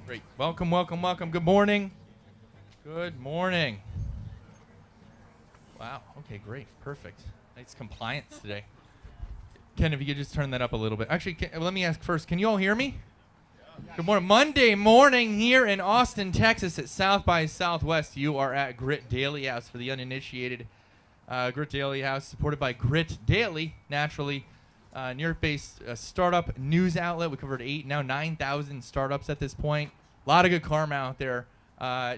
Great. Welcome, welcome, welcome. Good morning. Good morning. Wow. Okay, great. Perfect. Nice compliance today. Ken, if you could just turn that up a little bit. Actually, let me ask first, can you all hear me? Good morning. Monday morning here in Austin, Texas at South by Southwest. You are at Grit Daily House for the uninitiated. Grit Daily House, supported by Grit Daily, naturally. New York-based startup news outlet. We covered 9,000 startups at this point. A lot of good karma out there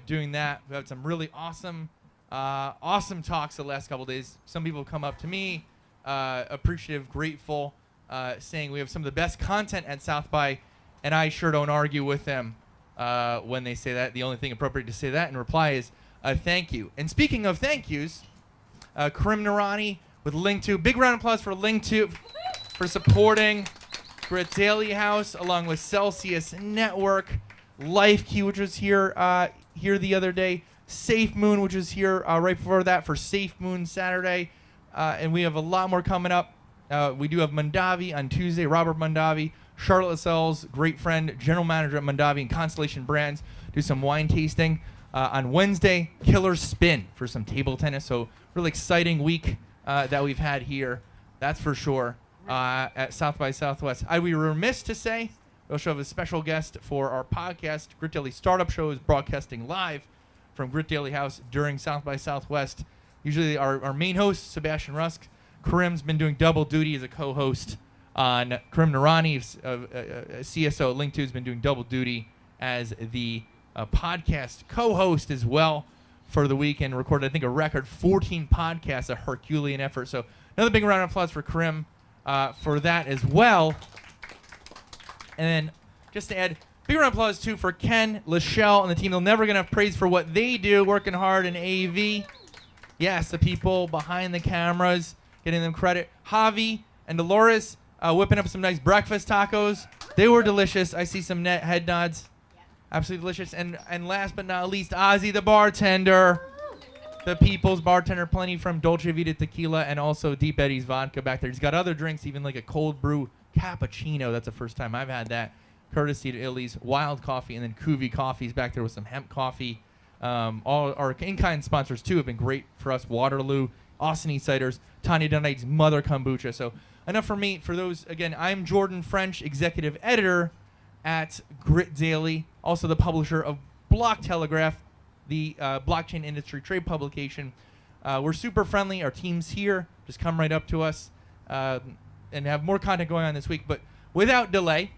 doing that. We've had some really awesome talks the last couple days. Some people come up to me, appreciative, grateful, saying we have some of the best content at South by, and I sure don't argue with them when they say that. The only thing appropriate to say that in reply is thank you. And speaking of thank yous, Karim Narani with Link2. Big round of applause for Link2 for supporting Grit Daily House, along with Celsius Network, LifeKey, which was here the other day, Safe Moon, which was here right before that for Safe Moon Saturday, and we have a lot more coming up. We do have Mondavi on Tuesday, Robert Mondavi, Charlotte Lascelles, great friend, general manager at Mondavi and Constellation Brands, do some wine tasting. On Wednesday, Killer Spin for some table tennis, so really exciting week that we've had here, that's for sure, at South by Southwest. I'd be remiss to say we also have a special guest for our podcast. Grit Daily Startup Show is broadcasting live from Grit Daily House during South by Southwest. Usually our main host, Sebastian Rusk. Karim's been doing double duty as a co-host on Karim Narani, CSO at Link2, has been doing double duty as the podcast co-host as well for the week, and recorded, I think, a record 14 podcasts, a Herculean effort. So another big round of applause for Karim for that as well. And then just to add, big round of applause too for Ken, Lachelle, and the team. They'll never get enough praise for what they do, working hard in AV. Yes, the people behind the cameras, getting them credit. Javi and Dolores whipping up some nice breakfast tacos. They were delicious. I see some head nods. Absolutely delicious. And last but not least, Ozzy the bartender, the people's bartender, plenty from Dolce Vita Tequila and also Deep Eddy's vodka back there. He's got other drinks, even like a cold brew cappuccino. That's the first time I've had that. Courtesy of Illy's Wild Coffee, and then Kuvi Coffee's back there with some hemp coffee. All our in-kind sponsors, too, have been great for us. Waterloo, Austin East Ciders, Tanya Dunight's Mother Kombucha. So enough for me. For those, again, I'm Jordan French, executive editor at Grit Daily, also the publisher of Block Telegraph, the blockchain industry trade publication. We're super friendly. Our team's here. Just come right up to us and have more content going on this week. But without delay,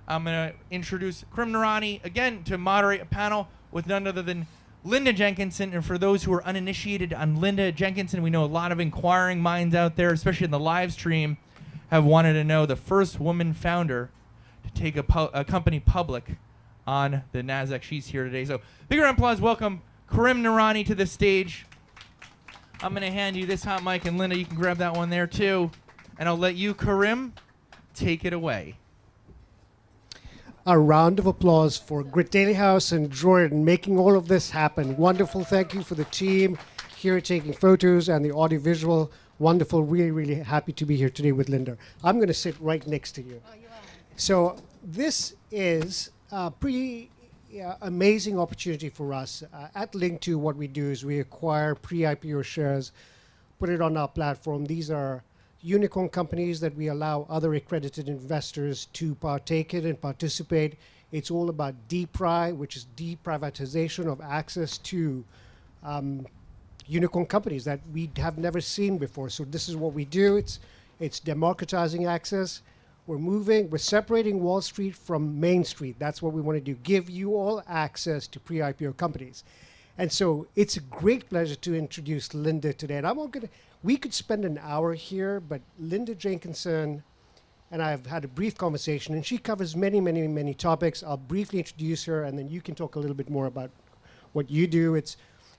I'm going to introduce Karim Narani again to moderate a panel with none other than Linda Jenkinson. And for those who are uninitiated on Linda Jenkinson, we know a lot of inquiring minds out there, especially in the live stream, have wanted to know the first woman founder to take a company public on the NASDAQ. She's here today. So big round of applause. Welcome Karim Narani to the stage. I'm going to hand you this hot mic, and Linda, you can grab that one there too. And I'll let you, Karim, take it away. A round of applause for Grit Daily House and Jordan making all of this happen. Wonderful. Thank you for the team here taking photos and the audiovisual. Wonderful. Really, really happy to be here today with Linda. I'm going to sit right next to you. Oh, you are. So this is a pretty amazing opportunity for us. At Link2, what we do is we acquire pre-IPO shares, put it on our platform. These are unicorn companies that we allow other accredited investors to partake in and participate. It's all about Cpra, which is deprivatization of access to unicorn companies that we have never seen before. So this is what we do. It's democratizing access. We're separating Wall Street from Main Street. That's what we want to do, give you all access to pre-IPO companies. And so it's a great pleasure to introduce Linda today. And we could spend an hour here, but Linda Jenkinson and I have had a brief conversation, and she covers many, many, many topics. I'll briefly introduce her, and then you can talk a little bit more about what you do. It's,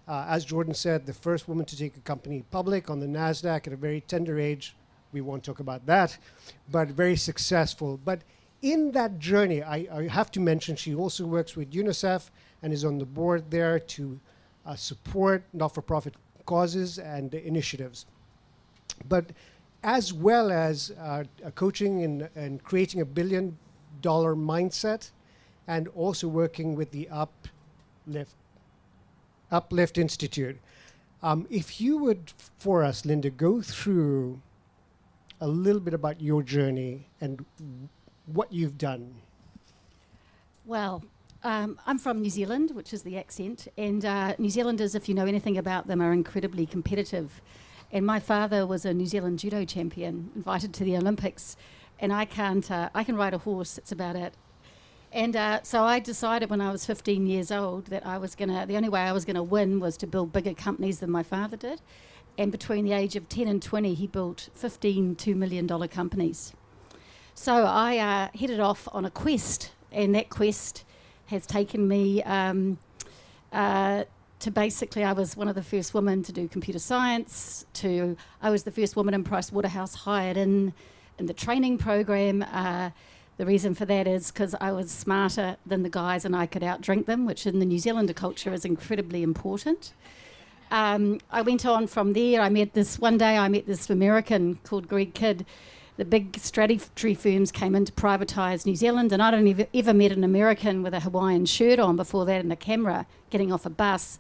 as Jordan said, the first woman to take a company public on the NASDAQ at a very tender age. We won't talk about that, but very successful. But in that journey, I have to mention she also works with UNICEF and is on the board there to support not-for-profit causes and initiatives. but as well as coaching and creating $1 billion mindset, and also working with the Uplift Institute. If you would, for us, Linda, go through a little bit about your journey and what you've done. Well, I'm from New Zealand, which is the accent, and New Zealanders, if you know anything about them, are incredibly competitive. And my father was a New Zealand judo champion, invited to the Olympics, and I can ride a horse, that's about it. And so I decided when I was 15 years old that the only way I was gonna win was to build bigger companies than my father did. And between the age of 10 and 20, he built 15 $2 million companies. So I headed off on a quest, and that quest has taken me to basically, I was one of the first women to do computer science, I was the first woman in Pricewaterhouse hired in the training program. The reason for that is because I was smarter than the guys and I could outdrink them, which in the New Zealander culture is incredibly important. I went on from there. One day I met this American called Greg Kidd. The big strategy firms came in to privatise New Zealand, and I'd only ever met an American with a Hawaiian shirt on before that and a camera getting off a bus.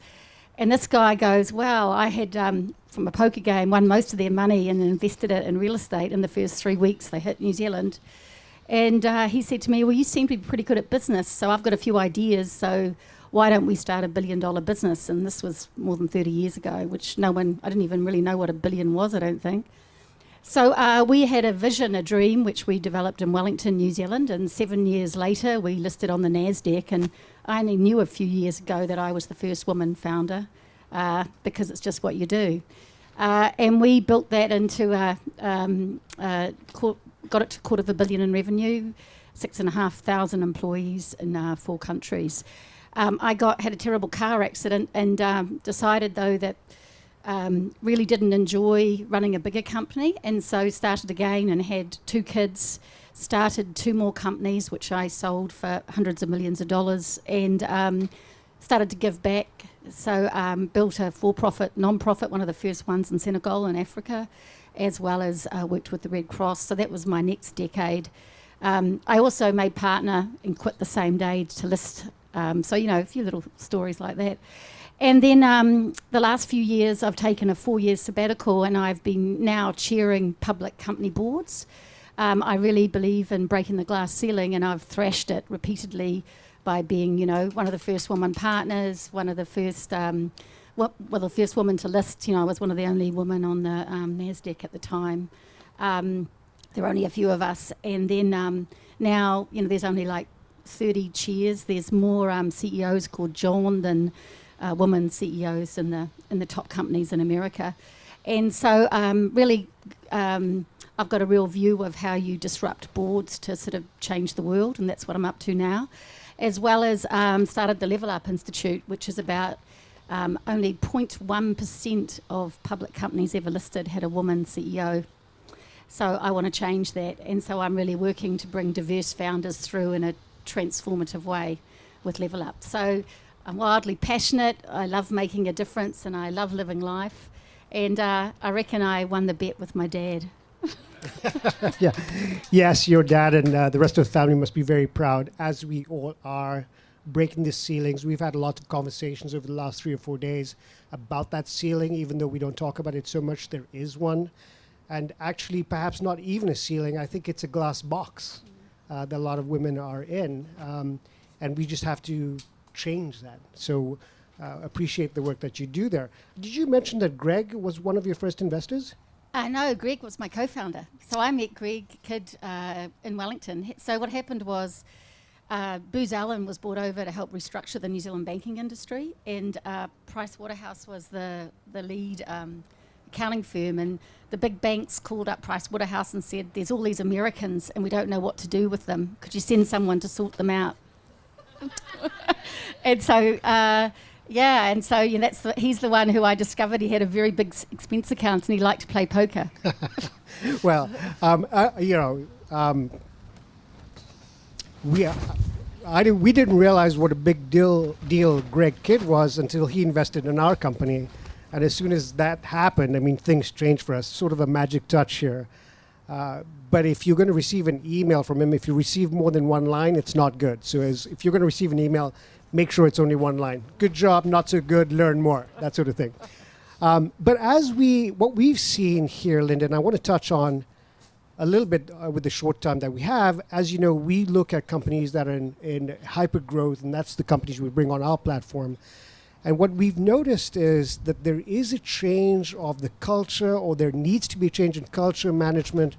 And this guy goes, wow, I had, from a poker game, won most of their money and invested it in real estate in the first 3 weeks they hit New Zealand. And he said to me, well, you seem to be pretty good at business, so I've got a few ideas, so why don't we start a $1 billion business? And this was more than 30 years ago, which I didn't even really know what $1 billion was, I don't think. So we had a vision, a dream, which we developed in Wellington, New Zealand, and 7 years later we listed on the NASDAQ, and I only knew a few years ago that I was the first woman founder, because it's just what you do. And we built that into got it to $250 million in revenue, 6,500 employees in 4 countries. I had a terrible car accident and decided though that really didn't enjoy running a bigger company, and so started again and had 2 kids, started 2 more companies which I sold for hundreds of millions of dollars, and started to give back. So built a for-profit, non-profit, one of the first ones in Senegal in Africa, as well as worked with the Red Cross. So that was my next decade. I also made partner and quit the same day to list. So, a few little stories like that. And then the last few years, I've taken a 4-year sabbatical, and I've been now chairing public company boards. I really believe in breaking the glass ceiling, and I've thrashed it repeatedly by being, one of the first woman partners, one of the first, the first woman to list. I was one of the only women on the NASDAQ at the time. There were only a few of us, and then now, there's only like 30 chairs. There's more CEOs called John than women CEOs in the top companies in America. And so really I've got a real view of how you disrupt boards to sort of change the world, and that's what I'm up to now, as well as started the Level Up Institute, which is about only 0.1% of public companies ever listed had a woman CEO. So I want to change that, and so I'm really working to bring diverse founders through in a transformative way with Level Up. So I'm wildly passionate, I love making a difference, and I love living life. And I reckon I won the bet with my dad. Yeah. Yes, your dad and the rest of the family must be very proud, as we all are, breaking the ceilings. We've had a lot of conversations over the last 3 or 4 days about that ceiling. Even though we don't talk about it so much, there is one. And actually, perhaps not even a ceiling. I think it's a glass box that a lot of women are in. And we just have to change that. So appreciate the work that you do there. Did you mention that Greg was one of your first investors? No, Greg was my co-founder. So I met Greg Kidd in Wellington. So what happened was Booz Allen was brought over to help restructure the New Zealand banking industry, and Pricewaterhouse was the lead accounting firm, and the big banks called up Pricewaterhouse and said, there's all these Americans and we don't know what to do with them. Could you send someone to sort them out? And so he's the one who I discovered. He had a very big expense account and he liked to play poker. Well, we didn't realize what a big deal Greg Kidd was until he invested in our company And as soon as that happened, I mean, things changed for us, sort of a magic touch here. But if you're going to receive an email from him, if you receive more than one line, it's not good. So if you're going to receive an email, make sure it's only one line. Good job, not so good, learn more, that sort of thing. But what we've seen here, Lyndon, I want to touch on a little bit with the short time that we have. As you know, we look at companies that are in hyper growth, and that's the companies we bring on our platform. And what we've noticed is that there is a change of the culture, or there needs to be a change in culture management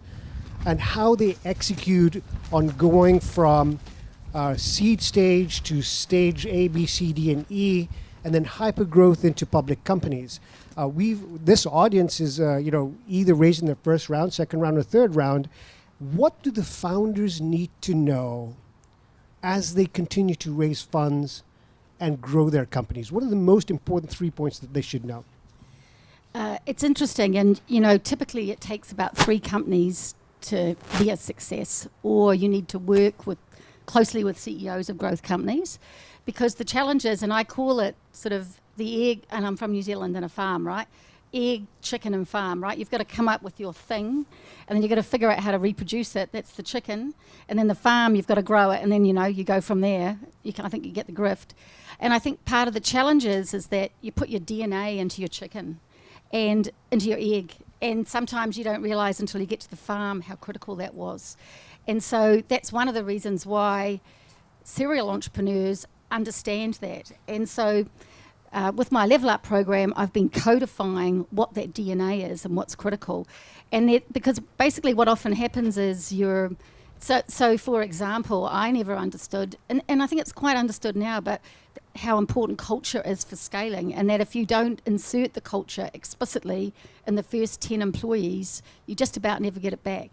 and how they execute on going from seed stage to stage A, B, C, D, and E, and then hyper growth into public companies. This audience is either raising their first round, second round, or third round. What do the founders need to know as they continue to raise funds and grow their companies? What are the most important 3 points that they should know? It's interesting, and typically it takes about 3 companies to be a success, or you need to work closely with CEOs of growth companies, because the challenge is, and I call it sort of the egg, and I'm from New Zealand, and a farm, right? Egg, chicken, and farm, right? You've got to come up with your thing, and then you've got to figure out how to reproduce it. That's the chicken. And then the farm, you've got to grow it, and then, you go from there. I think you get the grift. And I think part of the challenge is that you put your DNA into your chicken and into your egg. And sometimes you don't realize until you get to the farm how critical that was. And so that's one of the reasons why serial entrepreneurs understand that. And so with my Level Up program, I've been codifying what that DNA is and what's critical. And because basically what often happens is so for example, I never understood, and I think it's quite understood now, but how important culture is for scaling, and that if you don't insert the culture explicitly in the first 10 employees, you just about never get it back.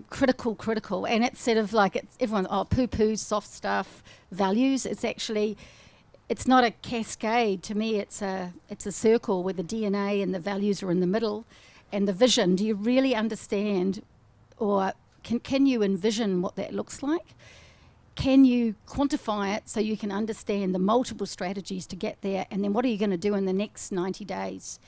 Critical. And it's sort of like everyone, poo-poo, soft stuff, values. It's not a cascade. To me, it's a circle where the DNA and the values are in the middle, and the vision. Do you really understand, or can you envision what that looks like? Can you quantify it so you can understand the multiple strategies to get there, and then what are you going to do in the next 90 days?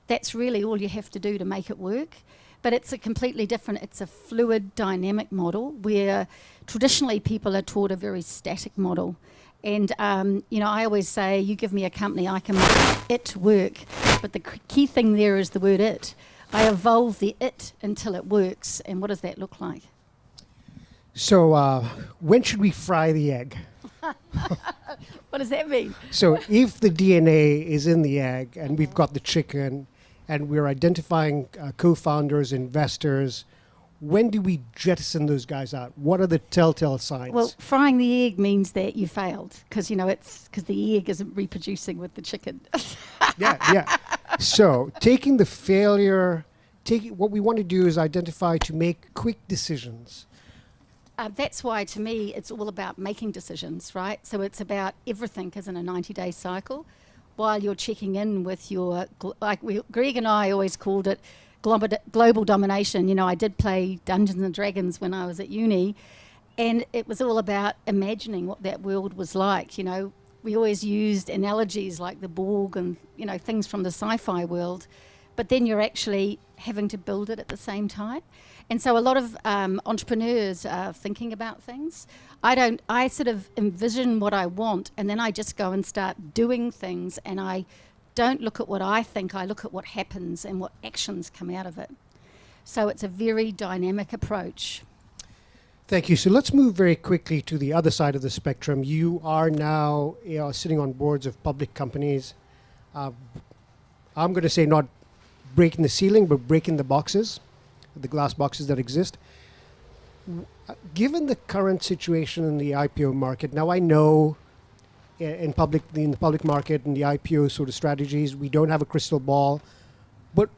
That's really all you have to do to make it work. But it's it's a fluid, dynamic model where traditionally people are taught a very static model. And, I always say, you give me a company, I can make it work. But the key thing there is the word it. I evolve the it until it works. And what does that look like? So when should we fry the egg? What does that mean? So if the DNA is in the egg and we've got the chicken and we're identifying co-founders, investors, when do we jettison those guys out? What are the telltale signs? Well, frying the egg means that you failed because, it's because the egg isn't reproducing with the chicken. Yeah. So taking the failure, what we want to do is identify to make quick decisions. That's why, to me, it's all about making decisions, right? So it's about everything is in a 90-day cycle while you're checking in with your, Greg and I always called it global domination. I did play Dungeons and Dragons when I was at uni, and it was all about imagining what that world was like. We always used analogies like the Borg and, things from the sci-fi world, but then you're actually having to build it at the same time. And so a lot of entrepreneurs are thinking about things. I sort of envision what I want, and then I just go and start doing things, and I don't look at what I think, I look at what happens and what actions come out of it. So it's a very dynamic approach. Thank you. So let's move very quickly to the other side of the spectrum. You are now sitting on boards of public companies. I'm going to say not breaking the ceiling, but breaking the boxes, the glass boxes that exist. Given the current situation in the IPO market, now I know in the public market and the IPO sort of strategies, we don't have a crystal ball, but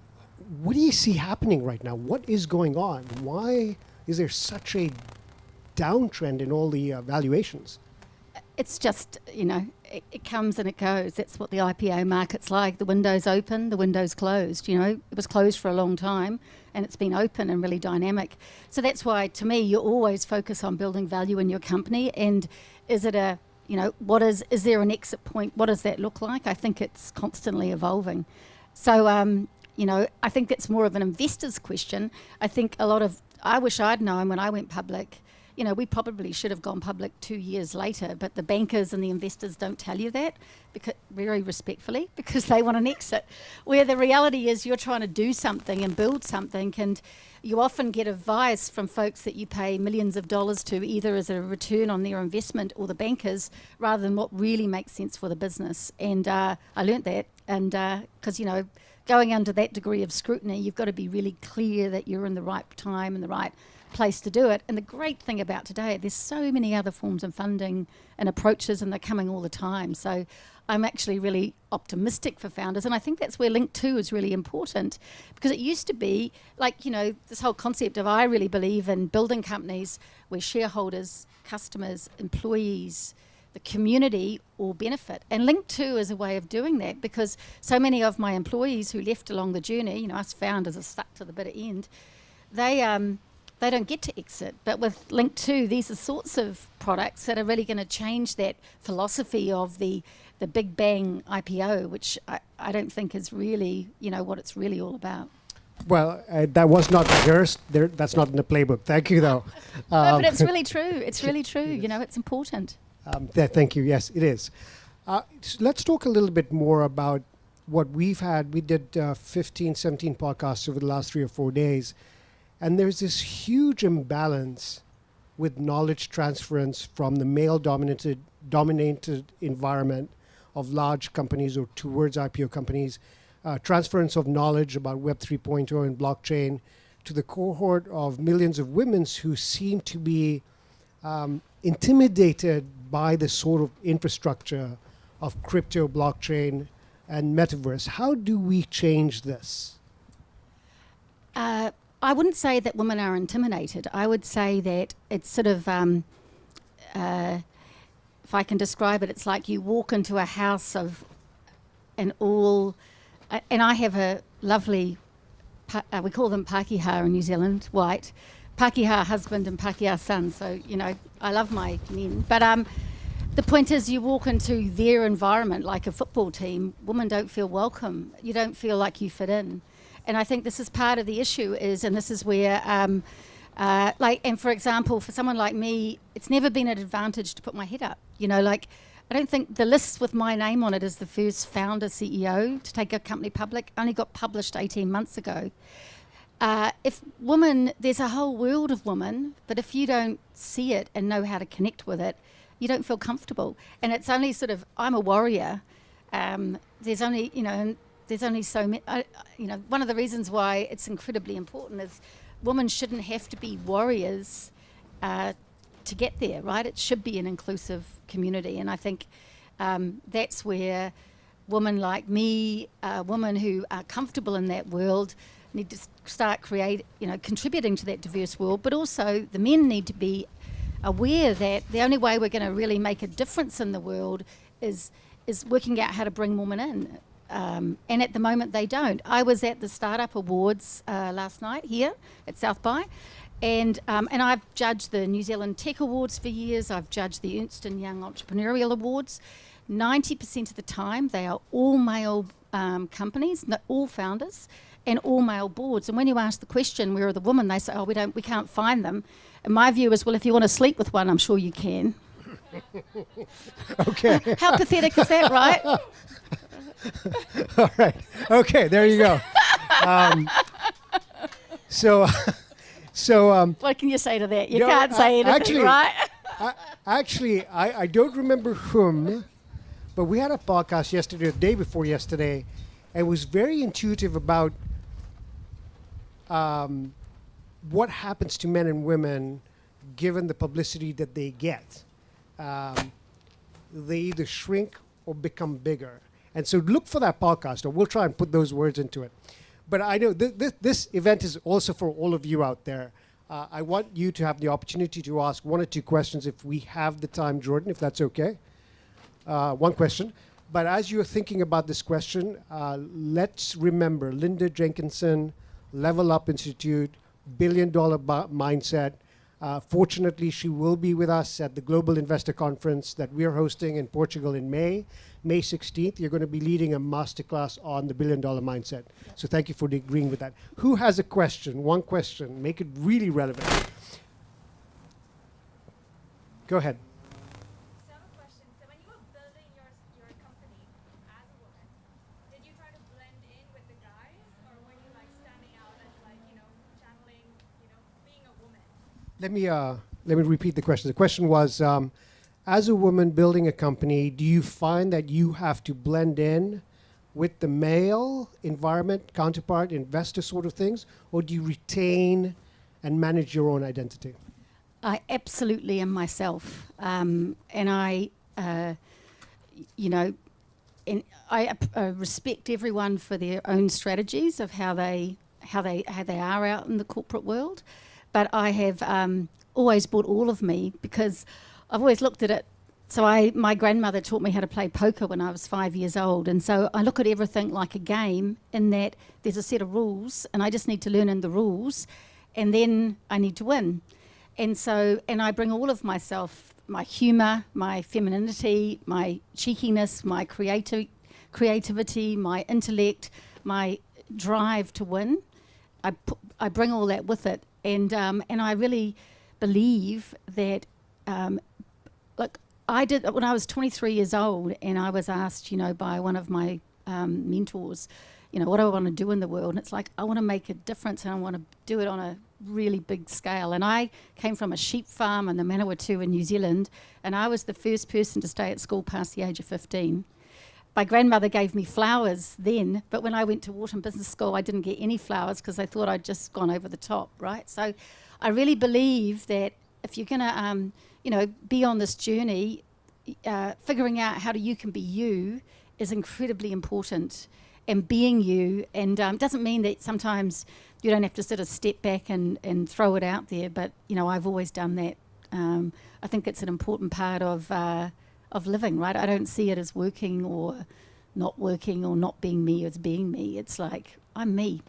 what do you see happening right now? What is going on? Why is there such a downtrend in all the valuations? It's just, it comes and it goes. That's what the IPO market's like. The window's open, the window's closed. It was closed for a long time and it's been open and really dynamic. So that's why, to me, you always focus on building value in your company. And is it a is there an exit point? What does that look like? I think it's constantly evolving. So, I think it's more of an investor's question. I wish I'd known when I went public, we probably should have gone public 2 years later, but the bankers and the investors don't tell you that, very respectfully, because they want an exit. Where the reality is you're trying to do something and build something, and you often get advice from folks that you pay millions of dollars to, either as a return on their investment or the bankers, rather than what really makes sense for the business. And I learnt that, and because, going under that degree of scrutiny, you've got to be really clear that you're in the right time and the right place to do it. And the great thing about today, there's so many other forms of funding and approaches, and they're coming all the time. So I'm actually really optimistic for founders, and I think that's where Link 2 is really important, because it used to be like, this whole concept of, I really believe in building companies where shareholders, customers, employees, the community all benefit. And Link 2 is a way of doing that, because so many of my employees who left along the journey, us founders are stuck to the bitter end, they don't get to exit. But with Link 2, these are sorts of products that are really going to change that philosophy of the Big Bang IPO, which I don't think is really, what it's really all about. Well, that was not rehearsed. That's not in the playbook. Thank you, though. No, but it's really true. It's really true. It's important. Thank you. Yes, it is. Let's talk a little bit more about what we've had. We did 15, 17 podcasts over the last 3 or 4 days. And there's this huge imbalance with knowledge transference from the male-dominated environment of large companies or towards IPO companies, transference of knowledge about Web 3.0 and blockchain to the cohort of millions of women who seem to be intimidated by the sort of infrastructure of crypto, blockchain, and metaverse. How do we change this? I wouldn't say that women are intimidated. I would say that it's sort of, if I can describe it, it's like you walk into a house of and I have a lovely, we call them Pākehā in New Zealand, white, Pākehā husband and Pākehā son. So, I love my men. But the point is, you walk into their environment like a football team, women don't feel welcome. You don't feel like you fit in. And I think this is part of the issue and this is where, and for example, for someone like me, it's never been an advantage to put my head up. I don't think the list with my name on it as the first founder CEO to take a company public only got published 18 months ago. If women, there's a whole world of women, but if you don't see it and know how to connect with it, you don't feel comfortable. And it's only sort of, I'm a warrior. There's only, there's only so many, one of the reasons why it's incredibly important is women shouldn't have to be warriors to get there, right? It should be an inclusive community. And I think that's where women like me, women who are comfortable in that world, need to start contributing to that diverse world. But also the men need to be aware that the only way we're going to really make a difference in the world is working out how to bring women in. And at the moment they don't. I was at the Startup Awards last night here at South by, and I've judged the New Zealand Tech Awards for years. I've judged the Ernst & Young Entrepreneurial Awards. 90% of the time they are all male companies, all founders, and all male boards. And when you ask the question, where are the women, they say, oh, we can't find them. And my view is, well, if you want to sleep with one, I'm sure you can. Okay. How pathetic is that, right? All right. Okay, there you go. So, what can you say to that? You can't say anything, right? I don't remember whom, but we had a podcast yesterday, the day before yesterday, and it was very intuitive about what happens to men and women given the publicity that they get. They either shrink or become bigger. And so look for that podcast, or we'll try and put those words into it. But I know this event is also for all of you out there. I want you to have the opportunity to ask 1 or 2 questions if we have the time, Jordan, if that's okay. 1 question. But as you're thinking about this question, let's remember Linda Jenkinson, Level Up Institute, $1 Billion Mindset. Fortunately, she will be with us at the Global Investor Conference that we're hosting in Portugal in May 16th. You're going to be leading a masterclass on the $1 billion mindset. So thank you for agreeing with that. Who has a question? One question. Make it really relevant. Go ahead. So I have a question. So when you were building your company as a woman, did you try to blend in with the guys, or were you like standing out as like, channeling, being a woman? Let me repeat the question. The question was, as a woman building a company, do you find that you have to blend in with the male environment, counterpart, investor sort of things, or do you retain and manage your own identity? I absolutely am myself, and I, respect everyone for their own strategies of how they are out in the corporate world. But I have always brought all of me, because I've always looked at it. So my grandmother taught me how to play poker when I was 5 years old, and so I look at everything like a game, in that there's a set of rules, and I just need to learn in the rules, and then I need to win. And I bring all of myself, my humour, my femininity, my cheekiness, my creativity, my intellect, my drive to win. I bring all that with it, and I really believe that, I did when I was 23 years old, and I was asked, by one of my mentors, what do I want to do in the world? And it's like, I want to make a difference, and I want to do it on a really big scale. And I came from a sheep farm in the Manawatu in New Zealand, and I was the first person to stay at school past the age of 15. My grandmother gave me flowers then, but when I went to Wharton Business School, I didn't get any flowers because they thought I'd just gone over the top, right? So I really believe that if you're going to, be on this journey, figuring out how you can be you is incredibly important, and being you. And doesn't mean that sometimes you don't have to sort of step back and throw it out there, but, I've always done that. I think it's an important part of living, right? I don't see it as working or not being me as being me. It's like, I'm me.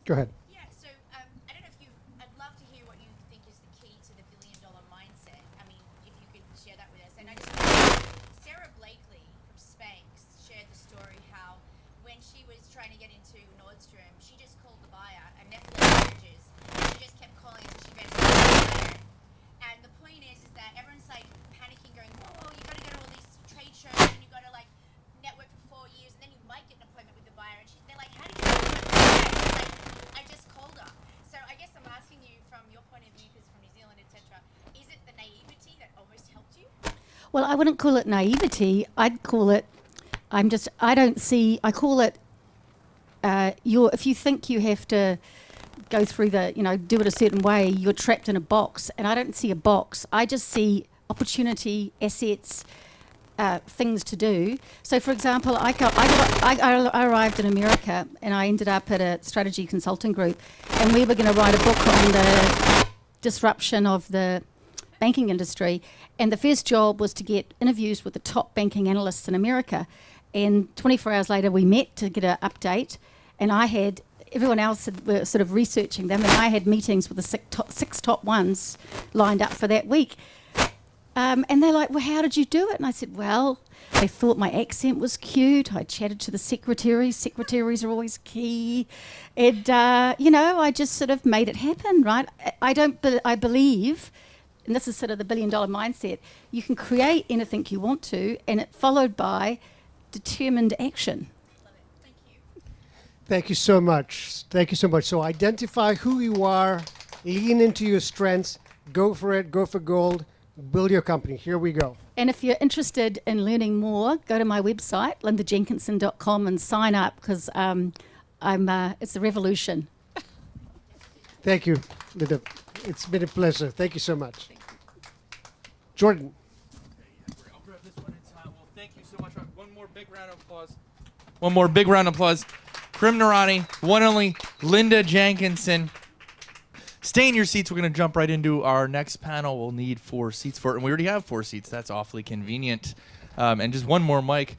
Go ahead. Yeah, so I don't know if I'd love to hear what you think is the key to the $1 billion mindset. I mean, if you could share that with us. And I just Sarah Blakely from Spanx shared the story how when she was trying to get into Nordstrom, she just called the buyer, a Netflix manages. She just kept calling until she eventually got the buyer. And the point is that everyone's like panicking, going, whoa, you got to go to all these trade shows, and you got to like network for 4 years, and then you might get an appointment with the buyer. And they're like, how do you know? Like, I just called her. So I guess I'm asking you from your point of view, because from New Zealand, etc. Is it the naivety that almost helped you? Well, I wouldn't call it naivety. I'd call it, I call it, if you think you have to go through do it a certain way, you're trapped in a box. And I don't see a box. I just see opportunity, assets, things to do. So, for example, I arrived in America, and I ended up at a strategy consulting group, and we were going to write a book on the disruption of the banking industry. And the first job was to get interviews with the top banking analysts in America. And 24 hours later, we met to get an update, and everyone else were sort of researching them, and I had meetings with the six top ones lined up for that week. And they're like, well, how did you do it? And I said, well, they thought my accent was cute. I chatted to the secretaries. Secretaries are always key. And, I just sort of made it happen, right? I believe, and this is sort of the $1 billion mindset, you can create anything you want to, and it followed by determined action. Love it. Thank you. Thank you so much. Thank you so much. So identify who you are, lean into your strengths, go for it, go for gold, build your company. Here we go. And if you're interested in learning more, go to my website, lindajenkinson.com, and sign up, because it's a revolution. Thank you, Linda. It's been a pleasure. Thank you so much. Jordan. I'll grab this one in time. Well, thank you so much. One more big round of applause. One more big round of applause. Krim Narani, one and only Linda Jenkinson. Stay in your seats. We're going to jump right into our next panel. We'll need 4 seats for it, and we already have 4 seats. That's awfully convenient. And just one more mic.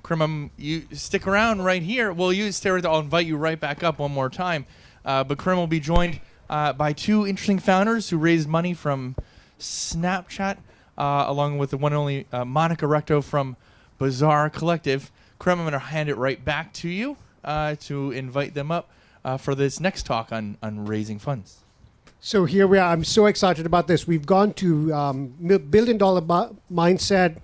Krim, you stick around right here. Well, you stay. I'll invite you right back up one more time. But Krim will be joined by two interesting founders who raised money from Snapchat, along with the one and only Monica Recto from Bazaar Collective. Krem, I'm going to hand it right back to you to invite them up for this next talk on raising funds. So here we are. I'm so excited about this. We've gone to billion-dollar mindset,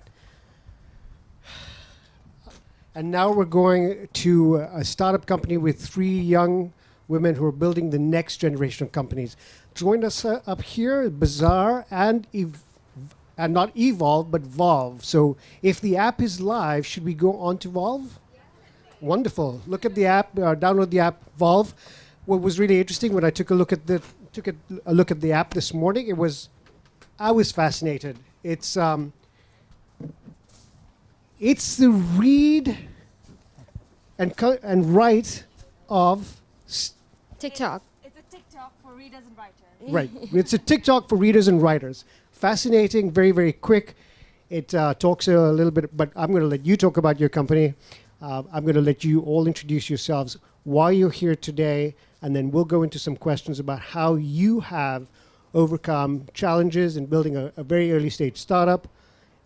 and now we're going to a startup company with 3 young women who are building the next generation of companies. Join us up here, Bazaar and not Evolve, but Volve. So if the app is live, should we go on to Volve? Wonderful. Look at the app, download the app, Volve. What was really interesting when I took a look at the app this morning, I was fascinated. It's the read and write of TikTok. It's a TikTok for readers and writers. right. It's a TikTok for readers and writers. Fascinating, very, very quick. It talks a little bit, but I'm going to let you talk about your company. I'm going to let you all introduce yourselves, why you're here today, and then we'll go into some questions about how you have overcome challenges in building a very early stage startup,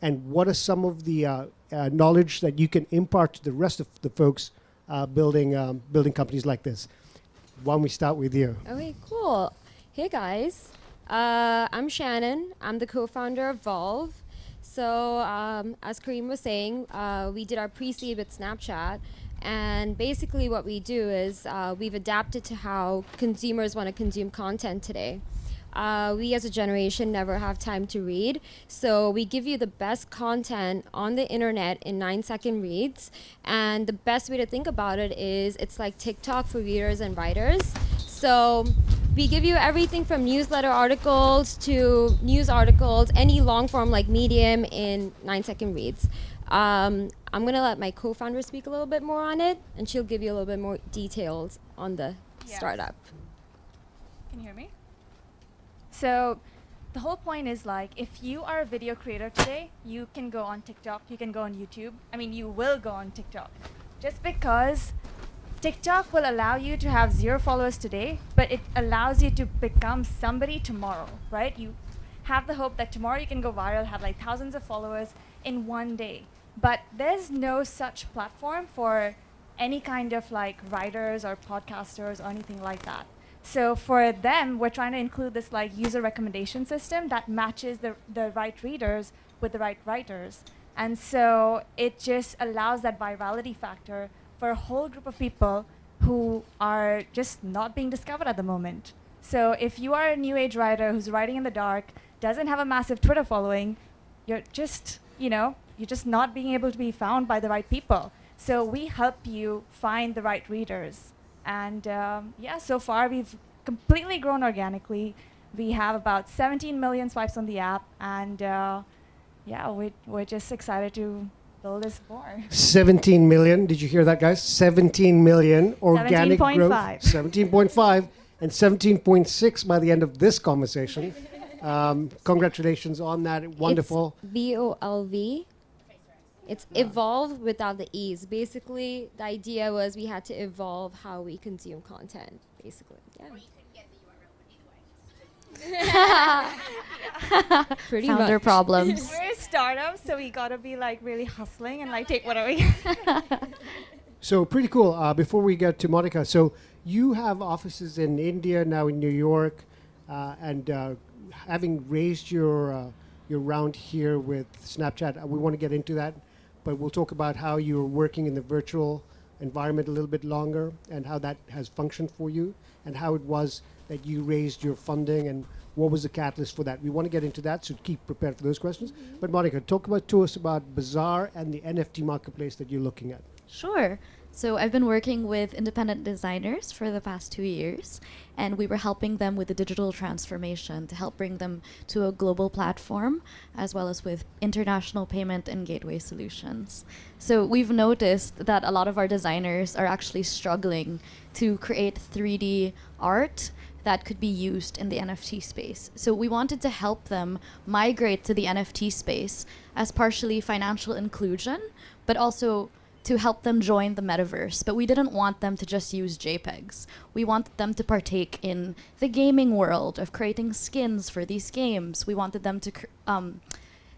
and what are some of the knowledge that you can impart to the rest of the folks building companies like this. Why don't we start with you? Okay, cool. Hey guys, I'm Shannon. I'm the co-founder of Volve. So as Kareem was saying, we did our pre-seed with Snapchat. And basically what we do is we've adapted to how consumers want to consume content today. We as a generation never have time to read. So we give you the best content on the internet in 9-second reads. And the best way to think about it is it's like TikTok for readers and writers. So we give you everything from newsletter articles to news articles, any long form like Medium in 9-second reads. I'm going to let my co-founder speak a little bit more on it, and she'll give you a little bit more details on the startup. Can you hear me? So the whole point is, like, if you are a video creator today, you can go on TikTok, you can go on YouTube. I mean, you will go on TikTok. Just because TikTok will allow you to have 0 followers today, but it allows you to become somebody tomorrow, right? You have the hope that tomorrow you can go viral, have like thousands of followers in one day. But there's no such platform for any kind of like writers or podcasters or anything like that. So for them, we're trying to include this like user recommendation system that matches the right readers with the right writers. And so it just allows that virality factor for a whole group of people who are just not being discovered at the moment. So if you are a new age writer who's writing in the dark, doesn't have a massive Twitter following, you're just, you're just not being able to be found by the right people. So we help you find the right readers. And so far we've completely grown organically. We have about 17 million swipes on the app, and we're just excited to build this more. 17 million. Did you hear that, guys? 17 million organic growth. 17.5 and 17.6 by the end of this conversation. Congratulations on that. Wonderful. It's VOLV. It's evolve without the E's. Basically, the idea was we had to evolve how we consume content, basically. Yeah. Or you couldn't get the URL, but either way. Pretty Founder much. problems. We're a startup, so we gotta be like really hustling and like take whatever we can. So pretty cool. Before we get to Monica, so you have offices in India, now in New York, and having raised your round here with Snapchat, we want to get into that, but we'll talk about how you're working in the virtual environment a little bit longer and how that has functioned for you and how it was that you raised your funding and what was the catalyst for that. We want to get into that, so keep prepared for those questions. Mm-hmm. But Monica, talk to us about Bazaar and the NFT marketplace that you're looking at. Sure. So I've been working with independent designers for the past 2 years, and we were helping them with the digital transformation to help bring them to a global platform, as well as with international payment and gateway solutions. So we've noticed that a lot of our designers are actually struggling to create 3D art that could be used in the NFT space. So we wanted to help them migrate to the NFT space as partially financial inclusion, but also to help them join the metaverse, but we didn't want them to just use JPEGs. We wanted them to partake in the gaming world of creating skins for these games. We wanted them to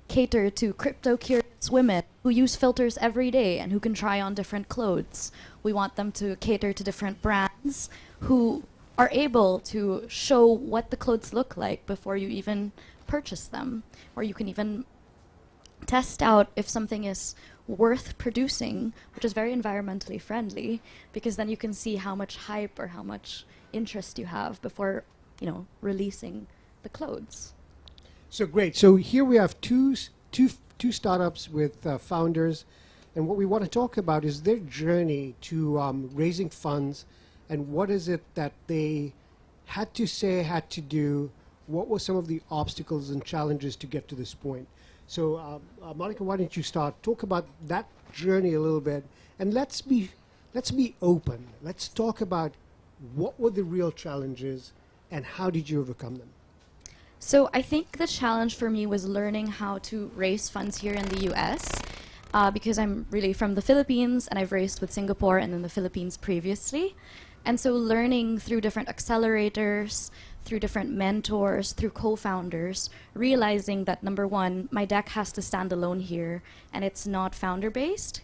cater to crypto-curious women who use filters every day and who can try on different clothes. We want them to cater to different brands who are able to show what the clothes look like before you even purchase them, or you can even test out if something is worth producing, which is very environmentally friendly, because then you can see how much hype or how much interest you have before, releasing the clothes. So great. So here we have two startups with founders, and what we want to talk about is their journey to raising funds, and what is it that they had to say, had to do. What were some of the obstacles and challenges to get to this point? So, Monica, why don't you start? Talk about that journey a little bit, and let's be open. Let's talk about what were the real challenges, and how did you overcome them? So I think the challenge for me was learning how to raise funds here in the US, because I'm really from the Philippines, and I've raised with Singapore and in the Philippines previously. And so learning through different accelerators, through different mentors, through co-founders, realizing that number one, my deck has to stand alone here and it's not founder-based.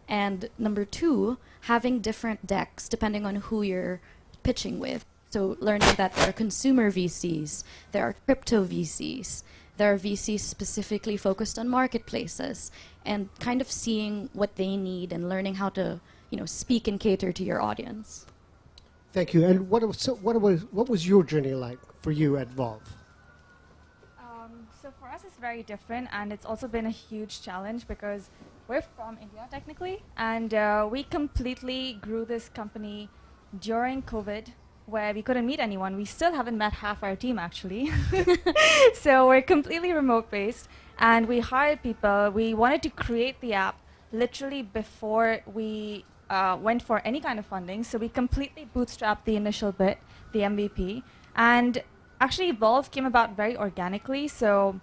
And number two, having different decks depending on who you're pitching with. So learning that there are consumer VCs, there are crypto VCs, there are VCs specifically focused on marketplaces, and kind of seeing what they need and learning how to, speak and cater to your audience. Thank you. And what was your journey like for you at Volve? So for us, it's very different, and it's also been a huge challenge because we're from India technically, and we completely grew this company during COVID, where we couldn't meet anyone. We still haven't met half our team actually. So we're completely remote based, and we hired people. We wanted to create the app literally before we went for any kind of funding. So we completely bootstrapped the initial bit, the MVP. And actually Volve came about very organically. So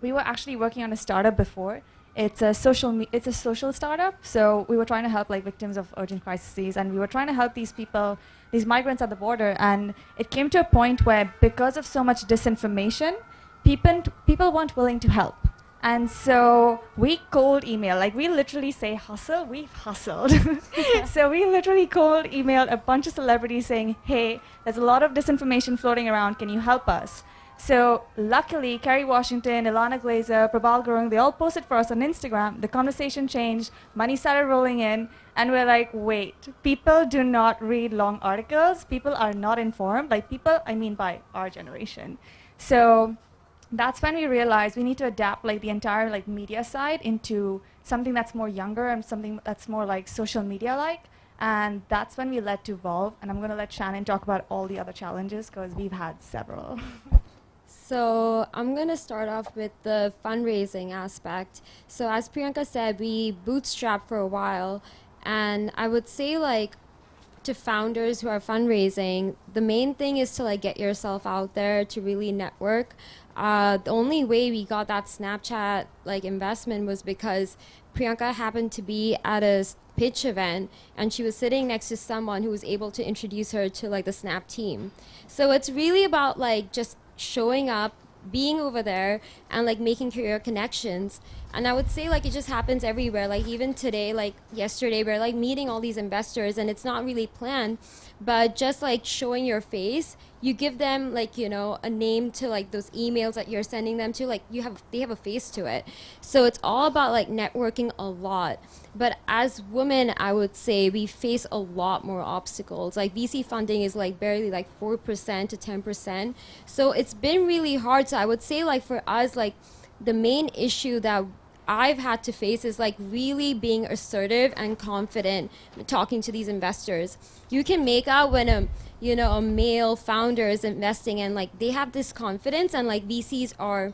we were actually working on a startup before. It's a social startup. So we were trying to help victims of urgent crises, and we were trying to help these people, these migrants at the border. And it came to a point where, because of so much disinformation, people weren't willing to help. And so we cold email, we literally say hustle, we've hustled. So we literally cold emailed a bunch of celebrities saying, hey, there's a lot of disinformation floating around, can you help us? So luckily, Kerry Washington, Ilana Glazer, Prabal Gurung, they all posted for us on Instagram. The conversation changed, money started rolling in, and we're like, wait, people do not read long articles, people are not informed, people, I mean by our generation. So that's when we realized we need to adapt the entire media side into something that's more younger and something that's more social media and that's when we led to Volve. And I'm going to let Shannon talk about all the other challenges because we've had several. So I'm going to start off with the fundraising aspect. So as Priyanka said, we bootstrapped for a while, and I would say to founders who are fundraising, the main thing is to get yourself out there, to really network. The only way we got that Snapchat investment was because Priyanka happened to be at a pitch event, and she was sitting next to someone who was able to introduce her to the Snap team. So it's really about just showing up, being over there, and making career connections. And I would say it just happens everywhere. Even today, yesterday, we're meeting all these investors, and it's not really planned, but just showing your face, you give them a name to those emails that you're sending them to, they have a face to it. So it's all about networking a lot. But as women, I would say we face a lot more obstacles. VC funding is barely 4% to 10%. So it's been really hard. So I would say for us, the main issue that I've had to face is really being assertive and confident talking to these investors. You can make out when a male founder is investing and they have this confidence, and VCs are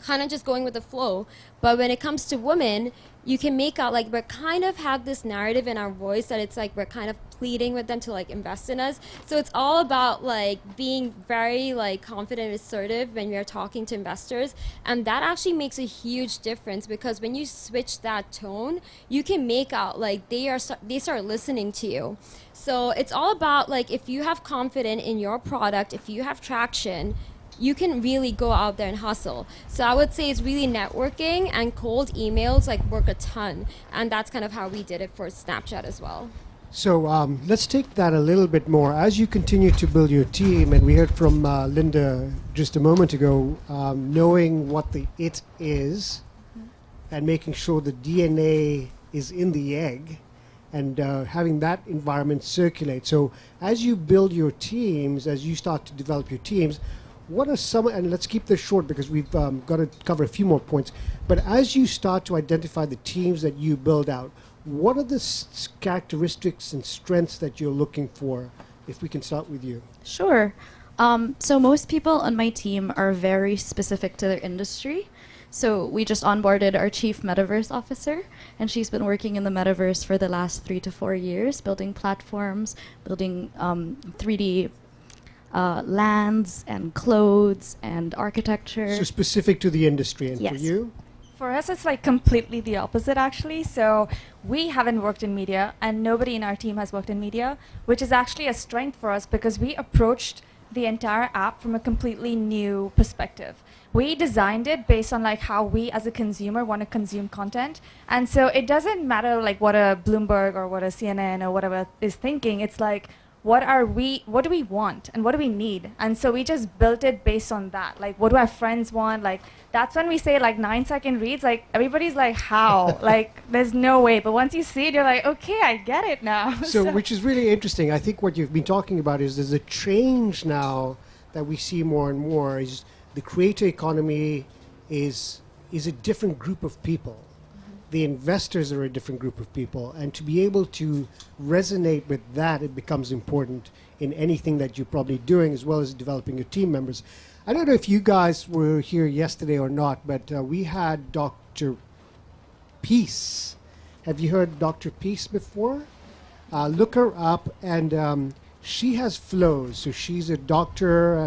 kind of just going with the flow. But when it comes to women, you can make out like we're kind of have this narrative in our voice that it's like we're kind of pleading with them to like invest in us. So it's all about like being very like confident and assertive when we are talking to investors, and that actually makes a huge difference, because when you switch that tone, you can make out like they start listening to you. So it's all about like if you have confidence in your product, if you have traction, you can really go out there and hustle. So I would say it's really networking, and cold emails like work a ton, and that's kind of how we did it for Snapchat as well. So let's take that a little bit more. As you continue to build your team, and we heard from Linda just a moment ago, knowing what the it is and making sure the DNA is in the egg, and having that environment circulate. So as you build your teams, as you start to develop your teams, what are some, and let's keep this short because we've got to cover a few more points, but as you start to identify the teams that you build out, what are the characteristics and strengths that you're looking for? If we can start with you. Sure. So most people on my team are very specific to their industry. So we just onboarded our chief metaverse officer, and she's been working in the metaverse for the last 3 to 4 years, building platforms, building 3D lands and clothes and architecture. So specific to the industry, and for Yes. you? For us, it's like completely the opposite, actually. So we haven't worked in media, and nobody in our team has worked in media, which is actually a strength for us because we approached the entire app from a completely new perspective. We designed it based on like how we as a consumer want to consume content. And so it doesn't matter like what a Bloomberg or what a CNN or whatever is thinking. It's like, what do we want and what do we need? And so we just built it based on that. Like, what do our friends want? Like, that's when we say like 9-second reads, like everybody's like, how? Like, there's no way. But once you see it, you're like, okay, I get it now. So which is really interesting. I think what you've been talking about is there's a change now that we see more and more is the creator economy is a different group of people. The investors are a different group of people, and to be able to resonate with that, it becomes important in anything that you're probably doing, as well as developing your team members. I don't know if you guys were here yesterday or not, but we had Dr. Peace. Have you heard Dr. Peace before? Look her up, and she has flows. So she's a doctor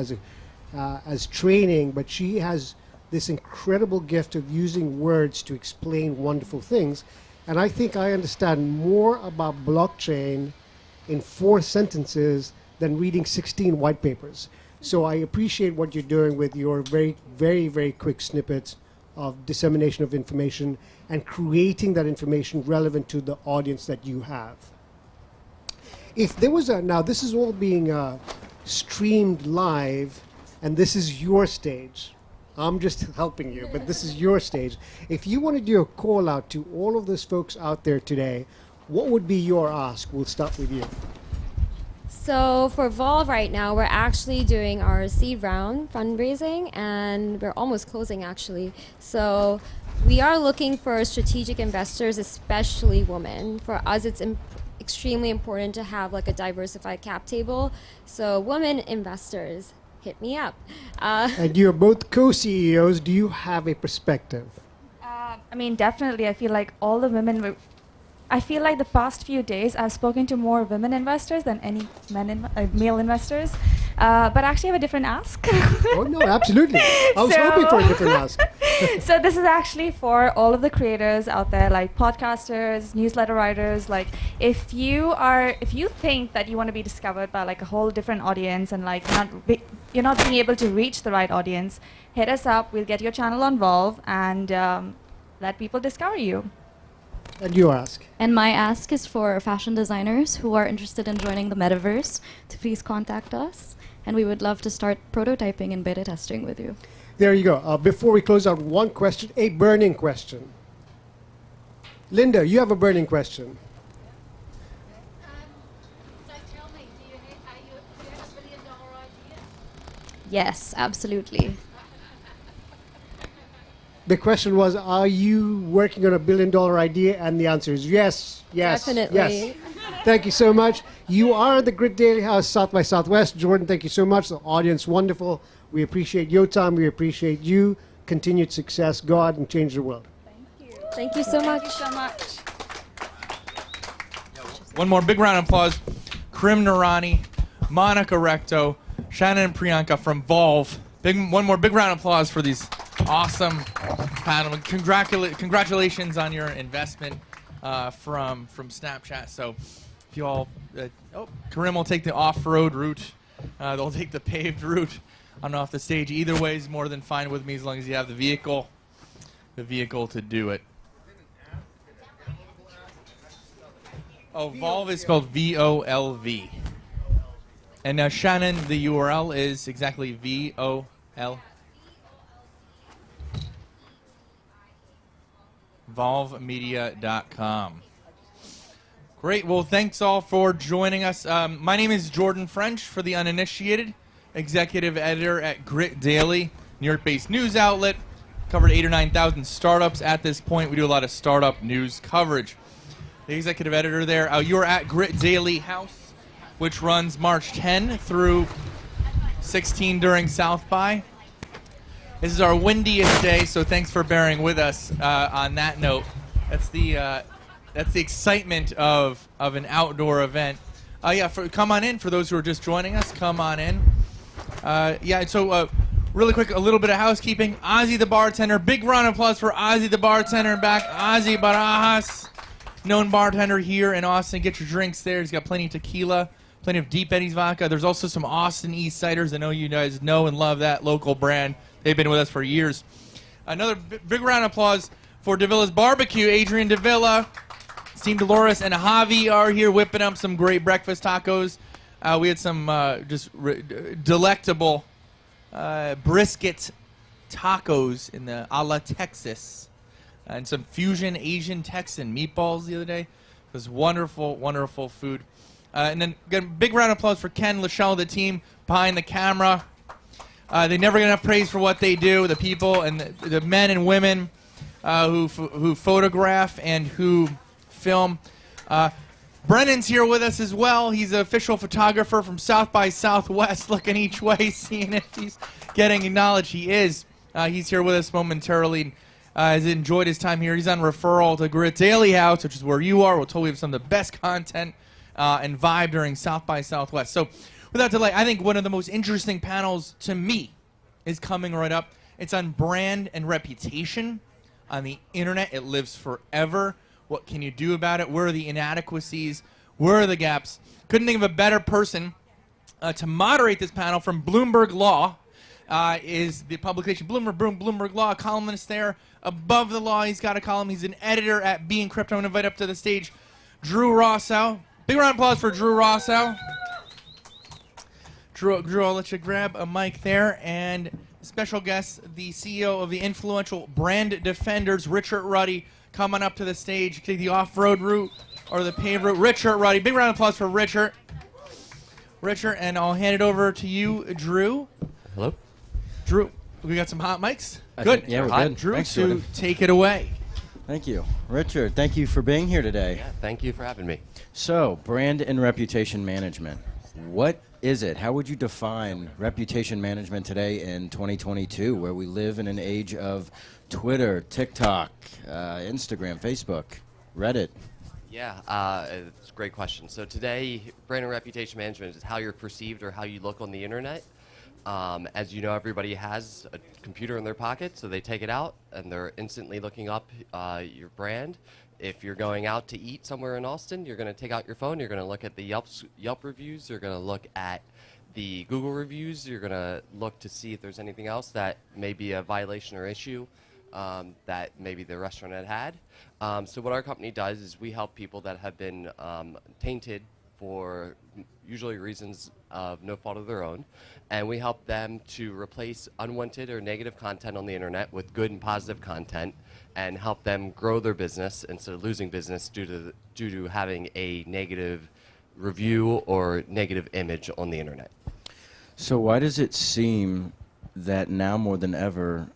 as training, but she has this incredible gift of using words to explain wonderful things. And I think I understand more about blockchain in 4 sentences than reading 16 white papers. So I appreciate what you're doing with your very, very, very quick snippets of dissemination of information and creating that information relevant to the audience that you have. If there was now this is all being streamed live, and this is your stage. I'm just helping you, but this is your stage. If you want to do a call out to all of those folks out there today, what would be your ask? We'll start with you. So for Volve right now, we're actually doing our seed round fundraising, and we're almost closing actually. So we are looking for strategic investors, especially women. For us, it's extremely important to have like a diversified cap table. So women investors, hit me up. And you're both co-CEOs. Do you have a perspective? I mean, definitely. I feel like all the women I feel like the past few days I've spoken to more women investors than any male investors. But actually I have a different ask. Oh, no, absolutely. I was hoping for a different ask. So this is actually for all of the creators out there, like podcasters, newsletter writers. Like if you think that you want to be discovered by like a whole different audience and like you're not being able to reach the right audience, hit us up. We'll get your channel on Volve and let people discover you. And your ask? And my ask is for fashion designers who are interested in joining the metaverse to please contact us. And we would love to start prototyping and beta testing with you. There you go. Before we close out, one question, a burning question. Linda, you have a burning question. So tell me, do you have a $1 billion idea? Yes, absolutely. The question was, are you working on a $1 billion idea? And the answer is yes, yes, Definitely. yes. Thank you so much. You are the Grit Daily House South by Southwest. Jordan, thank you so much. The audience, wonderful. We appreciate your time. We appreciate you. Continued success. Go out and change the world. Thank you. Thank you so much. Thank you so much. One more big round of applause. Krim Narani, Monica Recto, Shannon and Priyanka from Volve. One more big round of applause for these awesome panel. Congratulations on your investment from Snapchat. So if you all, Karim will take the off-road route. They'll take the paved route. I'm off the stage. Either way is more than fine with me as long as you have the vehicle to do it. Oh, Volve is spelled V-O-L-V. And now Shannon, the URL is exactly V-O-L. VolveMedia.com. Great. Well, thanks all for joining us. My name is Jordan French, for the uninitiated, executive editor at Grit Daily, New York-based news outlet. Covered 8,000 or 9,000 startups at this point. We do a lot of startup news coverage. The executive editor there. You are at Grit Daily House, which runs March 10 through 16 during South by. This is our windiest day, so thanks for bearing with us. On that note, that's the excitement of an outdoor event. Come on in for those who are just joining us. Come on in. Really quick, a little bit of housekeeping. Ozzy the bartender. Big round of applause for Ozzy the bartender back. Ozzy Barajas, known bartender here in Austin. Get your drinks there. He's got plenty of tequila, plenty of Deep Eddy's vodka. There's also some Austin East ciders. I know you guys know and love that local brand. They've been with us for years. Another big round of applause for Davila's Barbecue. Adrian Davila, Team Dolores, and Javi are here whipping up some great breakfast tacos. We had some delectable brisket tacos in the a la Texas, and some fusion Asian Texan meatballs the other day. It was wonderful, wonderful food. And then again, big round of applause for Ken Lachelle, the team behind the camera. They never get enough praise for what they do. The people and the men and women who photograph and who film. Brennan's here with us as well. He's an official photographer from South by Southwest, looking each way, seeing if he's getting acknowledged. He is. He's here with us momentarily. Has enjoyed his time here. He's on referral to Grit Daily House, which is where you are. We're told we have some of the best content and vibe during South by Southwest. So without delay, I think one of the most interesting panels to me is coming right up. It's on brand and reputation on the internet. It lives forever. What can you do about it? Where are the inadequacies? Where are the gaps? Couldn't think of a better person to moderate this panel. From Bloomberg Law is the publication. Bloomberg Law, a columnist there. Above the Law, he's got a column. He's an editor at Being Crypto. I'm going to invite up to the stage Drew Rossow. Big round of applause for Drew Rossow. Drew, I'll let you grab a mic there. And special guest, the CEO of the influential Brand Defenders, Richard Ruddy, coming up to the stage. Take the off-road route or the paved route. Richard Ruddy. Big round of applause for Richard. Richard, and I'll hand it over to you, Drew. Hello. Drew, we got some hot mics? Good. Yeah, we're good. Drew, Thanks, so Jordan. take it away. Thank you. Richard, thank you for being here today. Yeah, thank you for having me. So, brand and reputation management. What is it? How would you define reputation management today in 2022, where we live in an age of Twitter, TikTok, Instagram, Facebook, Reddit? Yeah, it's a great question. So today, brand and reputation management is how you're perceived or how you look on the internet. As you know, everybody has a computer in their pocket, so they take it out and they're instantly looking up your brand. If you're going out to eat somewhere in Austin, you're going to take out your phone, you're going to look at the Yelp reviews, you're going to look at the Google reviews, you're going to look to see if there's anything else that may be a violation or issue that maybe the restaurant had. So what our company does is we help people that have been tainted for usually reasons of no fault of their own, and we help them to replace unwanted or negative content on the internet with good and positive content, and help them grow their business instead of losing business due to having a negative review or negative image on the internet. So why does it seem that now more than ever,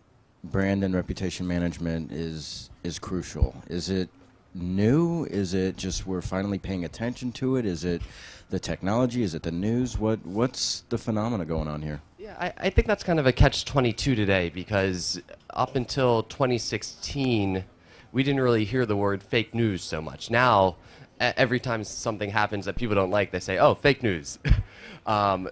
brand and reputation management is crucial? Is it new? Is it just we're finally paying attention to it? Is it the technology? Is it the news? What's the phenomena going on here? Yeah, I think that's kind of a catch-22 today, because up until 2016, we didn't really hear the word fake news so much. Now, every time something happens that people don't like, they say, oh, fake news.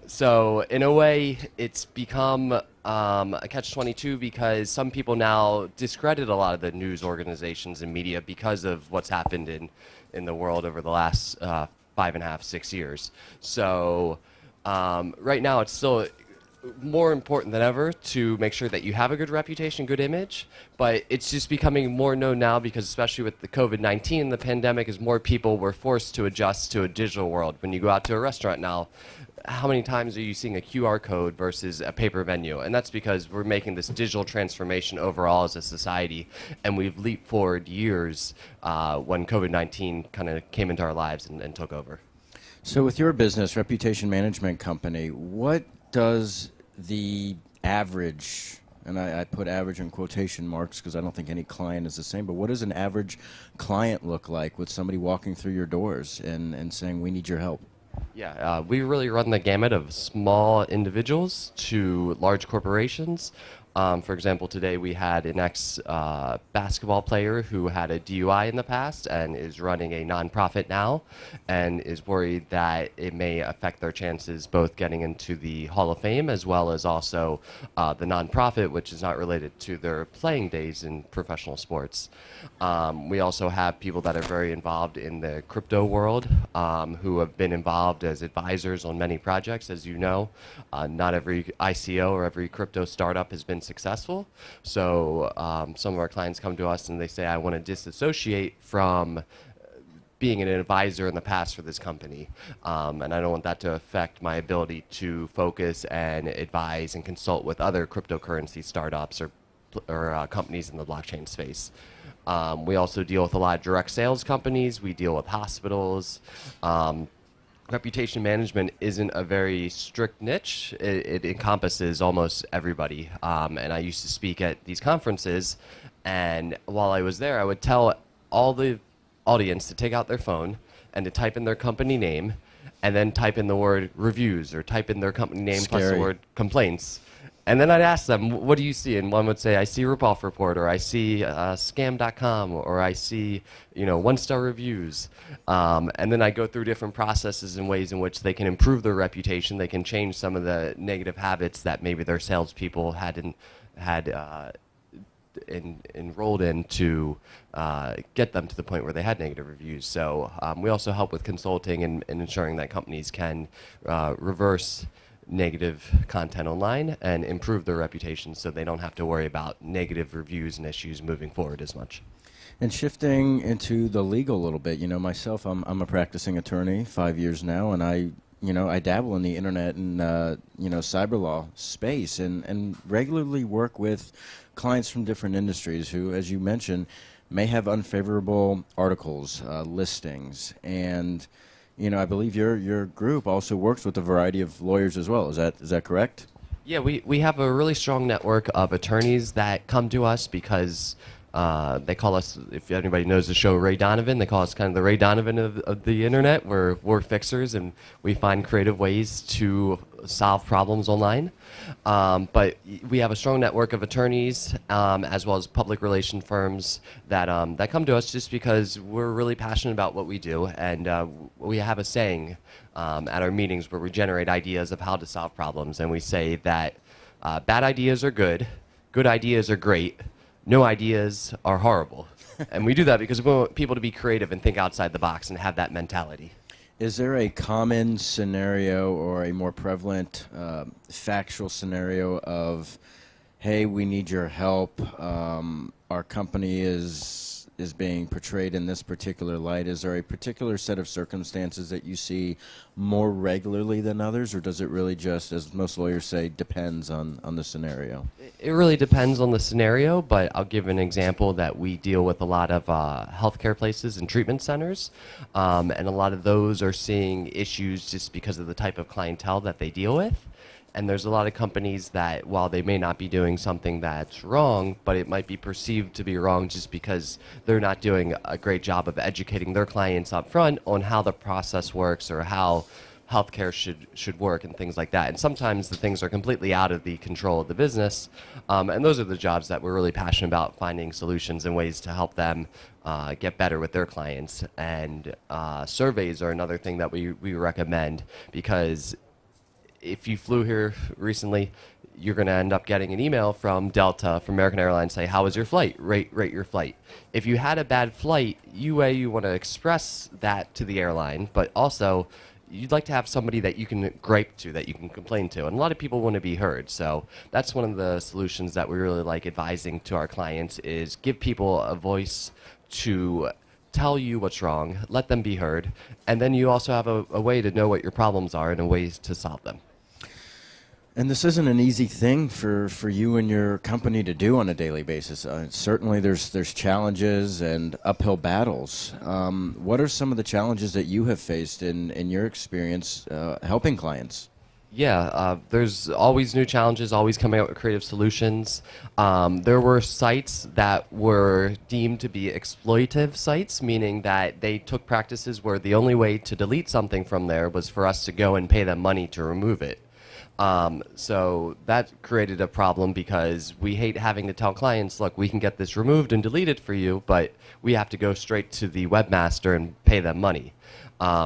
So in a way, it's become a catch-22 because some people now discredit a lot of the news organizations and media because of what's happened in the world over the last 5.5, 6 years. So right now, it's still more important than ever to make sure that you have a good reputation, good image, but it's just becoming more known now because especially with the COVID-19, the pandemic, as more people were forced to adjust to a digital world. When you go out to a restaurant now, how many times are you seeing a QR code versus a paper menu? And that's because we're making this digital transformation overall as a society, and we've leaped forward years when COVID-19 kind of came into our lives and took over. So with your business, reputation management company, what does the average, and I put average in quotation marks because I don't think any client is the same, but what does an average client look like with somebody walking through your doors and saying, we need your help? Yeah, we really run the gamut of small individuals to large corporations. For example, today we had an ex-basketball player who had a DUI in the past and is running a nonprofit now and is worried that it may affect their chances both getting into the Hall of Fame as well as also the nonprofit, which is not related to their playing days in professional sports. We also have people that are very involved in the crypto world who have been involved as advisors on many projects. As you know, not every ICO or every crypto startup has been successful. So some of our clients come to us and they say, I want to disassociate from being an advisor in the past for this company. And I don't want that to affect my ability to focus and advise and consult with other cryptocurrency startups or companies in the blockchain space. We also deal with a lot of direct sales companies. We deal with hospitals. Reputation management isn't a very strict niche. It encompasses almost everybody. And I used to speak at these conferences, and while I was there, I would tell all the audience to take out their phone and to type in their company name, and then type in the word reviews, or type in their company name plus the word complaints. And then I'd ask them, what do you see? And one would say, I see Ripoff Report, or I see scam.com, or I see, one-star reviews. And then I go through different processes and ways in which they can improve their reputation. They can change some of the negative habits that maybe their salespeople had enrolled in to get them to the point where they had negative reviews. So we also help with consulting and ensuring that companies can reverse negative content online and improve their reputation so they don't have to worry about negative reviews and issues moving forward as much. And shifting into the legal a little bit, myself, I'm a practicing attorney, 5 years now, and I dabble in the internet and cyber law space and regularly work with clients from different industries who, as you mentioned, may have unfavorable articles, listings, and I believe your group also works with a variety of lawyers as well. Is that correct? Yeah, we have a really strong network of attorneys that come to us because they call us, if anybody knows the show Ray Donovan, they call us kind of the Ray Donovan of the internet. We're fixers, and we find creative ways to solve problems online. But we have a strong network of attorneys as well as public relation firms that come to us just because we're really passionate about what we do, and we have a saying at our meetings where we generate ideas of how to solve problems, and we say that bad ideas are good ideas are great, no ideas are horrible. And we do that because we want people to be creative and think outside the box and have that mentality. Is there a common scenario or a more prevalent factual scenario of, hey, we need your help, our company is being portrayed in this particular light? Is there a particular set of circumstances that you see more regularly than others, or does it really just, as most lawyers say, depends on the scenario? It really depends on the scenario, but I'll give an example that we deal with a lot of healthcare places and treatment centers, and a lot of those are seeing issues just because of the type of clientele that they deal with. And there's a lot of companies that, while they may not be doing something that's wrong, but it might be perceived to be wrong just because they're not doing a great job of educating their clients up front on how the process works or how healthcare should work and things like that. And sometimes the things are completely out of the control of the business. And those are the jobs that we're really passionate about, finding solutions and ways to help them get better with their clients. And surveys are another thing that we recommend, because if you flew here recently, you're going to end up getting an email from Delta, from American Airlines, say, how was your flight? Rate your flight. If you had a bad flight, you want to express that to the airline, but also you'd like to have somebody that you can gripe to, that you can complain to. And a lot of people want to be heard. So that's one of the solutions that we really like advising to our clients, is give people a voice to tell you what's wrong, let them be heard, and then you also have a way to know what your problems are and a ways to solve them. And this isn't an easy thing for you and your company to do on a daily basis. Certainly there's challenges and uphill battles. What are some of the challenges that you have faced in your experience helping clients? Yeah, there's always new challenges, always coming out with creative solutions. There were sites that were deemed to be exploitative sites, meaning that they took practices where the only way to delete something from there was for us to go and pay them money to remove it. So that created a problem, because we hate having to tell clients, look, we can get this removed and deleted for you, but we have to go straight to the webmaster and pay them money.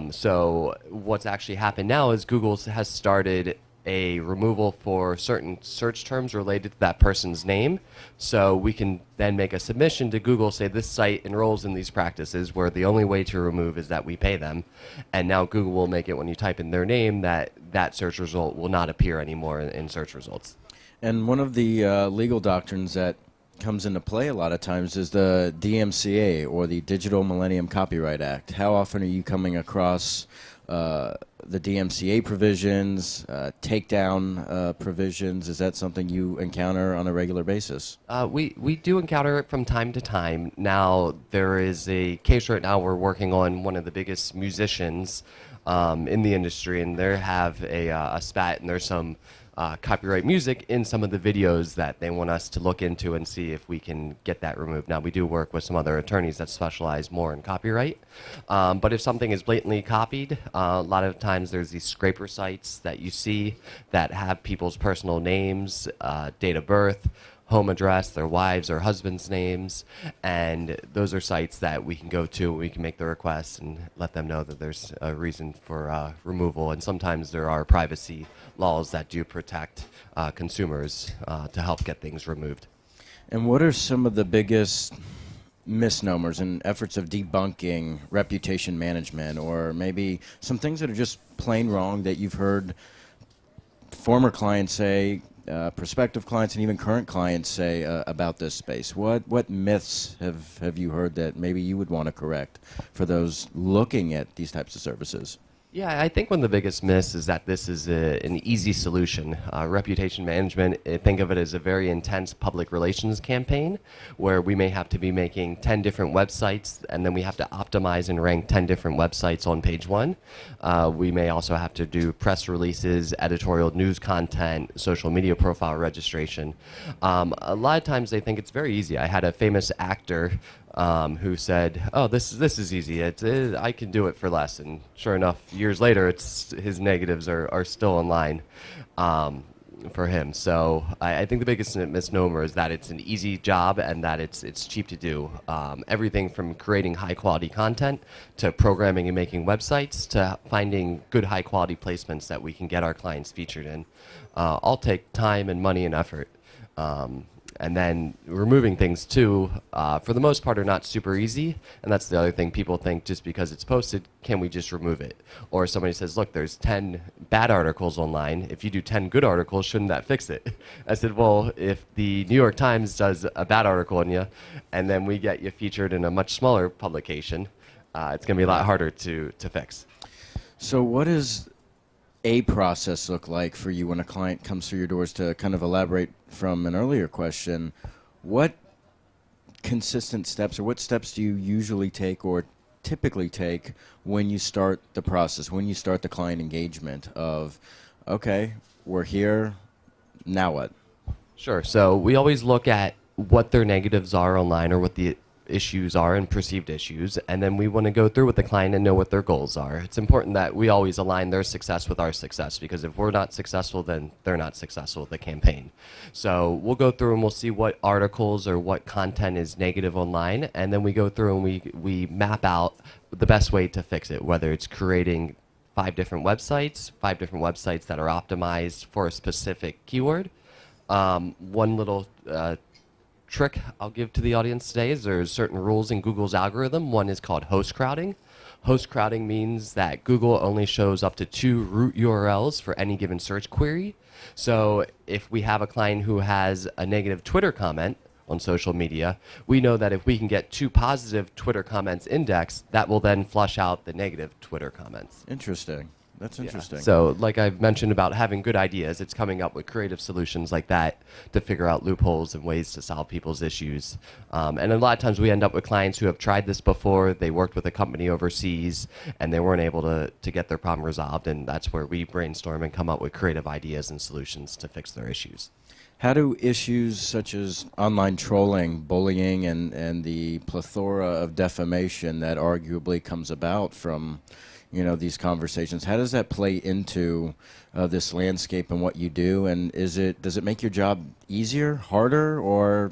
So what's actually happened now is Google has started a removal for certain search terms related to that person's name. So we can then make a submission to Google, say this site enrolls in these practices, where the only way to remove is that we pay them. And now Google will make it, when you type in their name, that search result will not appear anymore in search results. And one of the legal doctrines that comes into play a lot of times is the DMCA, or the Digital Millennium Copyright Act. How often are you coming across the DMCA provisions, takedown provisions? Is that something you encounter on a regular basis? We do encounter it from time to time. Now, there is a case right now we're working on, one of the biggest musicians in the industry, and they have a spat, and there's some copyright music in some of the videos that they want us to look into and see if we can get that removed. Now, we do work with some other attorneys that specialize more in copyright, but if something is blatantly copied, a lot of times there's these scraper sites that you see that have people's personal names, date of birth, home address, their wives' or husbands' names, and those are sites that we can go to, we can make the request and let them know that there's a reason for removal. And sometimes there are privacy laws that do protect consumers to help get things removed. And what are some of the biggest misnomers and efforts of debunking reputation management, or maybe some things that are just plain wrong that you've heard former clients say, prospective clients, and even current clients say about this space? What myths have you heard that maybe you would want to correct for those looking at these types of services? Yeah, I think one of the biggest myths is that this is an easy solution. Reputation management, think of it as a very intense public relations campaign, where we may have to be making 10 different websites, and then we have to optimize and rank 10 different websites on page one. We may also have to do press releases, editorial news content, social media profile registration. A lot of times they think it's very easy. I had a famous actor who said, "Oh, this is easy. I can do it for less." And sure enough, years later, his negatives are still online for him. So I think the biggest misnomer is that it's an easy job and that it's cheap to do. Everything from creating high quality content to programming and making websites to finding good high quality placements that we can get our clients featured in, all take time and money and effort. And then removing things too, for the most part, are not super easy. And that's the other thing. People think just because it's posted, can we just remove it? Or somebody says, look, there's 10 bad articles online. If you do 10 good articles, shouldn't that fix it? I said, well, if the New York Times does a bad article on you, and then we get you featured in a much smaller publication, it's going to be a lot harder to fix. So what is a process look like for you when a client comes through your doors? To kind of elaborate from an earlier question, what consistent steps, or what steps do you usually take or typically take when you start the process, when you start the client engagement of, okay, we're here, now what? Sure. So we always look at what their negatives are online, or what the issues are and perceived issues, and then we want to go through with the client and know what their goals are. It's important that we always align their success with our success, because if we're not successful, then they're not successful with the campaign. So we'll go through and we'll see what articles or what content is negative online, and then we go through and we map out the best way to fix it, whether it's creating 5 different websites that are optimized for a specific keyword. One little trick I'll give to the audience today is there's certain rules in Google's algorithm. One is called host crowding. Host crowding means that Google only shows up to 2 root URLs for any given search query. So if we have a client who has a negative Twitter comment on social media, we know that if we can get 2 positive Twitter comments indexed, that will then flush out the negative Twitter comments. Interesting. That's interesting. So like I've mentioned about having good ideas, it's coming up with creative solutions like that to figure out loopholes and ways to solve people's issues. And a lot of times we end up with clients who have tried this before. They worked with a company overseas and they weren't able to get their problem resolved. And that's where we brainstorm and come up with creative ideas and solutions to fix their issues. How do issues such as online trolling, bullying, and the plethora of defamation that arguably comes about from these conversations, how does that play into this landscape and what you do? And does it make your job easier, harder, or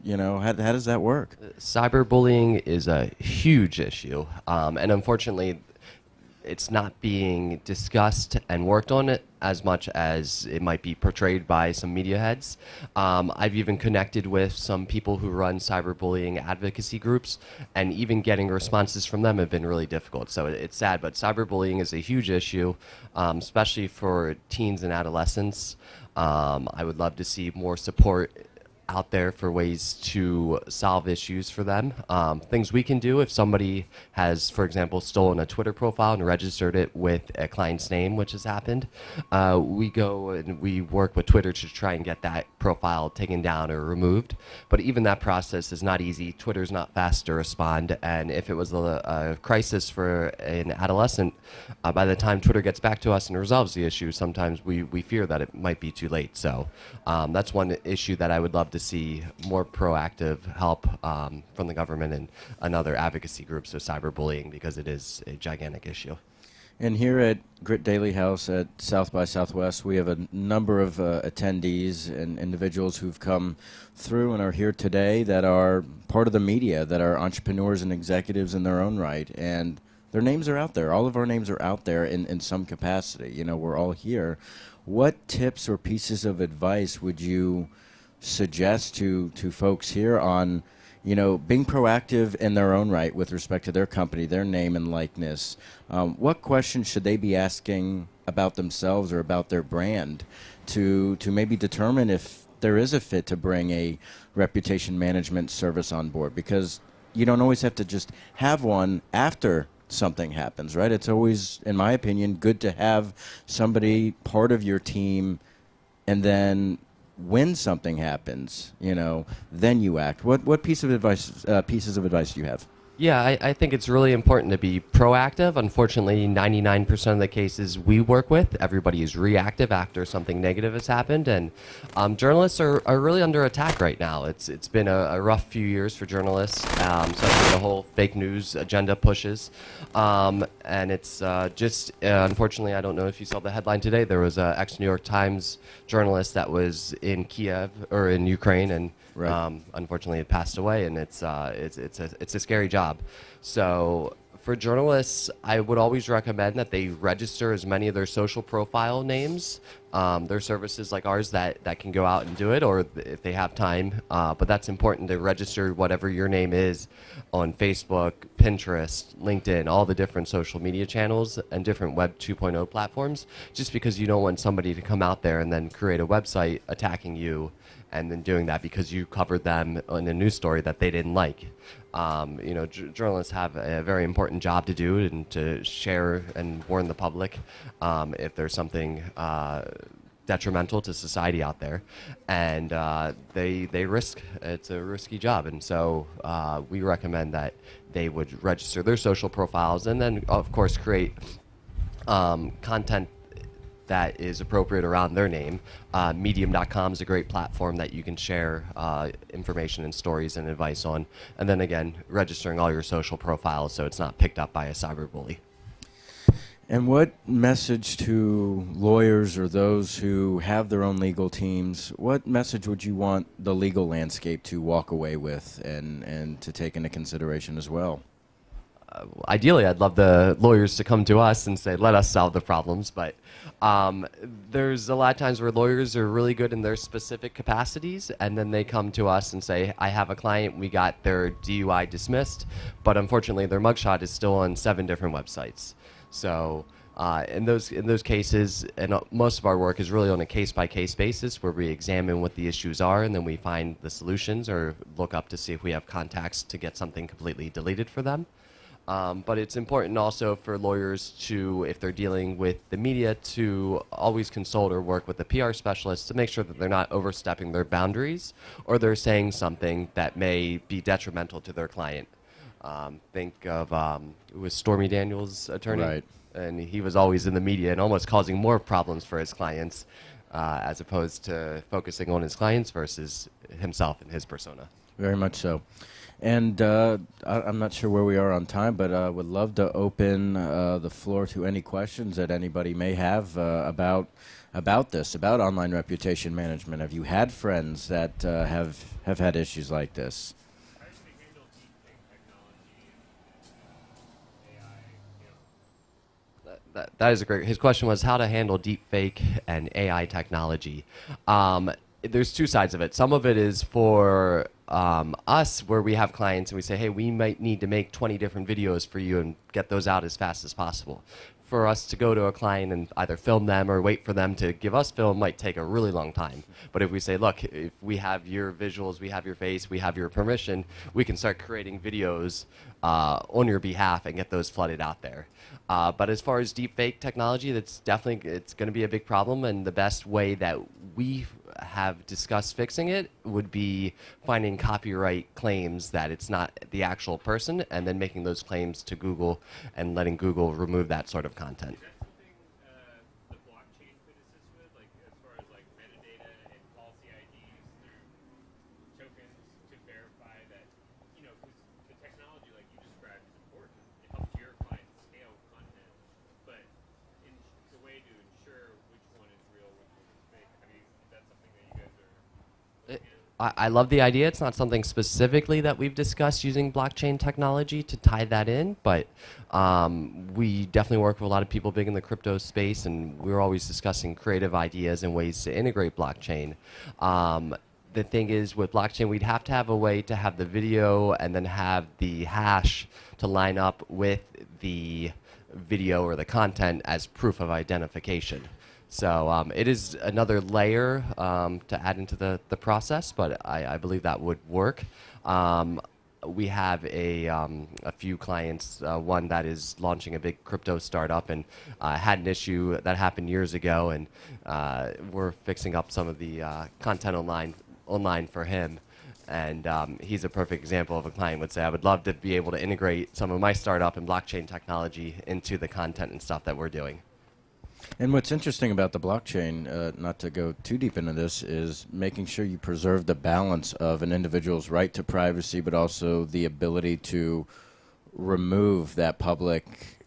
how does that work? Cyberbullying is a huge issue, and unfortunately, it's not being discussed and worked on it as much as it might be portrayed by some media heads. I've even connected with some people who run cyberbullying advocacy groups, and even getting responses from them have been really difficult. So it's sad, but cyberbullying is a huge issue, especially for teens and adolescents. I would love to see more support out there for ways to solve issues for them. Things we can do if somebody has, for example, stolen a Twitter profile and registered it with a client's name, which has happened. We go and we work with Twitter to try and get that profile taken down or removed. But even that process is not easy. Twitter's not fast to respond. And if it was a crisis for an adolescent, by the time Twitter gets back to us and resolves the issue, sometimes we fear that it might be too late. So that's one issue that I would love to see more proactive help from the government and other advocacy groups with cyberbullying, because it is a gigantic issue. And here at Grit Daily House at South by Southwest, we have a number of attendees and individuals who've come through and are here today that are part of the media, that are entrepreneurs and executives in their own right. And their names are out there. All of our names are out there in some capacity. We're all here. What tips or pieces of advice would you suggest to folks here on being proactive in their own right with respect to their company, their name and likeness? What questions should they be asking about themselves or about their brand to maybe determine if there is a fit to bring a reputation management service on board? Because you don't always have to just have one after something happens, right? It's always, in my opinion, good to have somebody part of your team, and then when something happens, then you act. What pieces of advice do you have? Yeah, I think it's really important to be proactive. Unfortunately, 99% of the cases we work with, everybody is reactive after something negative has happened, and journalists are really under attack right now. It's been a rough few years for journalists, especially the whole fake news agenda pushes, and it's unfortunately, I don't know if you saw the headline today. There was an ex-New York Times journalist that was in Kiev or in Ukraine, and right. Unfortunately, it passed away, and it's a scary job. So for journalists, I would always recommend that they register as many of their social profile names. There are services like ours that can go out and do it, or if they have time. But that's important to register whatever your name is on Facebook, Pinterest, LinkedIn, all the different social media channels and different Web 2.0 platforms, just because you don't want somebody to come out there and then create a website attacking you and then doing that because you covered them in a news story that they didn't like. Journalists have a very important job to do and to share and warn the public if there's something detrimental to society out there. And they risk, it's a risky job. And so we recommend that they would register their social profiles and then, of course, create content that is appropriate around their name. Medium.com is a great platform that you can share information and stories and advice on. And then again, registering all your social profiles so it's not picked up by a cyberbully. And what message to lawyers or those who have their own legal teams, what message would you want the legal landscape to walk away with and to take into consideration as well? Ideally, I'd love the lawyers to come to us and say, let us solve the problems. But there's a lot of times where lawyers are really good in their specific capacities, and then they come to us and say, I have a client, we got their DUI dismissed, but unfortunately their mugshot is still on 7 different websites. So in those cases, and most of our work is really on a case-by-case basis where we examine what the issues are and then we find the solutions or look up to see if we have contacts to get something completely deleted for them. But it's important also for lawyers to, if they're dealing with the media, to always consult or work with the PR specialist to make sure that they're not overstepping their boundaries or they're saying something that may be detrimental to their client. Think of it was Stormy Daniels' attorney, Right. And he was always in the media and almost causing more problems for his clients as opposed to focusing on his clients versus himself and his persona. Very much so. And I'm not sure where we are on time, but I would love to open the floor to any questions that anybody may have about this, about online reputation management. Have you had friends that have had issues like this? That is a great. His question was how to handle deepfake and AI technology. There's 2 sides of it. Some of it is for us, where we have clients and we say, hey, we might need to make 20 different videos for you and get those out as fast as possible. For us to go to a client and either film them or wait for them to give us film might take a really long time. But if we say, look, if we have your visuals, we have your face, we have your permission, we can start creating videos on your behalf and get those flooded out there. But as far as deepfake technology, it's going to be a big problem, and the best way that we have discussed fixing it would be finding copyright claims that it's not the actual person and then making those claims to Google and letting Google remove that sort of content. Is that something the blockchain could assist with, like as far as like metadata and policy IDs through tokens to verify that, you know, because the technology, like you described, is important. It helps your clients scale content, but the way to ensure which one is real, which one is fake. I mean, is that something that you guys are looking at? I love the idea. It's not something specifically that we've discussed using blockchain technology to tie that in, but we definitely work with a lot of people big in the crypto space, and we're always discussing creative ideas and ways to integrate blockchain. The thing is, with blockchain, we'd have to have a way to have the video and then have the hash to line up with the video or the content as proof of identification. So it is another layer to add into the process, but I believe that would work. We have a few clients, one that is launching a big crypto startup and had an issue that happened years ago, and we're fixing up some of the content online for him. And he's a perfect example of a client would say, I would love to be able to integrate some of my startup and blockchain technology into the content and stuff that we're doing. And what's interesting about the blockchain, not to go too deep into this, is making sure you preserve the balance of an individual's right to privacy, but also the ability to remove that public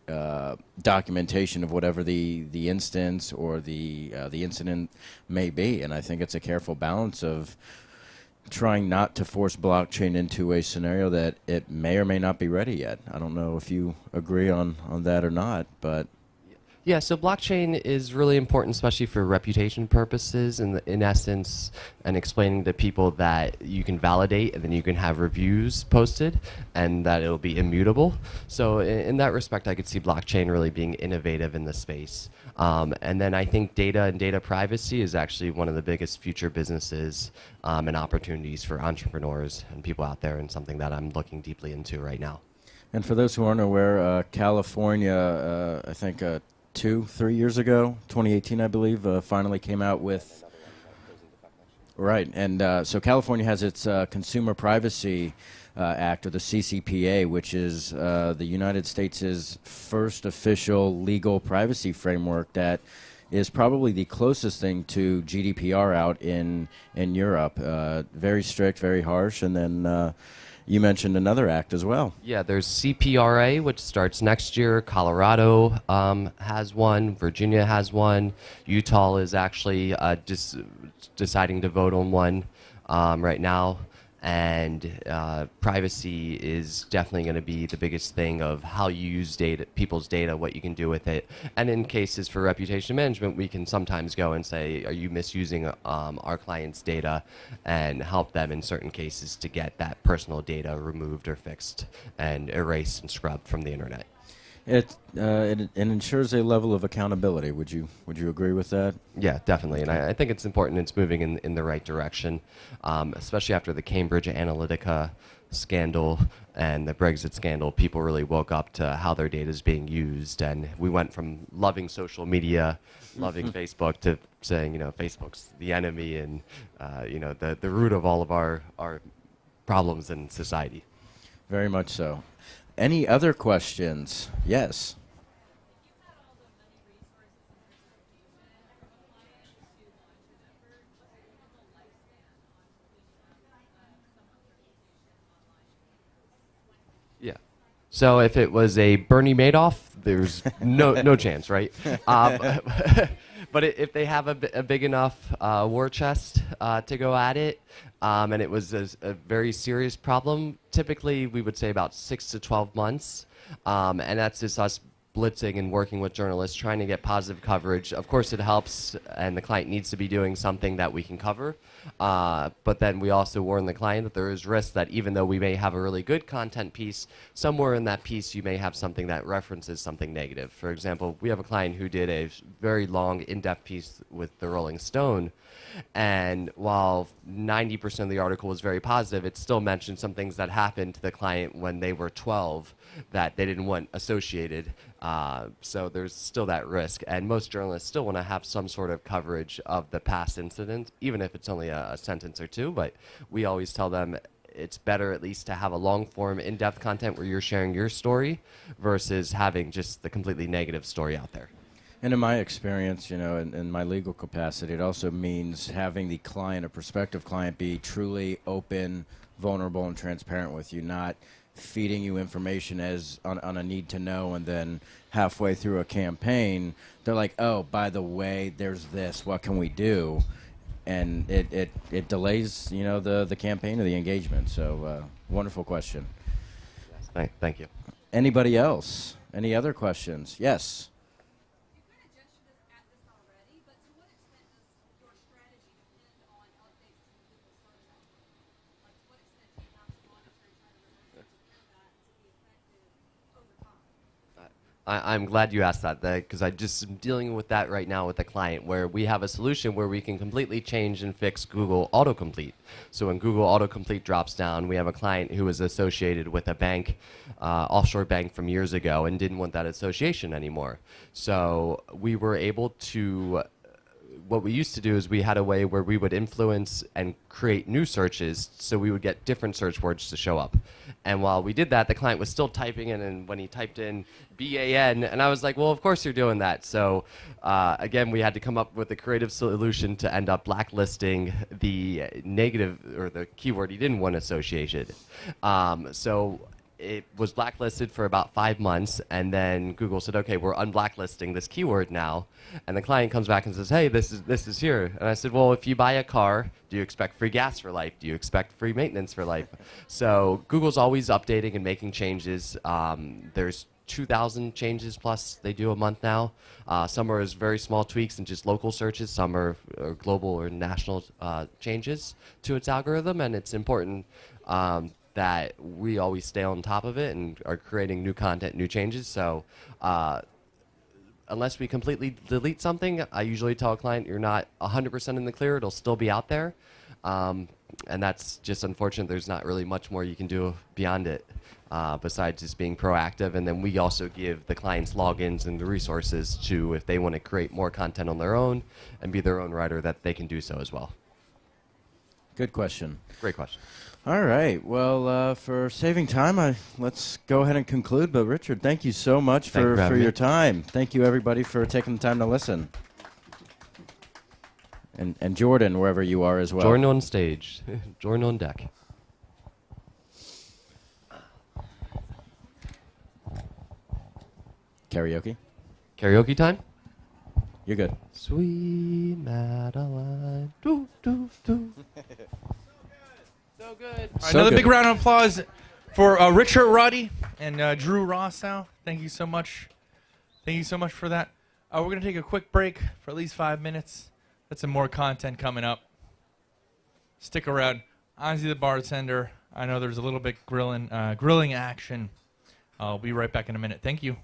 documentation of whatever the instance or the incident may be. And I think it's a careful balance of trying not to force blockchain into a scenario that it may or may not be ready yet. I don't know if you agree on that or not, but... Yeah, so blockchain is really important, especially for reputation purposes, and in essence, and explaining to people that you can validate and then you can have reviews posted and that it'll be immutable. So in that respect, I could see blockchain really being innovative in the space. And then I think data and data privacy is actually one of the biggest future businesses and opportunities for entrepreneurs and people out there, and something that I'm looking deeply into right now. And for those who aren't aware, California, I think 2-3 years ago, 2018, I believe, finally came out with... Right, and so California has its Consumer Privacy Act, or the Ccpa, which is the United States' first official legal privacy framework that is probably the closest thing to GDPR out in Europe. Very strict, very harsh, and then you mentioned another act as well. Yeah, there's Cpra, which starts next year. Colorado has one. Virginia has one. Utah is actually deciding to vote on one right now. And privacy is definitely going to be the biggest thing of how you use data, people's data, what you can do with it. And in cases for reputation management, we can sometimes go and say, are you misusing our client's data, and help them in certain cases to get that personal data removed or fixed and erased and scrubbed from the internet. It ensures a level of accountability. Would you agree with that? Yeah, definitely. And I think it's important. It's moving in the right direction, especially after the Cambridge Analytica scandal and the Brexit scandal. People really woke up to how their data is being used. And we went from loving social media, loving Facebook, to saying, Facebook's the enemy and, the root of all of our problems in society. Very much so. Any other questions? Yes. Yeah. So if it was a Bernie Madoff, there's no chance, right? But if they have a big enough war chest to go at it, and it was a very serious problem, typically we would say about 6 to 12 months. And that's just us blitzing and working with journalists, trying to get positive coverage. Of course, it helps, and the client needs to be doing something that we can cover. But then we also warn the client that there is risk that even though we may have a really good content piece, somewhere in that piece you may have something that references something negative. For example, we have a client who did a very long, in-depth piece with the Rolling Stone, and while 90% of the article was very positive, it still mentioned some things that happened to the client when they were 12 that they didn't want associated. So there's still that risk. And most journalists still want to have some sort of coverage of the past incident, even if it's only a sentence or two. But we always tell them it's better at least to have a long-form, in-depth content where you're sharing your story versus having just the completely negative story out there. And in my experience, in my legal capacity, it also means having the client, a prospective client, be truly open, vulnerable, and transparent with you, not feeding you information as on a need to know, and then halfway through a campaign, they're like, oh, by the way, there's this, what can we do? And it delays, the campaign or the engagement. So wonderful question. Yes, thank you. Anybody else? Any other questions? Yes. I'm glad you asked that, because I just am dealing with that right now with a client where we have a solution where we can completely change and fix Google Autocomplete. So when Google Autocomplete drops down, we have a client who was associated with a bank, offshore bank from years ago, and didn't want that association anymore. So we were able to, what we used to do is we had a way where we would influence and create new searches, so we would get different search words to show up. And while we did that, the client was still typing in, and when he typed in BAN, and I was like, well, of course you're doing that. So again, we had to come up with a creative solution to end up blacklisting the negative, or the keyword he didn't want associated. So it was blacklisted for about 5 months, and then Google said, okay, we're unblacklisting this keyword now. And the client comes back and says, hey, this is here. And I said, well, if you buy a car, do you expect free gas for life? Do you expect free maintenance for life? So Google's always updating and making changes. There's 2,000 changes plus they do a month now. Some are as very small tweaks and just local searches. Some are global or national changes to its algorithm, and it's important that we always stay on top of it and are creating new content, new changes. So unless we completely delete something, I usually tell a client you're not 100% in the clear. It'll still be out there. And that's just unfortunate. There's not really much more you can do beyond it besides just being proactive. And then we also give the clients logins and the resources to, if they want to create more content on their own and be their own writer, that they can do so as well. Good question. Great question. All right. Well, for saving time, let's go ahead and conclude. But Richard, thank you so much for your time. Thank you, everybody, for taking the time to listen. And Jordan, wherever you are as well. Jordan on stage. Jordan on deck. Karaoke? Karaoke time? You're good. Sweet Madeline. Do, do, do. So good. All right, another big round of applause for Richard Roddy and Drew Rossow. Thank you so much. Thank you so much for that. We're going to take a quick break for at least 5 minutes. Got some more content coming up. Stick around. Ozzy the bartender. I know there's a little bit grilling action. I'll be right back in a minute. Thank you.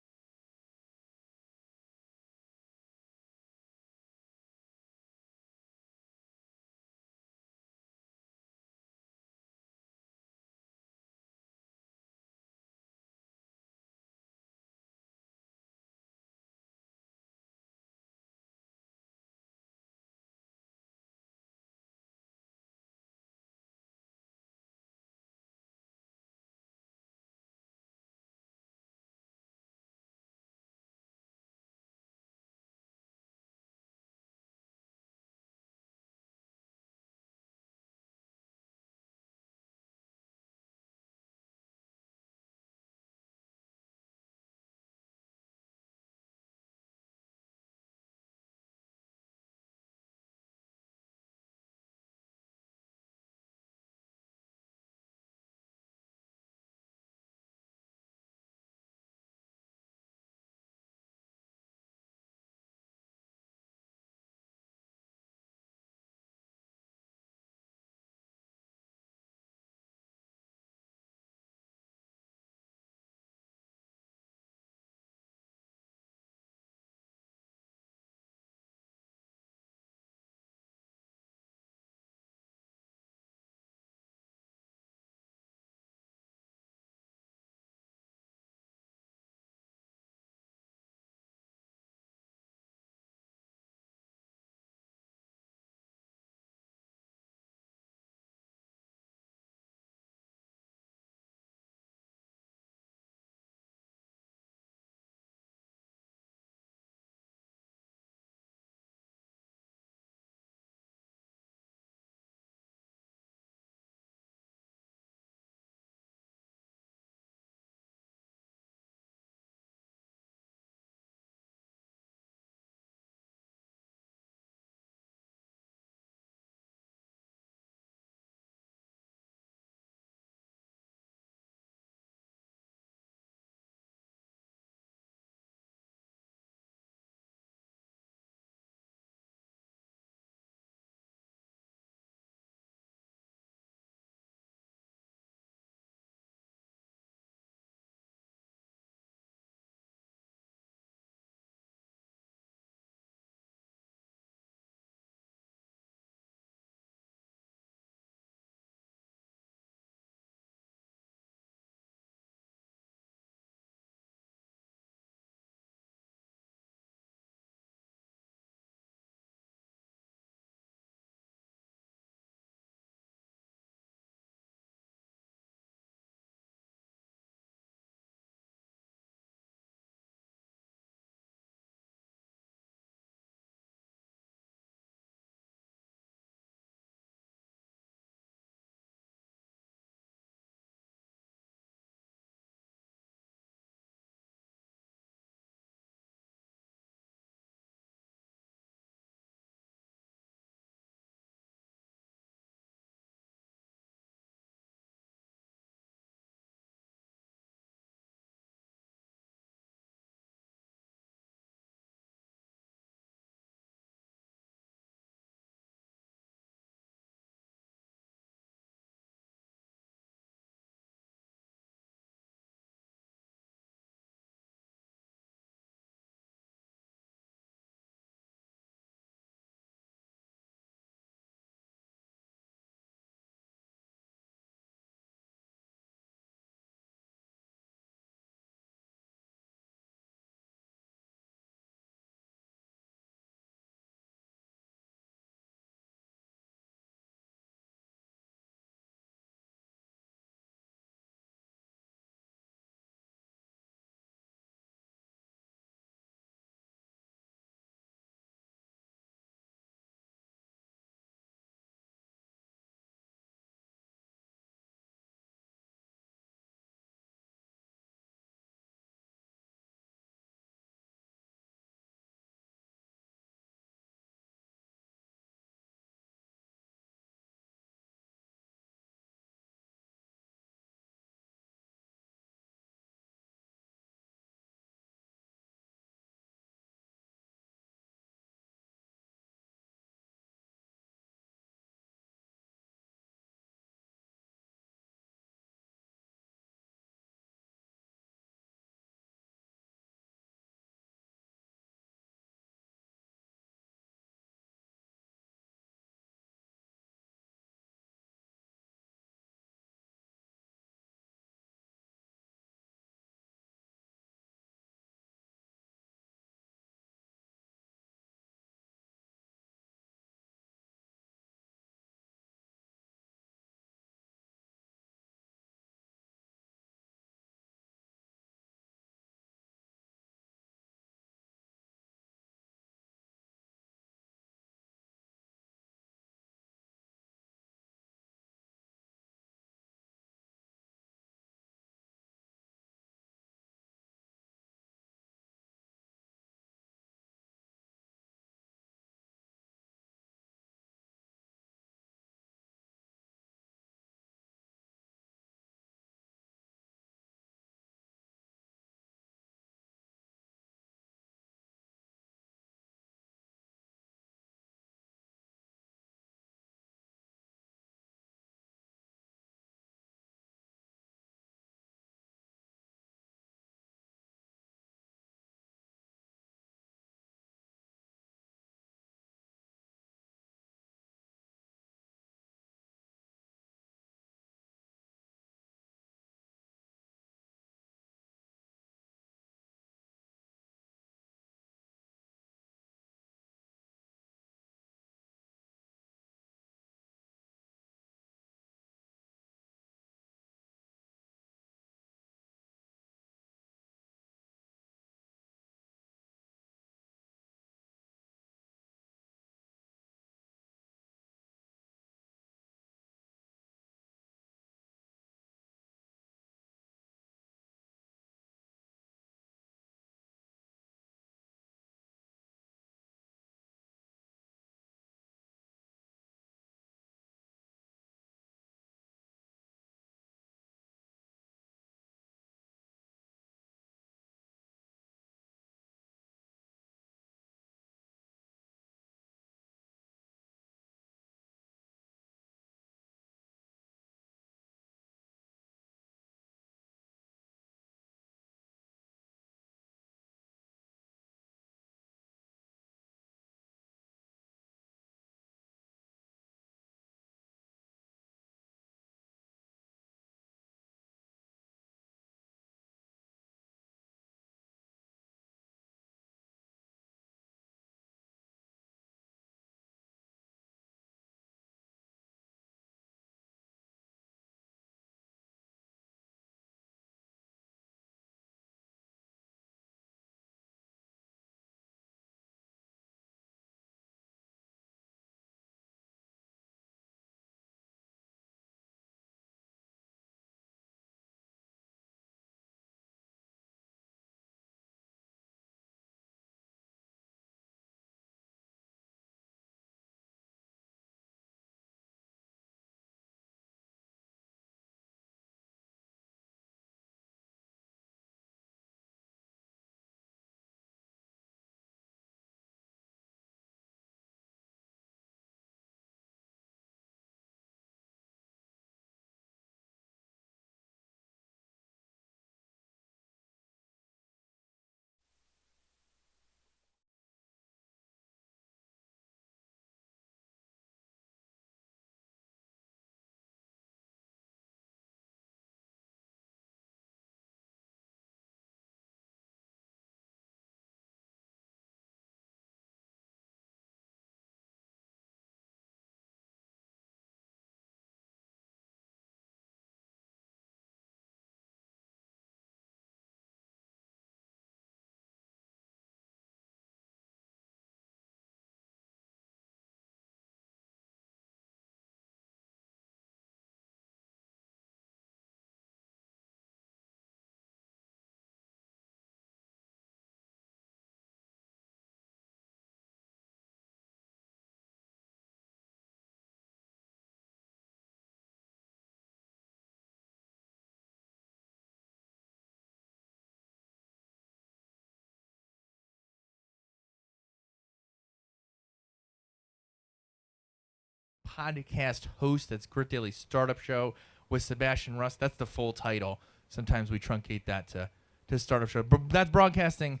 podcast host. That's Grit Daily Startup Show with Sebastian Russ. That's the full title. Sometimes we truncate that to Startup Show. That's broadcasting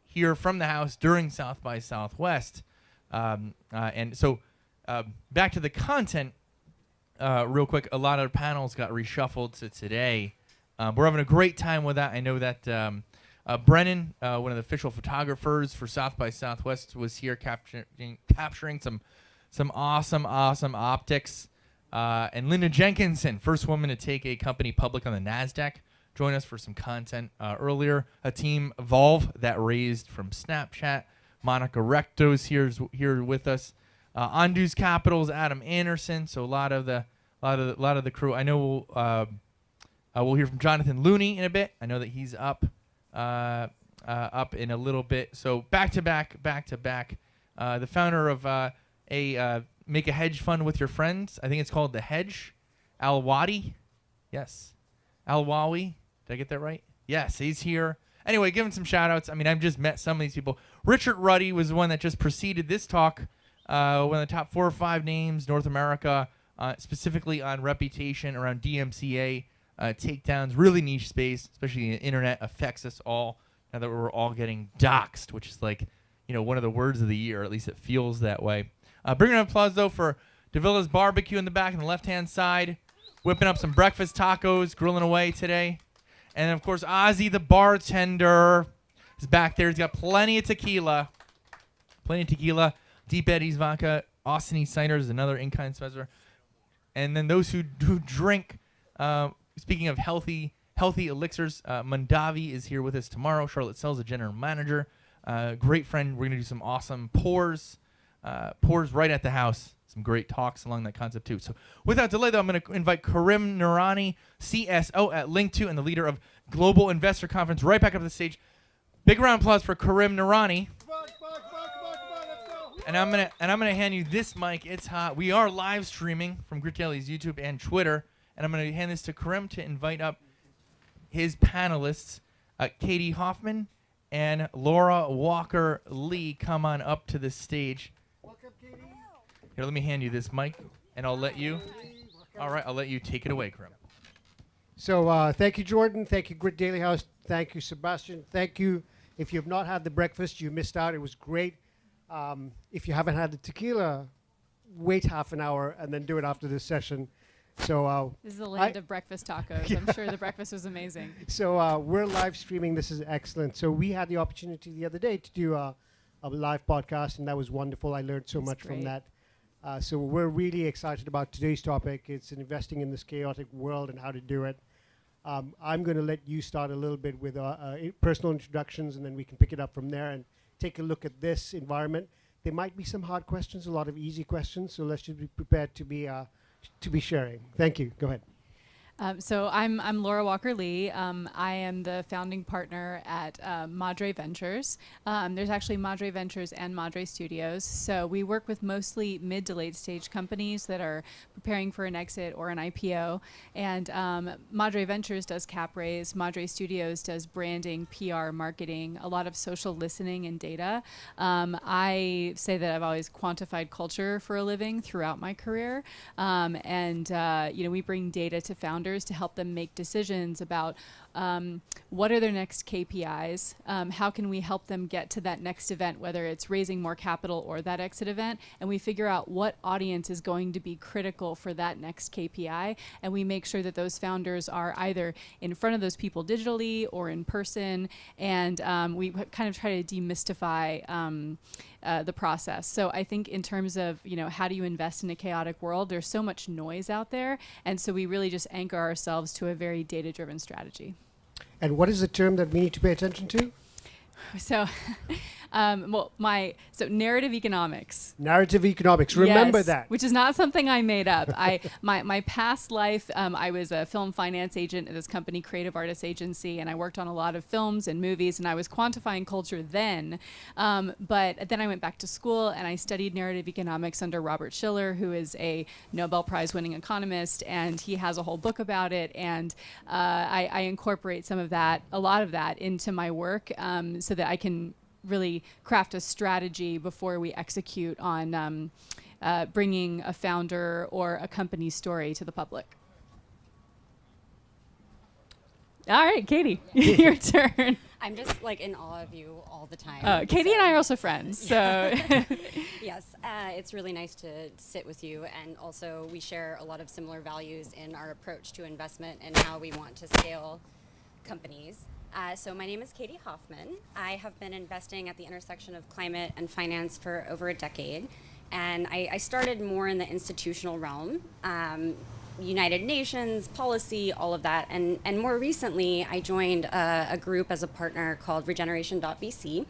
here from the house during South by Southwest. And so back to the content real quick. A lot of panels got reshuffled to today. We're having a great time with that. I know that Brennan, one of the official photographers for South by Southwest, was here capturing some awesome optics. And Linda Jenkinson, first woman to take a company public on the NASDAQ, joined us for some content earlier. A team Evolve that raised from Snapchat. Monica Recto's here with us. Ondu's Capital's Adam Anderson. So a lot of the crew. I know we'll hear from Jonathan Looney in a bit. I know that he's up in a little bit. So back to back. The founder of Make a Hedge Fund with Your Friends. I think it's called The Hedge. Al-Wadi. Yes. Al-Wawi. Did I get that right? Yes, he's here. Anyway, give him some shout-outs. I mean, I've just met some of these people. Richard Ruddy was the one that just preceded this talk. One of the top 4 or 5 names, North America, specifically on reputation around DMCA takedowns. Really niche space, especially the internet affects us all now that we're all getting doxxed, which is like, one of the words of the year. At least it feels that way. Bringing an applause, though, for Davila's Barbecue in the back on the left-hand side. Whipping up some breakfast tacos, grilling away today. And, of course, Ozzy the bartender is back there. He's got plenty of tequila. Deep Eddy's vodka. Austin East Cider is another in-kind sponsor. And then those who drink, speaking of healthy elixirs, Mandavi is here with us tomorrow. Charlotte Sells, the general manager. Great friend. We're going to do some awesome pours right at the house. Some great talks along that concept too. So without delay, though, I'm going to invite Karim Noorani, CSO at Link2 and the leader of Global Investor Conference, right back up to the stage. Big round of applause for Karim Noorani. And I'm gonna hand you this mic. It's hot. We are live streaming from Grit Daily's YouTube and Twitter, and I'm gonna hand this to Karim to invite up his panelists, Katie Hoffman and Laura Walker Lee. Come on up to the stage. Welcome, Katie. Here, let me hand you this mic, and I'll let you. All right, I'll let you take it away, Karim. So thank you, Jordan. Thank you, Grit Daily House. Thank you, Sebastian. Thank you. If you have not had the breakfast, you missed out. It was great. If you haven't had the tequila, wait half an hour and then do it after this session. So this is the land of breakfast tacos. I'm sure the breakfast was amazing. So we're live streaming. This is excellent. So we had the opportunity the other day to do a live podcast, and that was wonderful. I learned so much from that. So we're really excited about today's topic. It's investing in this chaotic world and how to do it. I'm going to let you start a little bit with personal introductions, and then we can pick it up from there and take a look at this environment. There might be some hard questions, a lot of easy questions, so let's just be prepared to be sharing. Thank you. Go ahead. So I'm Laura Walker Lee. I am the founding partner at Madre Ventures. There's actually Madre Ventures and Madre Studios. So we work with mostly mid to late stage companies that are preparing for an exit or an IPO. And Madre Ventures does cap raise. Madre Studios does branding, PR, marketing, a lot of social listening and data. I say that I've always quantified culture for a living throughout my career. We bring data to founders to help them make decisions about what are their next KPIs, how can we help them get to that next event, whether it's raising more capital or that exit event, and we figure out what audience is going to be critical for that next KPI, and we make sure that those founders are either in front of those people digitally or in person, and we kind of try to demystify the process. So I think in terms of, how do you invest in a chaotic world, there's so much noise out there. And so we really just anchor ourselves to a very data-driven strategy. And what is the term that we need to pay attention to? So, narrative economics. Narrative economics. Remember Yes, that. which is not something I made up. My past life, I was a film finance agent at this company, Creative Artists Agency, and I worked on a lot of films and movies, and I was quantifying culture then. But then I went back to school and I studied narrative economics under Robert Shiller, who is a Nobel Prize-winning economist, and he has a whole book about it. And I incorporate a lot of that into my work, so that I can really craft a strategy before we execute on bringing a founder or a company's story to the public. All right, Katie, your turn. I'm just like in awe of you all the time. Katie and I are also friends, so. Yes, it's really nice to sit with you, and also we share a lot of similar values in our approach to investment and how we want to scale companies. So my name is Katie Hoffman. I have been investing at the intersection of climate and finance for over a decade, and I started more in the institutional realm. United Nations, policy, all of that. And more recently, I joined a group as a partner called Regeneration.vc,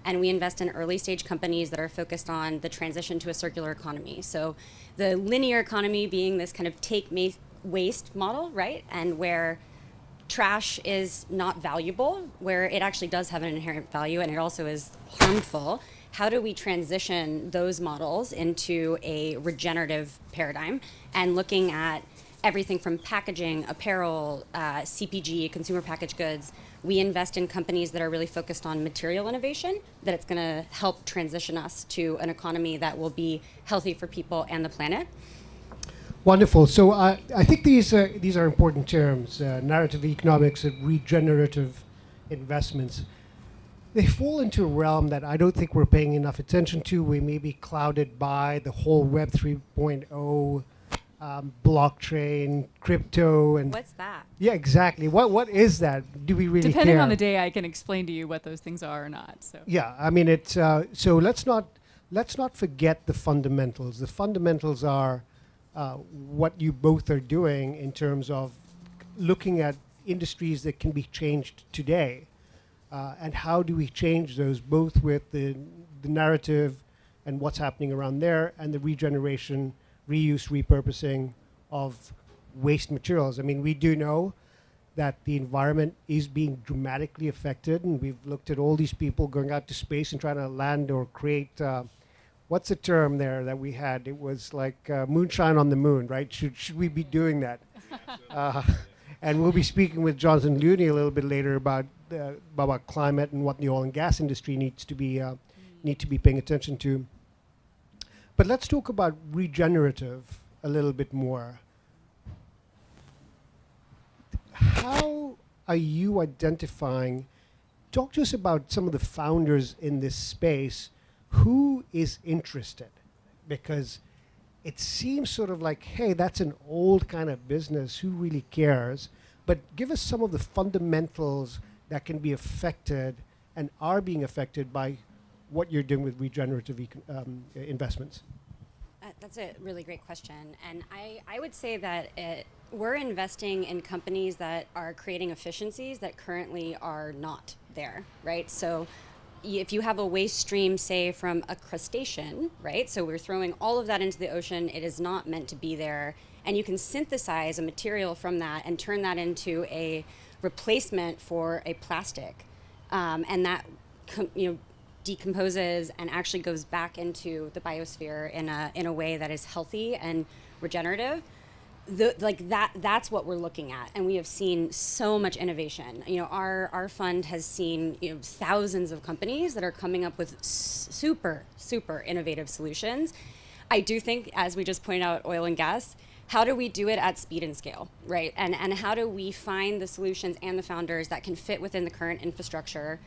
and we invest in early stage companies that are focused on the transition to a circular economy. So the linear economy being this kind of waste model, right? And where trash is not valuable, where it actually does have an inherent value and it also is harmful. How do we transition those models into a regenerative paradigm, and looking at everything from packaging, apparel, CPG, consumer packaged goods. We invest in companies that are really focused on material innovation, that it's going to help transition us to an economy that will be healthy for people and the planet. Wonderful. So I think these are important terms, narrative economics and regenerative investments. They fall into a realm that I don't think we're paying enough attention to. We may be clouded by the whole Web 3.0, blockchain, crypto, and what's that? Yeah, exactly. What is that? Do we really Depending care? on the day, I can explain to you what those things are or not. So yeah, I mean it's so let's not forget the fundamentals. The fundamentals are what you both are doing in terms of looking at industries that can be changed today. And how do we change those, both with the narrative and what's happening around there, and the regeneration, reuse, repurposing of waste materials. I mean, we do know that the environment is being dramatically affected, and we've looked at all these people going out to space and trying to land or create, what's the term there that we had? It was like moonshine on the moon, right? Should we be doing that? And we'll be speaking with Jonathan Looney a little bit later about climate and what the oil and gas industry needs to be paying attention to. But let's talk about regenerative a little bit more. How are you identifying? Talk to us about some of the founders in this space. Who is interested? Because it seems sort of like, hey, that's an old kind of business. Who really cares? But give us some of the fundamentals that can be affected and are being affected by what you're doing with regenerative investments. That's a really great question. And I would say that we're investing in companies that are creating efficiencies that currently are not there, right? So if you have a waste stream, say, from a crustacean, right? So we're throwing all of that into the ocean. It is not meant to be there. And you can synthesize a material from that and turn that into a replacement for a plastic. And that decomposes and actually goes back into the biosphere in a way that is healthy and regenerative. That's what we're looking at, and we have seen so much innovation. Our fund has seen thousands of companies that are coming up with super innovative solutions. I do think, as we just pointed out, oil and gas, how do we do it at speed and scale, right? And how do we find the solutions and the founders that can fit within the current infrastructure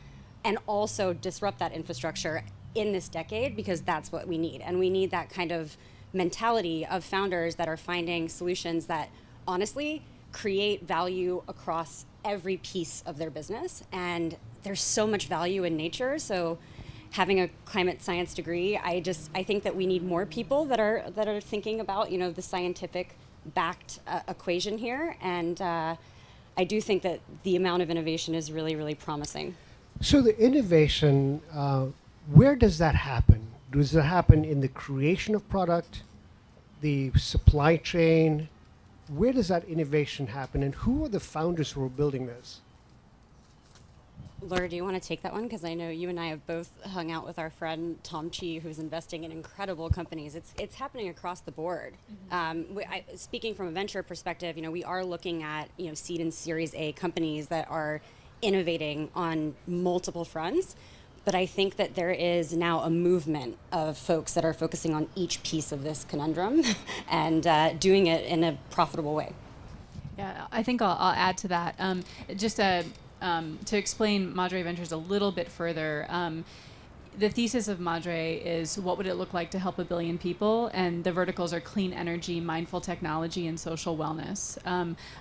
and also disrupt that infrastructure in this decade, because that's what we need. And we need that kind of mentality of founders that are finding solutions that honestly create value across every piece of their business. And there's so much value in nature. So having a climate science degree, I think that we need more people that are thinking about the scientific backed equation here. And I do think that the amount of innovation is really, really promising. So the innovation, where does that happen? Does it happen in the creation of product, the supply chain? Where does that innovation happen, and who are the founders who are building this? Laura, do you want to take that one? Because I know you and I have both hung out with our friend Tom Chi, who's investing in incredible companies. It's happening across the board. Mm-hmm. Speaking from a venture perspective, we are looking at seed and Series A companies that are innovating on multiple fronts. But I think that there is now a movement of folks that are focusing on each piece of this conundrum and doing it in a profitable way. Yeah, I think I'll add to that. Just to explain Madre Ventures a little bit further, the thesis of Madre is what would it look like to help 1 billion people, and the verticals are clean energy, mindful technology, and social wellness.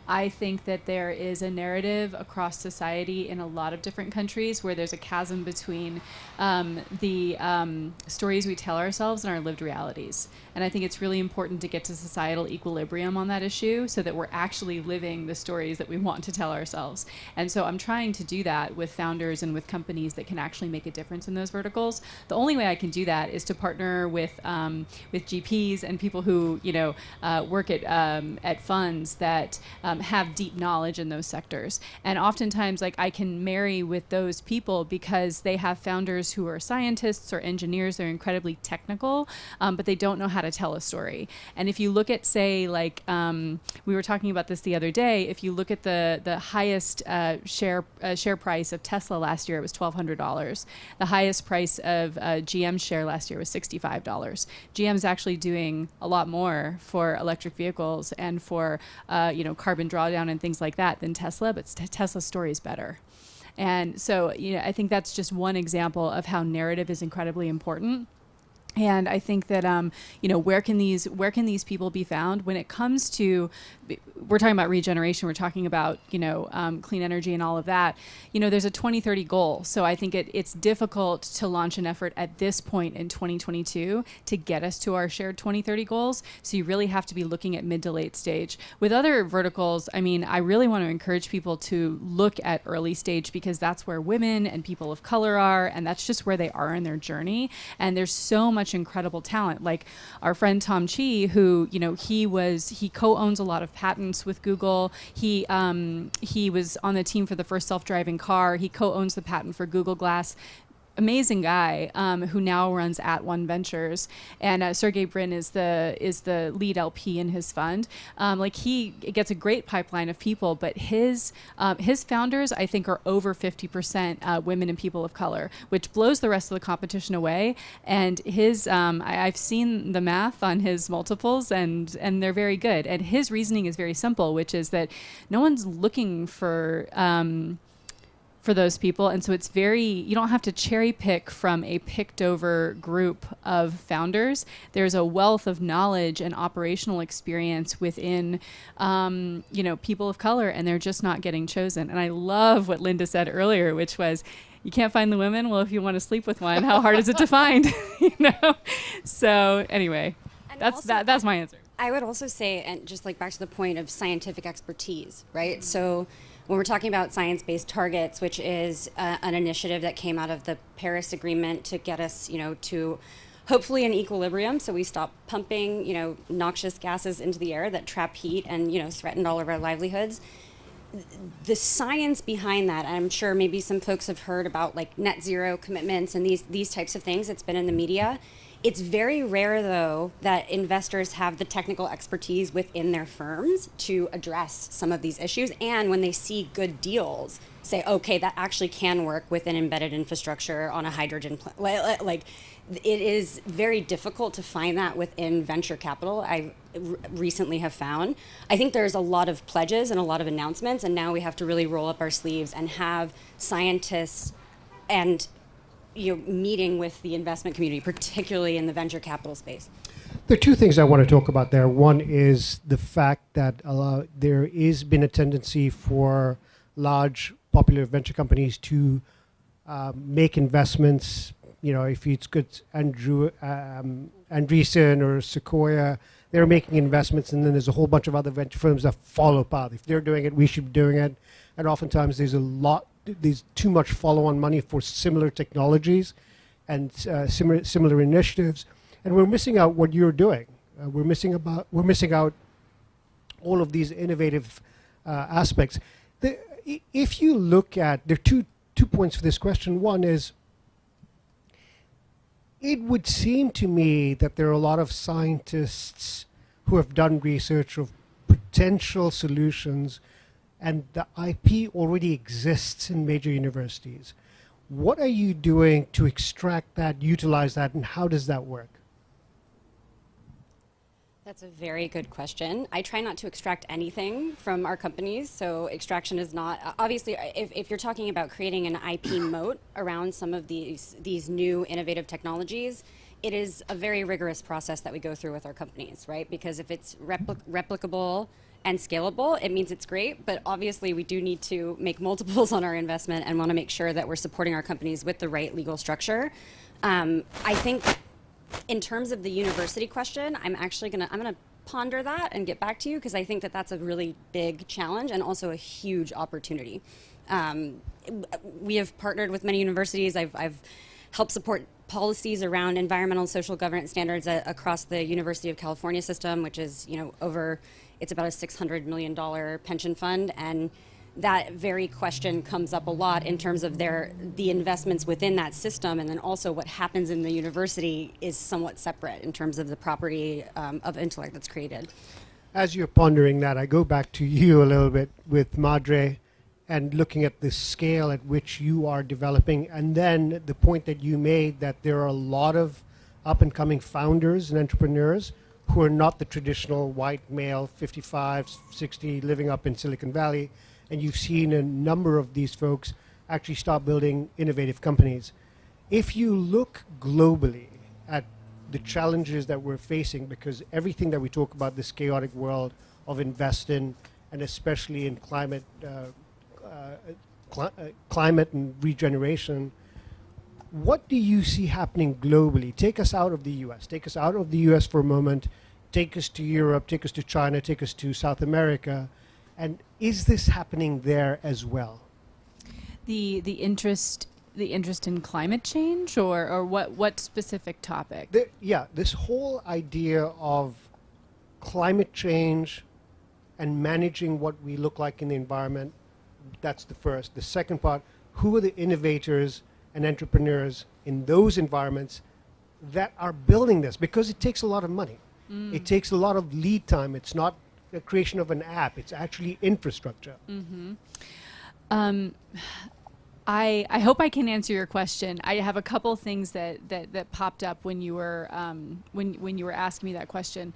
I think that there is a narrative across society in a lot of different countries where there's a chasm between the stories we tell ourselves and our lived realities. And I think it's really important to get to societal equilibrium on that issue so that we're actually living the stories that we want to tell ourselves. And so I'm trying to do that with founders and with companies that can actually make a difference in those verticals. The only way I can do that is to partner with GPs and people who work at funds that have deep knowledge in those sectors. And oftentimes, I can marry with those people because they have founders who are scientists or engineers. They're incredibly technical, but they don't know how to tell a story. And if you look at, say, we were talking about this the other day, if you look at the highest share price of Tesla last year, it was $1,200. The highest price of GM share last year was $65. GM's actually doing a lot more for electric vehicles and for carbon drawdown and things like that than Tesla, but Tesla's story is better. And so I think that's just one example of how narrative is incredibly important. And I think that where can these people be found when it comes to, we're talking about regeneration, we're talking about clean energy and all of that. There's a 2030 goal, so I think it's difficult to launch an effort at this point in 2022 to get us to our shared 2030 goals. So you really have to be looking at mid to late stage. With other verticals, I really want to encourage people to look at early stage because that's where women and people of color are, and that's just where they are in their journey. And there's so much incredible talent, like our friend Tom Chi, who he co-owns a lot of patents with Google. He was on the team for the first self-driving car. He co-owns the patent for Google Glass. Amazing guy who now runs @One Ventures, and Sergey Brin is the lead LP in his fund. He gets a great pipeline of people, but his founders I think are over 50% women and people of color, which blows the rest of the competition away. And his I've seen the math on his multiples, and they're very good. And his reasoning is very simple, which is that no one's looking for those people. And so you don't have to cherry pick from a picked over group of founders. There's a wealth of knowledge and operational experience within, people of color, and they're just not getting chosen. And I love what Linda said earlier, which was, you can't find the women. Well, if you want to sleep with one, how hard is it to find? So anyway, that's my answer. I would also say, and just back to the point of scientific expertise, right? So when we're talking about science-based targets, which is an initiative that came out of the Paris Agreement to get us, to hopefully an equilibrium, so we stop pumping, noxious gases into the air that trap heat and, threaten all of our livelihoods. The science behind that, I'm sure maybe some folks have heard about net zero commitments and these types of things. It's been in the media. It's very rare, though, that investors have the technical expertise within their firms to address some of these issues. And when they see good deals, say, okay, that actually can work with an embedded infrastructure on a hydrogen plant. It is very difficult to find that within venture capital, I recently have found. I think there's a lot of pledges and a lot of announcements, and now we have to really roll up our sleeves and have scientists and meeting with the investment community, particularly in the venture capital space. There are two things I want to talk about there. One is the fact that there has been a tendency for large popular venture companies to make investments. If it's good, Andreessen or Sequoia, they're making investments, and then there's a whole bunch of other venture firms that follow path. If they're doing it, we should be doing it. And oftentimes there's too much follow-on money for similar technologies and similar initiatives, and we're missing out what you're doing. We're missing out all of these innovative aspects. If you look at, there are two points for this question. One is, it would seem to me that there are a lot of scientists who have done research of potential solutions, and the IP already exists in major universities. What are you doing to extract that, utilize that, and how does that work? That's a very good question. I try not to extract anything from our companies, so extraction is not obviously. If you're talking about creating an IP moat around some of these new innovative technologies, it is a very rigorous process that we go through with our companies, right? Because if it's replicable and scalable, it means it's great. But obviously, we do need to make multiples on our investment and want to make sure that we're supporting our companies with the right legal structure. I think, in terms of the university question, I'm gonna ponder that and get back to you, because I think that that's a really big challenge and also a huge opportunity. We have partnered with many universities. I've helped support policies around environmental and social governance standards across the University of California system, which is, it's about a $600 million pension fund, and that very question comes up a lot in terms of the investments within that system, and then also what happens in the university is somewhat separate in terms of the property of intellect that's created. As you're pondering that, I go back to you a little bit with Madre and looking at the scale at which you are developing, and then the point that you made that there are a lot of up-and-coming founders and entrepreneurs who are not the traditional white male, 55, 60, living up in Silicon Valley, and you've seen a number of these folks actually start building innovative companies. If you look globally at the challenges that we're facing, because everything that we talk about, this chaotic world of investing, and especially in climate and regeneration, what do you see happening globally? Take us out of the US. Take us out of the US for a moment. Take us to Europe, take us to China, take us to South America. And is this happening there as well? The interest in climate change, or what specific topic? This whole idea of climate change and managing what we look like in the environment. That's the first. The second part, who are the innovators and entrepreneurs in those environments that are building this? Because it takes a lot of money. It takes a lot of lead time. It's not the creation of an app. It's actually infrastructure. I hope I can answer your question. I have a couple things that popped up when you were when you were asking me that question.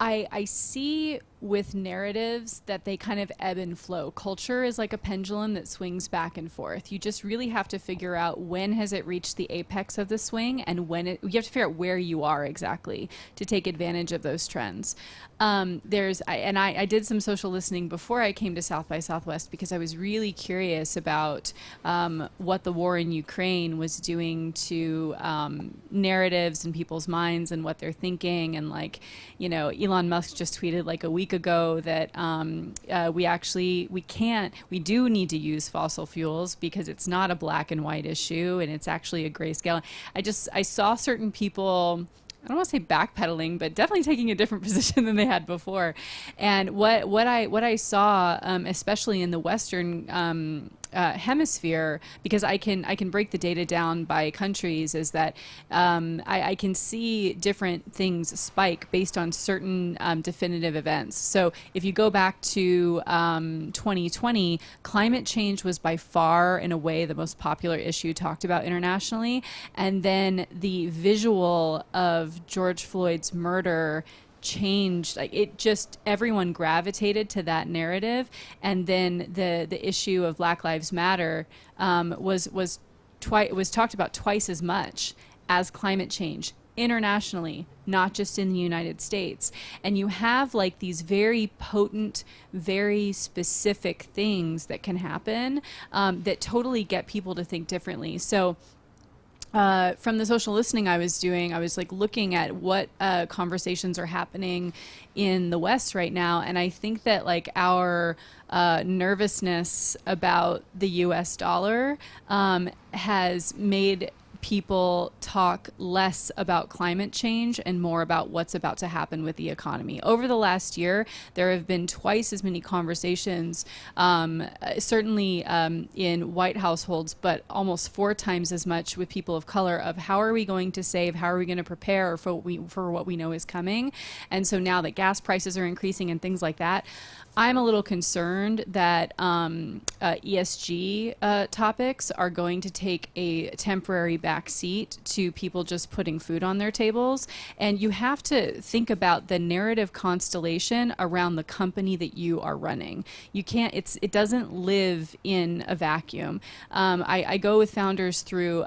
I see with narratives that they kind of ebb and flow. Culture is like a pendulum that swings back and forth. You just really have to figure out when has it reached the apex of the swing, and you have to figure out where you are exactly to take advantage of those trends. I did some social listening before I came to South by Southwest because I was really curious about what the war in Ukraine was doing to narratives and people's minds and what they're thinking. And Elon Musk just tweeted like a week ago that we do need to use fossil fuels because it's not a black and white issue, and it's actually a grayscale. I saw certain people, I don't want to say backpedaling, but definitely taking a different position than they had before. And what I saw, especially in the Western hemisphere, because I can break the data down by countries, is that I can see different things spike based on certain definitive events. So if you go back to 2020, climate change was by far, in a way, the most popular issue talked about internationally. And then the visual of George Floyd's murder changed, everyone gravitated to that narrative, and then the issue of Black Lives Matter was talked about twice as much as climate change internationally, not just in the United States. And you have these very potent, very specific things that can happen that totally get people to think differently. So from the social listening I was doing, I was looking at what conversations are happening in the West right now, and I think that our nervousness about the U.S. dollar has made people talk less about climate change and more about what's about to happen with the economy. Over the last year, there have been twice as many conversations, certainly in white households, but almost 4 times as much with people of color, of how are we going to save, how are we going to prepare for what we know is coming. And so now that gas prices are increasing and things like that, I'm a little concerned that ESG topics are going to take a temporary backseat to people just putting food on their tables. And you have to think about the narrative constellation around the company that you are running. You can't, it doesn't live in a vacuum. I go with founders through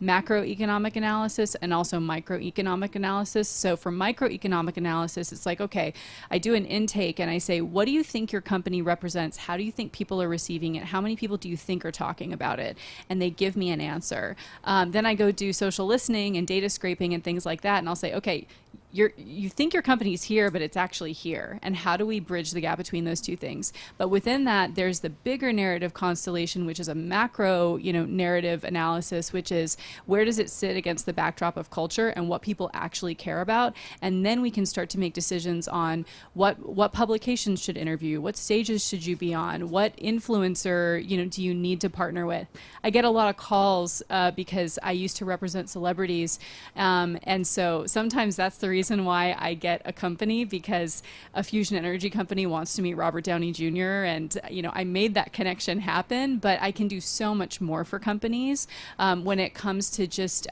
macroeconomic analysis and also microeconomic analysis. So for microeconomic analysis, it's like, okay, I do an intake and I say, what do you think your company represents? How do you think people are receiving it? How many people do you think are talking about it? And they give me an answer. Then I go do social listening and data scraping and things like that. And I'll say, okay, you think your company's here, but it's actually here. And how do we bridge the gap between those two things? But within that, there's the bigger narrative constellation, which is a macro, narrative analysis, which is where does it sit against the backdrop of culture and what people actually care about? And then we can start to make decisions on what publications should interview, what stages should you be on, what influencer, do you need to partner with? I get a lot of calls because I used to represent celebrities, and so sometimes that's the reason why I get a company, because a fusion energy company wants to meet Robert Downey Jr. and I made that connection happen. But I can do so much more for companies when it comes to just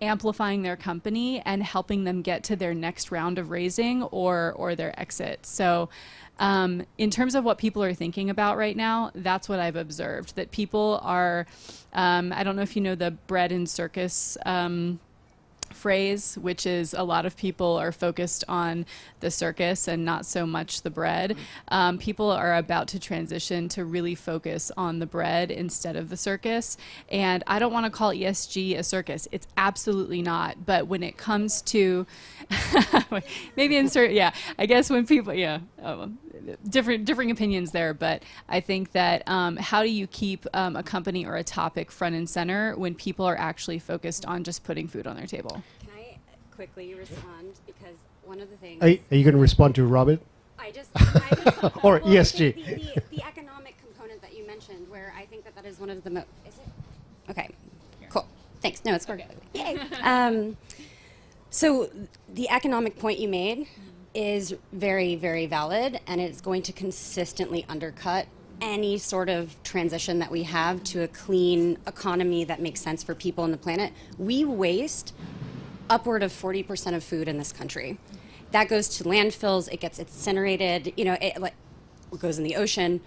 amplifying their company and helping them get to their next round of raising or their exit. So in terms of what people are thinking about right now, that's what I've observed, that people are, I don't know if you know the bread and circus phrase, which is a lot of people are focused on the circus and not so much the bread. People are about to transition to really focus on the bread instead of the circus. And I don't want to call ESG a circus. It's absolutely not. But when it comes to maybe insert, I guess when people, differing opinions there. But I think that how do you keep a company or a topic front and center when people are actually focused on just putting food on their table? Can I quickly respond? Because one of the things... Are you going to respond to Robert? I just or ESG. The economic component that you mentioned, where I think that is one of the most... Is it? Okay, cool. Thanks. No, it's working. Yay. So the economic point you made is very, very valid, and it's going to consistently undercut any sort of transition that we have to a clean economy that makes sense for people on the planet. We waste upward of 40% of food in this country. That goes to landfills, it gets incinerated, it goes in the ocean.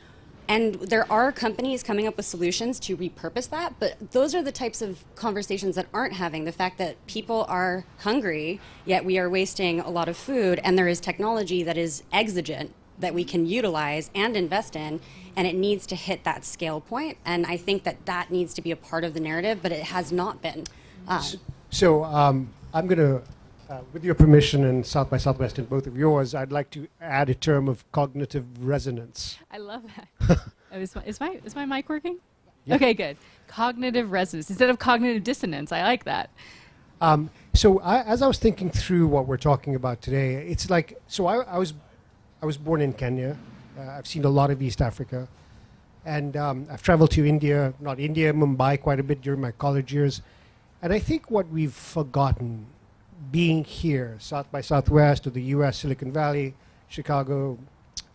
And there are companies coming up with solutions to repurpose that, but those are the types of conversations that aren't having. The fact that people are hungry, yet we are wasting a lot of food, and there is technology that is exigent that we can utilize and invest in, and it needs to hit that scale point. And I think that needs to be a part of the narrative, but it has not been. So I'm going to, with your permission and South by Southwest and both of yours, I'd like to add a term of cognitive resonance. I love that. Is my mic working? Yeah. Okay, good. Cognitive resonance instead of cognitive dissonance. I like that. As I was thinking through what we're talking about today, it's like, I was born in Kenya. I've seen a lot of East Africa. And I've traveled to Mumbai quite a bit during my college years. And I think what we've forgotten being here, South by Southwest, or the US, Silicon Valley, Chicago,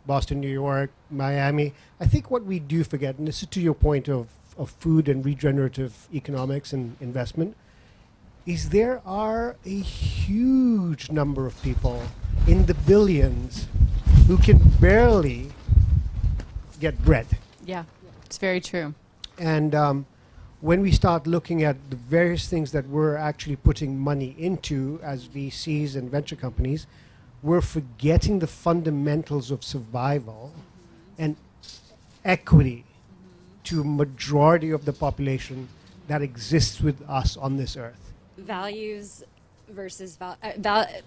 Boston, New York, Miami, I think what we do forget, and this is to your point of food and regenerative economics and investment, is there are a huge number of people in the billions who can barely get bread. Yeah, it's very true. And when we start looking at the various things that we're actually putting money into as VCs and venture companies, we're forgetting the fundamentals of survival and equity to a majority of the population that exists with us on this earth. Values versus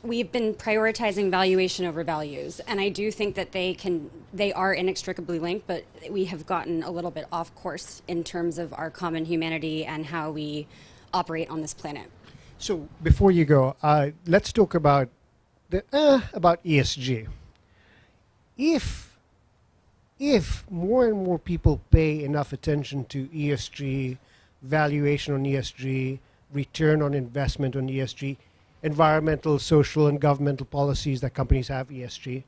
we've been prioritizing valuation over values, and I do think that they are inextricably linked, but we have gotten a little bit off course in terms of our common humanity and how we operate on this planet. So before you go, let's talk about about ESG. If more and more people pay enough attention to ESG, valuation on ESG, return on investment on ESG, environmental, social, and governmental policies that companies have ESG,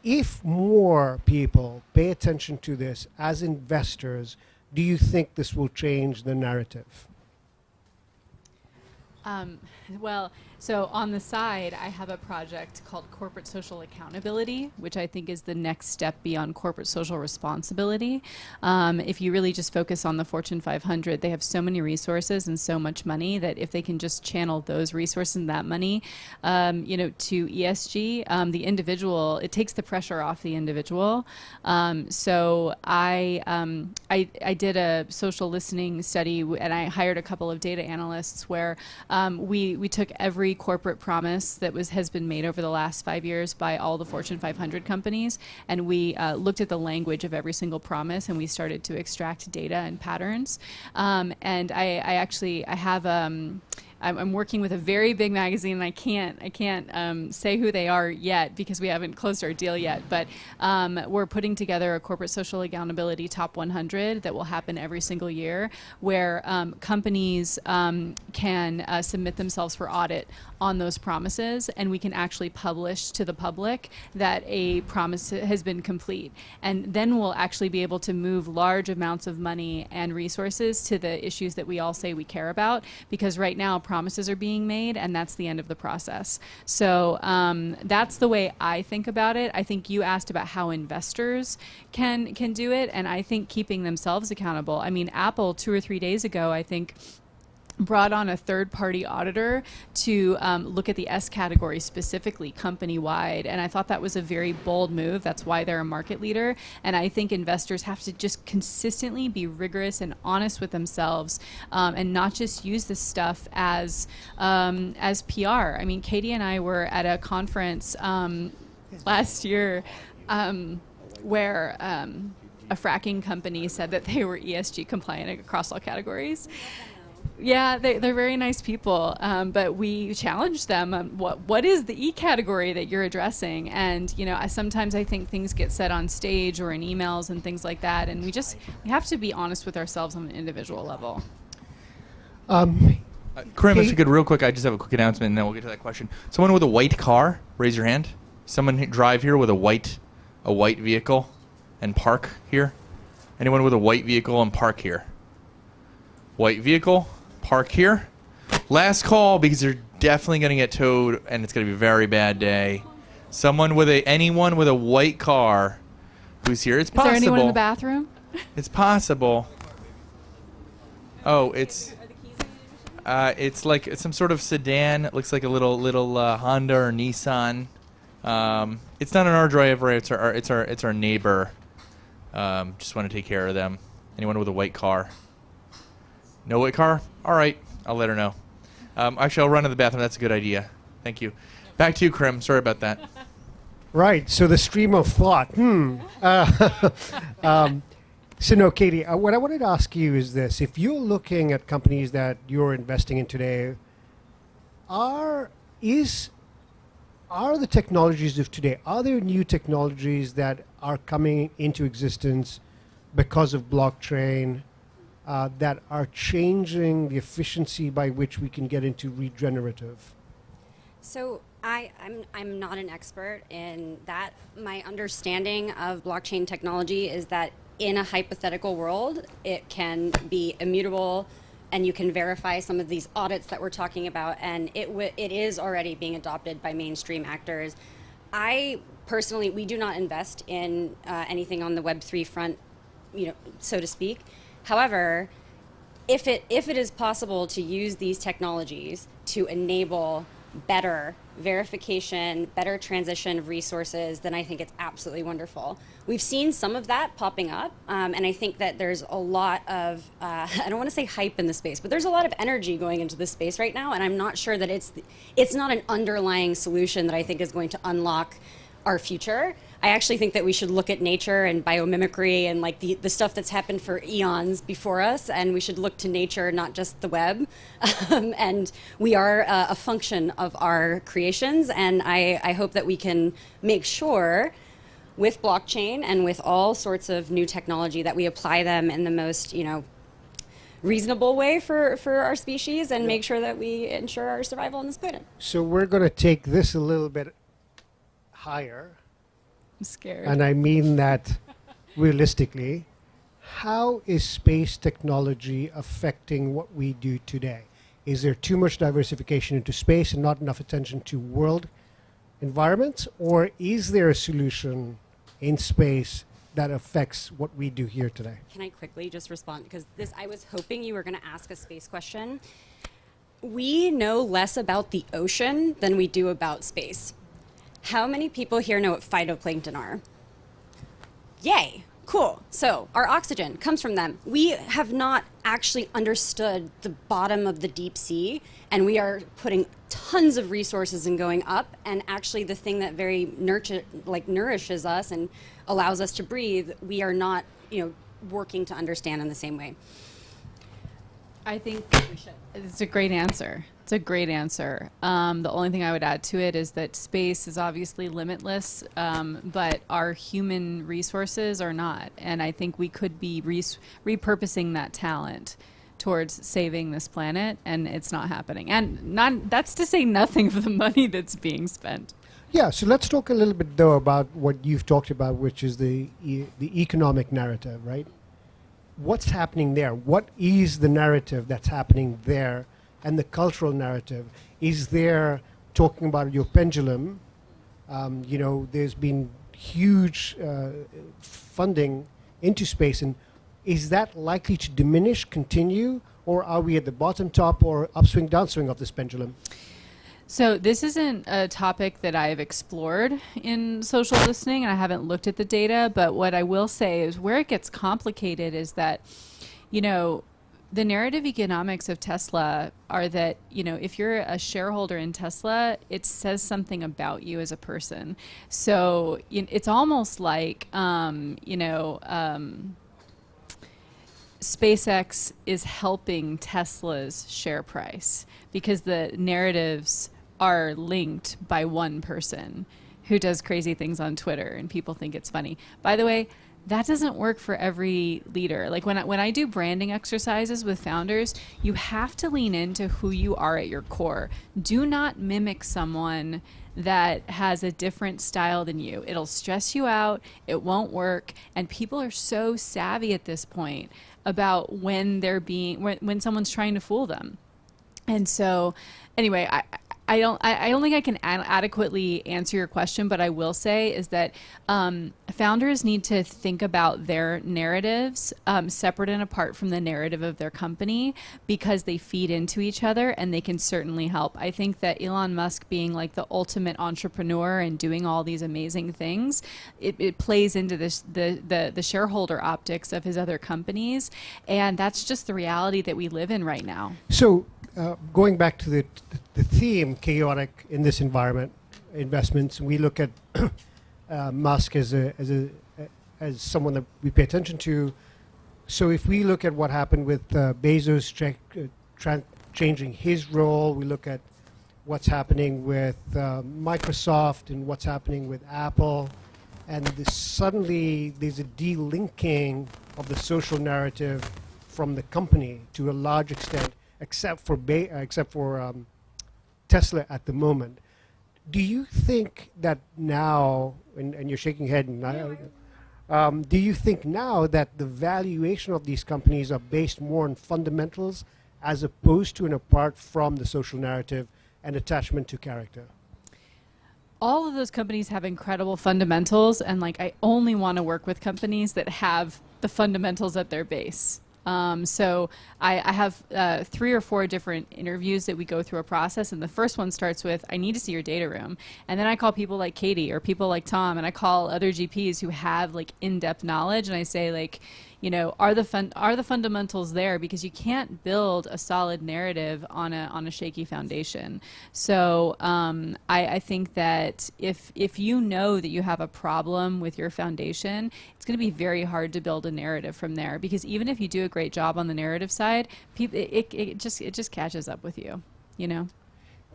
if more people pay attention to this as investors, do you think this will change the narrative? Well, so on the side, I have a project called Corporate Social Accountability, which I think is the next step beyond corporate social responsibility. If you really just focus on the Fortune 500, they have so many resources and so much money that if they can just channel those resources and that money, to ESG, the individual, it takes the pressure off the individual. So I did a social listening study and I hired a couple of data analysts where we took every corporate promise that has been made over the last 5 years by all the Fortune 500 companies, and we looked at the language of every single promise, and we started to extract data and patterns. And I have I'm working with a very big magazine, and I can't say who they are yet because we haven't closed our deal yet. But we're putting together a corporate social accountability top 100 that will happen every single year, where companies can submit themselves for audit on those promises, and we can actually publish to the public that a promise has been complete. And then we'll actually be able to move large amounts of money and resources to the issues that we all say we care about, because right now promises are being made and that's the end of the process. So that's the way I think about it. I think you asked about how investors can do it, and I think keeping themselves accountable. I mean, Apple 2 or 3 days ago, I think, brought on a third-party auditor to look at the S category specifically, company-wide, and I thought that was a very bold move. That's why they're a market leader, and I think investors have to just consistently be rigorous and honest with themselves, and not just use this stuff as PR. I mean, Katie and I were at a conference last year where a fracking company said that they were ESG compliant across all categories. Yeah, they're very nice people, but we challenged them on what is the E category that you're addressing, and sometimes I think things get said on stage or in emails and things like that, and we have to be honest with ourselves on an individual level. Karim, if you could real quick, I just have a quick announcement and then we'll get to that question. Someone with a white car, raise your hand. Someone drive here with a white vehicle and park here. Anyone with a white vehicle and park here? White vehicle, park here. Last call, because you're definitely going to get towed and it's going to be a very bad day. Anyone with a white car who's here. It's possible. Is there anyone in the bathroom? It's possible. Oh, it's like it's some sort of sedan. It looks like a little Honda or Nissan. It's not in our driveway. It's our neighbor. Just want to take care of them. Anyone with a white car? No white car? All right. I'll let her know. Actually, I'll run to the bathroom. That's a good idea. Thank you. Back to you, Karim. Sorry about that. Right. So the stream of thought. So no, Katie, what I wanted to ask you is this. If you're looking at companies that you're investing in today, are the technologies of today, are there new technologies that are coming into existence because of blockchain that are changing the efficiency by which we can get into regenerative? So I'm not an expert in that. My understanding of blockchain technology is that in a hypothetical world, it can be immutable and you can verify some of these audits that we're talking about, and it is already being adopted by mainstream actors. I personally, we do not invest in anything on the Web3 front, so to speak. However, if it is possible to use these technologies to enable better verification, better transition of resources, then I think it's absolutely wonderful. We've seen some of that popping up, and I think that there's a lot of, I don't want to say hype in the space, but there's a lot of energy going into this space right now, and I'm not sure that it's not an underlying solution that I think is going to unlock our future. I actually think that we should look at nature and biomimicry and like the stuff that's happened for eons before us, and we should look to nature, not just the web. And we are a function of our creations, and I hope that we can make sure with blockchain and with all sorts of new technology that we apply them in the most, reasonable way for our species, and make sure that we ensure our survival on this planet. So we're going to take this a little bit higher. I'm scared. And I mean that realistically. How is space technology affecting what we do today? Is there too much diversification into space and not enough attention to world environments? Or is there a solution in space that affects what we do here today? Can I quickly just respond? Because I was hoping you were going to ask a space question. We know less about the ocean than we do about space. How many people here know what phytoplankton are? Yay, cool. So our oxygen comes from them. We have not actually understood the bottom of the deep sea, and we are putting tons of resources in going up, and actually the thing that very nourishes us and allows us to breathe, we are not, working to understand in the same way. I think we should. It's a great answer. It's a great answer. The only thing I would add to it is that space is obviously limitless, but our human resources are not. And I think we could be repurposing that talent towards saving this planet, and it's not happening. And that's to say nothing of the money that's being spent. Yeah, so let's talk a little bit, though, about what you've talked about, which is the economic narrative, right? What's happening there? What is the narrative that's happening there? And the cultural narrative? Is there, talking about your pendulum, there's been huge funding into space, and is that likely to diminish, continue, or are we at the bottom, top, or upswing, downswing of this pendulum? So this isn't a topic that I've explored in social listening, and I haven't looked at the data, but what I will say is where it gets complicated is that, the narrative economics of Tesla are that, if you're a shareholder in Tesla, it says something about you as a person. So it's almost like, SpaceX is helping Tesla's share price because the narratives are linked by one person who does crazy things on Twitter and people think it's funny. By the way, that doesn't work for every leader. Like when I do branding exercises with founders, you have to lean into who you are at your core. Do not mimic someone that has a different style than you. It'll stress you out, it won't work, and people are so savvy at this point about when when someone's trying to fool them. And so anyway, I don't think I can adequately answer your question, but I will say is that founders need to think about their narratives separate and apart from the narrative of their company, because they feed into each other and they can certainly help. I think that Elon Musk being like the ultimate entrepreneur and doing all these amazing things, it plays into the shareholder optics of his other companies, and that's just the reality that we live in right now. So going back to the theme, chaotic in this environment, investments, we look at Musk as someone that we pay attention to. So if we look at what happened with Bezos changing his role, we look at what's happening with Microsoft and what's happening with Apple, and suddenly there's a delinking of the social narrative from the company to a large extent, except for Tesla at the moment. Do you think that now, and you're shaking your head, and do you think now that the valuation of these companies are based more on fundamentals as opposed to and apart from the social narrative and attachment to character? All of those companies have incredible fundamentals, and I only want to work with companies that have the fundamentals at their base. So I have 3 or 4 different interviews that we go through a process, and the first one starts with, I need to see your data room. And then I call people like Katie or people like Tom, and I call other GPs who have in-depth knowledge, and I say are the fundamentals there? Because you can't build a solid narrative on a shaky foundation. So I think that if you know that you have a problem with your foundation, it's going to be very hard to build a narrative from there. Because even if you do a great job on the narrative side, it just catches up with you.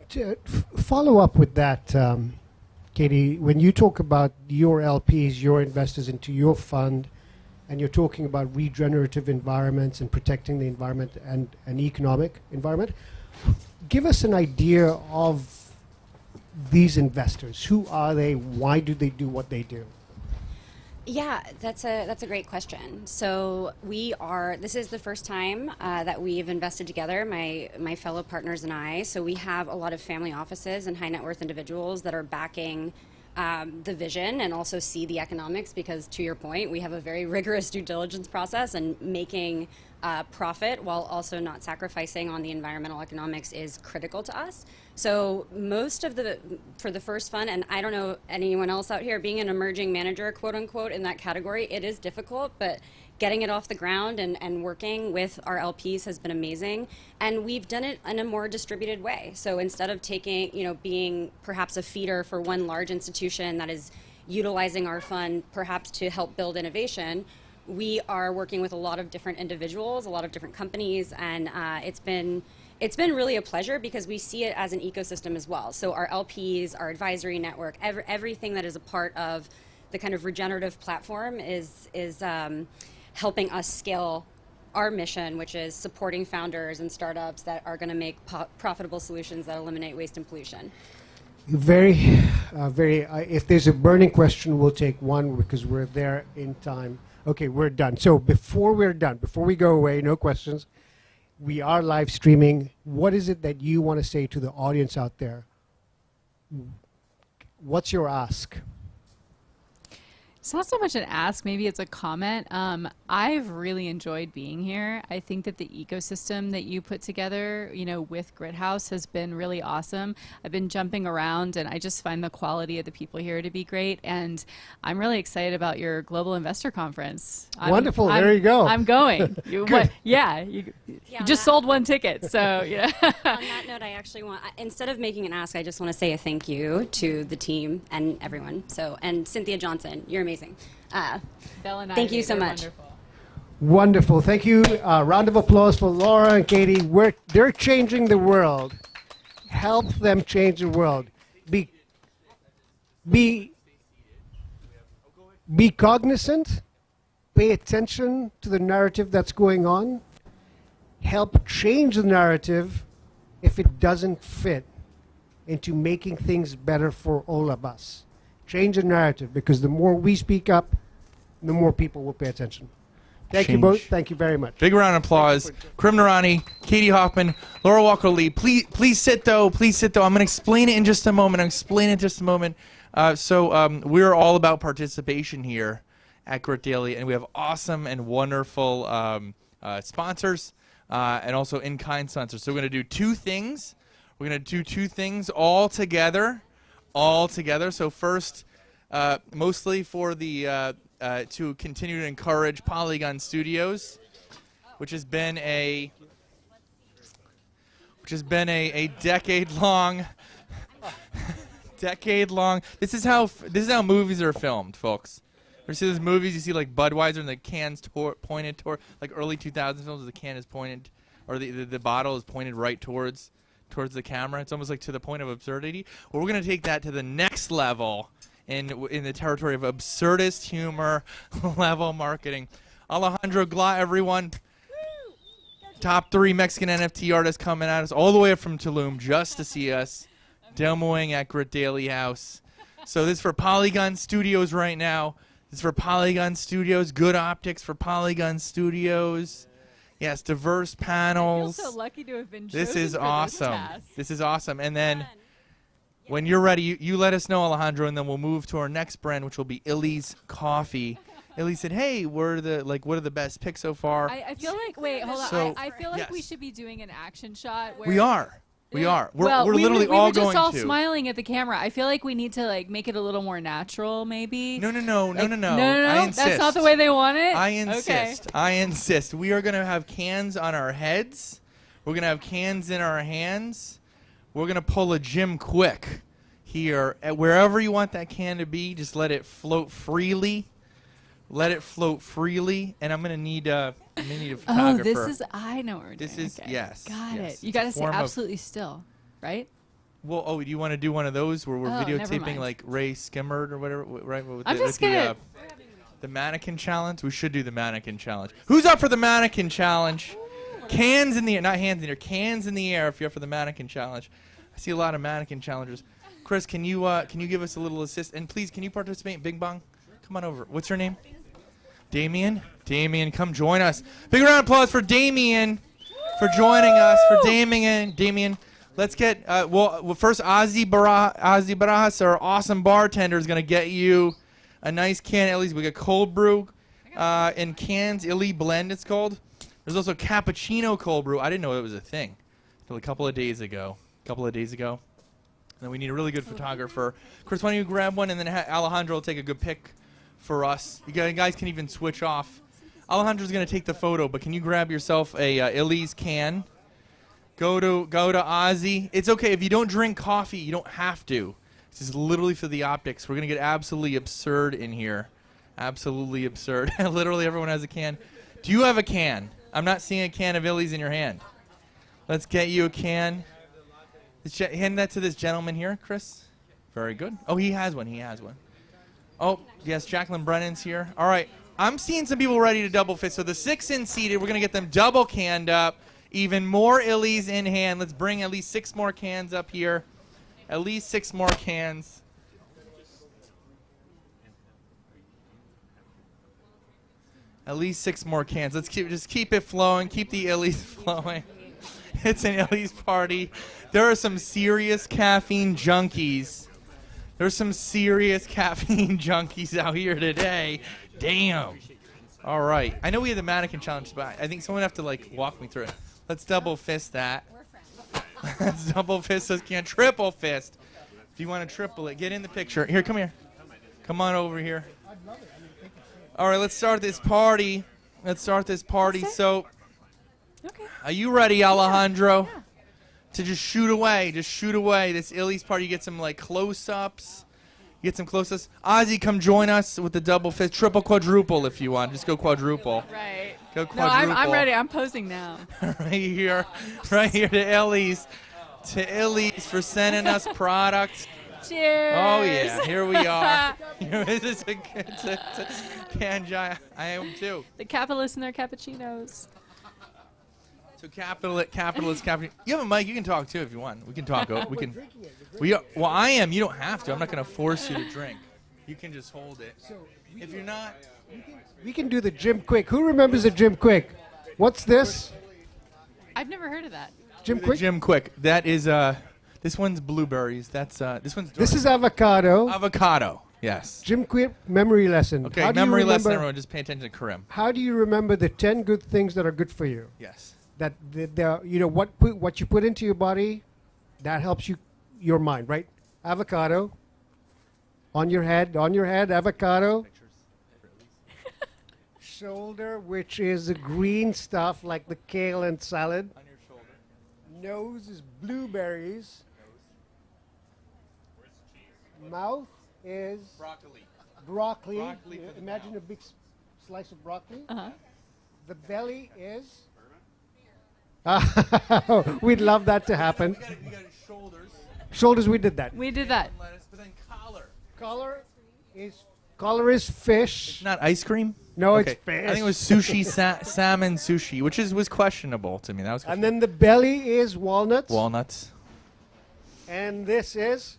To follow up with that, Katie, when you talk about your LPs, your investors into your fund, and you're talking about regenerative environments and protecting the environment and an economic environment, give us an idea of these investors. Who are they? Why do they do what they do? Yeah, that's a great question. So this is the first time that we've invested together, my fellow partners and I. So we have a lot of family offices and high net worth individuals that are backing the vision and also see the economics, because to your point, we have a very rigorous due diligence process, and making profit while also not sacrificing on the environmental economics is critical to us. So for the first fund, and I don't know anyone else out here, being an emerging manager, quote unquote, in that category, it is difficult, but getting it off the ground and working with our LPs has been amazing. And we've done it in a more distributed way. So instead of being perhaps a feeder for one large institution that is utilizing our fund perhaps to help build innovation, we are working with a lot of different individuals, a lot of different companies, and it's been really a pleasure because we see it as an ecosystem as well. So our LPs, our advisory network, everything that is a part of the kind of regenerative platform is helping us scale our mission, which is supporting founders and startups that are going to make profitable solutions that eliminate waste and pollution. If there's a burning question, we'll take one because we're there in time. Okay, we're done. So before we go away, no questions, we are live streaming. What is it that you want to say to the audience out there? What's your ask? It's not so much an ask, maybe it's a comment. I've really enjoyed being here. I think that the ecosystem that you put together, with Grit House has been really awesome. I've been jumping around and I just find the quality of the people here to be great. And I'm really excited about your Global Investor Conference. Wonderful, there you go. I'm going. You just sold one ticket, so yeah. On that note, I actually instead of making an ask, I just want to say a thank you to the team and everyone. And Cynthia Johnson, you're amazing. Bella and thank you so much. Wonderful. Thank you. Round of applause for Laura and Katie. They're changing the world. Help them change the world. Be cognizant. Pay attention to the narrative that's going on. Help change the narrative if it doesn't fit into making things better for all of us. Change the narrative, because the more we speak up, the more people will pay attention. Thank you both. Thank you very much. Big round of applause. Karim Narani, Katie Hoffman, Laura Walker-Lee. Please sit though. Please sit though. I'm going to explain it in just a moment. We're all about participation here at Grit Daily, and we have awesome and wonderful sponsors and also in-kind sponsors. So we're going to do two things. We're going to do two things all together. So first, mostly for the to continue to encourage Polygon Studios, which has been a decade long. This is how movies are filmed, folks. You see those movies? You see like Budweiser and the cans pointed toward, like early 2000s films. The can is pointed, or the bottle is pointed right towards the camera. It's almost like to the point of absurdity. Well, we're going to take that to the next level in the territory of absurdist humor level marketing. Alejandro Gla, everyone. Top 3 Mexican NFT artists coming at us all the way up from Tulum just to see us demoing at Grit Daily House. So this is for Polygon Studios right now. This is for Polygon Studios. Good optics for Polygon Studios. Yes, diverse panels. I feel so lucky to have been chosen. This is for awesome. This task. This is awesome. And then when you're ready, you let us know, Alejandro, and then we'll move to our next brand, which will be Illy's Coffee. Illy said, "Hey, what are the best picks so far?" I feel like, wait, hold on. So, I feel like yes. we should be doing an action shot. Where We are. We are. We're well, literally we all were just going all to. smiling at the camera. I feel like we need to like make it a little more natural, maybe. No. No. I insist. That's not the way they want it. I insist. Okay. I insist. We are gonna have cans on our heads. We're gonna have cans in our hands. We're gonna pull a Jim Quick here. Wherever you want that can to be, just let it float freely. Let it float freely. And I'm gonna need a photographer. I know what we're doing. This is Okay. yes. Got yes. it. You It's got a to stay form of- absolutely still, right? Well, do you want to do one of those where we're Oh, never videotaping mind. like Ray Skimmerd or whatever, right? With I'm just gonna. the mannequin challenge. We should do the mannequin challenge. Who's up for the mannequin challenge? Cans in the air, not hands in the air. Cans in the air if you're up for the mannequin challenge. I see a lot of mannequin challengers. Chris, can you give us a little assist? And please, can you participate in Bing Bong? Come on over. What's your name? Damien. Damien, come join us. Big round of applause for Damien for joining us. For Damien. Let's get first Ozzy Barajas, our awesome bartender, is gonna get you a nice can. At least we got cold brew in cans. Illy Blend, it's called. There's also cappuccino cold brew. I didn't know it was a thing until a couple of days ago. And then we need a really good photographer. Chris, why don't you grab one, and then Alejandro will take a good pic for us. You guys can even switch off. Alejandro's gonna take the photo, but can you grab yourself a Illy's can? Go to Ozzy. It's okay if you don't drink coffee. You don't have to. This is literally for the optics. We're gonna get absolutely absurd in here. Absolutely absurd. Literally everyone has a can. Do you have a can? I'm not seeing a can of Illy's in your hand. Let's get you a can. Hand that to this gentleman here, Chris. Very good. Oh, he has one. Oh, yes, Jacqueline Brennan's here. All right. I'm seeing some people ready to double fist. So the 6 in seated, we're going to get them double canned up. Even more Illy's in hand. Let's bring at least 6 more cans up here. At least 6 more cans. At least 6 more cans. Let's keep it flowing. Keep the Illy's flowing. It's an Illy's party. There are some serious caffeine junkies. There's some serious caffeine junkies out here today. Damn. All right. I know we had the mannequin challenge, but I think someone have to like walk me through it. Let's double fist that. Let's double fist this can. Triple fist. If you want to triple it, get in the picture. Here, come here. Come on over here. All right, let's start this party. So, are you ready, Alejandro? Yeah. To just shoot away this Illy's party. You get some like close-ups. Ozzy, come join us with the double fist, triple, quadruple if you want. Just go quadruple. Right. Go No, quadruple. I'm ready. I'm posing now. right here to Illy's for sending us products. Cheers. Oh yeah, here we are. It's a can giant. I am too. The capitalists and their cappuccinos. So capitalist. You have a mic. You can talk too if you want. We can talk. We can. Well, I am. You don't have to. I'm not going to force you to drink. You can just hold it. If you're not. We can do the Jim Quick. Who remembers the Jim Quick? What's this? I've never heard of that. Jim Quick? Jim Quick. That is this one's blueberries. This one's. This is avocado. Avocado. Yes. Jim Quick memory lesson. Okay. How do you Memory lesson. remember- Everyone, just pay attention to Karim. How do you remember the 10 good things that are good for you? Yes. That what you put into your body, that helps your mind, right? Avocado. On your head, avocado. Shoulder, which is the green stuff like the kale and salad. On your shoulder. Nose is blueberries. Mouth is broccoli. Broccoli for the Imagine a big slice of broccoli. Uh-huh. The belly is. We'd love that to happen. You got shoulders. Shoulders, we did that. We did that. Lettuce, but then collar. Collar is fish. It's not ice cream. No, Okay. it's fish. I think it was sushi, salmon sushi, which was questionable to me. That was And then the belly is walnuts. walnuts, And this is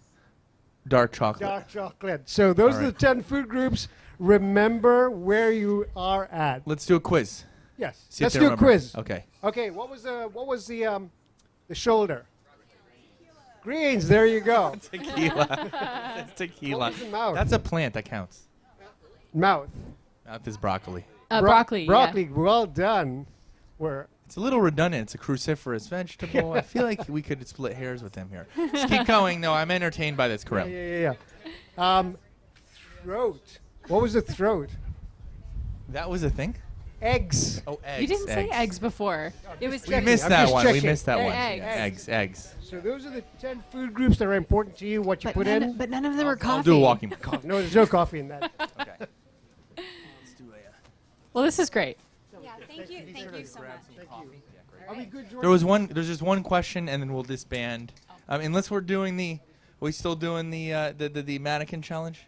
dark chocolate. dark chocolate. So those All are the right. 10 food groups. Remember where you are at. Let's do a quiz. Yes. See if Let's they do a remember. quiz. Okay. Okay. What was the shoulder? Greens. There you go. Tequila. It's tequila. What was the mouth? That's a plant that counts. Mouth. Mouth is broccoli. Broccoli. Broccoli. Well done. Where It's a little redundant. It's a cruciferous vegetable. I feel like we could split hairs with him here. Just keep going. No, I'm entertained by this. Correct. Yeah. Throat. What was the throat? That was a thing? Eggs. Oh, eggs. You didn't say eggs. eggs before. It was We missed that one. We missed that one. Eggs. Eggs. So those are the 10 food groups that are important to you, what you put in. But none of them are coffee. I'll do a walking. No, there's no coffee in that. Okay. Well, this is great. Yeah, thank you so much. Are we good, Jordan? There was one. There's just one question, and then we'll disband. Unless we're doing we still doing the mannequin challenge?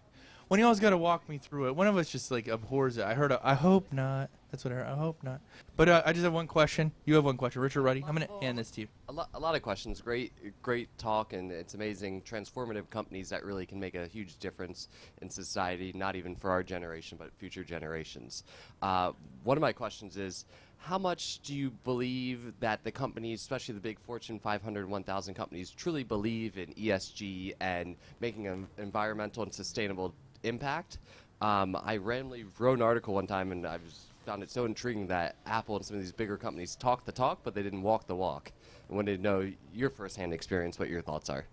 One of y'all's got to walk me through it. One of us just like abhors it. I heard. I hope not. That's what I heard. I hope not. But I just have one question. You have one question, Richard. Ready? I'm gonna hand this to you. A lot of questions. Great talk, and it's amazing. Transformative companies that really can make a huge difference in society, not even for our generation, but future generations. One of my questions is, how much do you believe that the companies, especially the big Fortune 500, 1,000 companies, truly believe in ESG and making an environmental and sustainable impact? I randomly wrote an article one time, and I found it so intriguing that Apple and some of these bigger companies talk the talk, but they didn't walk the walk. I wanted to know your firsthand experience, what your thoughts are.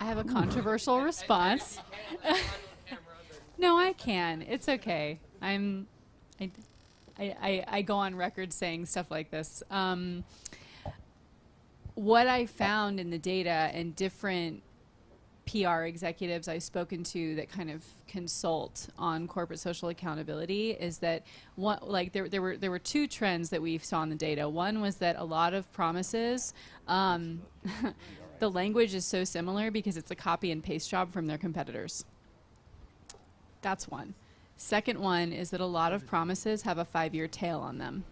I have a controversial response. No, I can. It's okay. I go on record saying stuff like this. What I found in the data and different PR executives I've spoken to that kind of consult on corporate social accountability is that there were two trends that we saw in the data. One was that a lot of promises, the language is so similar because it's a copy and paste job from their competitors. That's one. Second one is that a lot of promises have a 5-year tail on them.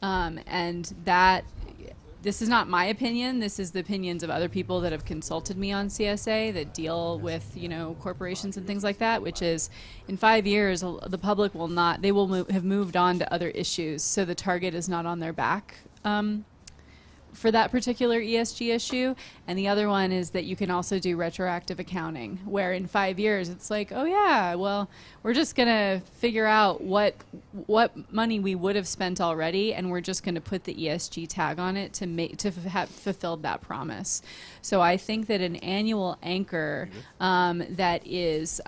And that, this is not my opinion, this is the opinions of other people that have consulted me on CSA that deal with, corporations and things like that, which is in 5 years, the public will not, they will have moved on to other issues. So the target is not on their back. For that particular ESG issue. And the other one is that you can also do retroactive accounting, where in 5 years it's like, oh yeah, well, we're just gonna figure out what money we would have spent already, and we're just gonna put the ESG tag on it to have fulfilled that promise. So I think that an annual anchor that is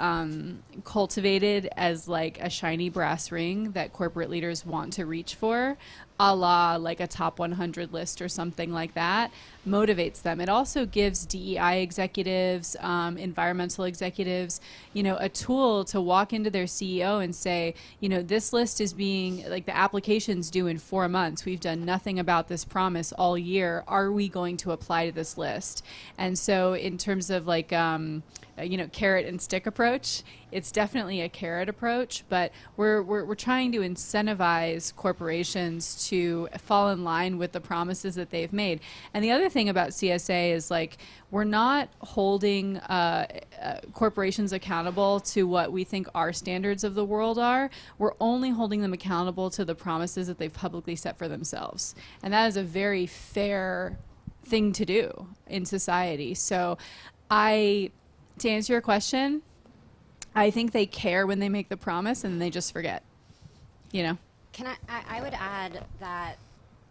cultivated as like a shiny brass ring that corporate leaders want to reach for, a la like a top 100 list or something like that, motivates them. It also gives DEI executives, environmental executives, a tool to walk into their CEO and say, this list is being, like, the application's due in 4 months. We've done nothing about this promise all year. Are we going to apply to this list? And so in terms of like, carrot and stick approach, it's definitely a carrot approach, but we're trying to incentivize corporations to fall in line with the promises that they've made. And the other thing about CSA is, like, we're not holding corporations accountable to what we think our standards of the world are. We're only holding them accountable to the promises that they've publicly set for themselves. And that is a very fair thing to do in society. So to answer your question, I think they care when they make the promise and they just forget, Can I would add that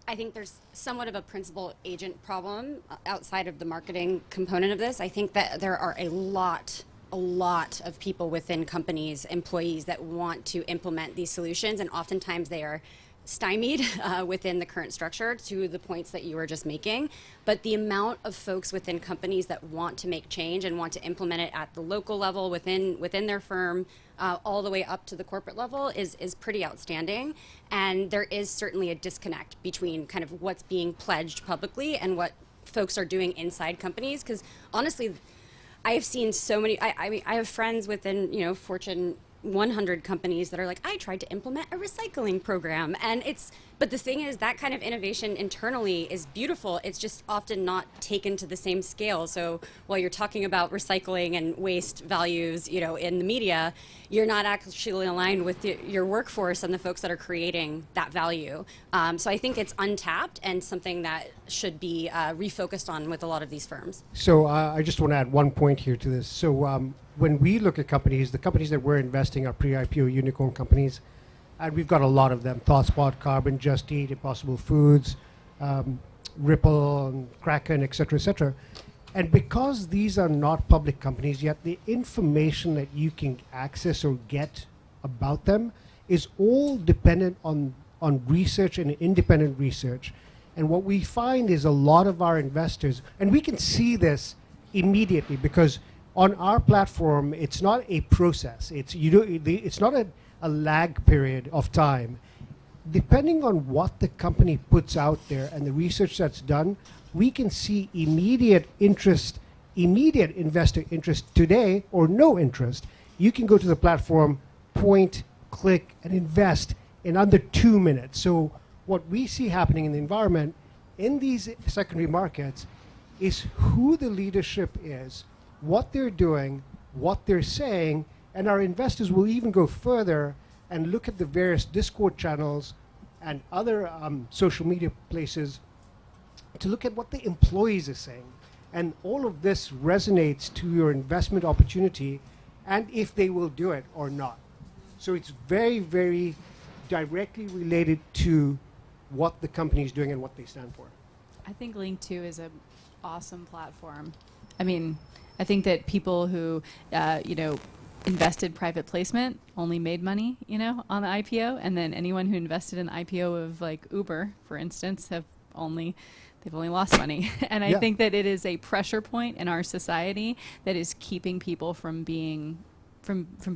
I think there's somewhat of a principal agent problem outside of the marketing component of this. I think that there are a lot of people within companies, employees, that want to implement these solutions, and oftentimes they are stymied within the current structure, to the points that you were just making. But the amount of folks within companies that want to make change and want to implement it at the local level within their firm, all the way up to the corporate level is pretty outstanding. And there is certainly a disconnect between kind of what's being pledged publicly and what folks are doing inside companies. Because honestly, I have seen so many, I have friends within, Fortune 100 companies that are like, I tried to implement a recycling program, but the thing is, that kind of innovation internally is beautiful. It's just often not taken to the same scale. So while you're talking about recycling and waste values, in the media, you're not actually aligned with your workforce and the folks that are creating that value. So I think it's untapped and something that should be refocused on with a lot of these firms. So I just want to add one point here to this. So when we look at companies, the companies that we're investing are pre-IPO unicorn companies. and we've got a lot of them: ThoughtSpot, Carbon, Just Eat, Impossible Foods, Ripple, and Kraken, etc., etc. And because these are not public companies yet, the information that you can access or get about them is all dependent on research and independent research. And what we find is a lot of our investors, and we can see this immediately because on our platform, it's not a process. It's not a lag period of time. Depending on what the company puts out there and the research that's done, we can see immediate investor interest today or no interest. You can go to the platform, point, click, and invest in under 2 minutes. So what we see happening in the environment in these secondary markets is who the leadership is, what they're doing, what they're saying, and our investors will even go further and look at the various Discord channels and other social media places to look at what the employees are saying. And all of this resonates to your investment opportunity and if they will do it or not. So it's very, very directly related to what the company is doing and what they stand for. I think Link2 is an awesome platform. I mean, I think that people who, invested private placement only made money, on the IPO, and then anyone who invested in the IPO of like Uber, for instance, they've only lost money. And I think that it is a pressure point in our society that is keeping people from being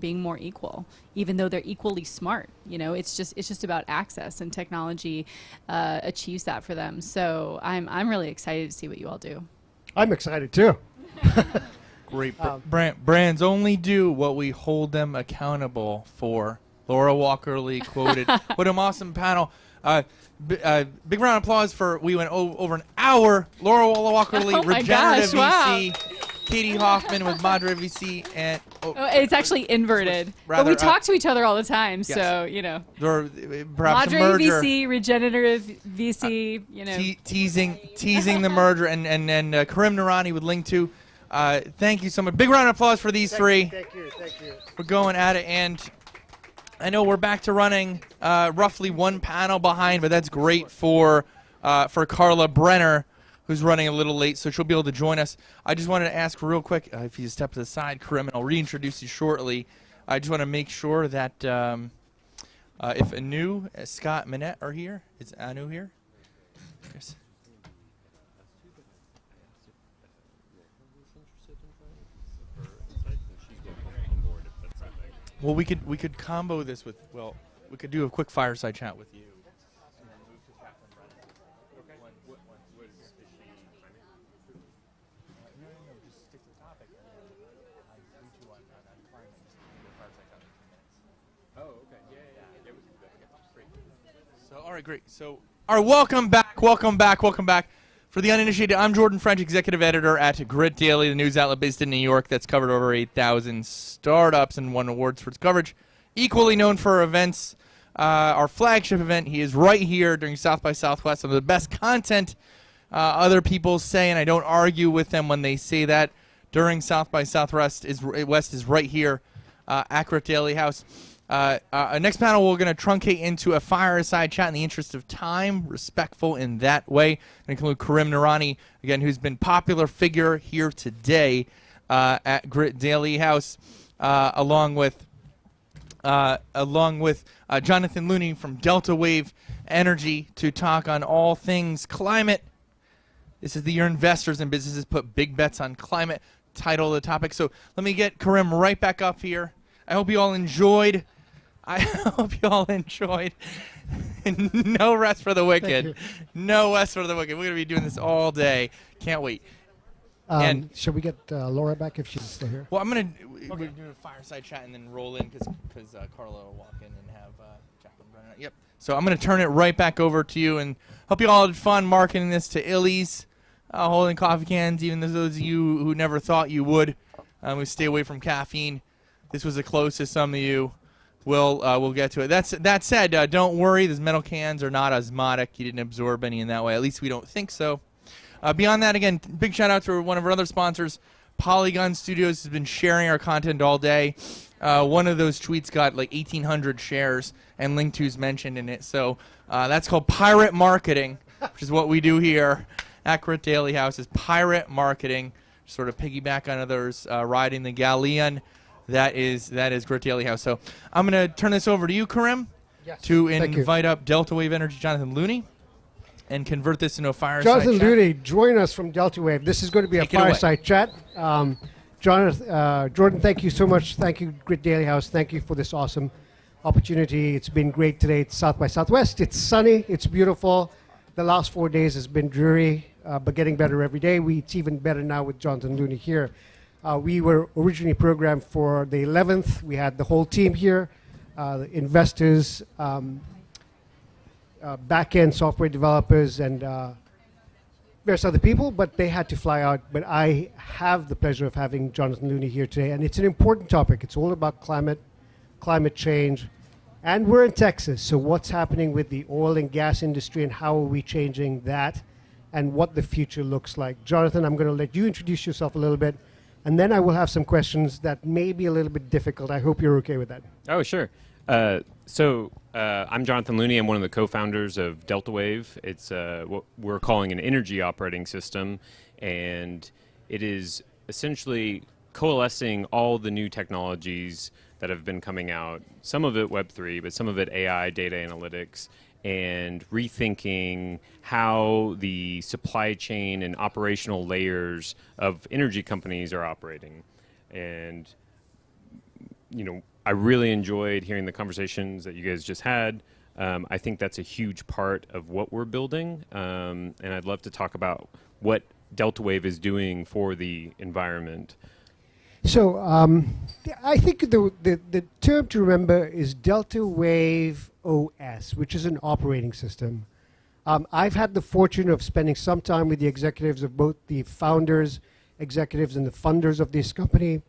more equal, even though they're equally smart. It's just about access, and technology achieves that for them. So I'm really excited to see what you all do. I'm excited too. Great. Brands only do what we hold them accountable for. Laura Walker Lee quoted. What an awesome panel. Big round of applause for, we went over an hour. Laura Walker Lee, Regenerative VC. Wow. Katie Hoffman with Madre VC, and it's actually inverted. But we talk to each other all the time, yes. So Or perhaps Madre a merger. VC, Regenerative VC, teasing the merger, and Karim Noorani with Link2. Thank you so much. Big round of applause for these three. Thank you. We're going at it, and I know we're back to running roughly one panel behind, but that's great for Carla Brenner, who's running a little late, so she'll be able to join us. I just wanted to ask real quick, if you step to the side, Karim, and I'll reintroduce you shortly. I just want to make sure that if Anu, Scott, Manette are here. Is Anu here? Yes. Well, we could combo this with, we could do a quick fireside chat with you. All right, great. So, all right, welcome back. For the uninitiated, I'm Jordan French, executive editor at Grit Daily, the news outlet based in New York that's covered over 8,000 startups and won awards for its coverage. Equally known for events, our flagship event, he is right here during South by Southwest. Some of the best content other people say, and I don't argue with them when they say that, during South by Southwest is right here at Grit Daily House. Next panel, we're going to truncate into a fireside chat in the interest of time, respectful in that way. And include Karim Noorani, again, who's been popular figure here today at Grit Daily House, along with Jonathan Looney from Delta Wave Energy to talk on all things climate. This is the year investors and businesses put big bets on climate, title of the topic. So let me get Karim right back up here. I hope you all enjoyed. No rest for the wicked. No rest for the wicked. We're going to be doing this all day. Can't wait. And should we get Laura back if she's still here? Well, we're going to do a fireside chat and then roll in because Carla will walk in and have Jacqueline Brenner. Yep. So I'm going to turn it right back over to you, and hope you all had fun marketing this to Illy's, holding coffee cans, even those of you who never thought you would. We stay away from caffeine. This was the closest some of you. We'll get to it. That said, don't worry. Those metal cans are not osmotic. You didn't absorb any in that way. At least we don't think so. Beyond that, again, big shout out to one of our other sponsors, Polygon Studios, has been sharing our content all day. One of those tweets got like 1,800 shares, and Link2's mentioned in it. So that's called pirate marketing, which is what we do here at Grit Daily House, is pirate marketing. Sort of piggyback on others riding the galleon. That is Grit Daily House. So I'm going to turn this over to you, Karim, to invite up Delta Wave Energy Jonathan Looney and convert this into a fireside Jonathan chat. Looney, join us from Delta Wave. This is going to be Take a fireside chat. Jordan, thank you so much. Thank you, Grit Daily House. Thank you for this awesome opportunity. It's been great today. It's South by Southwest. It's sunny. It's beautiful. The last 4 days has been dreary, but getting better every day. It's even better now with Jonathan Looney here. We were originally programmed for the 11th. We had the whole team here, the investors, back-end software developers, and various other people, but they had to fly out. But I have the pleasure of having Jonathan Looney here today, and it's an important topic. It's all about climate change, and we're in Texas, so what's happening with the oil and gas industry, and how are we changing that, and what the future looks like. Jonathan, I'm going to let you introduce yourself a little bit, and then I will have some questions that may be a little bit difficult. I hope you're okay with that. Oh, sure. I'm Jonathan Looney. I'm one of the co-founders of Delta Wave. It's what we're calling an energy operating system, and it is essentially coalescing all the new technologies that have been coming out, some of it Web3, but some of it AI, data analytics, and rethinking how the supply chain and operational layers of energy companies are operating. And, you know, I really enjoyed hearing the conversations that you guys just had. I think that's a huge part of what we're building, and I'd love to talk about what Delta Wave is doing for the environment. So I think the term to remember is Delta Wave OS, which is an operating system. I've had the fortune of spending some time with the executives of both the founders, executives, and the funders of this company.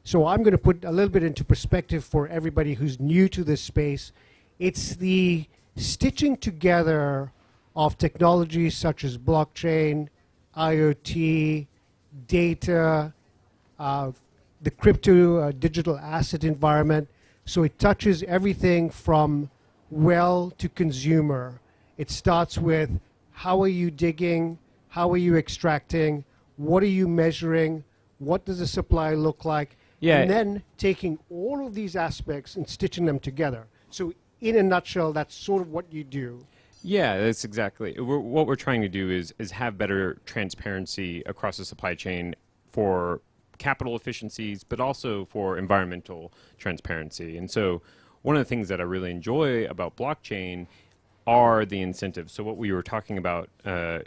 So I'm going to put a little bit into perspective for everybody who's new to this space. It's the stitching together of technologies such as blockchain, IoT, data, the crypto digital asset environment. So it touches everything from well to consumer. It starts with how are you digging, how are you extracting, what are you measuring, what does the supply look like, and then taking all of these aspects and stitching them together. So in a nutshell, that's sort of what you do. Yeah, that's exactly. What we're trying to do is have better transparency across the supply chain for capital efficiencies, but also for environmental transparency. And so one of the things that I really enjoy about blockchain are the incentives. So what we were talking about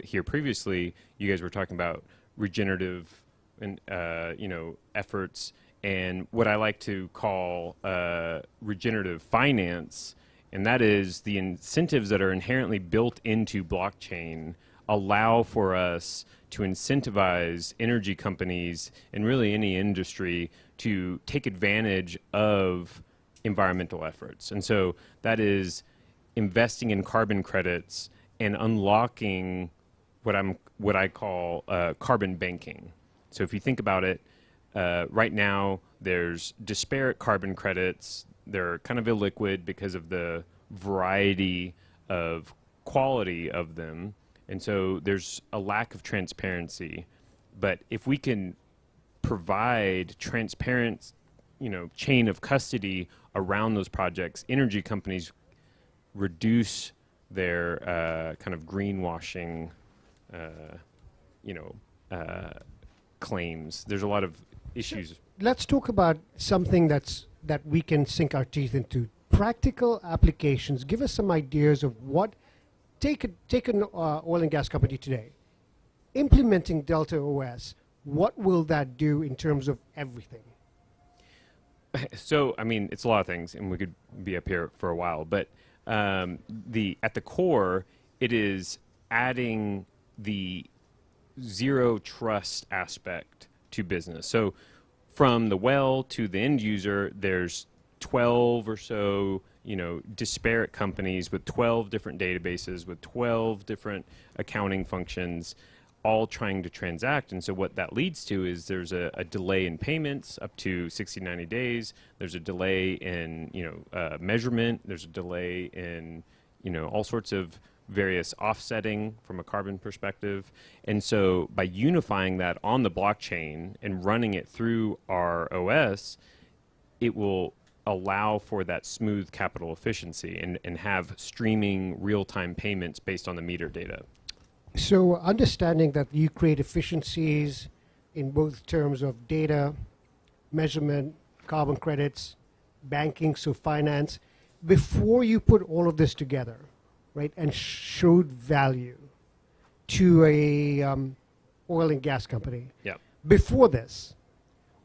here previously, you guys were talking about regenerative and efforts, and what I like to call regenerative finance, and that is the incentives that are inherently built into blockchain allow for us to incentivize energy companies and really any industry to take advantage of environmental efforts. And so that is investing in carbon credits and unlocking what I call carbon banking. So if you think about it, right now there's disparate carbon credits. They're kind of illiquid because of the variety of quality of them. And so there's a lack of transparency. But if we can provide transparent, chain of custody around those projects, energy companies reduce their kind of greenwashing, claims. There's a lot of issues. Let's talk about something that we can sink our teeth into. Practical applications. Give us some ideas of what. Take an oil and gas company today. Implementing Delta OS, what will that do in terms of everything? So, I mean, it's a lot of things, and we could be up here for a while. But at the core, it is adding the zero trust aspect to business. So, from the well to the end user, there's 12 or so disparate companies with 12 different databases, with 12 different accounting functions, all trying to transact. And so what that leads to is there's a delay in payments up to 60, 90 days. There's a delay in, measurement. There's a delay in, all sorts of various offsetting from a carbon perspective. And so by unifying that on the blockchain and running it through our OS, it will allow for that smooth capital efficiency and have streaming real-time payments based on the meter data. So understanding that you create efficiencies in both terms of data, measurement, carbon credits, banking, so finance, before you put all of this together, right, and showed value to a oil and gas company. Yeah. Before this,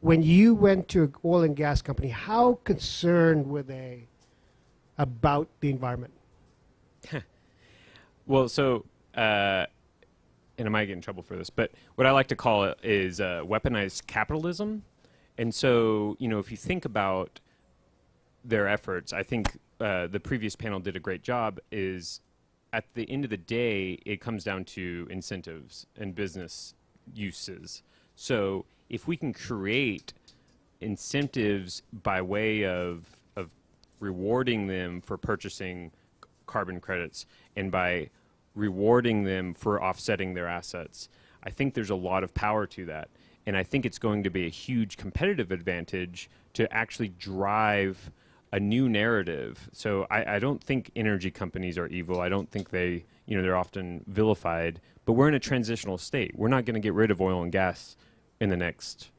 when you went to an oil and gas company, how concerned were they about the environment? Well, so, and I might get in trouble for this, but what I like to call it is weaponized capitalism. And so, if you think about their efforts, I think the previous panel did a great job, is at the end of the day, it comes down to incentives and business uses. So if we can create incentives by way of rewarding them for purchasing carbon credits and by rewarding them for offsetting their assets, I think there's a lot of power to that. And I think it's going to be a huge competitive advantage to actually drive a new narrative. So I don't think energy companies are evil. I don't think they're often vilified, but we're in a transitional state. We're not going to get rid of oil and gas in the next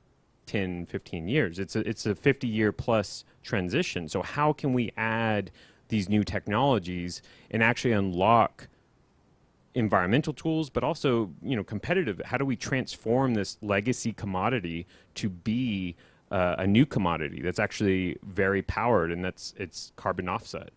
10, 15 years. It's a 50-year plus transition. So how can we add these new technologies and actually unlock environmental tools, but also, competitive? How do we transform this legacy commodity to be a new commodity that's actually very powered, and it's carbon offset?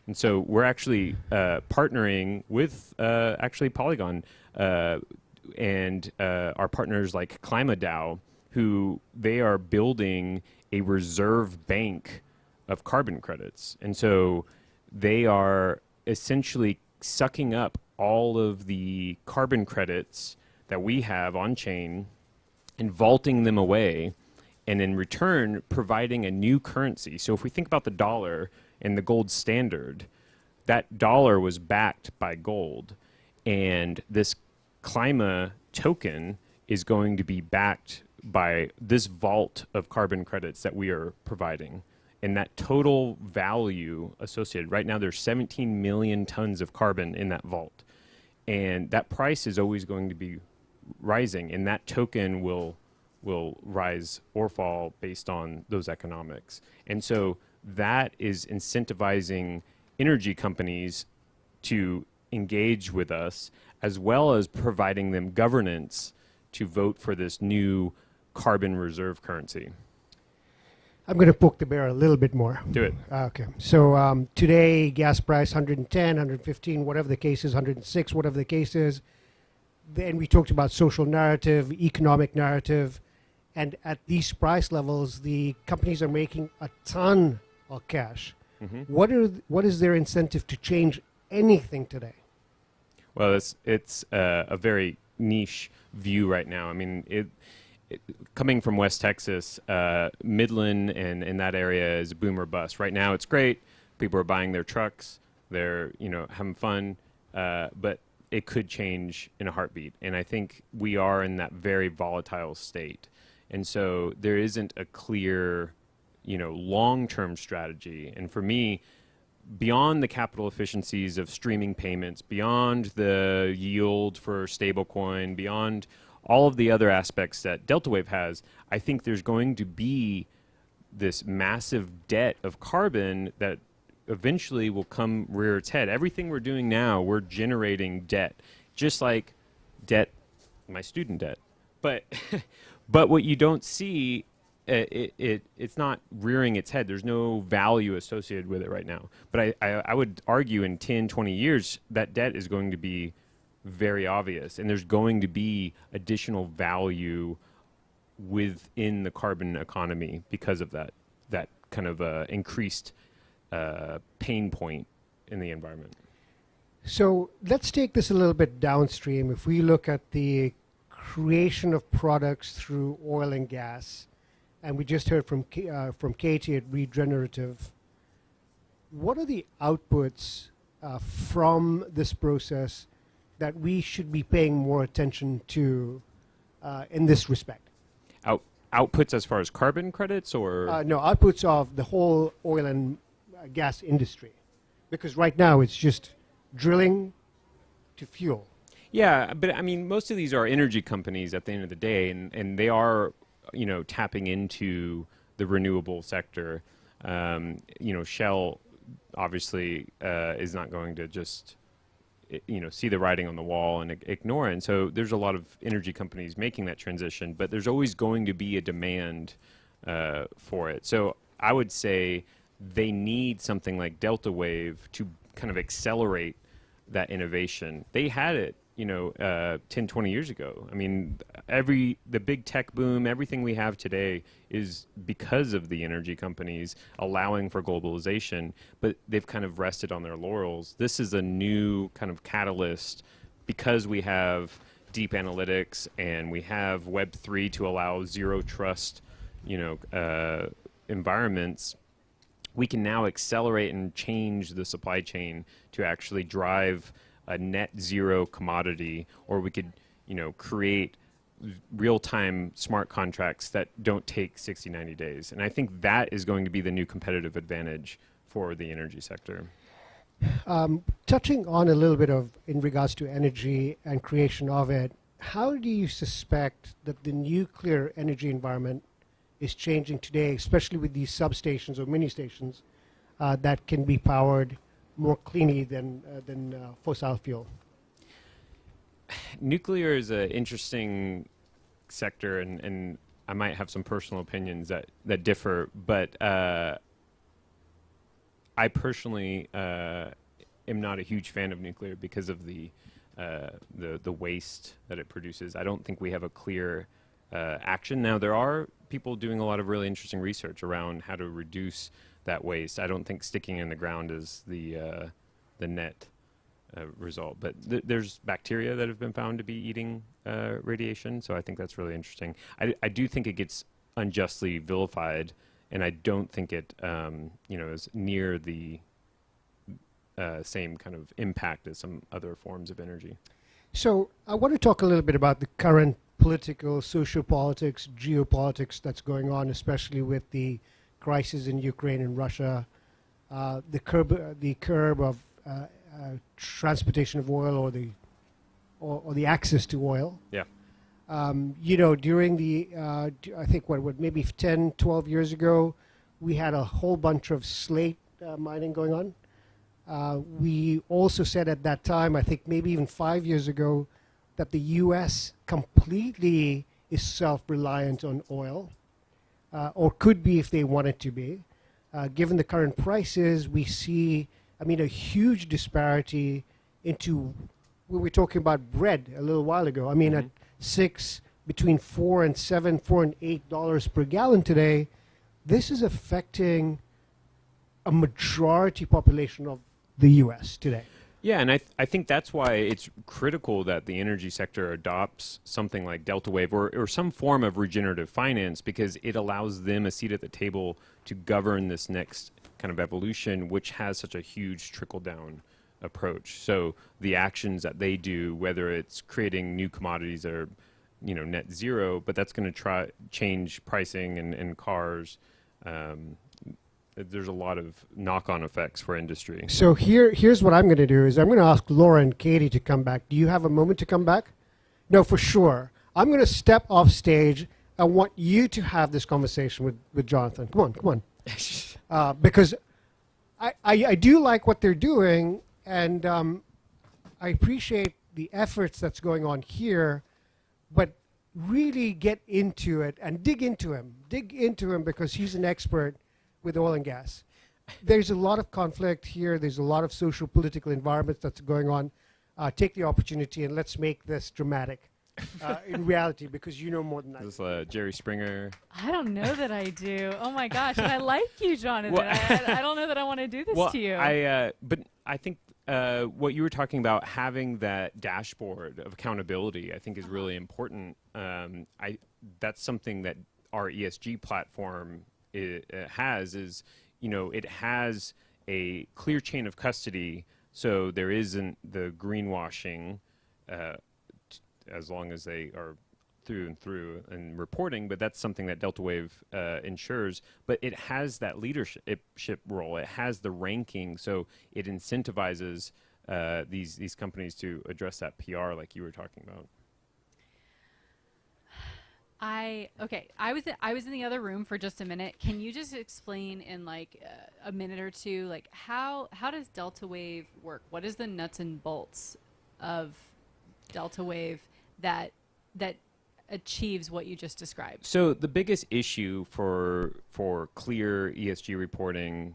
And so we're actually partnering with actually Polygon and our partners like ClimaDAO, who they are building a reserve bank of carbon credits. And so they are essentially sucking up all of the carbon credits that we have on chain and vaulting them away, and in return providing a new currency. So if we think about the dollar and the gold standard, that dollar was backed by gold, and this Clima token is going to be backed by this vault of carbon credits that we are providing. And that total value associated, right now there's 17 million tons of carbon in that vault. And that price is always going to be rising, and that token will rise or fall based on those economics. And so that is incentivizing energy companies to engage with us, as well as providing them governance to vote for this new carbon reserve currency. I'm going to poke the bear a little bit more. Do it. Okay. So today, gas price 110, 115, whatever the case is, 106, whatever the case is. Then we talked about social narrative, economic narrative. And at these price levels, the companies are making a ton of cash. Mm-hmm. What is their incentive to change anything today? Well, it's a very niche view right now. I mean, coming from West Texas, Midland and in that area is boom or bust. Right now, it's great. People are buying their trucks. They're having fun, but it could change in a heartbeat. And I think we are in that very volatile state. And so there isn't a clear, long-term strategy. And for me, beyond the capital efficiencies of streaming payments, beyond the yield for stablecoin, beyond all of the other aspects that DeltaWave has, I think there's going to be this massive debt of carbon that eventually will come rear its head. Everything we're doing now, we're generating debt, just like debt, my student debt. But but what you don't see, it's not rearing its head. There's no value associated with it right now. But I would argue in 10, 20 years, that debt is going to be very obvious, and there's going to be additional value within the carbon economy because of that kind of increased pain point in the environment. So let's take this a little bit downstream. If we look at the creation of products through oil and gas, and we just heard from Katie at Regenerative, what are the outputs from this process that we should be paying more attention to in this respect? Outputs as far as carbon credits, or no, outputs of the whole oil and gas industry, because right now it's just drilling to fuel. Yeah, but I mean, most of these are energy companies at the end of the day, and they are, tapping into the renewable sector. Shell obviously is not going to just, see the writing on the wall and ignore it. And so there's a lot of energy companies making that transition, but there's always going to be a demand for it. So I would say they need something like Delta Wave to kind of accelerate that innovation. They had it, 10, 20 years ago. I mean, the big tech boom, everything we have today is because of the energy companies allowing for globalization, but they've kind of rested on their laurels. This is a new kind of catalyst because we have deep analytics and we have Web3 to allow zero trust, environments. We can now accelerate and change the supply chain to actually drive a net zero commodity, or we could, create real-time smart contracts that don't take 60, 90 days. And I think that is going to be the new competitive advantage for the energy sector. Touching on a little bit in regards to energy and creation of it, how do you suspect that the nuclear energy environment is changing today, especially with these substations or mini stations that can be powered more cleanly than fossil fuel? Nuclear is an interesting sector, and I might have some personal opinions that differ, but I personally am not a huge fan of nuclear because of the waste that it produces. I don't think we have a clear action. Now, there are people doing a lot of really interesting research around how to reduce that waste. I don't think sticking in the ground is the net result, but there's bacteria that have been found to be eating radiation, so I think that's really interesting. I do think it gets unjustly vilified, and I don't think it is near the same kind of impact as some other forms of energy. So I want to talk a little bit about the current political, sociopolitics, geopolitics that's going on, especially with the crisis in Ukraine and Russia, the curb of transportation of oil, or the access to oil. Yeah. During the I think what maybe 10, 12 years ago, we had a whole bunch of slate mining going on. We also said at that time, I think maybe even 5 years ago, that the U.S. completely is self-reliant on oil, or could be if they wanted to be. Given the current prices, we see, a huge disparity into, we were talking about bread a little while ago. At between $4 and $7, $4 and $8 per gallon today, this is affecting a majority population of the U.S. today. Yeah, and I think that's why it's critical that the energy sector adopts something like Delta Wave or some form of regenerative finance, because it allows them a seat at the table to govern this next kind of evolution, which has such a huge trickle-down approach. So the actions that they do, whether it's creating new commodities that are, net zero, but that's going to change pricing and cars. There's a lot of knock-on effects for industry. So here's what I'm going to do is I'm going to ask Laura and Katie to come back. Do you have a moment to come back? No, for sure. I'm going to step off stage. I want you to have this conversation with Jonathan. Come on. Because I do like what they're doing, and I appreciate the efforts that's going on here, but really get into it and dig into him because he's an expert with oil and gas. There's a lot of conflict here. There's a lot of social political environments that's going on. Take the opportunity and let's make this dramatic in reality, because you know more than I do. Is this Jerry Springer? I don't know that I do. Oh my gosh, and I like you, Jonathan. Well, I don't know that I want to do this to you. But I think what you were talking about, having that dashboard of accountability, I think is really important. That's something that our ESG platform has is, it has a clear chain of custody, so there isn't the greenwashing as long as they are through and through and reporting, but that's something that Delta Wave ensures. But it has that leadership role. It has the ranking, so it incentivizes these companies to address that PR like you were talking about. I was in the other room for just a minute. Can you just explain in like a minute or two, like how does Delta Wave work? What is the nuts and bolts of Delta Wave that achieves what you just described? So the biggest issue for clear ESG reporting,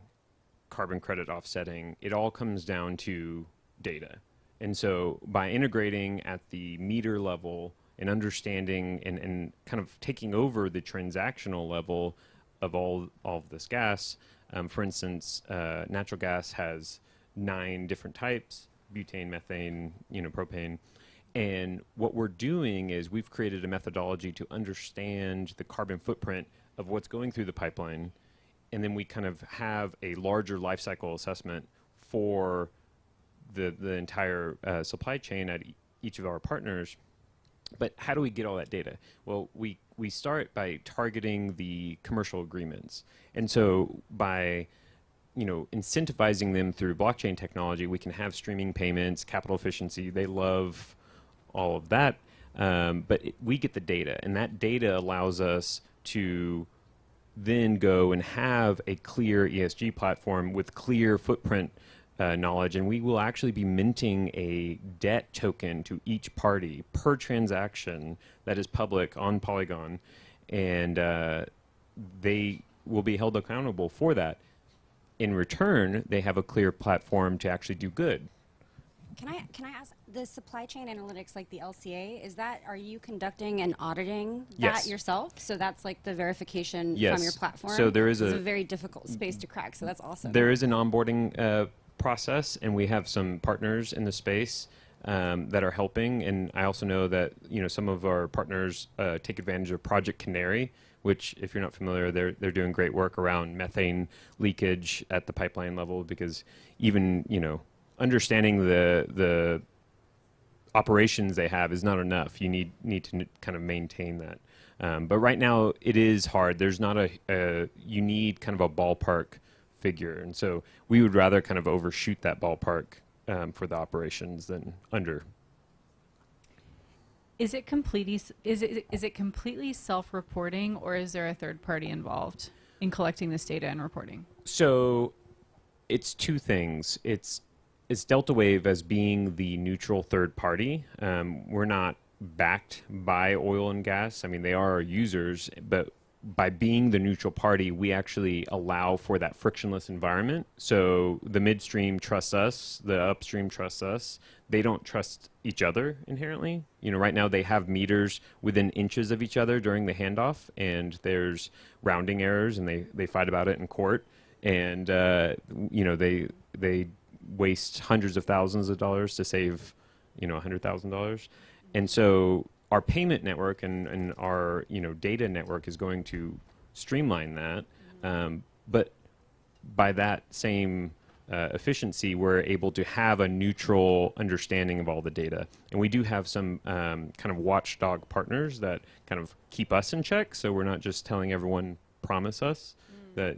carbon credit offsetting, it all comes down to data. And so by integrating at the meter level and understanding and kind of taking over the transactional level of all of this gas, for instance, natural gas has 9 different types: butane, methane, propane. And what we're doing is we've created a methodology to understand the carbon footprint of what's going through the pipeline, and then we kind of have a larger life cycle assessment for the entire supply chain at each of our partners. But how do we get all that data? Well, we start by targeting the commercial agreements. And so by incentivizing them through blockchain technology, we can have streaming payments, capital efficiency. They love all of that, but we get the data, and that data allows us to then go and have a clear ESG platform with clear footprint knowledge, and we will actually be minting a debt token to each party per transaction that is public on Polygon, and they will be held accountable for that. In return, they have a clear platform to actually do good. Can I ask, the supply chain analytics, like the LCA, are you conducting and auditing that yourself? So that's like the verification from your platform? So there is it's a very difficult space to crack, so that's awesome. There is an onboarding process, and we have some partners in the space that are helping. And I also know that some of our partners take advantage of Project Canary, which, if you're not familiar, they're doing great work around methane leakage at the pipeline level, because even understanding the operations they have is not enough. You need to kind of maintain that. But right now it is hard. There's not you need kind of a ballpark figure. And so we would rather kind of overshoot that ballpark for the operations than under. Is it completely self-reporting, or is there a third party involved in collecting this data and reporting? So it's two things. It's Delta Wave as being the neutral third party. We're not backed by oil and gas. I mean, they are our users, but by being the neutral party, we actually allow for that frictionless environment. So the midstream trusts us, the upstream trusts us. They don't trust each other inherently. Right now they have meters within inches of each other during the handoff, and there's rounding errors, and they fight about it in court. And they waste hundreds of thousands of dollars to save $100,000. And so our payment network and our data network is going to streamline that, but by that same efficiency, we're able to have a neutral understanding of all the data. And we do have some kind of watchdog partners that kind of keep us in check, so we're not just telling everyone, promise us that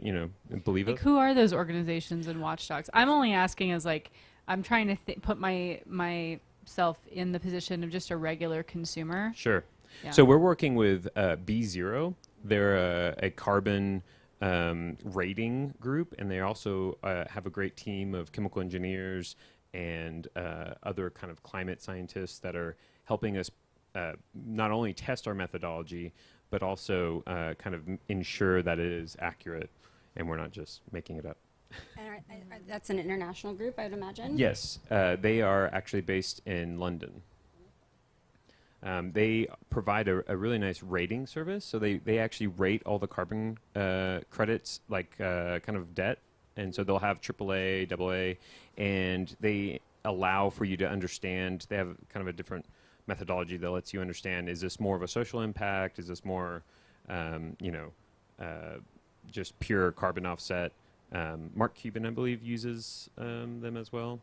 believe Like, us. who are those organizations and watchdogs? I'm only asking as I'm trying to put myself in the position of just a regular consumer. Sure. Yeah. So we're working with B0. They're a carbon rating group, and they also have a great team of chemical engineers and other kind of climate scientists that are helping us not only test our methodology, but also kind of ensure that it is accurate and we're not just making it up. And that's an international group, I would imagine? Yes, they are actually based in London. They provide a really nice rating service. So they actually rate all the carbon credits, like kind of debt And so they'll have AAA, AA, and they allow for you to understand. They have kind of a different methodology that lets you understand, is this more of a social impact? Is this more, just pure carbon offset? Mark Cuban, I believe, uses them as well.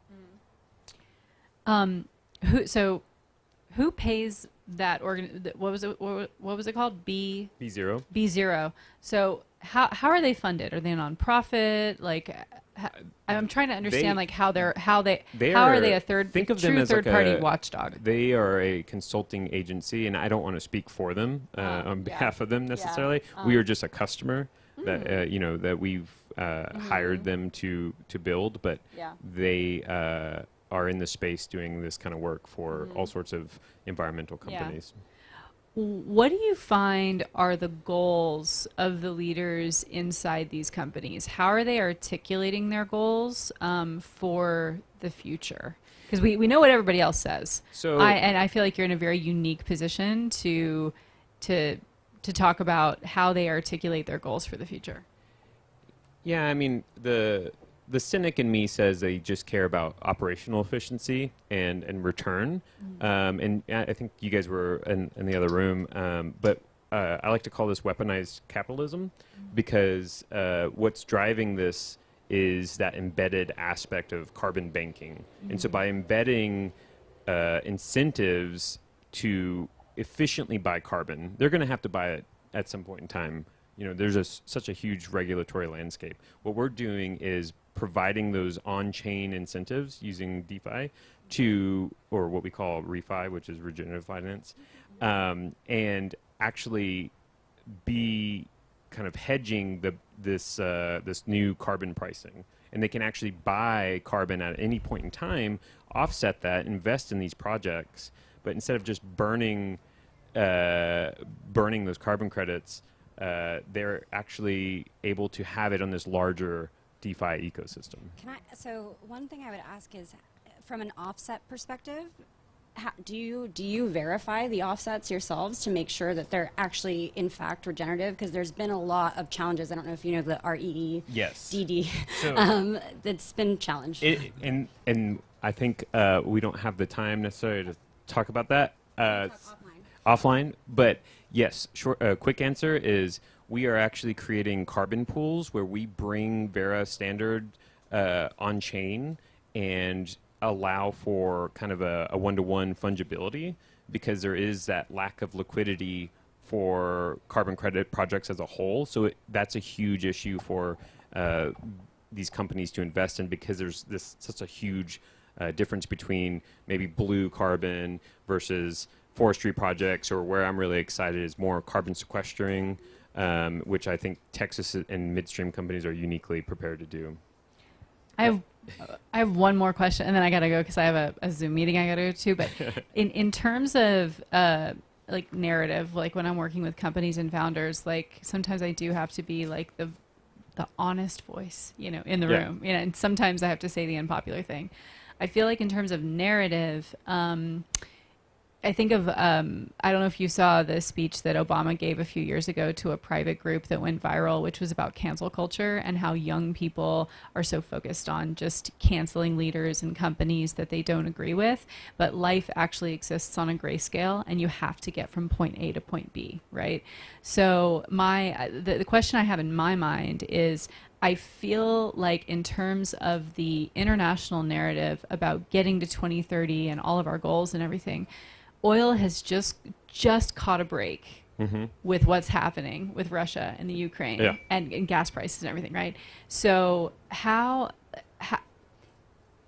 Who pays that what was it called? B0. B0. So how are they funded? Are they a nonprofit? Like, I'm trying to understand how are they a third party watchdog? They are a consulting agency, and I don't want to speak for them on behalf of them necessarily. We are just a customer that that we've hired them to build, but they are in the space doing this kind of work for all sorts of environmental companies. What do you find are the goals of the leaders inside these companies? How are they articulating their goals for the future? Because we know what everybody else says. So I feel like you're in a very unique position to talk about how they articulate their goals for the future. Yeah, I mean, the cynic in me says they just care about operational efficiency and return. And I think you guys were in the other room, but I like to call this weaponized capitalism, because what's driving this is that embedded aspect of carbon banking. And so by embedding incentives to efficiently buy carbon, they're going to have to buy it at some point in time. There's such a huge regulatory landscape. What we're doing is providing those on-chain incentives using DeFi or what we call refi, which is regenerative finance, and actually be kind of hedging this new carbon pricing. And they can actually buy carbon at any point in time, offset that, invest in these projects, but instead of just burning those carbon credits, they're actually able to have it on this larger DeFi ecosystem. So one thing I would ask is, from an offset perspective, do you verify the offsets yourselves to make sure that they're actually in fact regenerative? Because there's been a lot of challenges. I don't know if you know the REE DD that's been challenged. And I think we don't have the time necessarily to talk about that offline. But yes, quick answer is, we are actually creating carbon pools where we bring Vera standard on chain and allow for kind of a one-to-one fungibility, because there is that lack of liquidity for carbon credit projects as a whole. So that's a huge issue for these companies to invest in, because there's such a huge difference between maybe blue carbon versus forestry projects, or where I'm really excited is more carbon sequestering, which I think Texas and midstream companies are uniquely prepared to do. I have one more question, and then I gotta go because I have a Zoom meeting I gotta go to. But in terms of like narrative, like when I'm working with companies and founders, like sometimes I do have to be like the honest voice, in the room, and sometimes I have to say the unpopular thing. I feel like in terms of narrative, I think of, I don't know if you saw the speech that Obama gave a few years ago to a private group that went viral, which was about cancel culture and how young people are so focused on just canceling leaders and companies that they don't agree with. But life actually exists on a grayscale, and you have to get from point A to point B, right? So the question I have in my mind is, I feel like in terms of the international narrative about getting to 2030 and all of our goals and everything, oil has just caught a break with what's happening with Russia and the Ukraine and gas prices and everything, right? So how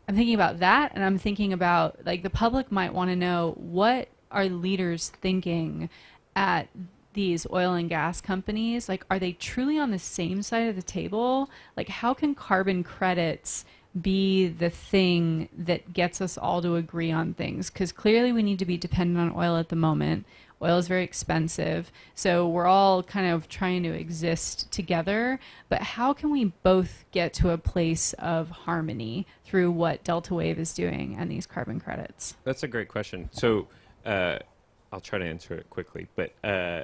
I'm thinking about that, and I'm thinking about, like, the public might want to know, what are leaders thinking at these oil and gas companies? Like, are they truly on the same side of the table? Like, how can carbon credits be the thing that gets us all to agree on things? Because clearly we need to be dependent on oil at the moment. Oil is very expensive, so we're all kind of trying to exist together. But how can we both get to a place of harmony through what Delta Wave is doing and these carbon credits? That's a great question. So I'll try to answer it quickly, but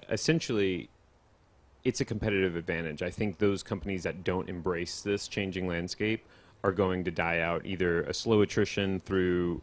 essentially it's a competitive advantage. I think those companies that don't embrace this changing landscape are going to die out, either a slow attrition through,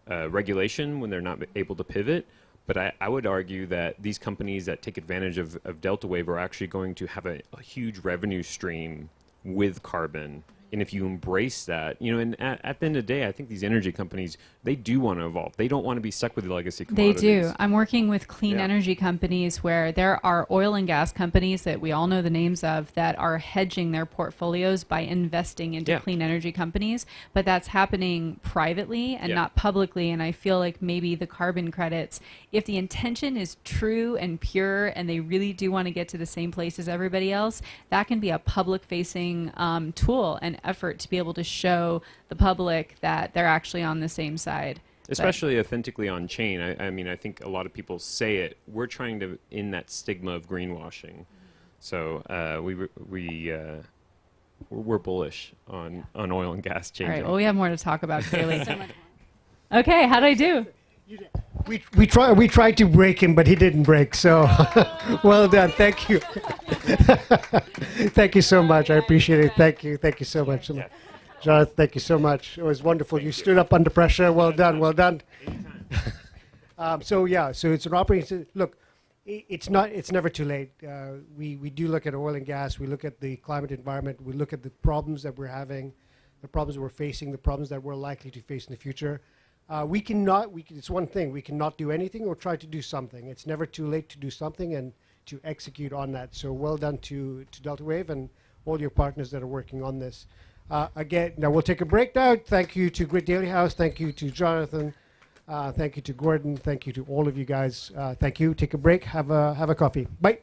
regulation when they're not able to pivot. But I would argue that these companies that take advantage of Delta Wave are actually going to have a huge revenue stream with carbon. And if you embrace that, and at the end of the day, I think these energy companies, they do want to evolve. They don't want to be stuck with the legacy commodities. They do. I'm working with clean energy companies where there are oil and gas companies that we all know the names of that are hedging their portfolios by investing into clean energy companies. But that's happening privately and not publicly. And I feel like maybe the carbon credits, if the intention is true and pure and they really do want to get to the same place as everybody else, that can be a public-facing tool and effort to be able to show the public that they're actually on the same side. Especially authentically on chain. I mean, I think a lot of people say it. We're trying to end that stigma of greenwashing. So we're bullish on oil and gas changing. All right. Well, we have more to talk about clearly. Okay. How'd I do? We tried to break him, but he didn't break. So well done. Thank you. Thank you so much. I appreciate it. Thank you. Thank you so much. Jonathan, thank you so much. It was wonderful. You stood up under pressure. Well done. Well done. So it's an operating. Look, it's never too late. We do look at oil and gas. We look at the climate environment. We look at the problems that we're having, the problems we're facing, the problems that we're likely to face in the future. It's one thing. We cannot do anything or try to do something. It's never too late to do something and to execute on that. So well done to Delta Wave and all your partners that are working on this. Again, now we'll take a break now. Thank you to Grit Daily House. Thank you to Jonathan. Thank you to Gordon. Thank you to all of you guys. Thank you. Take a break. Have a coffee. Bye.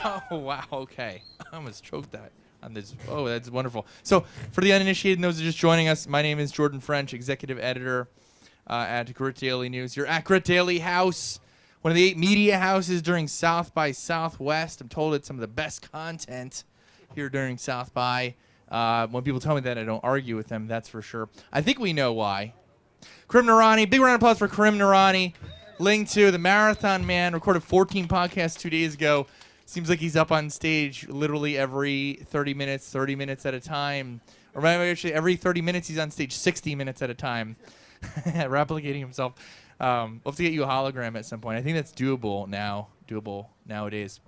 Oh, wow. Okay. I almost choked that on this. Oh, that's wonderful. So for the uninitiated and those who are just joining us, my name is Jordan French, executive editor at Grit Daily News. You're at Grit Daily House, one of the 8 media houses during South by Southwest. I'm told it's some of the best content here during South by. When people tell me that, I don't argue with them, that's for sure. I think we know why. Karim Noorani, big round of applause for Karim Noorani. Ling 2, the Marathon Man, recorded 14 podcasts 2 days ago. Seems like he's up on stage literally every 30 minutes at a time. Or maybe actually every 30 minutes he's on stage 60 minutes at a time, replicating himself. We'll have to get you a hologram at some point. I think that's doable nowadays.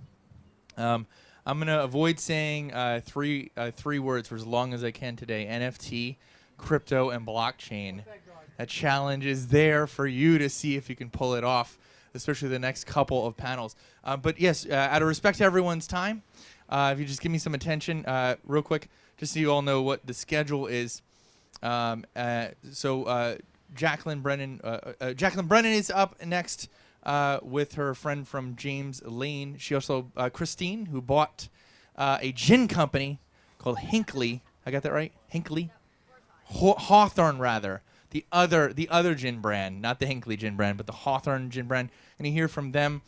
I'm going to avoid saying three words for as long as I can today. NFT, crypto, and blockchain. That challenge is there for you to see if you can pull it off, especially the next couple of panels. But yes, out of respect to everyone's time, if you just give me some attention real quick, just so you all know what the schedule is. Jacqueline Brennan is up next with her friend from James Lane. She also, Christine, who bought a gin company called Hinckley. I got that right? Hinckley? Hawthorne, rather. The other gin brand, not the Hinckley gin brand, but the Hawthorne gin brand. And you hear from them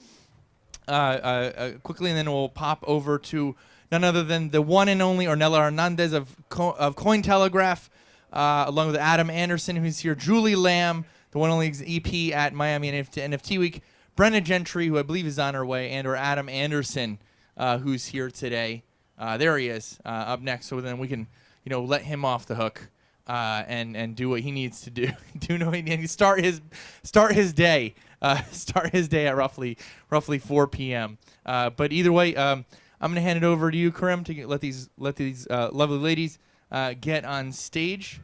quickly, and then we'll pop over to none other than the one and only Ornella Hernandez of Cointelegraph, along with Adam Anderson, who's here, Julie Lamb, the one and only EP at Miami NFT Week, Brenna Gentry, who I believe is on her way, and or Adam Anderson, who's here today. There he is, up next. So then we can, let him off the hook. And do what he needs to do. Start his day. Start his day at roughly 4 p.m. But either way, I'm gonna hand it over to you, Karim, to let these lovely ladies get on stage.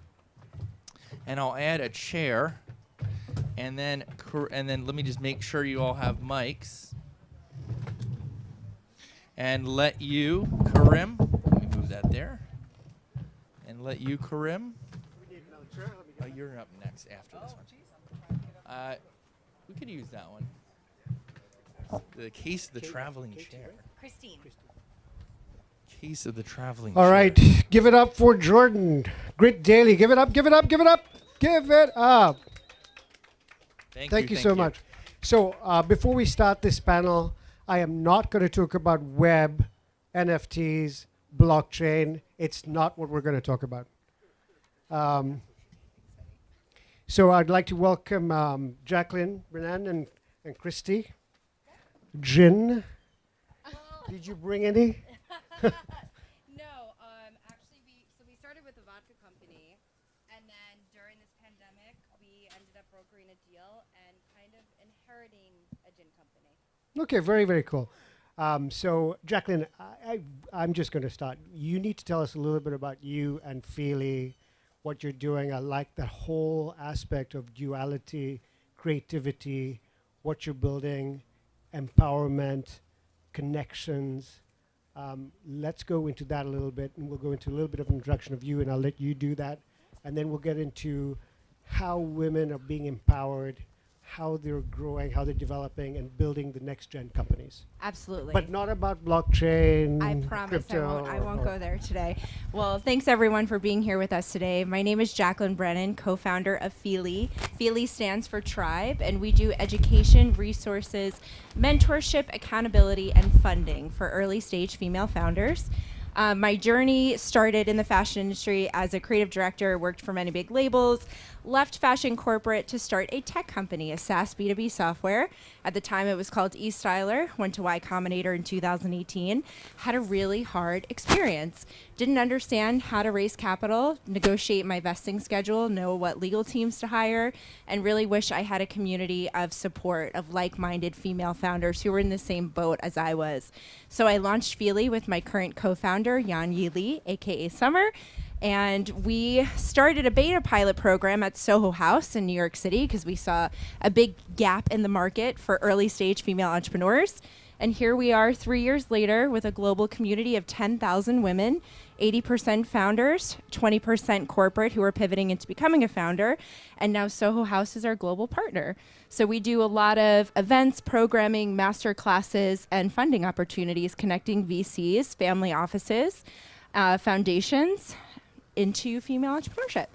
And I'll add a chair, and then let me just make sure you all have mics, and let you, Karim. Let me move that there. And let you, Karim. Oh, you're up next after this one. We could use that one. The case of the traveling chair. Christine. Case of the traveling All chair. right, give it up for Jordan. Grit Daily. Give it up, give it up, give it up, give it up. Thank you so much. So before we start this panel, I am not going to talk about web, NFTs, blockchain. It's not what we're going to talk about. So I'd like to welcome Jacqueline, Brennan, and Christy. Gin. Did you bring any? No, actually we started with a vodka company, and then during this pandemic we ended up brokering a deal and kind of inheriting a gin company. Okay, very, very cool. So Jacqueline, I'm just going to start. You need to tell us a little bit about you and Feely, what you're doing. I like the whole aspect of duality, creativity, what you're building, empowerment, connections. Let's go into that a little bit, and we'll go into a little bit of an introduction of you, and I'll let you do that. And then we'll get into how women are being empowered, how they're growing, how they're developing, and building the next gen companies. Absolutely. But not about blockchain. I promise I won't or go there today. Well, thanks everyone for being here with us today. My name is Jacqueline Brennan, co-founder of Feely. Feely stands for Tribe, and we do education, resources, mentorship, accountability, and funding for early stage female founders. My journey started in the fashion industry as a creative director, worked for many big labels, left fashion corporate to start a tech company, a SaaS B2B software. At the time it was called eStyler, went to Y Combinator in 2018, had a really hard experience. Didn't understand how to raise capital, negotiate my vesting schedule, know what legal teams to hire, and really wish I had a community of support of like-minded female founders who were in the same boat as I was. So I launched Feely with my current co-founder, Yan Yi Lee, aka Summer, and we started a beta pilot program at Soho House in New York City because we saw a big gap in the market for early stage female entrepreneurs. And here we are 3 years later with a global community of 10,000 women, 80% founders, 20% corporate who are pivoting into becoming a founder, and now Soho House is our global partner. So we do a lot of events, programming, master classes, and funding opportunities connecting VCs, family offices, foundations into female entrepreneurship.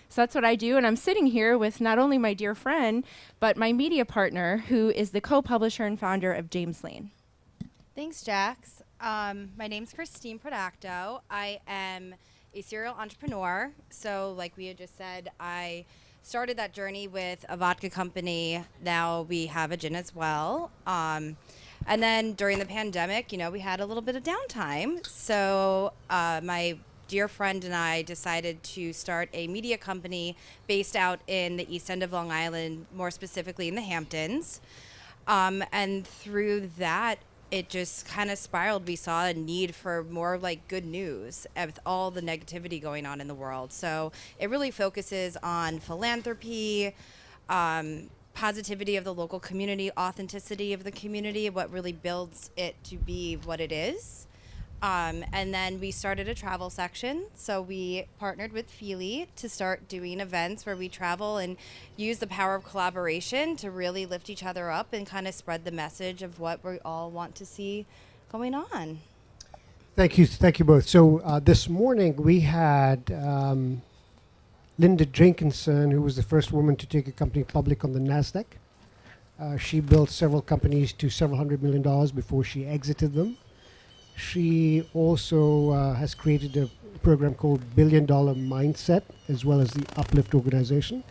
So that's what I do, and I'm sitting here with not only my dear friend, but my media partner, who is the co-publisher and founder of James Lane. Thanks, Jax. My name's Christine Prodacto. I am a serial entrepreneur. So like we had just said, I started that journey with a vodka company. Now we have a gin as well. And then during the pandemic, we had a little bit of downtime. So my dear friend and I decided to start a media company based out in the East End of Long Island, more specifically in the Hamptons. And through that, it just kind of spiraled. We saw a need for more like good news with all the negativity going on in the world. So it really focuses on philanthropy, positivity of the local community, authenticity of the community, what really builds it to be what it is. And then we started a travel section. So we partnered with Feely to start doing events where we travel and use the power of collaboration to really lift each other up and kind of spread the message of what we all want to see going on. Thank you both. So this morning we had Linda Jenkinson, who was the first woman to take a company public on the NASDAQ. She built several companies to several $100 million before she exited them. She also has created a program called $1 Billion Mindset, as well as the Uplift organization.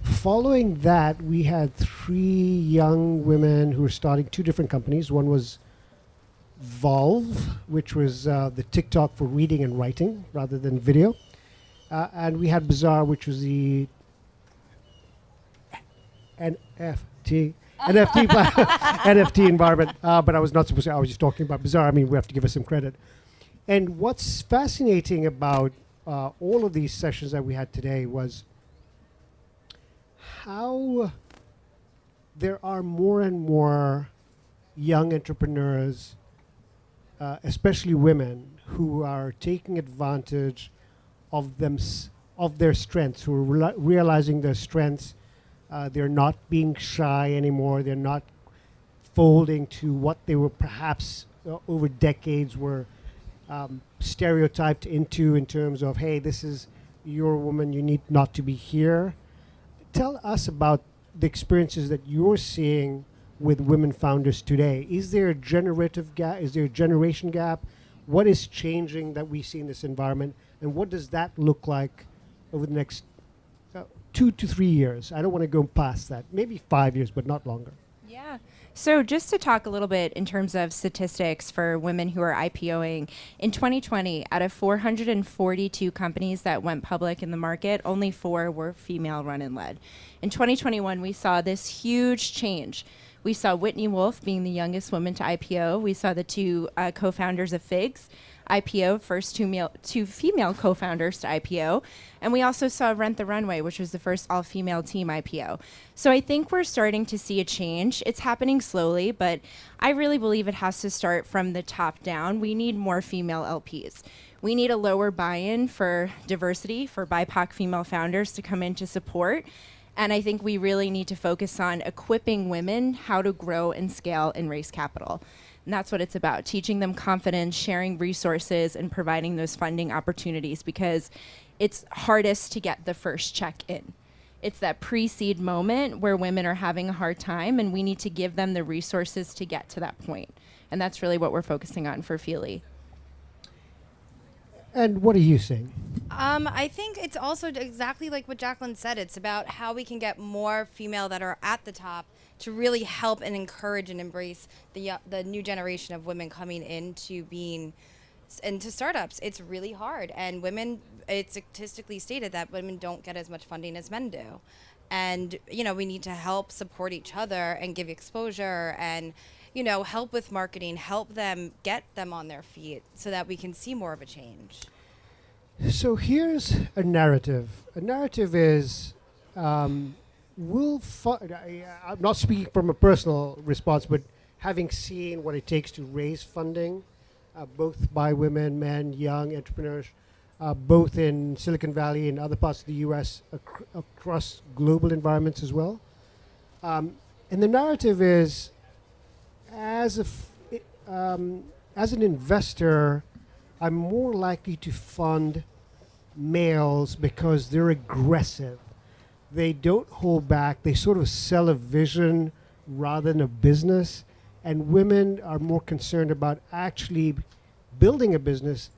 Following that, we had 3 young women who were starting 2 different companies. One was Volve, which was the TikTok for reading and writing rather than video. And we had Bazaar, which was the NFT environment, but I was not supposed to. I was just talking about Bazaar. I mean, we have to give us some credit. And what's fascinating about all of these sessions that we had today was how there are more and more young entrepreneurs, especially women, who are taking advantage of their strengths, who are realizing their strengths. They're not being shy anymore. They're not folding to what they were perhaps over decades were stereotyped into in terms of, hey, this is your woman, you need not to be here. Tell us about the experiences that you're seeing with women founders today. Is there a generative gap? Is there a generation gap? What is changing that we see in this environment? And what does that look like over the next 2 to 3 years? I don't want to go past that. Maybe 5 years, but not longer. Yeah. So just to talk a little bit in terms of statistics for women who are IPOing, in 2020, out of 442 companies that went public in the market, only 4 were female run and led. In 2021, we saw this huge change. We saw Whitney Wolf being the youngest woman to IPO. We saw the 2 co-founders of Figs IPO, first 2 female co-founders to IPO. And we also saw Rent the Runway, which was the first all-female team IPO. So I think we're starting to see a change. It's happening slowly, but I really believe it has to start from the top down. We need more female LPs. We need a lower buy-in for diversity, for BIPOC female founders to come in to support. And I think we really need to focus on equipping women how to grow and scale and raise capital. And that's what it's about, teaching them confidence, sharing resources, and providing those funding opportunities, because it's hardest to get the first check in. It's that pre-seed moment where women are having a hard time, and we need to give them the resources to get to that point. And that's really what we're focusing on for Feely. And what are you saying? I think it's also exactly like what Jacqueline said. It's about how we can get more female that are at the top to really help and encourage and embrace the new generation of women coming into startups. It's really hard, and women, it's statistically stated that women don't get as much funding as men do. And, we need to help support each other and give exposure and, help with marketing, help them get them on their feet so that we can see more of a change. So here's a narrative. A narrative is, I'm not speaking from a personal response, but having seen what it takes to raise funding, both by women, men, young entrepreneurs, both in Silicon Valley and other parts of the U.S., across global environments as well. And the narrative is, as an investor, I'm more likely to fund males because they're aggressive. They don't hold back. They sort of sell a vision rather than a business. And women are more concerned about actually building a business,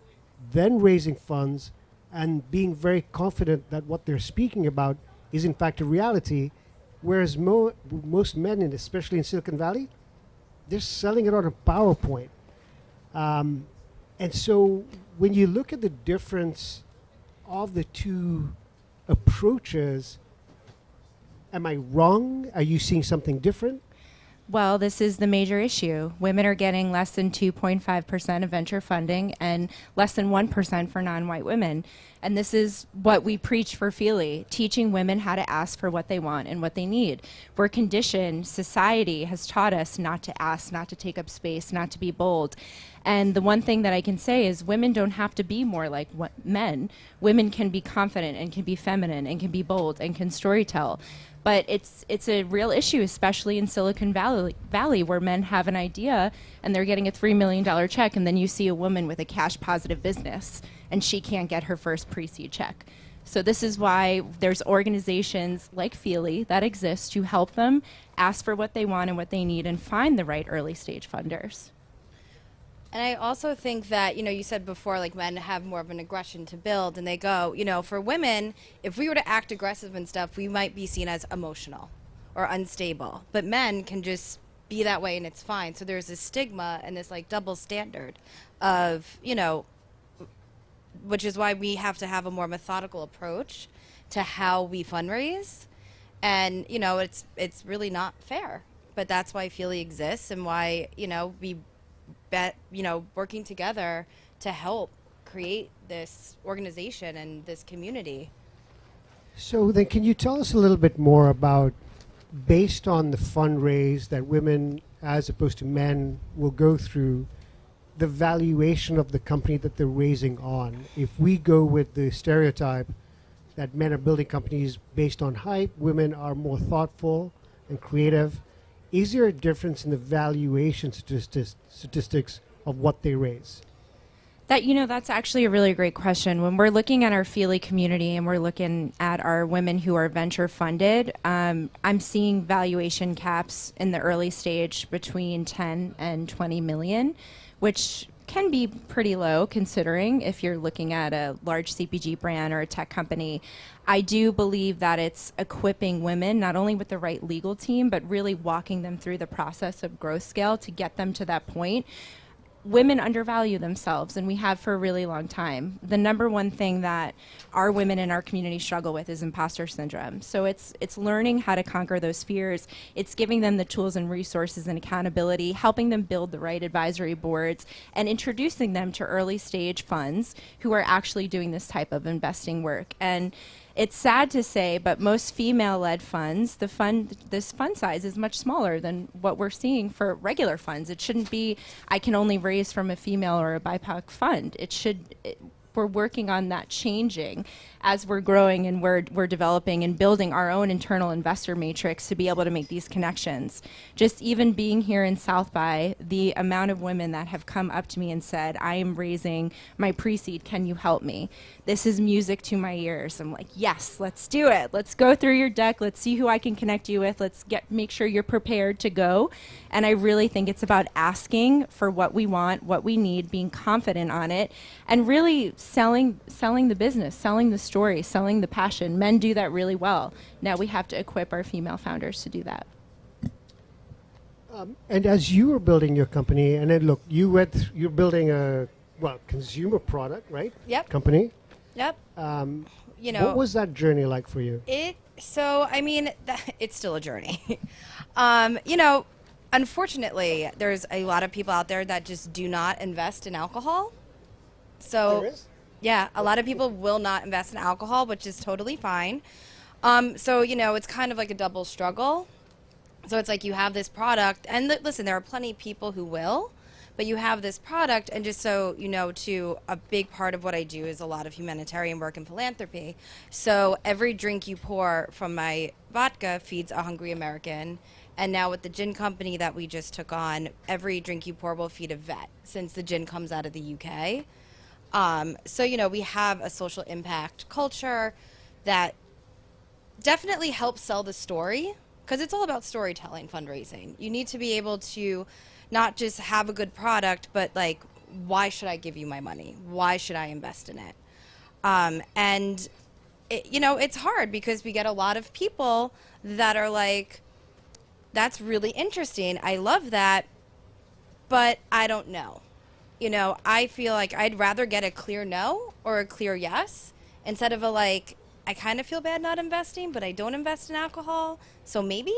then raising funds, and being very confident that what they're speaking about is in fact a reality. Whereas most men, and especially in Silicon Valley, they're selling it on a PowerPoint. And so when you look at the difference of the two approaches, am I wrong? Are you seeing something different? Well, this is the major issue. Women are getting less than 2.5% of venture funding and less than 1% for non-white women. And this is what we preach for Feely, teaching women how to ask for what they want and what they need. We're conditioned, society has taught us not to ask, not to take up space, not to be bold. And the one thing that I can say is women don't have to be more like men. Women can be confident and can be feminine and can be bold and can storytell. But it's a real issue, especially in Silicon Valley, where men have an idea and they're getting a $3 million check, and then you see a woman with a cash-positive business, and she can't get her first pre-seed check. So this is why there's organizations like Feely that exist to help them ask for what they want and what they need and find the right early-stage funders. And I also think that, you said before, like, men have more of an aggression to build, and they go, for women, if we were to act aggressive and stuff, we might be seen as emotional or unstable. But men can just be that way and it's fine. So there's this stigma and this, like, double standard of, which is why we have to have a more methodical approach to how we fundraise. And, it's really not fair. But that's why Feely exists and why, we working together to help create this organization and this community. So then can you tell us a little bit more about, based on the fundraise that women as opposed to men will go through, the valuation of the company that they're raising on? If we go with the stereotype that men are building companies based on hype, women are more thoughtful and creative, is there a difference in the valuation statistics of what they raise? That's actually a really great question. When we're looking at our Feely community and we're looking at our women who are venture funded, I'm seeing valuation caps in the early stage between 10 and 20 million, which can be pretty low considering if you're looking at a large CPG brand or a tech company. I do believe that it's equipping women not only with the right legal team, but really walking them through the process of growth scale to get them to that point. Women undervalue themselves, and we have for a really long time. The number one thing that our women in our community struggle with is imposter syndrome. So it's learning how to conquer those fears. It's giving them the tools and resources and accountability, helping them build the right advisory boards, and introducing them to early stage funds who are actually doing this type of investing work. And it's sad to say, but most female-led funds, this fund size is much smaller than what we're seeing for regular funds. It shouldn't be, I can only raise from a female or a BIPOC fund. We're working on that changing as we're growing and we're developing and building our own internal investor matrix to be able to make these connections. Just even being here in South by, the amount of women that have come up to me and said, I am raising my pre-seed, can you help me? This is music to my ears. I'm like, yes, let's do it. Let's go through your deck. Let's see who I can connect you with. Let's make sure you're prepared to go. And I really think it's about asking for what we want, what we need, being confident on it, and really selling the business, selling the story, selling the passion. Men do that really well. Now we have to equip our female founders to do that. And as you were building your company, and then look, you're building a consumer product, right? Yep. Company. Yep. What was that journey like for you? It's still a journey. Unfortunately, there's a lot of people out there that just do not invest in alcohol. So, There is? yeah, a lot of people will not invest in alcohol, which is totally fine. It's kind of like a double struggle. So it's like you have this product, and listen, there are plenty of people who will, but you have this product, and just so you know, too, a big part of what I do is a lot of humanitarian work and philanthropy. So every drink you pour from my vodka feeds a hungry American. And now with the gin company that we just took on, every drink you pour will feed a vet, since the gin comes out of the UK. So, you know, we have a social impact culture that definitely helps sell the story, because it's all about storytelling, fundraising. You need to be able to not just have a good product, but like, why should I give you my money? Why should I invest in it? And, you know, it's hard because we get a lot of people that are like, that's really interesting. I love that, but I don't know. You know, I feel like I'd rather get a clear no or a clear yes instead of a like, I kind of feel bad not investing, but I don't invest in alcohol, so maybe?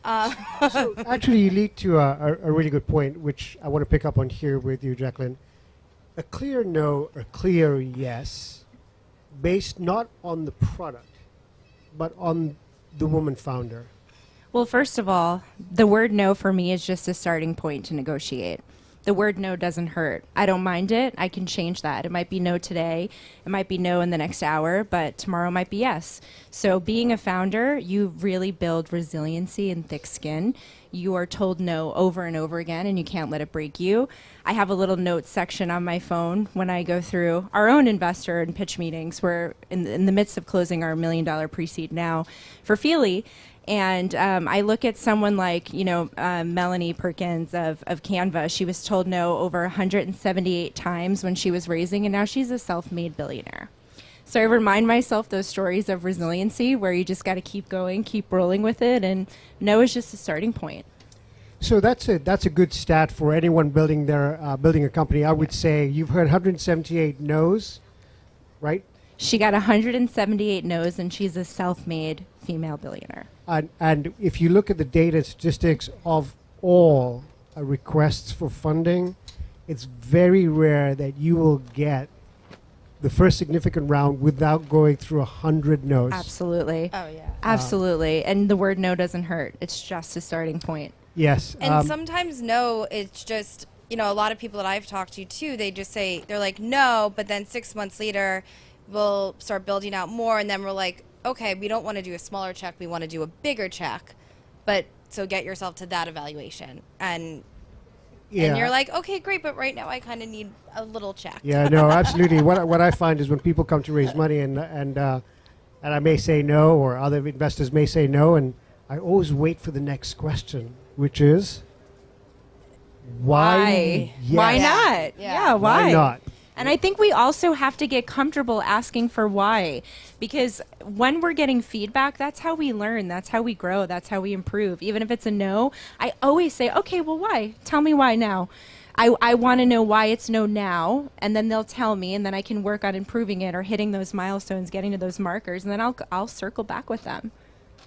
So actually, you lead to a really good point, which I want to pick up on here with you, Jacqueline. A clear no or clear yes, based not on the product, but on the woman founder. Well, first of all, the word no for me is just a starting point to negotiate. The word no doesn't hurt. I don't mind it. I can change that. It might be no today. It might be no in the next hour, but tomorrow might be yes. So being a founder, you really build resiliency and thick skin. You are told no over and over again, and you can't let it break you. I have a little notes section on my phone when I go through our own investor and pitch meetings. We're in the midst of closing our $1 million pre-seed now for Feely. And I look at someone like, you know, Melanie Perkins of Canva. She was told no over 178 times when she was raising, and now she's a self-made billionaire. So I remind myself those stories of resiliency where you just got to keep going, keep rolling with it, and no is just a starting point. So that's a good stat for anyone building a company. I would say you've heard 178 no's, right? She got 178 no's, and she's a self-made female billionaire. And if you look at the data statistics of all requests for funding, it's very rare that you will get the first significant round without going through 100 no's. Absolutely. Oh, yeah. Absolutely. And the word no doesn't hurt. It's just a starting point. Yes. And sometimes no, it's just, you know, a lot of people that I've talked to too, they just say, they're like, no, but then 6 months later, we'll start building out more, and then we're like, okay, we don't want to do a smaller check, we want to do a bigger check. But so get yourself to that evaluation. And you're like, okay, great, but right now I kind of need a little check. Yeah, no, absolutely. What I find is when people come to raise money and I may say no, or other investors may say no, and I always wait for the next question, which is why? Yes. Why not? Yeah, why? Why not? And I think we also have to get comfortable asking for why, because when we're getting feedback, that's how we learn, that's how we grow, that's how we improve. Even if it's a no, I always say, okay, well, why? Tell me why now. I want to know why it's no now, and then they'll tell me, and then I can work on improving it or hitting those milestones, getting to those markers, and then I'll circle back with them.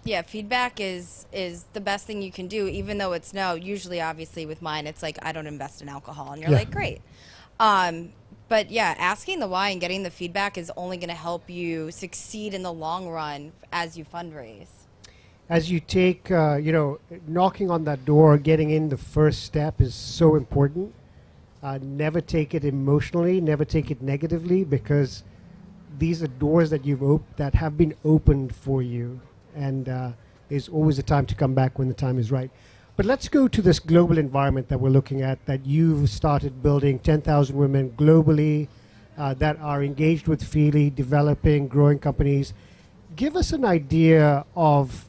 Yeah, feedback is the best thing you can do, even though it's no. Usually, obviously, with mine, it's like, I don't invest in alcohol, and you're like, great. But yeah, asking the why and getting the feedback is only going to help you succeed in the long run as you fundraise. As you take, knocking on that door, getting in the first step is so important. Never take it emotionally, never take it negatively, because these are doors that that have been opened for you, and there's always a time to come back when the time is right. But let's go to this global environment that we're looking at, that you've started building 10,000 women globally that are engaged with Feely, developing, growing companies. Give us an idea of,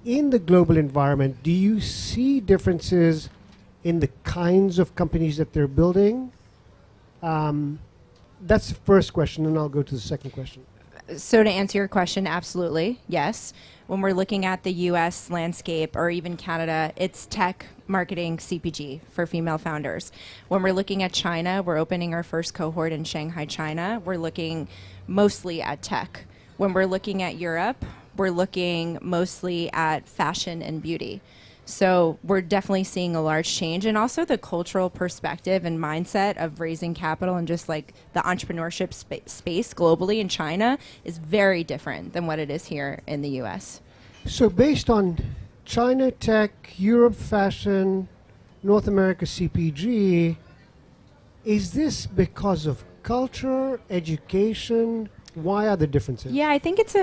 in the global environment, do you see differences in the kinds of companies that they're building? That's the first question, and I'll go to the second question. So to answer your question, absolutely, yes. When we're looking at the U.S. landscape or even Canada, it's tech, marketing, CPG for female founders. When we're looking at China, we're opening our first cohort in Shanghai, China. We're looking mostly at tech. When we're looking at Europe, we're looking mostly at fashion and beauty. So we're definitely seeing a large change, and also the cultural perspective and mindset of raising capital and just like the entrepreneurship space globally in China is very different than what it is here in the U.S. So based on China tech, Europe fashion, North America CPG. Is this because of culture, education? Why are the differences? Yeah, I think it's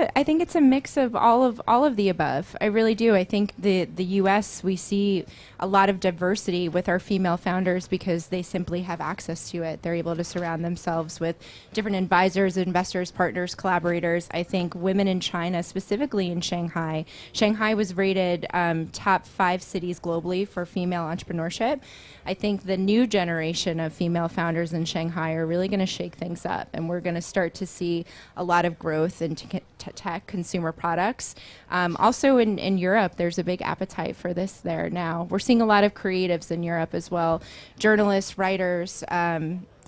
a mix of all of the above. I really do. I think the US, we see a lot of diversity with our female founders because they simply have access to it. They're able to surround themselves with different advisors, investors, partners, collaborators. I think women in China, specifically in Shanghai. Shanghai was rated top 5 cities globally for female entrepreneurship. I think the new generation of female founders in Shanghai are really going to shake things up, and we're going to start to see a lot of growth in tech consumer products. Also in Europe, there's a big appetite for this there now. We're seeing a lot of creatives in Europe as well, journalists, writers,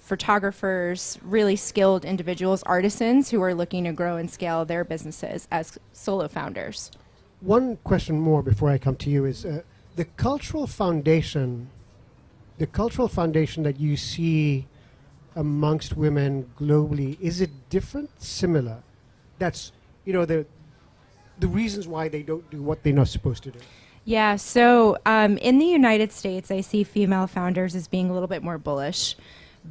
photographers, really skilled individuals, artisans who are looking to grow and scale their businesses as solo founders. One question more before I come to you is the cultural foundation that you see amongst women globally, is it different, similar? That's, the reasons why they don't do what they're not supposed to do. Yeah, so in the United States, I see female founders as being a little bit more bullish,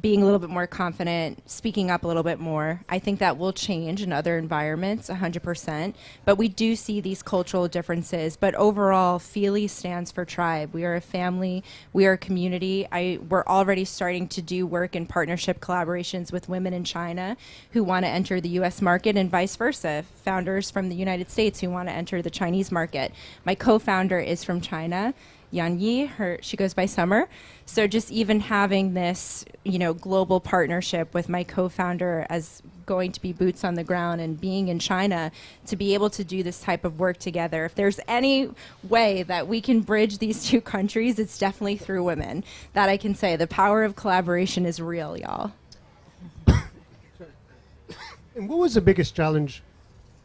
being a little bit more confident, speaking up a little bit more. I think that will change in other environments, 100%. But we do see these cultural differences. But overall, Feely stands for tribe. We are a family. We are a community. We're already starting to do work in partnership collaborations with women in China who want to enter the U.S. market and vice versa. Founders from the United States who want to enter the Chinese market. My co-founder is from China. Yan Yi, she goes by Summer. So just even having this, global partnership with my co-founder as going to be boots on the ground and being in China to be able to do this type of work together. If there's any way that we can bridge these two countries, it's definitely through women. That I can say. The power of collaboration is real, y'all. And what was the biggest challenge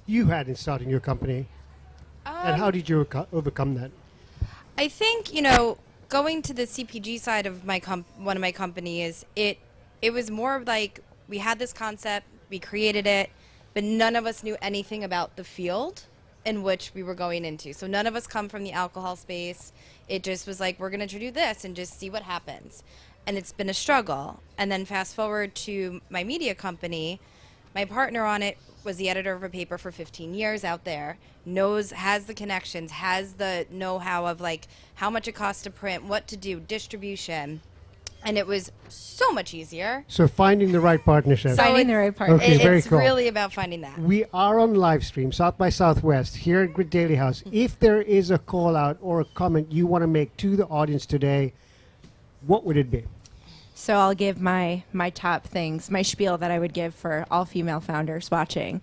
you had in starting your company? And how did you overcome that? I think, going to the CPG side of one of my companies, it was more of like we had this concept, we created it, but none of us knew anything about the field in which we were going into. So none of us come from the alcohol space. It just was like, we're going to do this and just see what happens. And it's been a struggle. And then fast forward to my media company, my partner on it was the editor of a paper for 15 years out there, has the connections, has the know-how of like how much it costs to print, what to do, distribution. And it was so much easier. So finding the right partnership. Finding the right partner. Okay, very it's cool. really about finding that. We are on live stream, South by Southwest, here at Grit Daily House. If there is a call out or a comment you want to make to the audience today, what would it be? So I'll give my top things, my spiel that I would give for all female founders watching.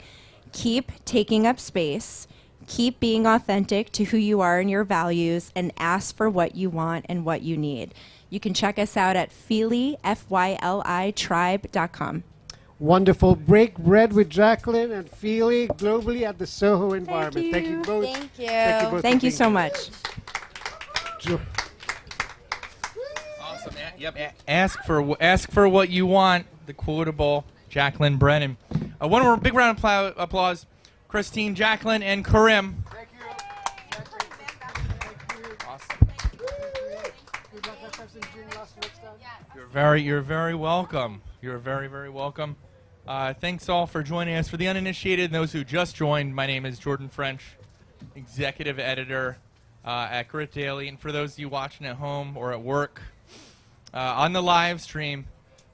Keep taking up space. Keep being authentic to who you are and your values, and ask for what you want and what you need. You can check us out at Feely, F-Y-L-I, tribe.com. Wonderful. Break bread with Jacqueline and Feely globally at the Soho environment. Thank you both. Thank you. Thank you so much. Awesome. Yep. Ask for what you want. The quotable Jacqueline Brennan. One more big round of applause. Christine, Jacqueline, and Karim. Thank you. Awesome. You're very welcome. You're very, very welcome. Thanks all for joining us. For the uninitiated and those who just joined, my name is Jordan French, executive editor at Grit Daily. And for those of you watching at home or at work, on the live stream,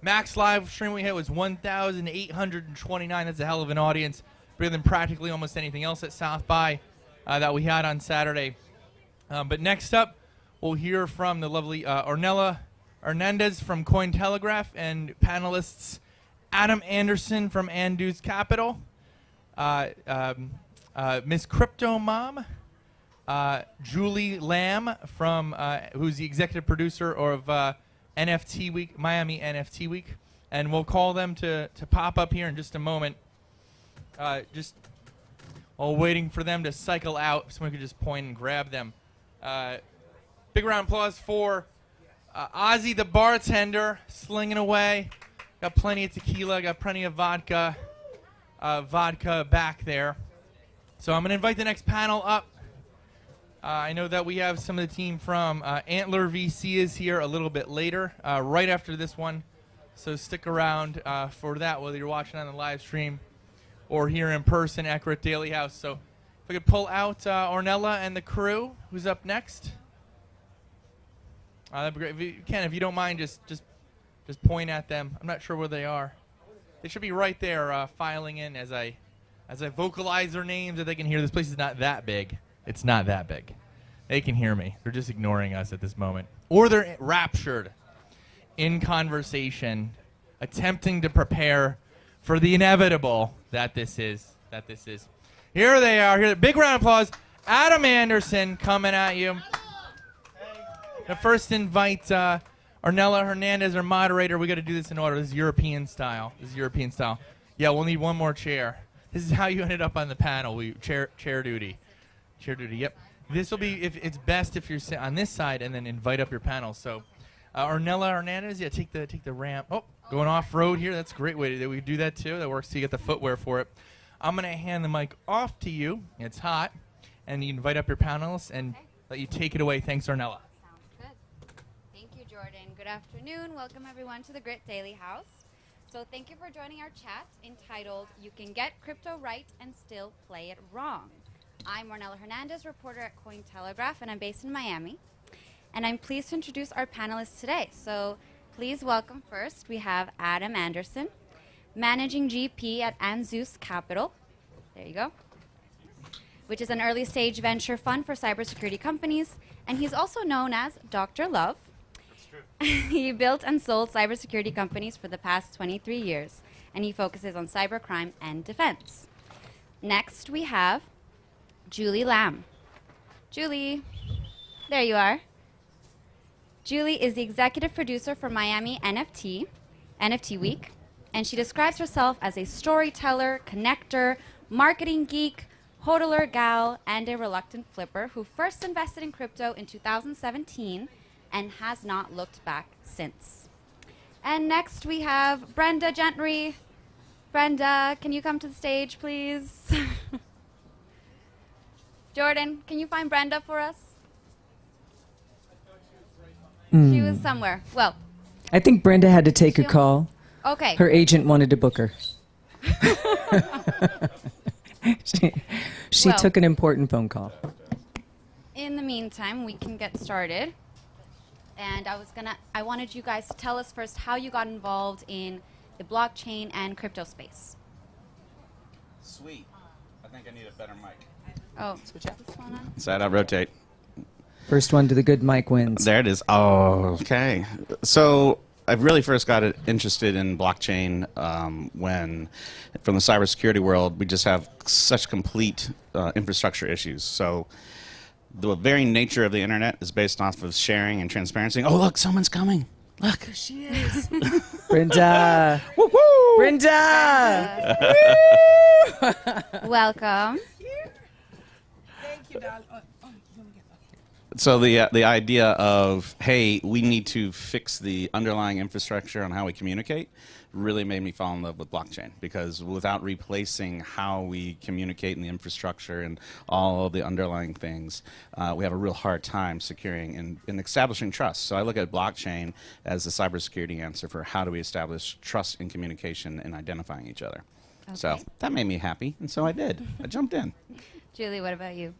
max live stream we hit was 1,829. That's a hell of an audience, bigger than practically almost anything else at South by that we had on Saturday. But next up, we'll hear from the lovely Ornella Hernandez from Cointelegraph and panelists Adam Anderson from Andus Capital, Miss Crypto Mom, Julie Lamb from who's the executive producer of NFT Week, Miami NFT Week, and we'll call them to pop up here in just a moment. Just while waiting for them to cycle out, someone could just point and grab them. Big round of applause for Ozzy the bartender, slinging away. Got plenty of tequila, got plenty of vodka back there. So I'm going to invite the next panel up. I know that we have some of the team from Antler VC is here a little bit later, right after this one. So stick around for that, whether you're watching on the live stream or here in person at Grit Daily House. So if we could pull out Ornella and the crew, who's up next? That'd be great. If you can, if you don't mind, just point at them. I'm not sure where they are. They should be right there, filing in as I vocalize their names, that they can hear. This place is not that big. It's not that big. They can hear me. They're just ignoring us at this moment, or they're raptured in conversation, attempting to prepare for the inevitable that this is. Here they are. Here, big round of applause. Adam Anderson coming at you. Now first invite Ornella Hernandez, our moderator. We got to do this in order. This is European style. Yeah, we'll need one more chair. This is how you ended up on the panel. Chair duty. Yep. This will be, if it's best if you're on this side and then invite up your panel. So, Ornella Hernandez, yeah, take the ramp. Oh, going off road here. That's a great way to do. We do that too. That works. So you get the footwear for it. I'm gonna hand the mic off to you. It's hot, and you invite up your panelists and let you take it away. Thanks, Ornella. Sounds good. Thank you, Jordan. Good afternoon. Welcome everyone to the Grit Daily House. So thank you for joining our chat entitled "You Can Get Crypto Right and Still Play It Wrong." I'm Ornella Hernandez, reporter at Cointelegraph, and I'm based in Miami. And I'm pleased to introduce our panelists today. So please welcome first, we have Adam Anderson, Managing GP at Anzus Capital. There you go. Which is an early stage venture fund for cybersecurity companies. And he's also known as Dr. Love. He built and sold cybersecurity companies for the past 23 years, and he focuses on cybercrime and defense. Next, we have Julie Lamb. Julie, there you are. Julie is the executive producer for Miami NFT Week, and she describes herself as a storyteller, connector, marketing geek, hodler gal, and a reluctant flipper who first invested in crypto in 2017 and has not looked back since. And next we have Brenda Gentry. Brenda, can you come to the stage, please? Jordan, can you find Brenda for us? She was somewhere. Well, I think Brenda had to take a call. Okay. Her agent wanted to book her. She Well, took an important phone call. in the meantime, we can get started. And I wanted you guys to tell us first how you got involved in the blockchain and crypto space. Sweet. I think I need a better mic. Oh, switch out this one on. Side out, rotate. First one to the good mic wins. There it is. Oh, okay. So I really first got interested in blockchain when, from the cybersecurity world, we just have such complete infrastructure issues. So the very nature of the internet is based off of sharing and transparency. Oh, look, someone's coming. Look. There she is. Brenda. Woo-woo. Brenda. Welcome. Thank you, darling. So the idea of, hey, we need to fix the underlying infrastructure on how we communicate really made me fall in love with blockchain, because without replacing how we communicate in the infrastructure and all of the underlying things, we have a real hard time securing and establishing trust. So I look at blockchain as the cybersecurity answer for how do we establish trust in communication and identifying each other. Okay. So that made me happy, and so I did. I jumped in. Julie, what about you?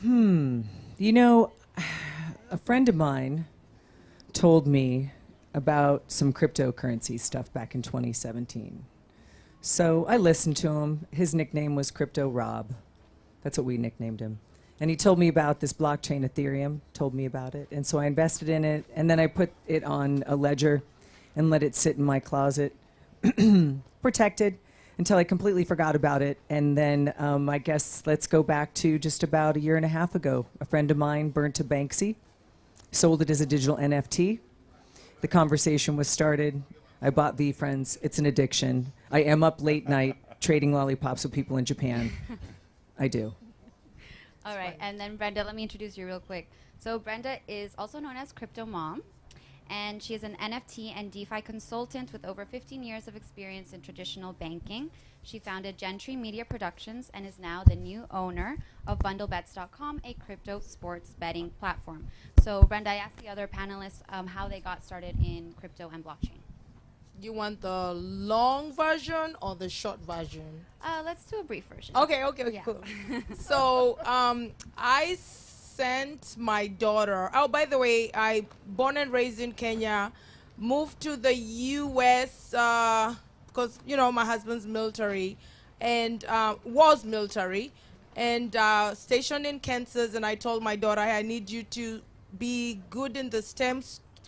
You know, a friend of mine told me about some cryptocurrency stuff back in 2017. So I listened to him. His nickname was Crypto Rob. That's what we nicknamed him. And he told me about this blockchain Ethereum, told me about it. And so I invested in it, and then I put it on a ledger and let it sit in my closet, protected, until I completely forgot about it. And then I guess let's go back to just about a year and a half ago. A friend of mine burnt a Banksy, sold it as a digital NFT. The conversation was started. I bought VFriends. It's an addiction. I am up late night trading lollipops with people in Japan. I do. All right, and then Brenda, let me introduce you real quick. So Brenda is also known as Crypto Mom, and she is an NFT and DeFi consultant with over 15 years of experience in traditional banking. She founded Gentry Media Productions and is now the new owner of BundleBets.com, a crypto sports betting platform. So, Brenda, I asked the other panelists how they got started in crypto and blockchain. You want the long version or the short version? Let's do a brief version. Okay, Yeah. cool. So I sent my daughter. Oh, by the way, I born and raised in Kenya, moved to the U.S. Because my husband's military, and was military, and stationed in Kansas. And I told my daughter, I need you to be good in the STEM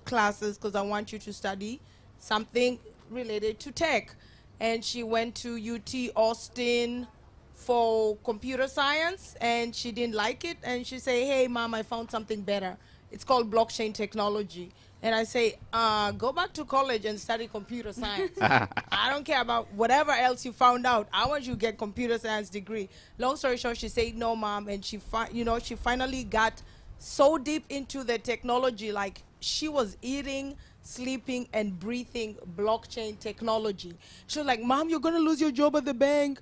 classes because I want you to study something related to tech. And she went to UT Austin for computer science, and she didn't like it. And she said, hey, Mom, I found something better. It's called blockchain technology. And I say, go back to college and study computer science. I don't care about whatever else you found out. I want you to get computer science degree. Long story short, she said, no, Mom. And she finally got so deep into the technology, like she was eating, sleeping, and breathing blockchain technology. She was like, Mom, you're going to lose your job at the bank.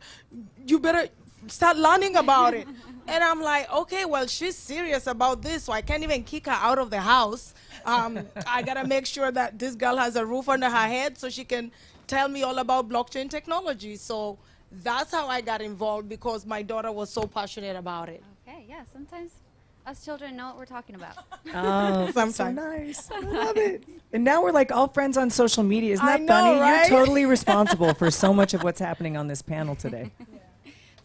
You better start learning about it. And I'm like, okay, well, she's serious about this, so I can't even kick her out of the house. I got to make sure that this girl has a roof under her head so she can tell me all about blockchain technology. So that's how I got involved, because my daughter was so passionate about it. Okay, yeah, sometimes us children know what we're talking about. Oh, that's so nice. I love it. And now we're like all friends on social media. Isn't I that know, funny? right? You're totally responsible for so much of what's happening on this panel today.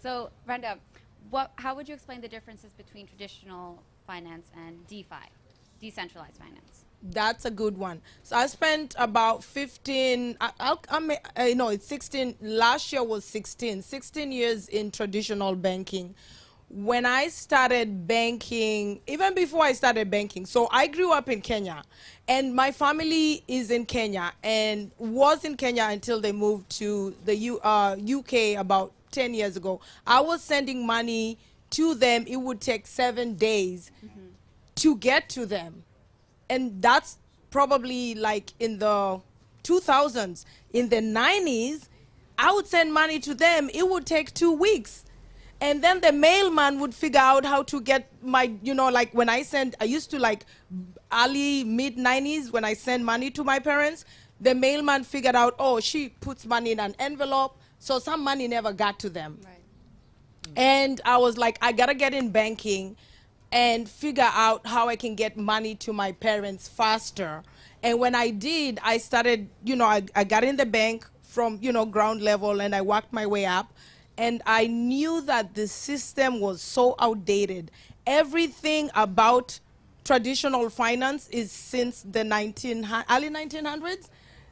So, Brenda, how would you explain the differences between traditional finance and DeFi, decentralized finance? That's a good one. So I spent about 15, it's 16, last year was 16 years in traditional banking. When I started banking, even before I started banking, so I grew up in Kenya, and my family is in Kenya and was in Kenya until they moved to the UK about 10 years ago. I was sending money to them. It would take 7 days to get to them. And that's probably like in the 2000s. In the 90s, I would send money to them. It would take 2 weeks. And then the mailman would figure out how to get my, like when I used to like early, mid-90s, when I send money to my parents, the mailman figured out, oh, she puts money in an envelope, so some money never got to them. Right. And I was like, I gotta get in banking and figure out how I can get money to my parents faster. And when I did, I started, I got in the bank from, ground level, and I worked my way up. And I knew that the system was so outdated. Everything about traditional finance is since the early 1900s.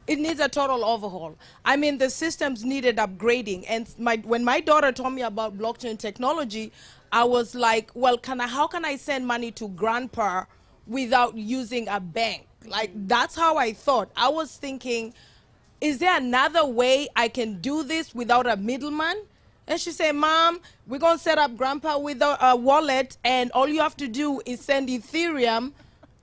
It needs a total overhaul. I mean, the systems needed upgrading. And when my daughter told me about blockchain technology, I was like, well, how can I send money to grandpa without using a bank? Like, that's how I thought. I was thinking, is there another way I can do this without a middleman? And she said, Mom, we're going to set up grandpa with a wallet, and all you have to do is send Ethereum,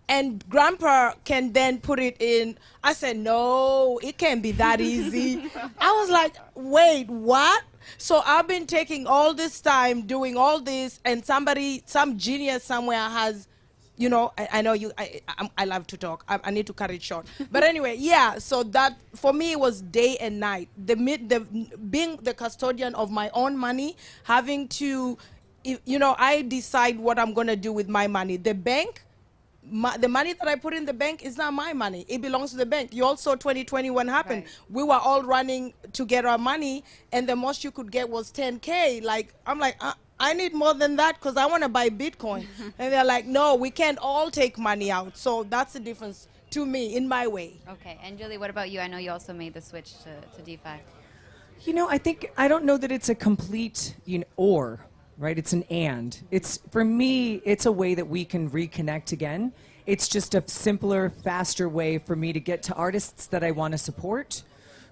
and grandpa can then put it in. I said, no, it can't be that easy. I was like, wait, what? So I've been taking all this time doing all this, and some genius somewhere has, I know you, I love to talk. I need to cut it short. But anyway, yeah, so that, for me, it was day and night. Being the custodian of my own money, having to, I decide what I'm going to do with my money. The bank, the money that I put in the bank is not my money. It belongs to the bank. You all saw 2020 when happened. Right. We were all running to get our money, and the most you could get was 10K. I'm like, I need more than that because I want to buy Bitcoin. And they're like, no, we can't all take money out. So that's the difference to me, in my way. Okay, and Julie, what about you? I know you also made the switch to DeFi. I don't know that it's a complete, or, right? It's an and. For me, it's a way that we can reconnect again. It's just a simpler, faster way for me to get to artists that I want to support,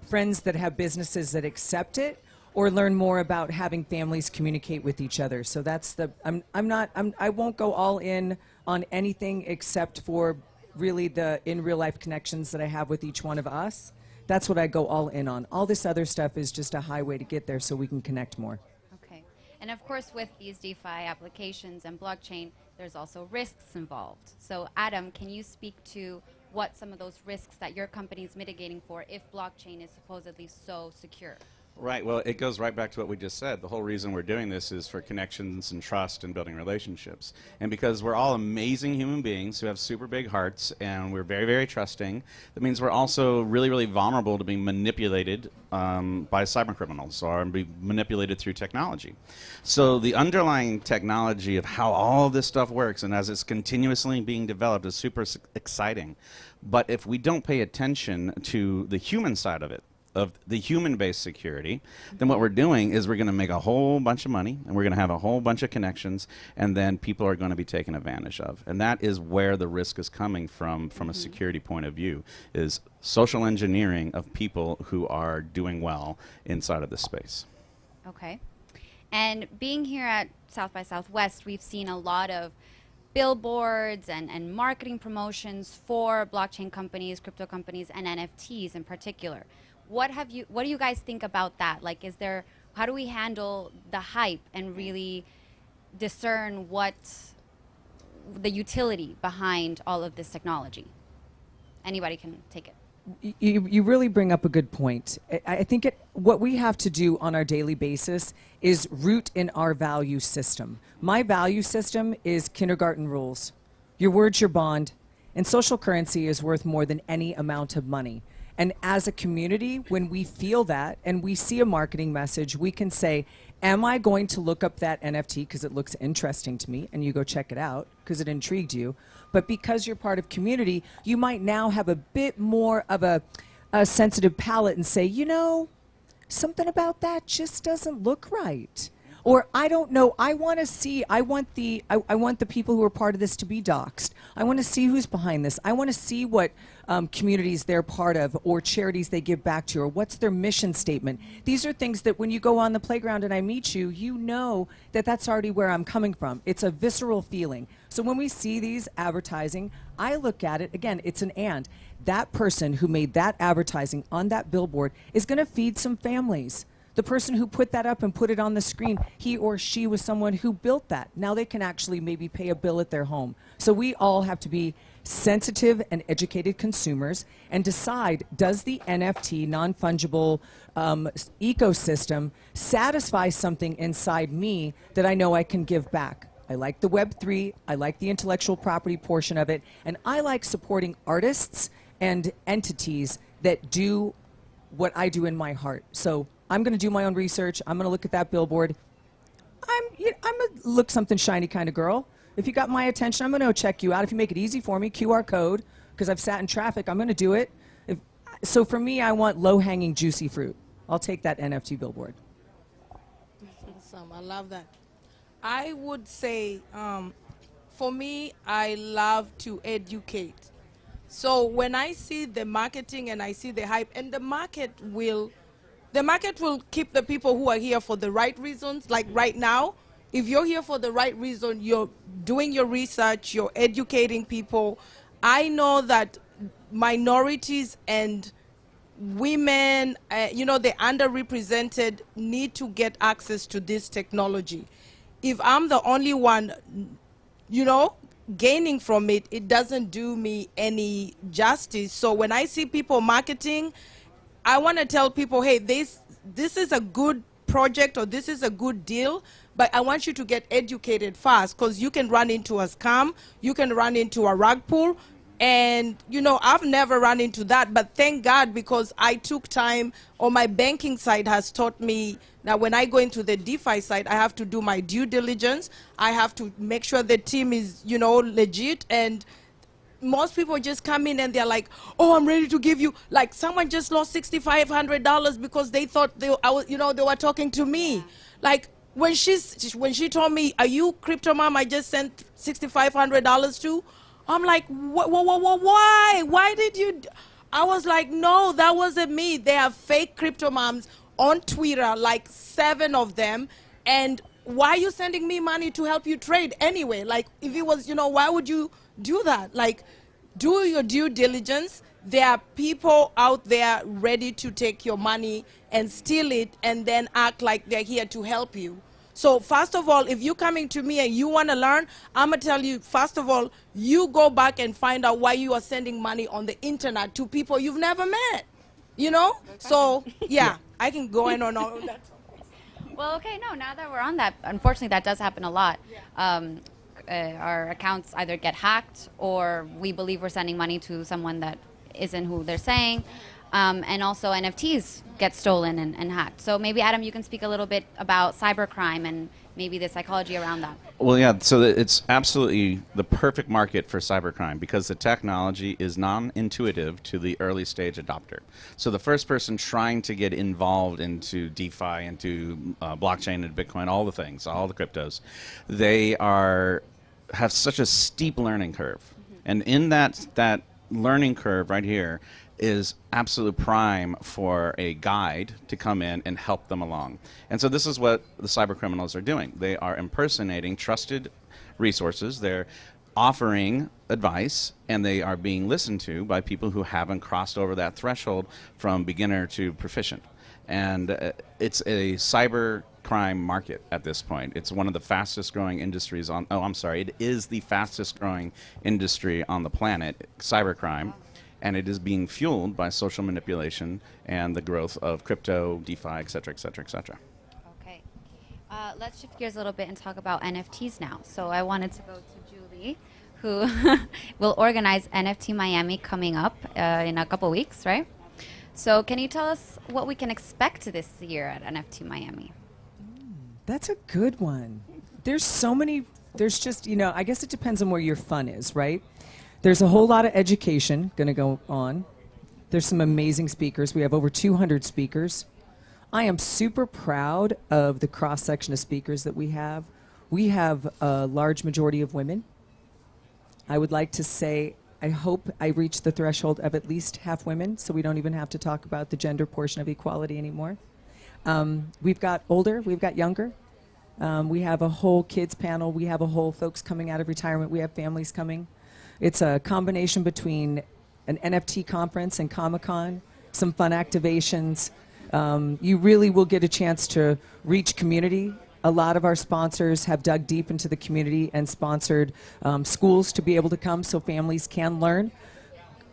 friends that have businesses that accept it, or learn more about having families communicate with each other. So that's I won't go all in on anything except for really the in real life connections that I have with each one of us. That's what I go all in on. All this other stuff is just a highway to get there so we can connect more. Okay. And of course, with these DeFi applications and blockchain, there's also risks involved. So Adam, can you speak to what some of those risks that your company is mitigating for if blockchain is supposedly so secure? Right. Well, it goes right back to what we just said. The whole reason we're doing this is for connections and trust and building relationships. And because we're all amazing human beings who have super big hearts and we're very, very trusting, that means we're also really, really vulnerable to being manipulated by cyber criminals or be manipulated through technology. So the underlying technology of how all of this stuff works and as it's continuously being developed is super exciting. But if we don't pay attention to the human side of it, of the human-based security, then what we're doing is we're going to make a whole bunch of money and we're going to have a whole bunch of connections and then people are going to be taken advantage of. And that is where the risk is coming from a security point of view, is social engineering of people who are doing well inside of this space. Okay. And being here at South by Southwest, we've seen a lot of billboards and marketing promotions for blockchain companies, crypto companies, and NFTs in particular. What do you guys think about that? Like, how do we handle the hype and really discern what the utility behind all of this technology? Anybody can take it. You really bring up a good point. I think what we have to do on our daily basis is root in our value system. My value system is kindergarten rules. Your word's your bond, and social currency is worth more than any amount of money. And as a community, when we feel that and we see a marketing message, we can say, am I going to look up that NFT because it looks interesting to me, and you go check it out because it intrigued you. But because you're part of community, you might now have a bit more of a sensitive palate and say, you know, something about that just doesn't look right. Or I don't know, I want to see, I want the people who are part of this to be doxxed. I want to see who's behind this. I want to see what communities they're part of or charities they give back to or what's their mission statement. These are things that when you go on the playground and I meet you, you know that that's already where I'm coming from. It's a visceral feeling. So when we see these advertising, I look at it, again, it's an and. That person who made that advertising on that billboard is going to feed some families. The person who put that up and put it on the screen, he or she was someone who built that. Now they can actually maybe pay a bill at their home. So we all have to be sensitive and educated consumers and decide, does the NFT non-fungible ecosystem satisfy something inside me that I know I can give back? I like the Web3, I like the intellectual property portion of it, and I like supporting artists and entities that do what I do in my heart. So I'm going to do my own research. I'm going to look at that billboard. I'm a look something shiny kind of girl. If you got my attention, I'm going to check you out. If you make it easy for me, QR code, because I've sat in traffic, I'm going to do it. So for me, I want low-hanging, juicy fruit. I'll take that NFT billboard. Awesome. I love that. I would say, for me, I love to educate. So when I see the marketing and I see the hype, and the market will keep the people who are here for the right reasons. Like right now, if you're here for the right reason, you're doing your research, you're educating people. I know that minorities and women, the underrepresented need to get access to this technology. If I'm the only one, gaining from it, it doesn't do me any justice. So when I see people marketing, I want to tell people, hey, this is a good project or this is a good deal, but I want you to get educated fast because you can run into a scam, you can run into a rug pull, and I've never run into that, but thank God because I took time, or my banking side has taught me that when I go into the DeFi side, I have to do my due diligence. I have to make sure the team is, legit, and most people just come in and they're like, oh, I'm ready to give you, like someone just lost $6,500 because they thought they were talking to me. Yeah. Like when she told me, are you crypto mom I just sent $6,500 to? I'm like, why? Why did you? I was like, no, that wasn't me. They have fake crypto moms on Twitter, like 7 of them. And why are you sending me money to help you trade anyway? Like if it was, why would you do that? Like do your due diligence. There are people out there ready to take your money and steal it and then act like they're here to help you. So first of all, if you're coming to me and you want to learn, I'm going to tell you, first of all, you go back and find out why you are sending money on the internet to people you've never met. You know? So, yeah, I can go in on all of that. Well, okay, no, now that we're on that, unfortunately that does happen a lot. Our accounts either get hacked or we believe we're sending money to someone that isn't who they're saying. And also NFTs get stolen and hacked. So maybe, Adam, you can speak a little bit about cybercrime and maybe the psychology around that. Well, yeah, so it's absolutely the perfect market for cybercrime because the technology is non-intuitive to the early stage adopter. So the first person trying to get involved into DeFi, into blockchain and Bitcoin, all the things, all the cryptos, they have such a steep learning curve. Mm-hmm. And in that learning curve right here is absolute prime for a guide to come in and help them along. And so this is what the cyber criminals are doing. They are impersonating trusted resources. They're offering advice, and they are being listened to by people who haven't crossed over that threshold from beginner to proficient. And it's a cyber crime market at this point. It's one of the fastest growing industries it is the fastest growing industry on the planet, cybercrime. And it is being fueled by social manipulation and the growth of crypto, DeFi, et cetera, et cetera, et cetera. Okay. Let's shift gears a little bit and talk about NFTs now. So I wanted to go to Julie, who will organize NFT Miami coming up in a couple weeks, right? So can you tell us what we can expect this year at NFT Miami? That's a good one. There's so many, I guess it depends on where your fun is, right? There's a whole lot of education going to go on. There's some amazing speakers. We have over 200 speakers. I am super proud of the cross-section of speakers that we have. We have a large majority of women. I would like to say I hope I reach the threshold of at least half women, so we don't even have to talk about the gender portion of equality anymore. We've got older, we've got younger. We have a whole kids panel. We have a whole folks coming out of retirement. We have families coming. It's a combination between an NFT conference and Comic-Con, some fun activations. You really will get a chance to reach community. A lot of our sponsors have dug deep into the community and sponsored schools to be able to come so families can learn.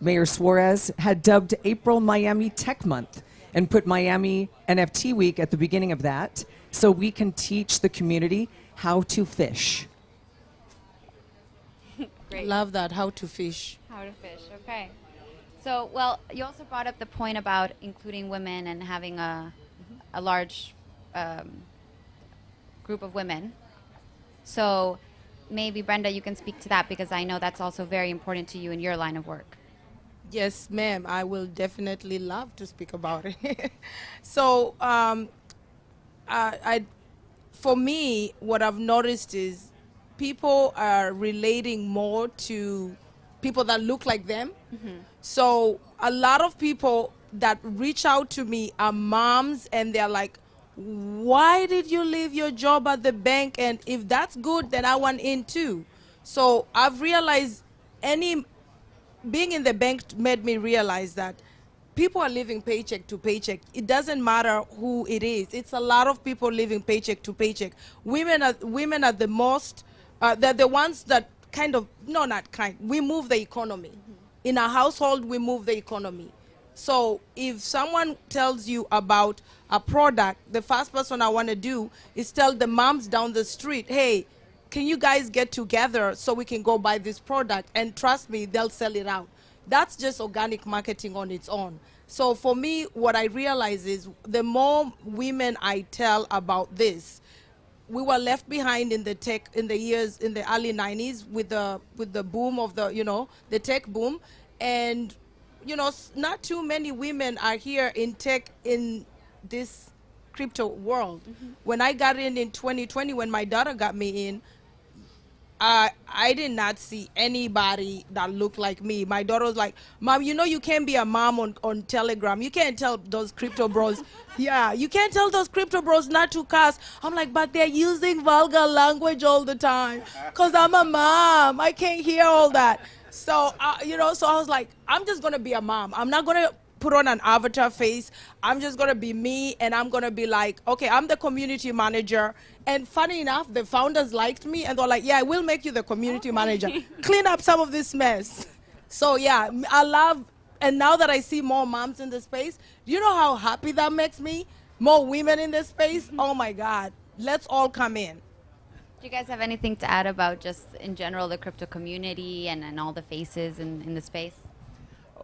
Mayor Suarez had dubbed April Miami Tech Month and put Miami NFT Week at the beginning of that so we can teach the community how to fish. Great. Love that, how to fish. How to fish, okay. So, well, you also brought up the point about including women and having a large group of women. So maybe, Brenda, you can speak to that because I know that's also very important to you in your line of work. Yes, ma'am. I will definitely love to speak about it. So, for me, what I've noticed is people are relating more to people that look like them. Mm-hmm. So a lot of people that reach out to me are moms, and they're like, why did you leave your job at the bank? And if that's good, then I want in too. So I've realized being in the bank made me realize that people are living paycheck to paycheck. It doesn't matter who it is. It's a lot of people living paycheck to paycheck. Women are the most, they're the ones that we move the economy. Mm-hmm. In a household, we move the economy. So if someone tells you about a product, the first person I want to do is tell the moms down the street, hey, can you guys get together so we can go buy this product? And trust me, they'll sell it out. That's just organic marketing on its own. So for me, what I realize is the more women I tell about this, we were left behind in the tech in the early 90s with the boom of the tech boom, and not too many women are here in tech in this crypto world. Mm-hmm. When I got in 2020, when my daughter got me in, I did not see anybody that looked like me. My daughter was like, Mom, you can't be a mom on Telegram. You can't tell those crypto bros. Yeah, you can't tell those crypto bros not to cuss. I'm like, but they're using vulgar language all the time because I'm a mom. I can't hear all that. So, so I was like, I'm just going to be a mom. I'm not going to put on an avatar face. I'm just going to be me, and I'm going to be like, okay, I'm the community manager. And funny enough, the founders liked me, and they're like, yeah, I will make you the community manager. Clean up some of this mess. So, yeah, I love, and now that I see more moms in the space, do you know how happy that makes me? More women in this space? Oh, my God. Let's all come in. Do you guys have anything to add about just in general the crypto community and all the faces in the space?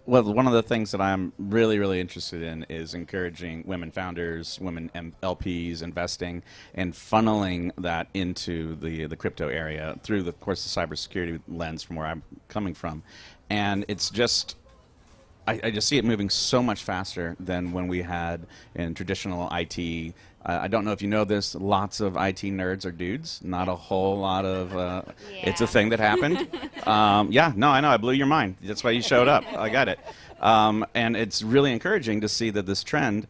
Well, one of the things that I'm really, really interested in is encouraging women founders, women LPs investing, and funneling that into the crypto area through, of course, the cybersecurity lens from where I'm coming from. And it's just, I just see it moving so much faster than when we had in traditional IT. I don't know if you know this, lots of IT nerds are dudes, not a whole lot of, it's a thing that happened. Yeah, no, I know, I blew your mind. That's why you showed up. I got it. And it's really encouraging to see that this trend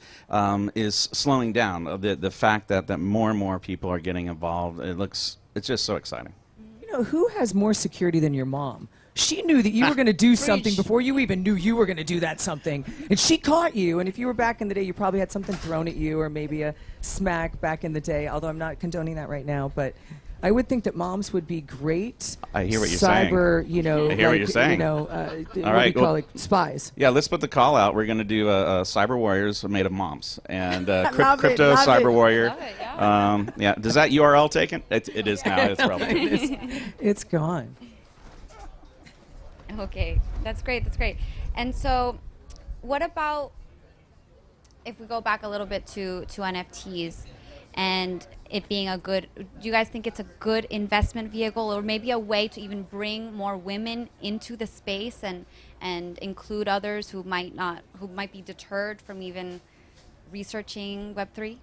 is slowing down. The fact that more and more people are getting involved, it's just so exciting. You know, who has more security than your mom? She knew that you were going to do something before you even knew you were going to do that something. And she caught you. And if you were back in the day, you probably had something thrown at you or maybe a smack back in the day, although I'm not condoning that right now. But I would think that moms would be great. I hear what you're saying. Cyber, you know, I hear what you're saying. You know, All what do right, you call it? Spies. Yeah, let's put the call out. We're going to do a cyber warriors made of moms and Love crypto it, love cyber it. warrior. Love it, yeah. Yeah, does that URL taken? It is now. It's probably. It's gone. Okay, that's great. That's great. And so, what about if we go back a little bit to NFTs and it being a good? Do you guys think it's a good investment vehicle, or maybe a way to even bring more women into the space and include others who might be deterred from even researching Web3?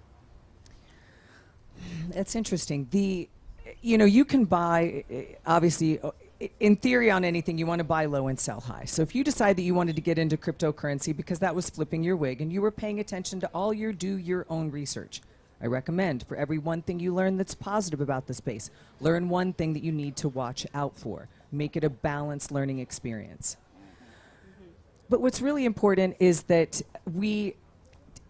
That's interesting. You can buy, obviously, in theory on anything, you want to buy low and sell high. So if you decide that you wanted to get into cryptocurrency because that was flipping your wig and you were paying attention to do your own research, I recommend for every one thing you learn that's positive about the space, learn one thing that you need to watch out for. Make it a balanced learning experience. But what's really important is that we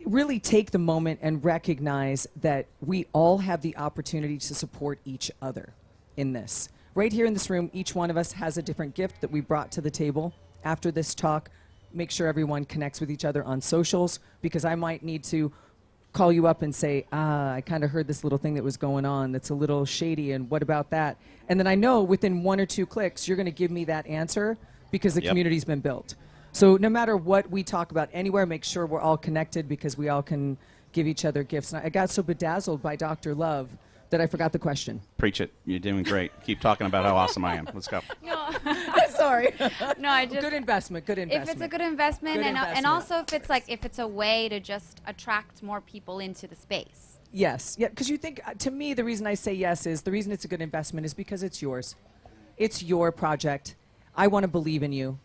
really take the moment and recognize that we all have the opportunity to support each other in this. Right here in this room, each one of us has a different gift that we brought to the table. After this talk, make sure everyone connects with each other on socials, because I might need to call you up and say, I kind of heard this little thing that was going on that's a little shady, and what about that? And then I know within 1 or 2 clicks, you're going to give me that answer because the community's been built. So no matter what we talk about anywhere, make sure we're all connected because we all can give each other gifts. And I got so bedazzled by Dr. Love that I forgot the question. Preach it. You're doing great. Keep talking about how awesome I am. Let's go. No, sorry. No, I just good investment. Good investment. If it's a good investment, Good and investment. also if it's a way to just attract more people into the space. Yes. Yeah. Because you think, to me, the reason I say yes is the reason it's a good investment is because it's yours. It's your project. I want to believe in you.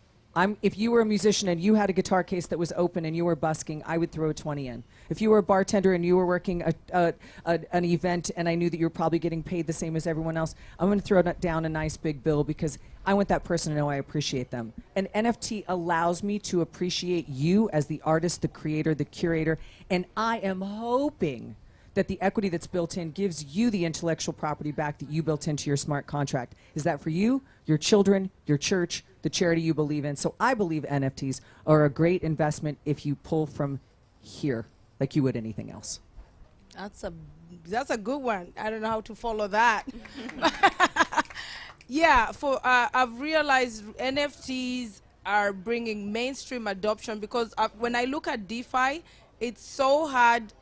If you were a musician and you had a guitar case that was open and you were busking, I would throw a 20 in. If you were a bartender and you were working an event and I knew that you were probably getting paid the same as everyone else, I'm going to throw down a nice big bill because I want that person to know I appreciate them. And NFT allows me to appreciate you as the artist, the creator, the curator, and I am hoping that the equity that's built in gives you the intellectual property back that you built into your smart contract. Is that for you, your children, your church, the charity you believe in? So I believe NFTs are a great investment if you pull from here like you would anything else. That's a good one. I don't know how to follow that. Yeah, I've realized NFTs are bringing mainstream adoption because when I look at DeFi, it's so hard.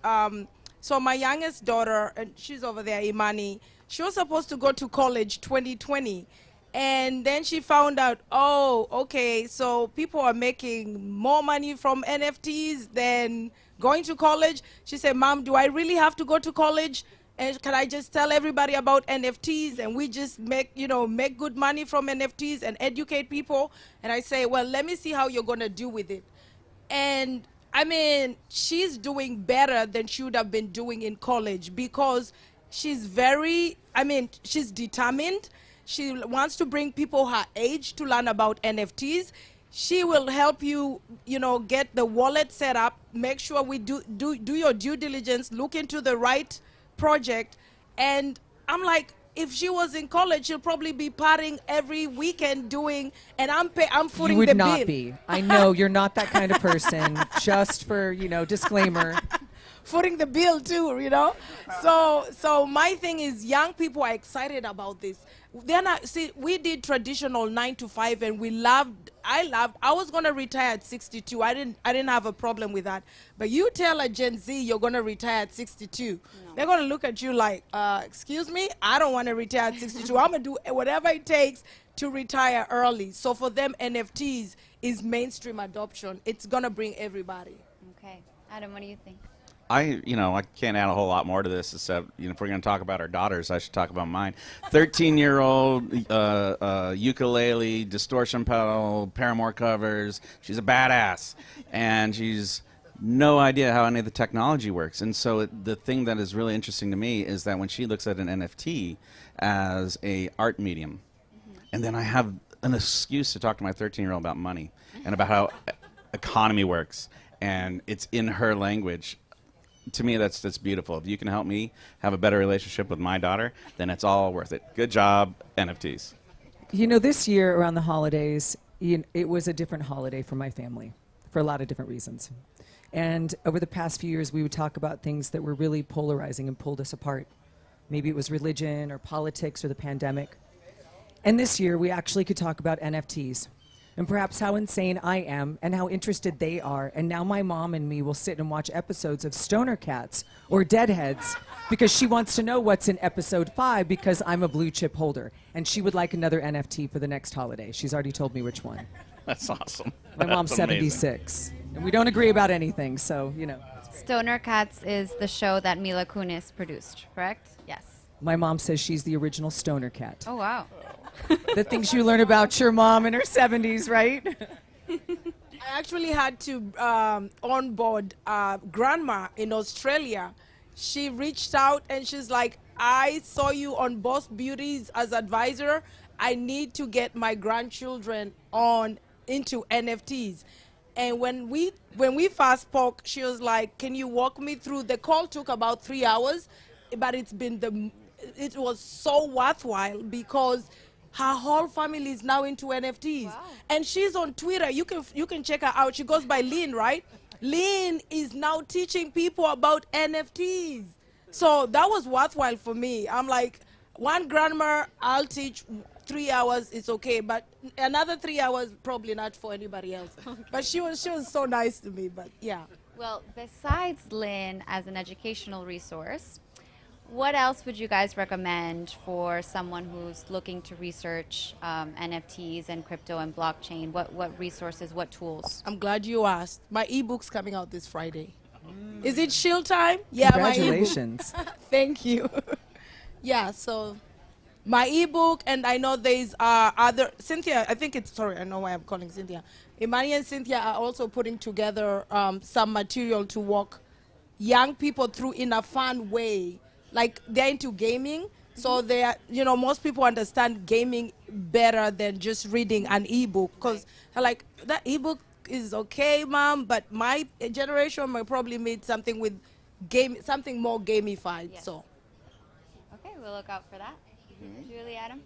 So my youngest daughter, and she's over there, Imani, she was supposed to go to college 2020. And then she found out, oh, okay, so people are making more money from NFTs than going to college. She said, Mom, do I really have to go to college? And can I just tell everybody about NFTs and we just make good money from NFTs and educate people? And I say, well, let me see how you're going to do with it. And I mean, she's doing better than she would have been doing in college because she's she's determined. She wants to bring people her age to learn about NFTs. She will help you, get the wallet set up, make sure we do your due diligence, look into the right project. And I'm like, if she was in college, she'll probably be partying every weekend and I'm footing You would the not bill. be. I know you're not that kind of person. Just for, disclaimer. Footing the bill too, So my thing is, young people are excited about this. We did traditional 9 to 5 and I was gonna retire at 62. I didn't have a problem with that. But you tell a Gen Z you're gonna retire at 62. They're gonna look at you like, excuse me, I don't wanna retire at 62. I'm gonna do whatever it takes to retire early. So for them, NFTs is mainstream adoption. It's gonna bring everybody. Okay. Adam, what do you think? I can't add a whole lot more to this, except, if we're going to talk about our daughters, I should talk about mine. 13-year-old, ukulele, distortion pedal, Paramore covers. She's a badass. And she's no idea how any of the technology works. And so the thing that is really interesting to me is that when she looks at an NFT as a art medium, and then I have an excuse to talk to my 13-year-old about money and about how economy works, and it's in her language. To me, that's beautiful. If you can help me have a better relationship with my daughter, then it's all worth it. Good job, NFTs. This year around the holidays, it was a different holiday for my family for a lot of different reasons. And over the past few years, we would talk about things that were really polarizing and pulled us apart. Maybe it was religion or politics or the pandemic. And this year, we actually could talk about NFTs. And perhaps how insane I am and how interested they are. And now my mom and me will sit and watch episodes of Stoner Cats or Deadheads because she wants to know what's in episode 5 because I'm a blue chip holder. And she would like another NFT for the next holiday. She's already told me which one. That's awesome. My mom's That's amazing. 76. And we don't agree about anything, so, Stoner Cats is the show that Mila Kunis produced, correct? Yes. My mom says she's the original Stoner Cat. Oh, wow. The things you learn about your mom in her 70s, right? I actually had to onboard grandma in Australia. She reached out and she's like, I saw you on Boss Beauties as advisor. I need to get my grandchildren into NFTs. And when we first spoke, she was like, can you walk me through? The call took about 3 hours, but it was so worthwhile because her whole family is now into NFTs. Wow. And she's on Twitter. You can check her out. She goes by Lynn, right? Lynn is now teaching people about NFTs. So that was worthwhile for me. I'm like, one grandma, I'll teach 3 hours, it's okay. But another 3 hours, probably not for anybody else. But she was so nice to me, but yeah. Well, besides Lynn as an educational resource, what else would you guys recommend for someone who's looking to research NFTs and crypto and blockchain? What resources, what tools? I'm glad you asked. My ebook's coming out this Friday. Is it shield time? Yeah, Congratulations. My ebook. Thank you. Yeah, so my ebook, and I know there's other, Cynthia, I know why I'm calling Cynthia. Imani and Cynthia are also putting together some material to walk young people through in a fun way. Like, they're into gaming, so they are, most people understand gaming better than just reading an ebook, because they're like, that ebook is okay, mom, but my generation might probably need something with something more gamified. Yes. So okay, we'll look out for that. Julie, Adam?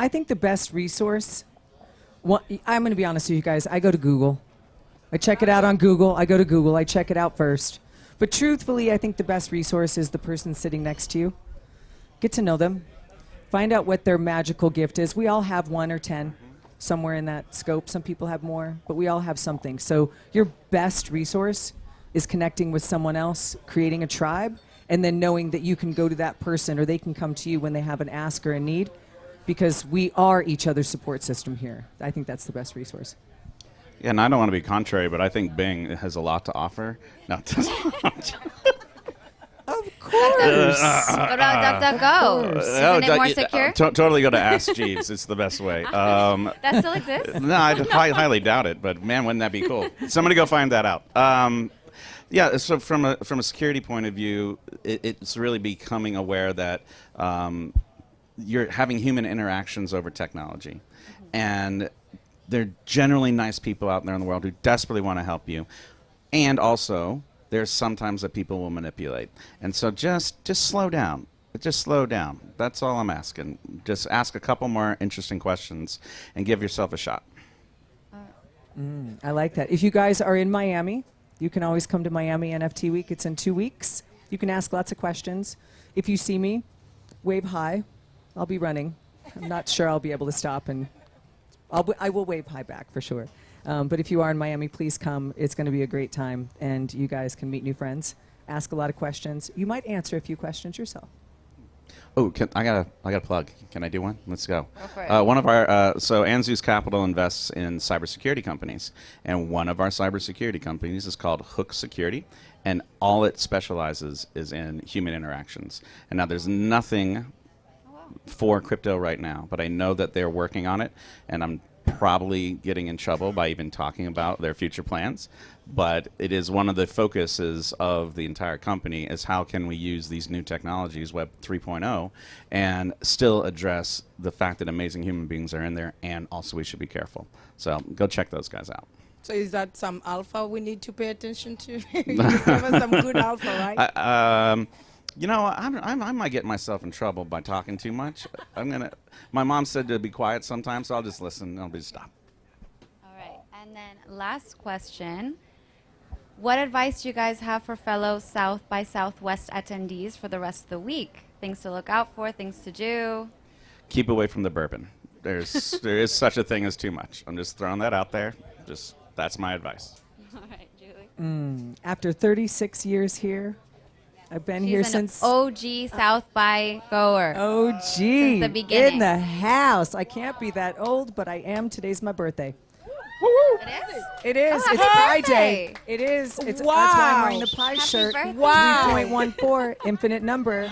I think the best resource, I'm going to be honest with you guys, I go to Google. I check it out on Google. I go to Google. I check it out first. But truthfully, I think the best resource is the person sitting next to you. Get to know them. Find out what their magical gift is. We all have 1 or 10 somewhere in that scope. Some people have more, but we all have something. So your best resource is connecting with someone else, creating a tribe, and then knowing that you can go to that person or they can come to you when they have an ask or a need, because we are each other's support system here. I think that's the best resource. Yeah, and I don't want to be contrary, but I think Bing has a lot to offer. No, Of course. What about DuckDuckGo? Isn't it more secure? Totally go to Ask Jeeves. It's the best way. That still exists? No, I highly doubt it, but man, wouldn't that be cool? Somebody go find that out. Yeah, so from a security point of view, it's really becoming aware that you're having human interactions over technology. And they're generally nice people out there in the world who desperately want to help you. And also, there's sometimes that people will manipulate. And so just slow down. Just slow down. That's all I'm asking. Just ask a couple more interesting questions and give yourself a shot. I like that. If you guys are in Miami, you can always come to Miami NFT Week. It's in 2 weeks. You can ask lots of questions. If you see me, wave hi. I'll be running. I'm not sure I'll be able to stop, and I will wave hi back for sure. But if you are in Miami, please come. It's going to be a great time, and you guys can meet new friends, ask a lot of questions. You might answer a few questions yourself. Oh, I got a plug. Can I do one? Let's go. Go for it. One of our so Anzu's Capital invests in cybersecurity companies, and one of our cybersecurity companies is called Hook Security, and all it specializes is in human interactions. And now there's nothing for crypto right now, but I know that they're working on it, and I'm probably getting in trouble by even talking about their future plans. But it is one of the focuses of the entire company is how can we use these new technologies, Web 3.0, and still address the fact that amazing human beings are in there, and also we should be careful. So go check those guys out. So is that some alpha we need to pay attention to? You just give us some good alpha, right? You know, I might get myself in trouble by talking too much. My mom said to be quiet sometimes, so I'll just listen. I'll just stop. All right. And then last question. What advice do you guys have for fellow South by Southwest attendees for the rest of the week? Things to look out for, things to do? Keep away from the bourbon. there is such a thing as too much. I'm just throwing that out there. That's my advice. All right, Julie. After 36 years here, I've been here since OG South by goer. OG Since the beginning. in the house. I can't be that old, but I am. Today's my birthday. It is? It is. Oh, It's happy Friday. birthday. It is. It's Wow. That's why I'm wearing the pie Happy shirt. birthday. Wow. 3.14 infinite number.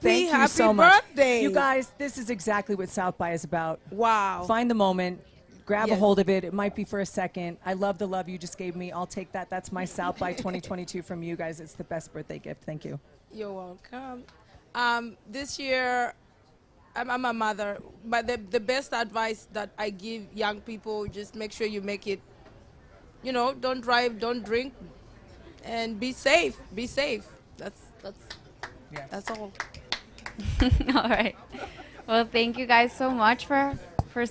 Thank you so happy much. birthday. You guys, this is exactly what South by is about. Wow. Find the moment. Grab a Yes. hold of it. It might be for a second. I love the love you just gave me. I'll take that. That's my South by 2022 from you guys. It's the best birthday gift. Thank you. You're welcome. This year, I'm a mother, but the best advice that I give young people, just make sure you make it, don't drive, don't drink, and be safe. Be safe. That's all. All right. Well, thank you guys so much for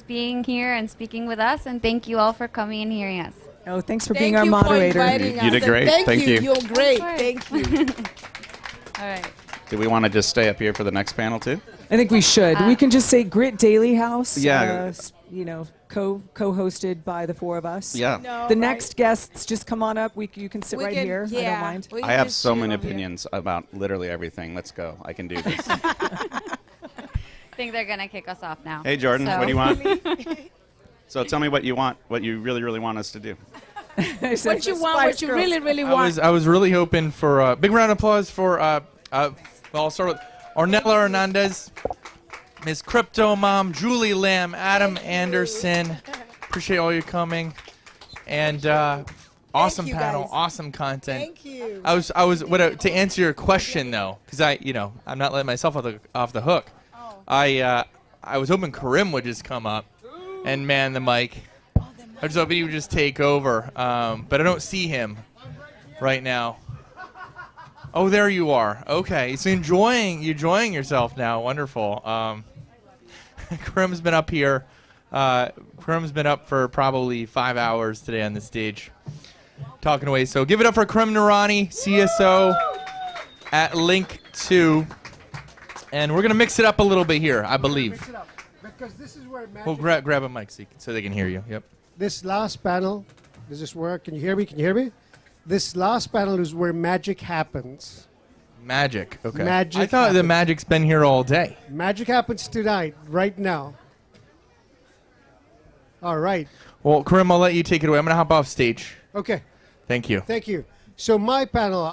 being here and speaking with us, and thank you all for coming and hearing us. Oh, thanks for being our moderator. You did great. Thank you. You're great. Thank you. All right. Do we want to just stay up here for the next panel too? I think we should. We can just say Grit Daily House. Yeah. Co-hosted by the four of us. Yeah. No, The right. next guests just come on up. You can sit We right can- here. I yeah, don't mind. we I have just so chill many over here. opinions about literally everything. Let's go. I can do this. I think they're going to kick us off now. Hey, Jordan, So- what do you want? So tell me what you want, what you really, really want us to do. What you want, what you really, really want. I was really hoping for a big round of applause for, well, I'll start with Ornella Hernandez, Ms. Crypto Mom, Julie Lamb, Adam Anderson. Appreciate all you coming. And awesome you, panel, guys. awesome content. Thank you. To answer your question, though, because I'm not letting myself off the hook. Oh. I was hoping Karim would just come up and man the mic. I was hoping he would just take over, but I don't see him right now. Oh, there you are. Okay, so enjoying yourself now. Wonderful. Karim's been up here. Karim's been up for probably 5 hours today on the stage, talking away. So give it up for Karim Noorani, CSO at Link 2. And we're going to mix it up a little bit here, I believe. Mix it up, because this is where magic. Well, grab a mic so they can hear you. Yep. This last panel, does this work? Can you hear me? Can you hear me? This last panel is where magic happens. Magic. Okay. Magic I thought the happens. magic's been here all day. Magic happens tonight, right now. All right. Well, Karim, I'll let you take it away. I'm going to hop off stage. Okay. Thank you. Thank you. So my panel,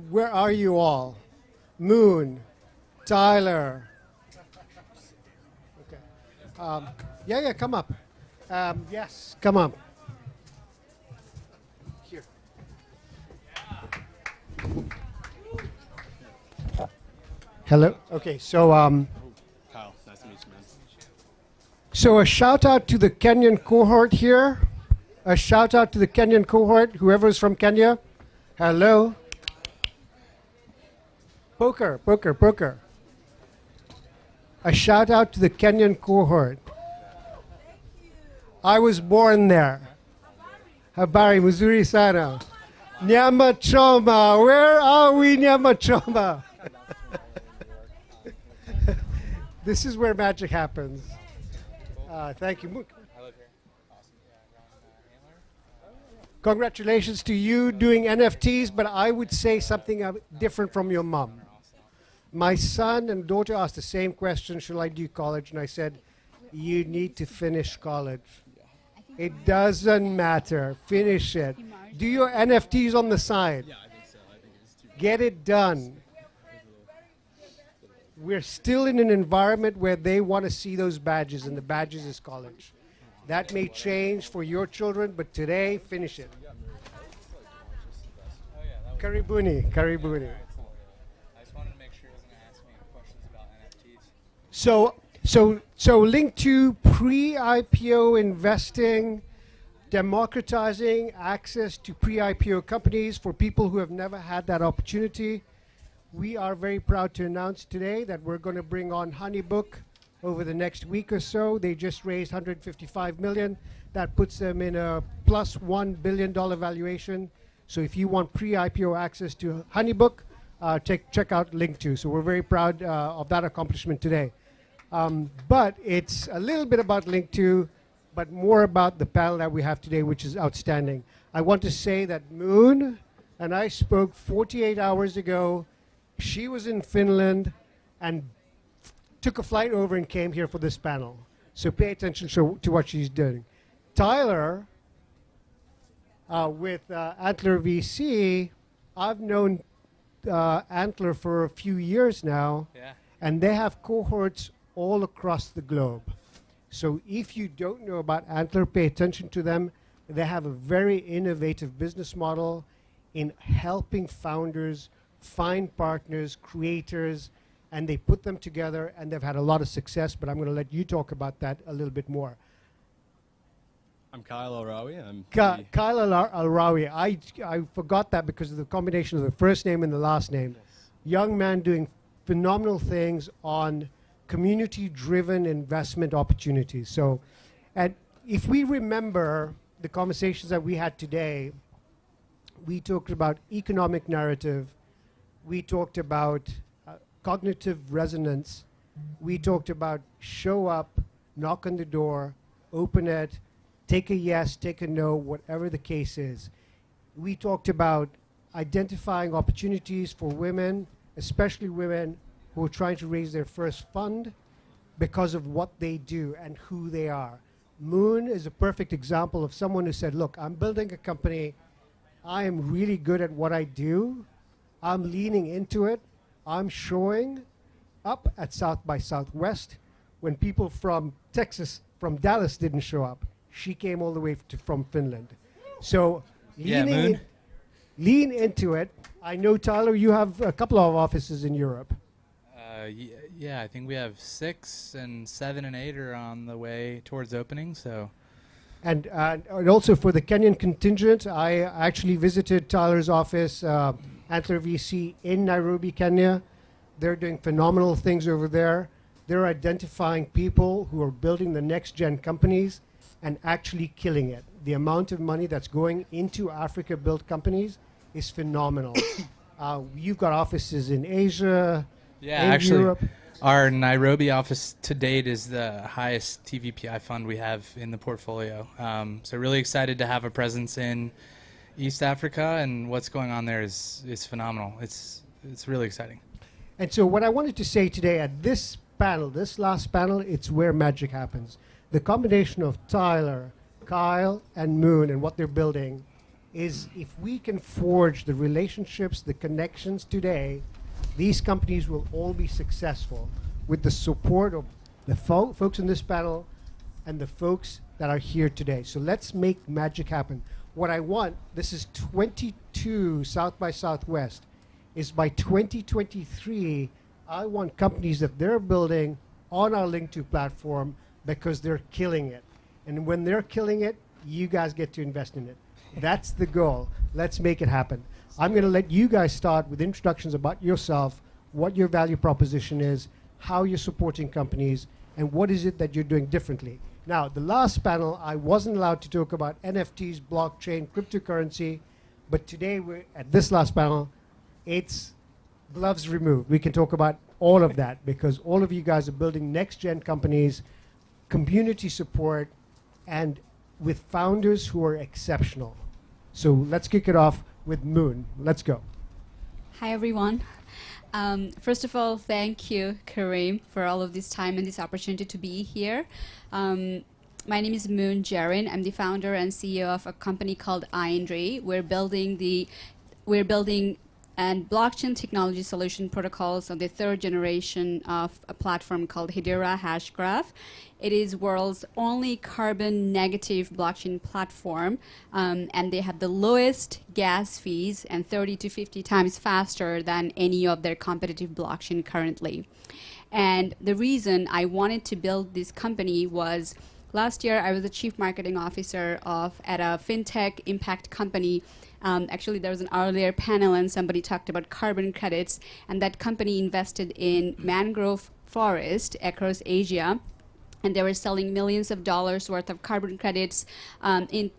where are you all? Moon, Tyler. Okay. Yeah, come up. Yes, come on. Here. Hello. Okay, so Kyle, nice So a shout out to the Kenyan cohort here. A shout out to the Kenyan cohort, whoever's from Kenya. Hello. Poker, poker, poker. A shout out to the Kenyan cohort. I was born there. Habari, Mzuri sana. Nyama choma. Where are we, Nyama choma? This is where magic happens. Thank you. Congratulations to you doing NFTs, but I would say something different from your mom. My son and daughter asked the same question, shall I do college? And I said, you need to finish college. It doesn't matter. Finish it. Do your NFTs on the side. Get it done. We're still in an environment where they want to see those badges, and the badges is college. That may change for your children, but today, finish it. Karibuni, karibuni. I just wanted to make sure he wasn't going to ask me questions about NFTs. So linked to pre-IPO investing, democratizing access to pre-IPO companies for people who have never had that opportunity. We are very proud to announce today that we're going to bring on Honeybook over the next week or so. They just raised $155 million. That puts them in a plus $1 billion valuation. So if you want pre-IPO access to Honeybook, check out Link2. So we're very proud of that accomplishment today. But it's a little bit about Link2, but more about the panel that we have today, which is outstanding. I want to say that Moon and I spoke 48 hours ago. She was in Finland and took a flight over and came here for this panel. So pay attention to what she's doing. Tyler, with Antler VC, I've known Antler for a few years now, and they have cohorts all across the globe. So if you don't know about Antler, pay attention to them. They have a very innovative business model in helping founders find partners, creators, and they put them together, and they've had a lot of success, but I'm going to let you talk about that a little bit more. I'm Kyle Alrawi. Kyle Alrawi. I forgot that because of the combination of the first name and the last name. Yes. Young man doing phenomenal things on community-driven investment opportunities. So, and if we remember the conversations that we had today, we talked about economic narrative, we talked about cognitive resonance, we talked about show up, knock on the door, open it, take a yes, take a no, whatever the case is. We talked about identifying opportunities for women, especially women who are trying to raise their first fund because of what they do and who they are. Moon is a perfect example of someone who said, look, I'm building a company. I am really good at what I do. I'm leaning into it. I'm showing up at South by Southwest when people from Texas, from Dallas didn't show up. She came all the way from Finland. So lean into it. I know, Tyler, you have a couple of offices in Europe. Yeah, I think we have 6 and 7 and 8 are on the way towards opening. So, and also for the Kenyan contingent, I actually visited Tyler's office, Antler VC in Nairobi, Kenya. They're doing phenomenal things over there. They're identifying people who are building the next gen companies and actually killing it. The amount of money that's going into Africa-built companies is phenomenal. You've got offices in Asia, yeah, in actually, Europe. our Nairobi office to date is the highest TVPI fund we have in the portfolio. So really excited to have a presence in East Africa, and what's going on there is phenomenal. It's really exciting. And so what I wanted to say today at this panel, this last panel, it's where magic happens. The combination of Tyler, Kyle, and Moon and what they're building is if we can forge the relationships, the connections today, these companies will all be successful with the support of the folks in this panel and the folks that are here today. So let's make magic happen. What I want, this is 22 South by Southwest, is by 2023, I want companies that they're building on our Link2 platform because they're killing it. And when they're killing it, you guys get to invest in it. That's the goal. Let's make it happen. I'm going to let you guys start with introductions about yourself, what your value proposition is, how you're supporting companies, and what is it that you're doing differently. Now, the last panel, I wasn't allowed to talk about NFTs, blockchain, cryptocurrency, but today we're at this last panel, it's gloves removed. We can talk about all of that because all of you guys are building next-gen companies, community support, and with founders who are exceptional. So let's kick it off with Moon. Let's go. Hi, everyone. First of all, thank you, Kareem, for all of this time and this opportunity to be here. My name is Moon Jarin. I'm the founder and CEO of a company called Indri. We're building and blockchain technology solution protocols on the third generation of a platform called Hedera Hashgraph. It is world's only carbon negative blockchain platform, and they have the lowest gas fees and 30 to 50 times faster than any of their competitive blockchain currently. And the reason I wanted to build this company was last year I was the chief marketing officer at a fintech impact company. Actually, there was an earlier panel and somebody talked about carbon credits, and that company invested in mangrove forest across Asia, and they were selling millions of dollars worth of carbon credits. In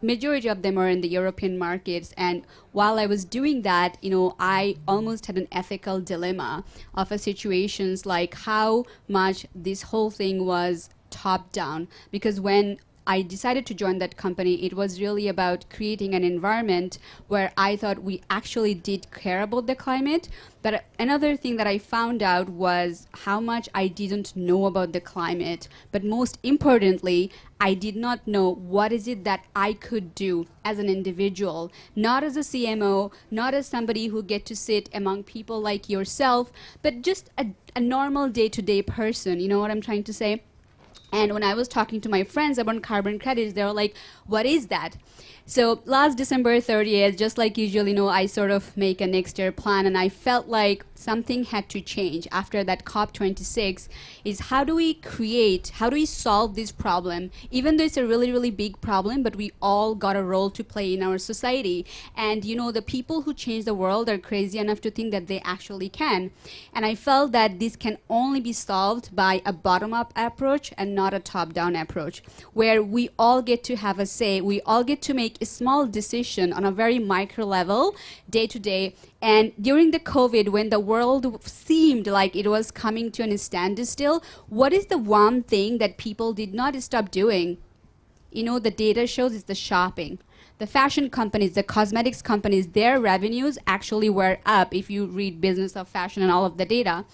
majority of them are in the European markets, and while I was doing that, I almost had an ethical dilemma of a situations like how much this whole thing was top down, because when I decided to join that company, it was really about creating an environment where I thought we actually did care about the climate. But another thing that I found out was how much I didn't know about the climate. But most importantly, I did not know what is it that I could do as an individual, not as a CMO, not as somebody who get to sit among people like yourself, but just a normal day-to-day person. You know what I'm trying to say? And when I was talking to my friends about carbon credits, they were like, what is that? So last December 30th, just like usual, I sort of make a next year plan, and I felt like something had to change after that COP26 is how do we solve this problem, even though it's a really, really big problem, but we all got a role to play in our society. And the people who change the world are crazy enough to think that they actually can. And I felt that this can only be solved by a bottom-up approach and not a top-down approach, where we all get to have a say, we all get to make a small decision on a very micro level, day to day. And during the COVID, when the world seemed like it was coming to a standstill, what is the one thing that people did not stop doing? The data shows it's the shopping. The fashion companies, the cosmetics companies, their revenues actually were up if you read Business of Fashion and all of the data.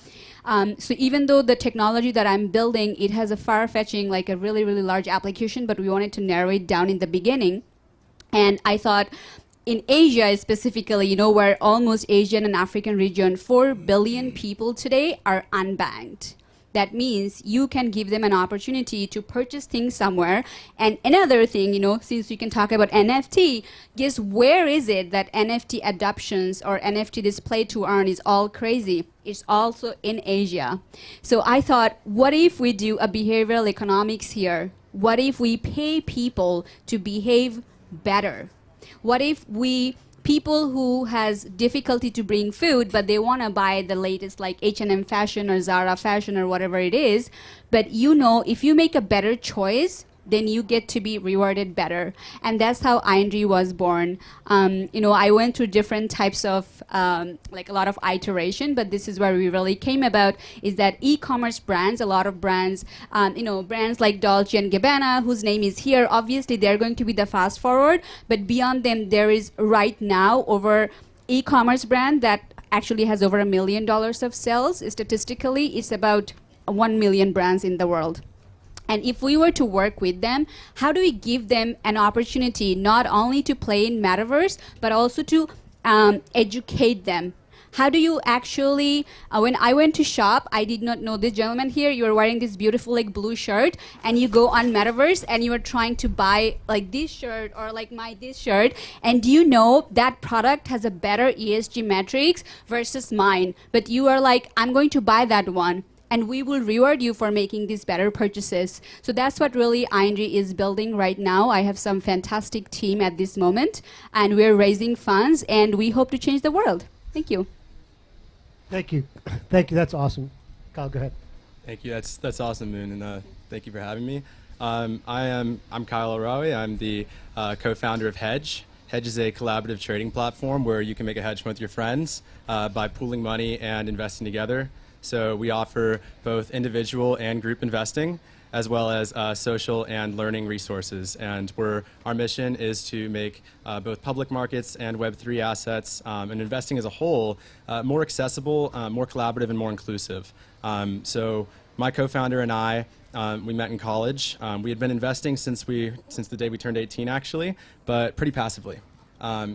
So even though the technology that I'm building, it has a far-fetching, like a really, really large application, but we wanted to narrow it down in the beginning. And I thought in Asia specifically, where almost Asian and African region, 4 billion people today are unbanked. That means you can give them an opportunity to purchase things somewhere. And another thing, since we can talk about NFT, guess where is it that NFT adoptions or NFT display to earn is all crazy? It's also in Asia. So I thought, what if we do a behavioral economics here? What if we pay people to behave better? What if people who has difficulty to bring food, but they want to buy the latest like H&M fashion or Zara fashion or whatever it is, but if you make a better choice, then you get to be rewarded better. And that's how Indri was born. I went through different types of, like a lot of iteration, but this is where we really came about, is that e-commerce brands, a lot of brands, brands like Dolce & Gabbana, whose name is here, obviously they're going to be the fast forward, but beyond them, there is right now over e-commerce brand that actually has over $1 million of sales. Statistically, it's about 1 million brands in the world. And if we were to work with them, how do we give them an opportunity not only to play in metaverse, but also to educate them? How do you actually, when I went to shop, I did not know this gentleman here, you are wearing this beautiful like blue shirt, and you go on metaverse and you are trying to buy like this shirt or like this shirt, and you know that product has a better ESG metrics versus mine, but you are like, I'm going to buy that one. and we will reward you for making these better purchases. So that's what really ING is building right now. I have some fantastic team at this moment, and we're raising funds, and we hope to change the world. Thank you. Thank you. Thank you. That's awesome. Kyle, go ahead. Thank you. That's awesome, Moon, and thank you for having me. I'm Kyle O'Rawi. I'm the co-founder of Hedge. Hedge is a collaborative trading platform where you can make a hedge fund with your friends by pooling money and investing together. So we offer both individual and group investing, as well as social and learning resources. And our mission is to make both public markets and Web3 assets and investing as a whole more accessible, more collaborative, and more inclusive. So my co-founder and I, we met in college. We had been investing since the day we turned 18, actually, but pretty passively.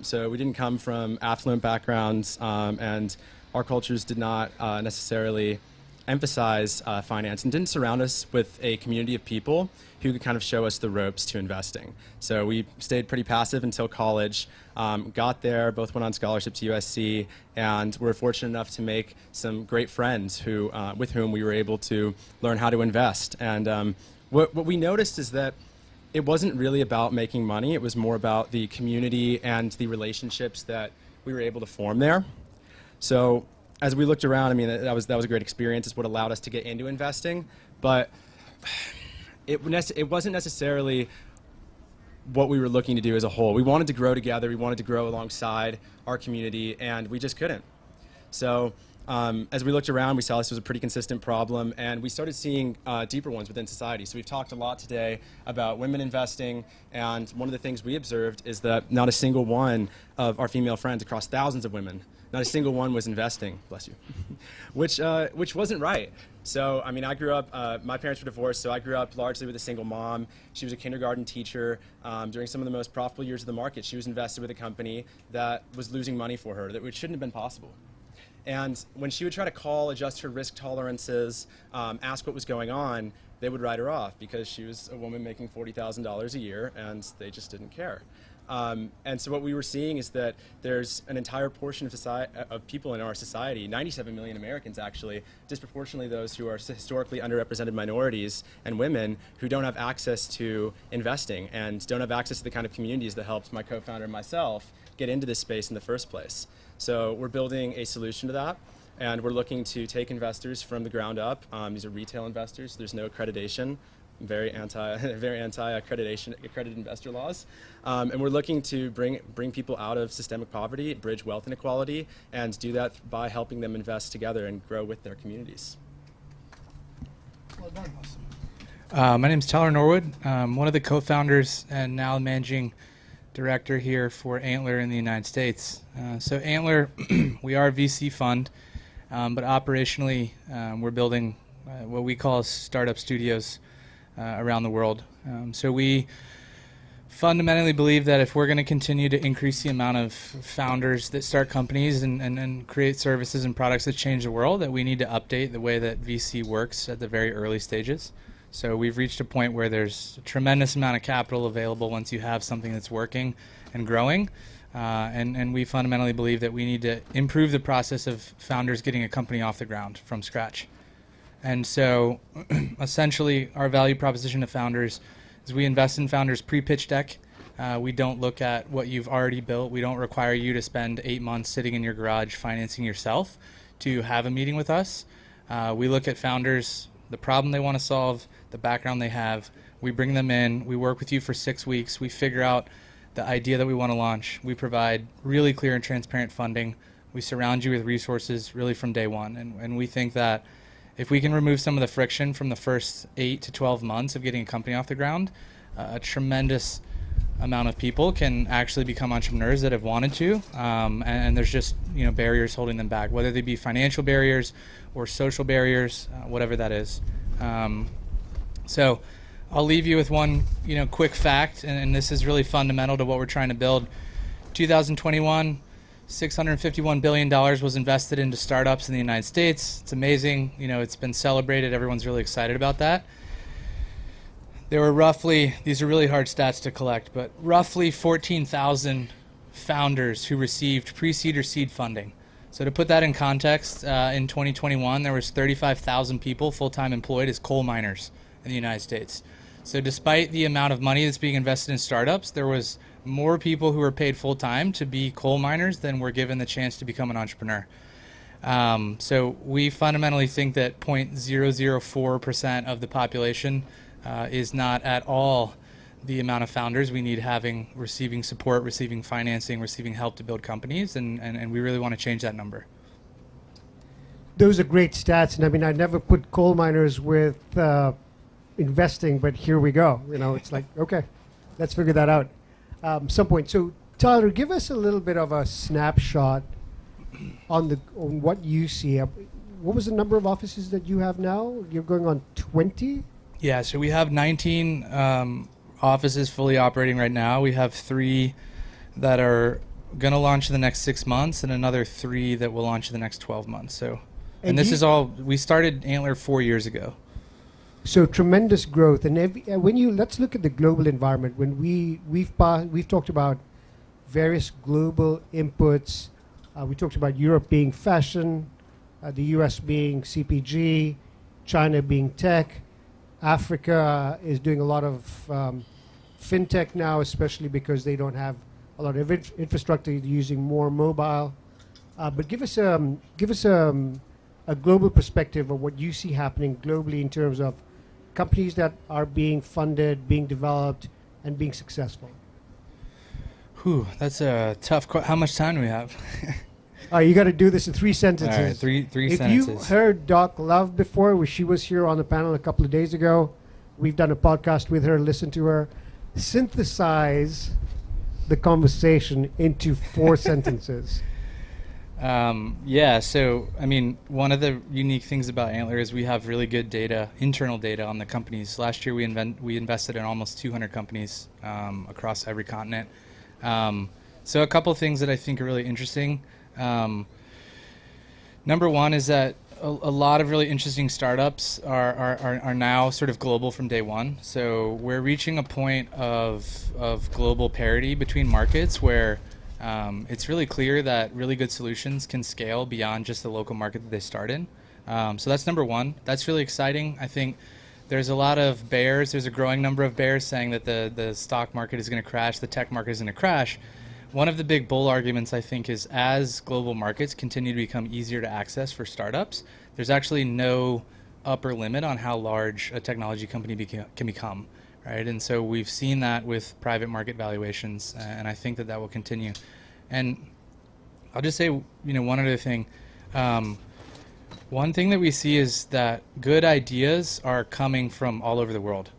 So we didn't come from affluent backgrounds, and our cultures did not necessarily emphasize finance and didn't surround us with a community of people who could kind of show us the ropes to investing. So we stayed pretty passive until college, got there, both went on scholarship to USC, and were fortunate enough to make some great friends with whom we were able to learn how to invest. And what we noticed is that it wasn't really about making money, it was more about the community and the relationships that we were able to form there. So as we looked around, I mean, that was a great experience. It's what allowed us to get into investing, but it wasn't necessarily what we were looking to do as a whole. We wanted to grow together. We wanted to grow alongside our community, and we just couldn't. So as we looked around, we saw this was a pretty consistent problem, and we started seeing deeper ones within society. So we've talked a lot today about women investing, and one of the things we observed is that not a single one of our female friends across thousands of women, not a single one was investing, bless you, which wasn't right. So, I mean, I grew up, my parents were divorced, so I grew up largely with a single mom. She was a kindergarten teacher. During some of the most profitable years of the market, she was invested with a company that was losing money for her, which shouldn't have been possible. And when she would try to call, adjust her risk tolerances, ask what was going on, they would write her off because she was a woman making $40,000 a year, and they just didn't care. And so what we were seeing is that there's an entire portion of people in our society, 97 million Americans actually, disproportionately those who are historically underrepresented minorities and women who don't have access to investing and don't have access to the kind of communities that helped my co-founder and myself get into this space in the first place. So we're building a solution to that, and we're looking to take investors from the ground up. These are retail investors. There's no accreditation. Very anti-accreditation, accredited investor laws, and we're looking to bring people out of systemic poverty, bridge wealth inequality, and do that by helping them invest together and grow with their communities. Well done. My name is Tyler Norwood. I'm one of the co-founders and now managing director here for Antler in the United States. So Antler, we are a VC fund, but operationally we're building what we call startup studios around the world. So we fundamentally believe that if we're going to continue to increase the amount of founders that start companies and create services and products that change the world, that we need to update the way that VC works at the very early stages. So we've reached a point where there's a tremendous amount of capital available once you have something that's working and growing. And we fundamentally believe that we need to improve the process of founders getting a company off the ground from scratch. And so essentially our value proposition to founders is we invest in founders pre-pitch deck. We don't look at what you've already built. We don't require you to spend 8 months sitting in your garage financing yourself to have a meeting with us. We look at founders, the problem they want to solve, the background they have. We bring them in. We work with you for 6 weeks. We figure out the idea that we want to launch. We provide really clear and transparent funding. We surround you with resources really from day one. And we think that if we can remove some of the friction from the first 8 to 12 months of getting a company off the ground, a tremendous amount of people can actually become entrepreneurs that have wanted to, and there's just barriers holding them back, whether they be financial barriers or social barriers, whatever that is. So I'll leave you with one quick fact, and this is really fundamental to what we're trying to build. 2021, $651 billion was invested into startups in the United States. It's amazing. It's been celebrated. Everyone's really excited about that. There were roughly, these are really hard stats to collect, but roughly 14,000 founders who received pre-seed or seed funding. So to put that in context, in 2021, there was 35,000 people full-time employed as coal miners in the United States. So despite the amount of money that's being invested in startups, there was more people who were paid full-time to be coal miners than were given the chance to become an entrepreneur. So we fundamentally think that 0.004% of the population is not at all the amount of founders we need receiving support, receiving financing, receiving help to build companies, and we really want to change that number. Those are great stats, and I mean, I never put coal miners with investing, but here we go. You know, it's like, okay, let's figure that out some point. So Tyler, give us a little bit of a snapshot on what you see. What was the number of offices that you have now? You're going on 20? Yeah, so we have 19 offices fully operating right now. We have 3 that are going to launch in the next 6 months and another 3 that will launch in the next 12 months. So, and this is all, we started Antler 4 years ago. So tremendous growth. And let's look at the global environment. When we've talked about various global inputs. We talked about Europe being fashion, the US being CPG, China being tech. Africa is doing a lot of fintech now, especially because they don't have a lot of infrastructure, using more mobile. But give us a global perspective of what you see happening globally in terms of companies that are being funded, being developed, and being successful. Whew, that's a tough question. How much time do we have? You got to do this in 3 sentences. All right, three if sentences. If you heard Doc Love before, she was here on the panel a couple of days ago. We've done a podcast with her, listen to her. Synthesize the conversation into 4 sentences. Yeah, so, I mean, one of the unique things about Antler is we have really good data, internal data on the companies. Last year we invested in almost 200 companies across every continent. So a couple things that I think are really interesting. Number one is that a lot of really interesting startups are now sort of global from day one. So we're reaching a point of global parity between markets where it's really clear that really good solutions can scale beyond just the local market that they start in. So that's number one. That's really exciting. I think there's a lot of bears. There's a growing number of bears saying that the stock market is going to crash, the tech market is going to crash. One of the big bull arguments, I think, is as global markets continue to become easier to access for startups, there's actually no upper limit on how large a technology company can become, right? And so we've seen that with private market valuations, and I think that will continue. And I'll just say, one other thing. One thing that we see is that good ideas are coming from all over the world.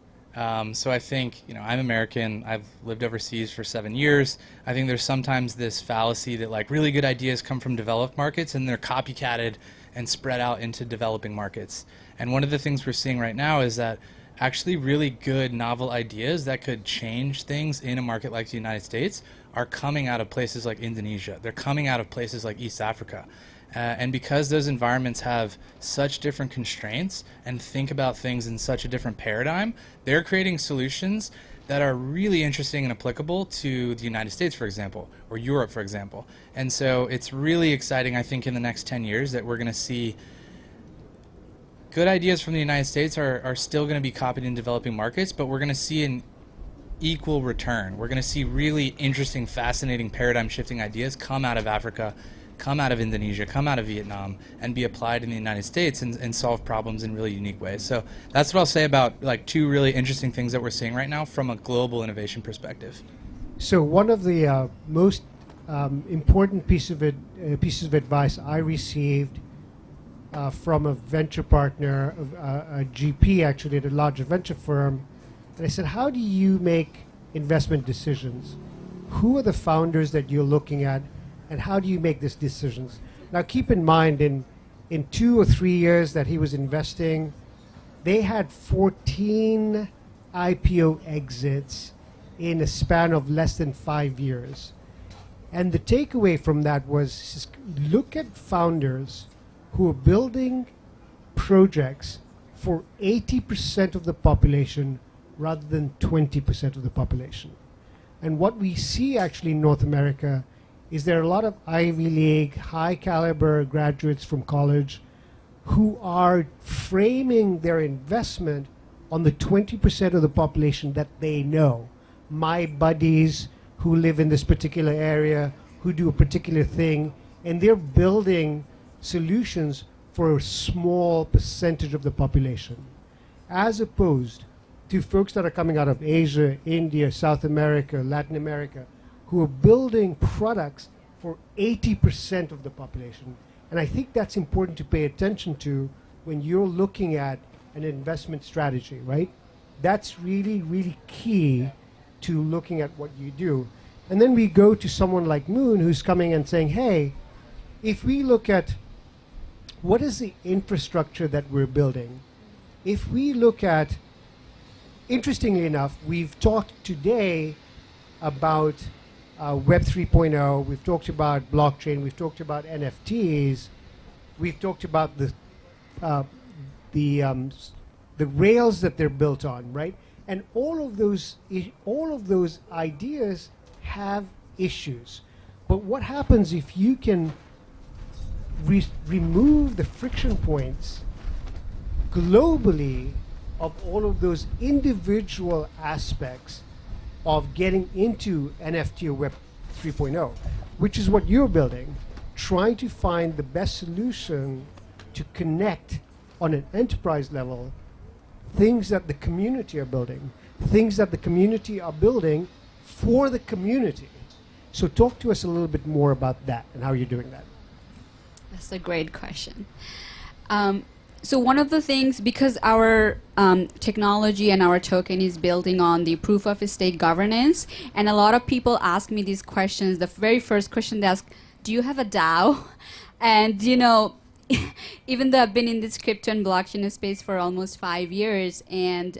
So I think, I'm American. I've lived overseas for 7 years. I think there's sometimes this fallacy that like really good ideas come from developed markets and they're copycatted and spread out into developing markets. And one of the things we're seeing right now is that actually really good novel ideas that could change things in a market like the United States are coming out of places like Indonesia. They're coming out of places like East Africa. And because those environments have such different constraints and think about things in such a different paradigm, they're creating solutions that are really interesting and applicable to the United States, for example, or Europe, for example. And so it's really exciting, I think, in the next 10 years that we're going to see good ideas from the United States are still going to be copied in developing markets, but we're going to see an equal return. We're going to see really interesting, fascinating, paradigm-shifting ideas come out of Africa, come out of Indonesia, come out of Vietnam, and be applied in the United States and solve problems in really unique ways. So that's what I'll say about like 2 really interesting things that we're seeing right now from a global innovation perspective. So one of the most important pieces of advice I received from a venture partner, a GP actually at a larger venture firm, and I said, how do you make investment decisions? Who are the founders that you're looking at? And how do you make these decisions? Now, keep in mind, in 2 or 3 years that he was investing, they had 14 IPO exits in a span of less than 5 years. And the takeaway from that was look at founders who are building projects for 80% of the population rather than 20% of the population. And what we see actually in North America is there are a lot of Ivy League, high caliber graduates from college who are framing their investment on the 20% of the population that they know. My buddies who live in this particular area, who do a particular thing, and they're building solutions for a small percentage of the population, as opposed to folks that are coming out of Asia, India, South America, Latin America, who are building products for 80% of the population. And I think that's important to pay attention to when you're looking at an investment strategy, right? That's really, really key to looking at what you do. And then we go to someone like Moon who's coming and saying, hey, if we look at what is the infrastructure that we're building, if we look at, interestingly enough, we've talked today about Web 3.0, we've talked about blockchain, we've talked about NFTs, we've talked about the rails that they're built on, right? And all of those ideas have issues. But what happens if you can remove the friction points globally of all of those individual aspects of getting into NFT or Web 3.0, which is what you're building, trying to find the best solution to connect on an enterprise level things that the community are building, things that the community are building for the community. So talk to us a little bit more about that and how you're doing that. That's a great question. So one of the things, because our technology and our token is building on the proof of stake governance, and a lot of people ask me these questions. The very first question they ask, do you have a DAO? And you know, even though I've been in this crypto and blockchain space for almost 5 years, and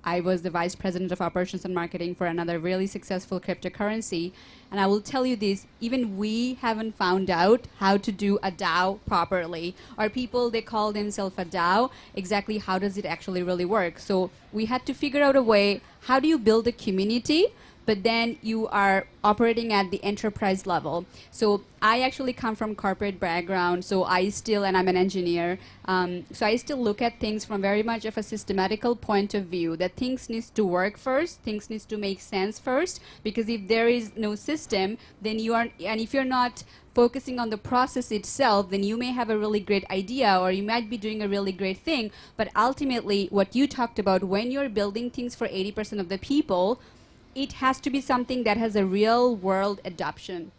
I was the vice president of operations and marketing for another really successful cryptocurrency. And I will tell you this, even we haven't found out how to do a DAO properly. Or people, they call themselves a DAO. Exactly how does it actually really work? So we had to figure out a way, how do you build a community, but then you are operating at the enterprise level. So I actually come from corporate background, so I still, and I'm an engineer, so I still look at things from very much of a systematical point of view, that things need to work first, things need to make sense first, because if there is no system, then you are, and if you're not focusing on the process itself, then you may have a really great idea or you might be doing a really great thing, but ultimately what you talked about, when you're building things for 80% of the people, it has to be something that has a real world adoption.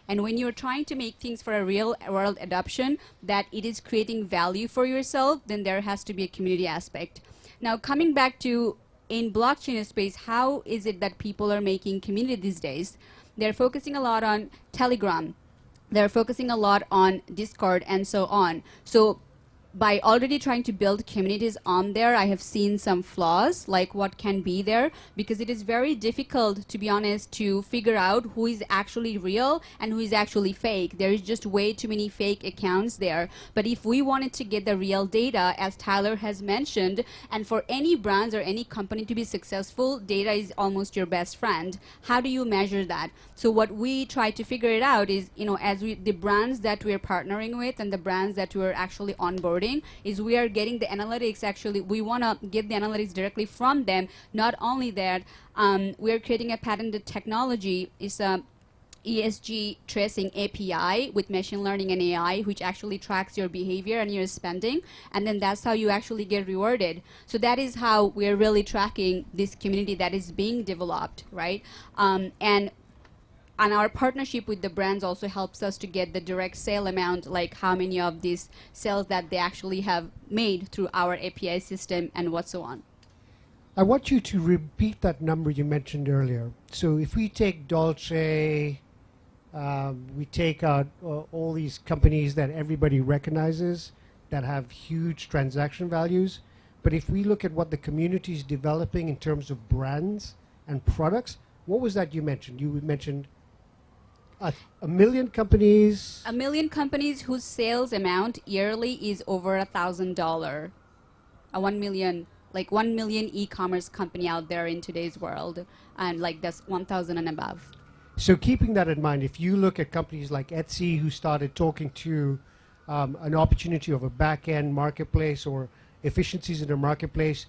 And when you're trying to make things for a real world adoption, that it is creating value for yourself, then there has to be a community aspect. Now, coming back to in blockchain space, how is it that people are making community these days? They're focusing a lot on Telegram. They're focusing a lot on Discord and so on. So by already trying to build communities on there, I have seen some flaws, like what can be there, because it is very difficult, to be honest, to figure out who is actually real and who is actually fake. There is just way too many fake accounts there. But if we wanted to get the real data, as Tyler has mentioned, and for any brands or any company to be successful, data is almost your best friend. How do you measure that? So what we try to figure it out is, you know, as we, the brands that we're partnering with and the brands that we're actually onboarding, is we are getting the analytics. Actually, we want to get the analytics directly from them. Not only that, we are creating a patented technology. It's a ESG tracing API with machine learning and AI, which actually tracks your behavior and your spending, and then that's how you actually get rewarded. So that is how we're really tracking this community that is being developed, right? And our partnership with the brands also helps us to get the direct sale amount, like how many of these sales that they actually have made through our API system and what so on. I want you to repeat that number you mentioned earlier. So if we take Dolce, we take out all these companies that everybody recognizes that have huge transaction values, but if we look at what the community is developing in terms of brands and products, what was that you mentioned? You mentioned a million companies. A million companies whose sales amount yearly is over $1,000. 1 million, like 1 million e-commerce company out there in today's world, and like that's 1,000 and above. So keeping that in mind, if you look at companies like Etsy, who started talking to an opportunity of a back-end marketplace or efficiencies in a marketplace,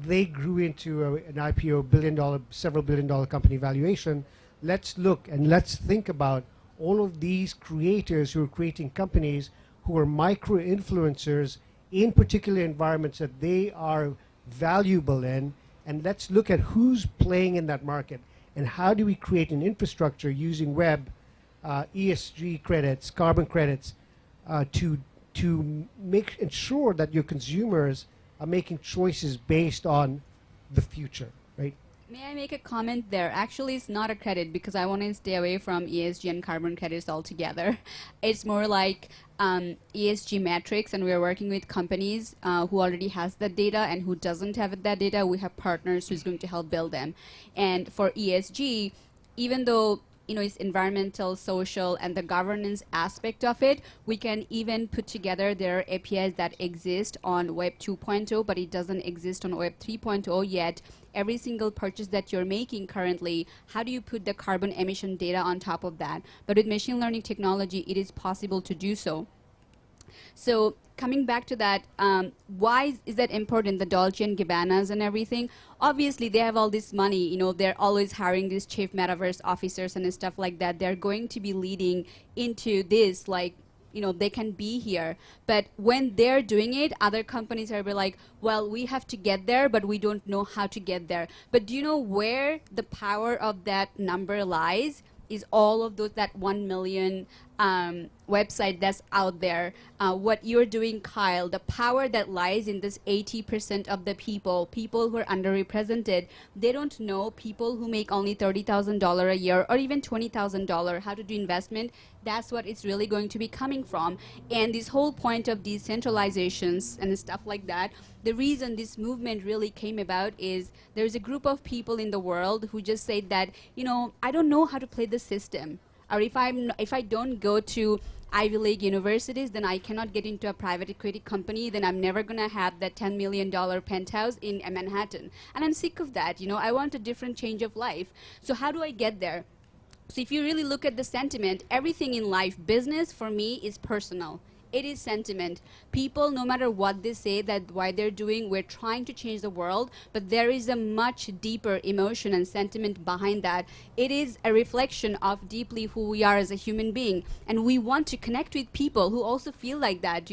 they grew into an IPO several billion-dollar company valuation. Let's look and let's think about all of these creators who are creating companies who are micro-influencers in particular environments that they are valuable in, and let's look at who's playing in that market and how do we create an infrastructure using web, ESG credits, carbon credits, to ensure that your consumers are making choices based on the future, right? May I make a comment there? Actually, it's not a credit because I want to stay away from ESG and carbon credits altogether. It's more like ESG metrics, and we're working with companies who already has that data and who doesn't have that data. We have partners who's going to help build them. And for ESG, even though it's environmental, social, and the governance aspect of it, we can even put together their APIs that exist on Web 2.0, but it doesn't exist on Web 3.0 yet. Every single purchase that you're making currently, how do you put the carbon emission data on top of that? But with machine learning technology, it is possible to do so. So coming back to that, why is that important, the Dolce & Gabbanas and everything? Obviously, they have all this money. They're always hiring these chief metaverse officers and stuff like that. They're going to be leading into this, like, they can be here. But when they're doing it, other companies are like, well, we have to get there, but we don't know how to get there. But do you know where the power of that number lies? Is all of those, that 1 million website that's out there. What you're doing, Kyle, the power that lies in this 80% of the people who are underrepresented, they don't know people who make only $30,000 a year or even $20,000 how to do investment. That's what it's really going to be coming from. And this whole point of decentralizations and stuff like that, the reason this movement really came about is there's a group of people in the world who just say that, I don't know how to play the system. Or if I don't go to Ivy League universities, then I cannot get into a private equity company, then I'm never going to have that $10 million penthouse in Manhattan. And I'm sick of that. I want a different change of life. So how do I get there? So if you really look at the sentiment, everything in life, business for me is personal. It is sentiment. People, no matter what they say, that why they're doing, we're trying to change the world, but there is a much deeper emotion and sentiment behind that. It is a reflection of deeply who we are as a human being, and we want to connect with people who also feel like that,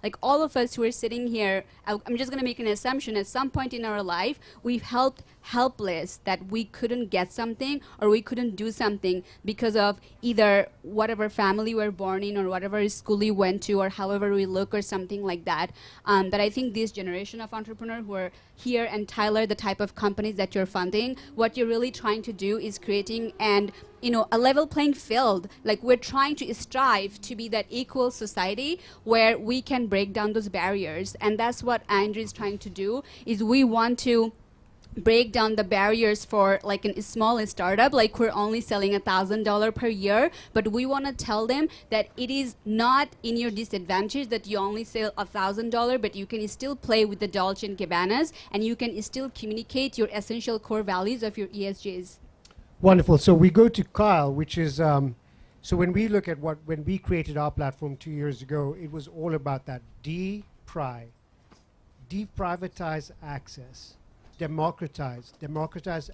Like all of us who are sitting here, I'm just going to make an assumption, at some point in our life, we've felt helpless that we couldn't get something or we couldn't do something because of either whatever family we're born in or whatever school we went to or however we look or something like that. But I think this generation of entrepreneurs who are here, and Tyler, the type of companies that you're funding, what you're really trying to do is creating a level playing field. Like we're trying to strive to be that equal society where we can break down those barriers. And that's what Andrew is trying to do, is we want to break down the barriers for like a small startup, like we're only selling $1,000 per year, but we want to tell them that it is not in your disadvantage that you only sell $1,000, but you can still play with the Dolce & Gabbanas and you can still communicate your essential core values of your ESGs. Wonderful. So we go to Kyle, which is, so when we look at when we created our platform 2 years ago, it was all about that deprivatize access. Democratize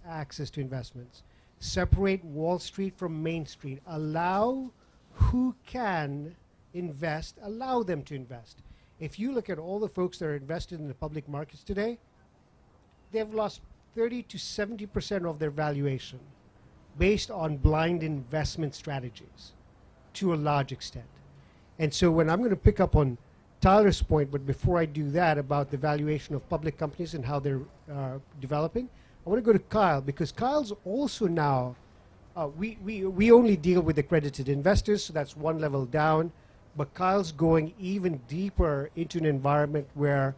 access to investments, separate Wall Street from Main Street, allow who can invest, allow them to invest. If you look at all the folks that are invested in the public markets today, they've lost 30 to 70% of their valuation based on blind investment strategies to a large extent. And so when I'm going to pick up on Tyler's point, but before I do that, about the valuation of public companies and how they're developing, I want to go to Kyle, because Kyle's also now, we only deal with accredited investors, so that's one level down, but Kyle's going even deeper into an environment where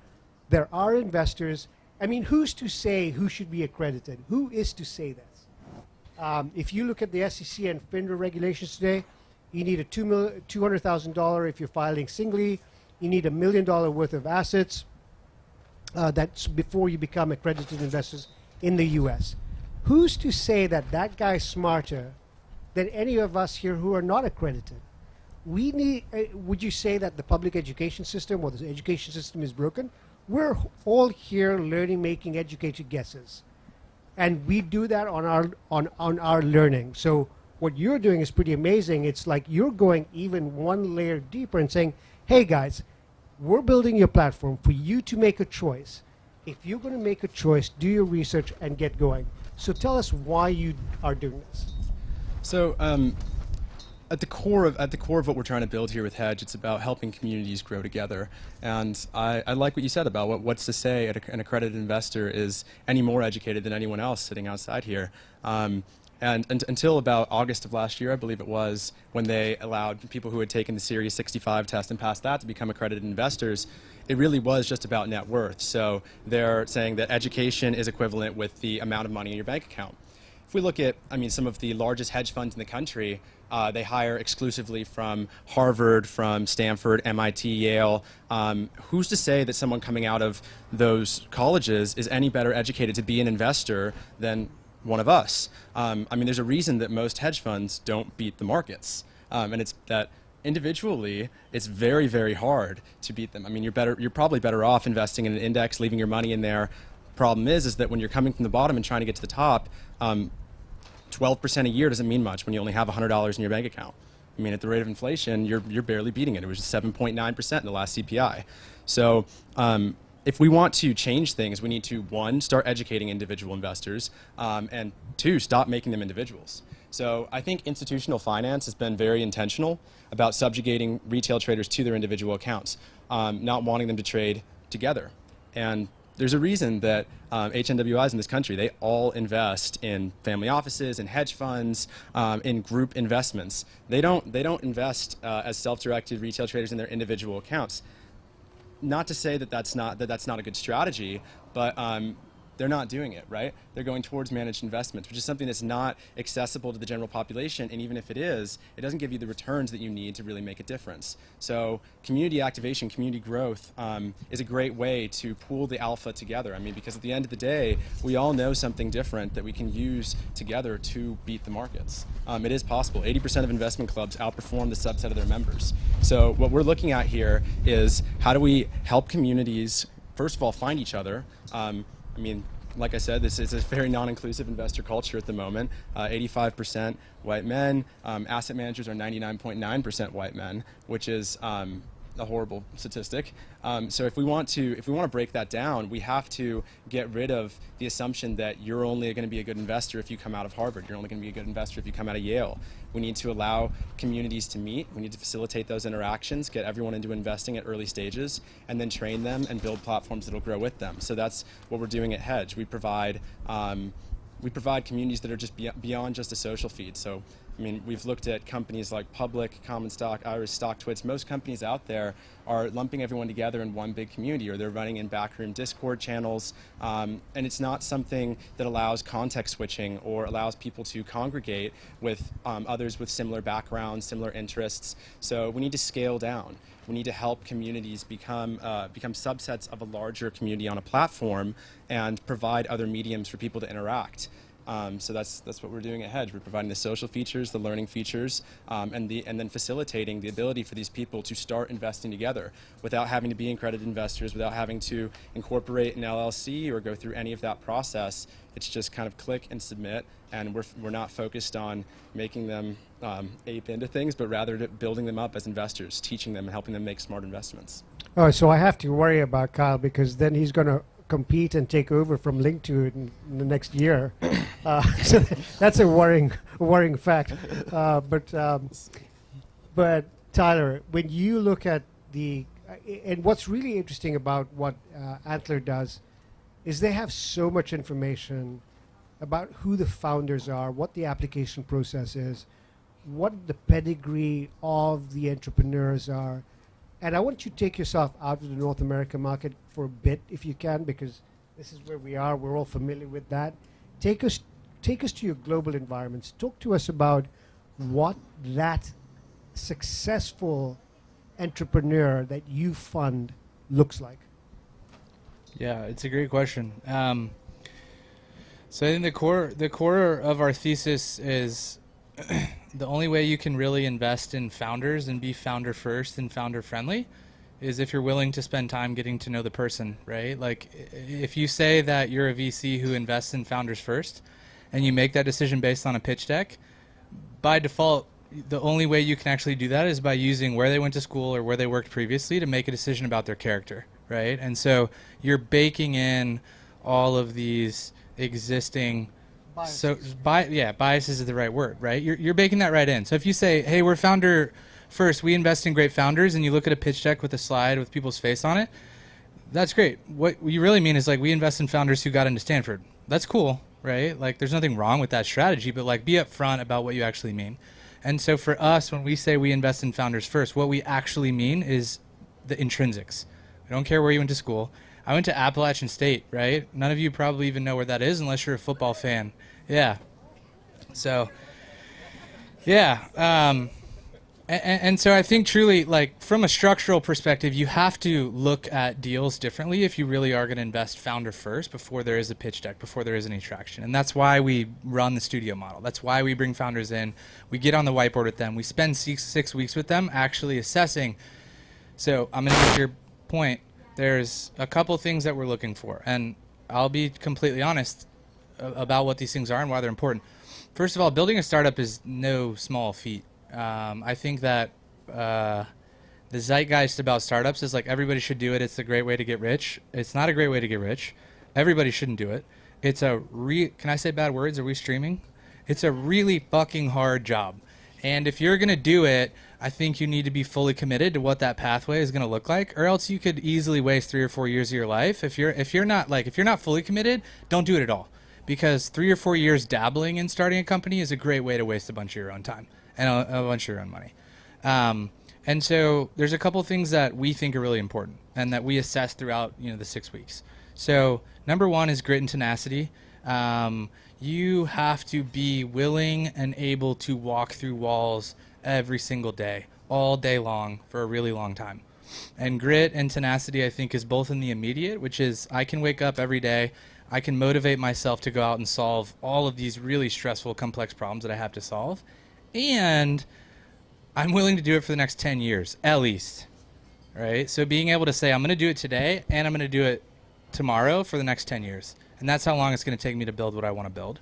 there are investors. I mean, who's to say who should be accredited? Who is to say this? If you look at the SEC and FINRA regulations today, you need a $200,000 if you're filing singly. You need $1 million worth of assets. That's before you become accredited investors in the U.S. Who's to say that that guy's smarter than any of us here who are not accredited. We need, would you say that the public education system or the education system is broken? We're all here learning, making educated guesses. And we do that on our learning. So what you're doing is pretty amazing. It's like you're going even one layer deeper and saying, hey guys, we're building your platform for you to make a choice. If you're going to make a choice, do your research and get going. So tell us why you are doing this. So at the core of what we're trying to build here with Hedge, it's about helping communities grow together. And I like what you said about what's to say an accredited investor is any more educated than anyone else sitting outside here. And until about August of last year, I believe it was, when they allowed people who had taken the Series 65 test and passed that to become accredited investors, it really was just about net worth. So they're saying that education is equivalent with the amount of money in your bank account. If we look at, some of the largest hedge funds in the country, they hire exclusively from Harvard, from Stanford, MIT, Yale. Who's to say that someone coming out of those colleges is any better educated to be an investor than one of us? There's a reason that most hedge funds don't beat the markets, and it's that individually it's very, very hard to beat them. You're probably better off investing in an index, leaving your money in there. Problem is that when you're coming from the bottom and trying to get to the top, 12% a year doesn't mean much when you only have $100 in your bank account. At the rate of inflation, you're barely beating it. It was 7.9% in the last CPI. So if we want to change things, we need to, one, start educating individual investors, and two, stop making them individuals. So I think institutional finance has been very intentional about subjugating retail traders to their individual accounts, not wanting them to trade together. And there's a reason that HNWIs in this country, they all invest in family offices, in hedge funds, in group investments. They don't invest as self-directed retail traders in their individual accounts. Not to say that that's not a good strategy, but they're not doing it, right? They're going towards managed investments, which is something that's not accessible to the general population, and even if it is, it doesn't give you the returns that you need to really make a difference. So community activation, community growth is a great way to pool the alpha together. Because at the end of the day, we all know something different that we can use together to beat the markets. It is possible. 80% of investment clubs outperform the subset of their members. So what we're looking at here is how do we help communities, first of all, find each other. Like I said, this is a very non-inclusive investor culture at the moment. 85% white men. Asset managers are 99.9% white men, which is a horrible statistic. So if we want to break that down, we have to get rid of the assumption that you're only going to be a good investor if you come out of Harvard. You're only going to be a good investor if you come out of Yale. We need to allow communities to meet. We need to facilitate those interactions, get everyone into investing at early stages, and then train them and build platforms that will grow with them. So that's what we're doing at Hedge. We provide communities that are just beyond just a social feed. So we've looked at companies like Public, Common Stock, Iris, StockTwits. Most companies out there are lumping everyone together in one big community, or they're running in backroom Discord channels, and it's not something that allows context switching or allows people to congregate with others with similar backgrounds, similar interests. So we need to scale down. We need to help communities become subsets of a larger community on a platform and provide other mediums for people to interact. So that's what we're doing at Hedge. We're providing the social features, the learning features, and then facilitating the ability for these people to start investing together without having to be accredited investors, without having to incorporate an LLC or go through any of that process. It's just kind of click and submit, and we're not focused on making them ape into things, but rather building them up as investors, teaching them and helping them make smart investments. Oh, so I have to worry about Kyle, because then he's going to compete and take over from Link2 in the next year. So that's a worrying fact. But Tyler, when you look at and what's really interesting about what Antler does is they have so much information about who the founders are, what the application process is, what the pedigree of the entrepreneurs are. And I want you to take yourself out of the North American market for a bit, if you can, because this is where we are. We're all familiar with that. Take us to your global environments. Talk to us about what that successful entrepreneur that you fund looks like. Yeah, it's a great question. So I think the core of our thesis is the only way you can really invest in founders and be founder first and founder friendly is if you're willing to spend time getting to know the person, right? Like if you say that you're a VC who invests in founders first and you make that decision based on a pitch deck, by default, the only way you can actually do that is by using where they went to school or where they worked previously to make a decision about their character, right? And so you're baking in all of these existing biases is the right word, right? You're baking that right in. So if you say, hey, we're founder first, we invest in great founders, and you look at a pitch deck with a slide with people's face on it, that's great. What you really mean is like, we invest in founders who got into Stanford. That's cool, right? Like there's nothing wrong with that strategy, but like be upfront about what you actually mean. And so for us, when we say we invest in founders first, what we actually mean is the intrinsics. We don't care where you went to school. I went to Appalachian State, right? None of you probably even know where that is unless you're a football fan. Yeah. So, yeah. And so I think truly, like from a structural perspective, you have to look at deals differently if you really are going to invest founder first before there is a pitch deck, before there is any traction. And that's why we run the studio model. That's why we bring founders in. We get on the whiteboard with them. We spend 6 weeks with them actually assessing. So I'm going to get your point. There's a couple things that we're looking for. And I'll be completely honest about what these things are and why they're important. First of all, building a startup is no small feat. I think that the zeitgeist about startups is like everybody should do it. It's a great way to get rich. It's not a great way to get rich. Everybody shouldn't do it. It's a can I say bad words? Are we streaming? It's a really fucking hard job. And if you're going to do it, I think you need to be fully committed to what that pathway is going to look like, or else you could easily waste 3 or 4 years of your life. If you're not fully committed, don't do it at all. Because 3 or 4 years dabbling in starting a company is a great way to waste a bunch of your own time and a bunch of your own money. And so there's a couple things that we think are really important and that we assess throughout the 6 weeks. So number one is grit and tenacity. You have to be willing and able to walk through walls every single day, all day long, for a really long time. And grit and tenacity, I think, is both in the immediate, which is I can wake up every day, I can motivate myself to go out and solve all of these really stressful, complex problems that I have to solve. And I'm willing to do it for the next 10 years, at least. Right? So being able to say, I'm going to do it today and I'm going to do it tomorrow for the next 10 years. And that's how long it's going to take me to build what I want to build.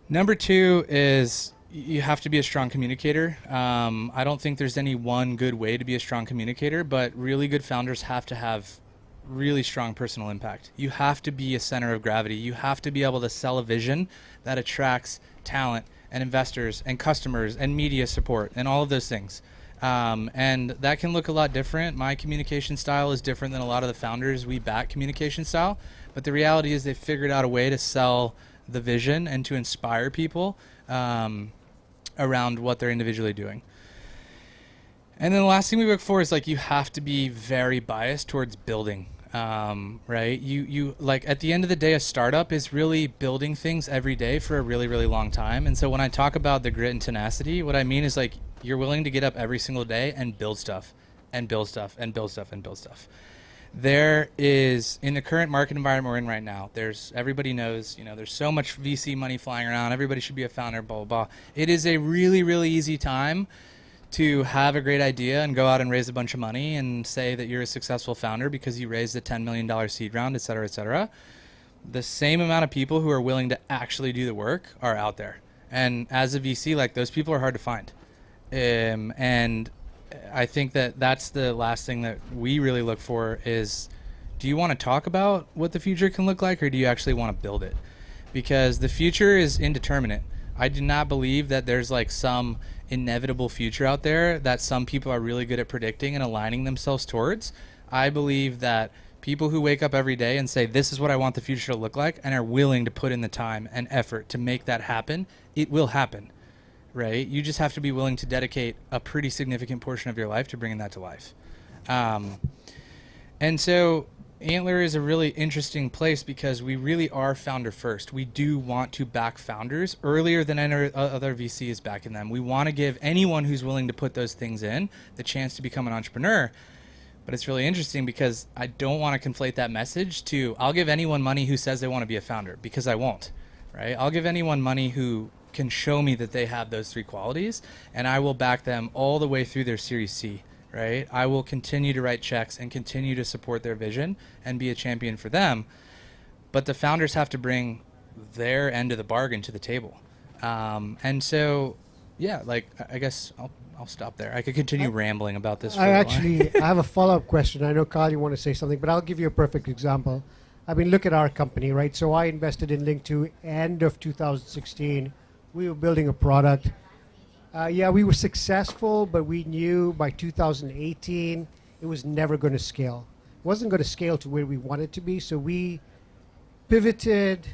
Number two is you have to be a strong communicator. I don't think there's any one good way to be a strong communicator, but really good founders have to have really strong personal impact. You have to be a center of gravity. You have to be able to sell a vision that attracts talent and investors and customers and media support and all of those things. And that can look a lot different. My communication style is different than a lot of the founders we back communication style. But the reality is they've figured out a way to sell the vision and to inspire people around what they're individually doing. And then the last thing we look for is like you have to be very biased towards building, right? You like at the end of the day, a startup is really building things every day for a really, really long time. And so when I talk about the grit and tenacity, what I mean is like you're willing to get up every single day and build stuff and build stuff and build stuff and build stuff. There is, in the current market environment we're in right now, everybody knows, there's so much VC money flying around. Everybody should be a founder, blah, blah, blah. It is a really, really easy time to have a great idea and go out and raise a bunch of money and say that you're a successful founder because you raised a $10 million seed round, et cetera, et cetera. The same amount of people who are willing to actually do the work are out there. And as a VC, like those people are hard to find. And I think that that's the last thing that we really look for is, do you want to talk about what the future can look like, or do you actually want to build it? Because the future is indeterminate. I do not believe that there's like some inevitable future out there that some people are really good at predicting and aligning themselves towards. I believe that people who wake up every day and say, this is what I want the future to look like, and are willing to put in the time and effort to make that happen, it will happen. Right? You just have to be willing to dedicate a pretty significant portion of your life to bringing that to life. And so Antler is a really interesting place because we really are founder first. We do want to back founders earlier than any other VC is backing them. We want to give anyone who's willing to put those things in the chance to become an entrepreneur. But it's really interesting because I don't want to conflate that message to, I'll give anyone money who says they want to be a founder, because I won't. Right? I'll give anyone money who can show me that they have those three qualities, and I will back them all the way through their Series C, right? I will continue to write checks and continue to support their vision and be a champion for them. But the founders have to bring their end of the bargain to the table. And so, yeah, like, I guess I'll stop there. I could continue rambling about this for a while. I have a follow-up question. I know, Kyle, you want to say something, but I'll give you a perfect example. I mean, look at our company, right? So I invested in Link2 end of 2016. We were building a product. Yeah, we were successful, but we knew by 2018 it was never going to scale. It wasn't going to scale to where we wanted to be, so we pivoted,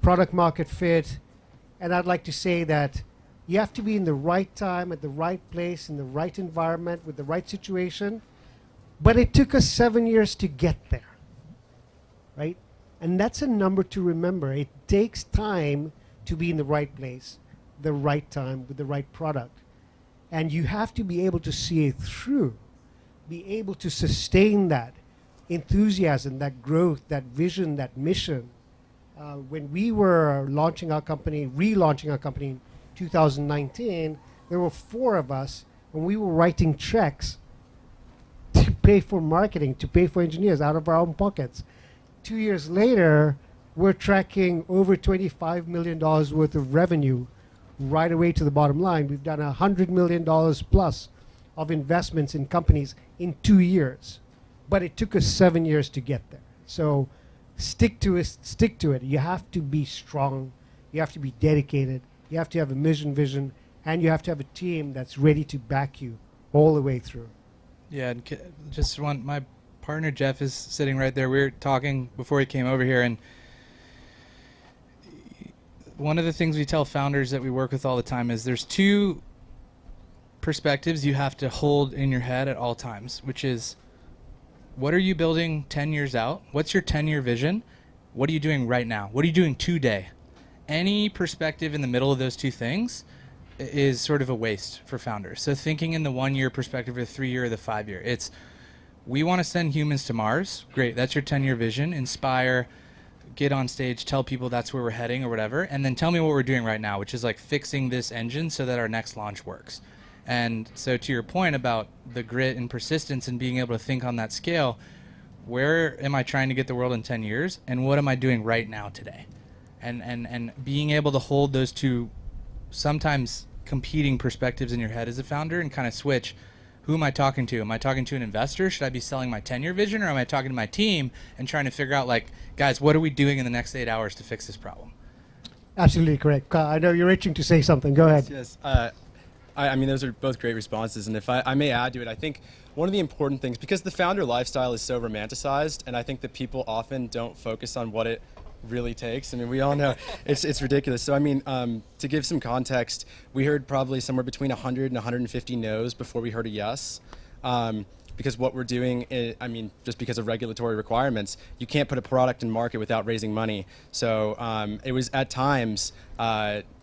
product market fit, and I'd like to say that you have to be in the right time, at the right place, in the right environment, with the right situation. But it took us 7 years to get there, right? And that's a number to remember. It takes time to be in the right place, the right time, with the right product. And you have to be able to see it through, be able to sustain that enthusiasm, that growth, that vision, that mission. When we were launching our company, relaunching our company in 2019, there were 4 of us, and we were writing checks to pay for marketing, to pay for engineers out of our own pockets. 2 years later, we're tracking over $25 million worth of revenue right away to the bottom line. We've done $100 million plus of investments in companies in 2 years. But it took us 7 years to get there. So stick to it. You have to be strong. You have to be dedicated. You have to have a vision, and you have to have a team that's ready to back you all the way through. Yeah, and my partner Jeff is sitting right there. We were talking before he came over here, and one of the things we tell founders that we work with all the time is there's 2 perspectives you have to hold in your head at all times, which is, what are you building 10 years out? What's your 10-year vision? What are you doing right now? What are you doing today? Any perspective in the middle of those 2 things is sort of a waste for founders. So thinking in the 1-year perspective, or the 3-year, or the 5-year, it's, we want to send humans to Mars. Great, that's your 10-year vision. Inspire, get on stage, tell people that's where we're heading or whatever, and then tell me what we're doing right now, which is like fixing this engine so that our next launch works. And so to your point about the grit and persistence and being able to think on that scale, where am I trying to get the world in 10 years, and what am I doing right now today? And being able to hold those 2 sometimes competing perspectives in your head as a founder and kind of switch, who am I talking to? Am I talking to an investor? Should I be selling my 10-year vision, or am I talking to my team and trying to figure out, like, guys, what are we doing in the next 8 hours to fix this problem? Absolutely correct. I know you're itching to say something. Go ahead. Yes. I mean, those are both great responses. And if I may add to it, I think one of the important things, because the founder lifestyle is so romanticized, and I think that people often don't focus on what it really takes. I mean, we all know it's ridiculous. So, I mean, to give some context, we heard probably somewhere between 100 and 150 no's before we heard a yes. Because what we're doing, I mean, just because of regulatory requirements, you can't put a product in market without raising money. So it was at times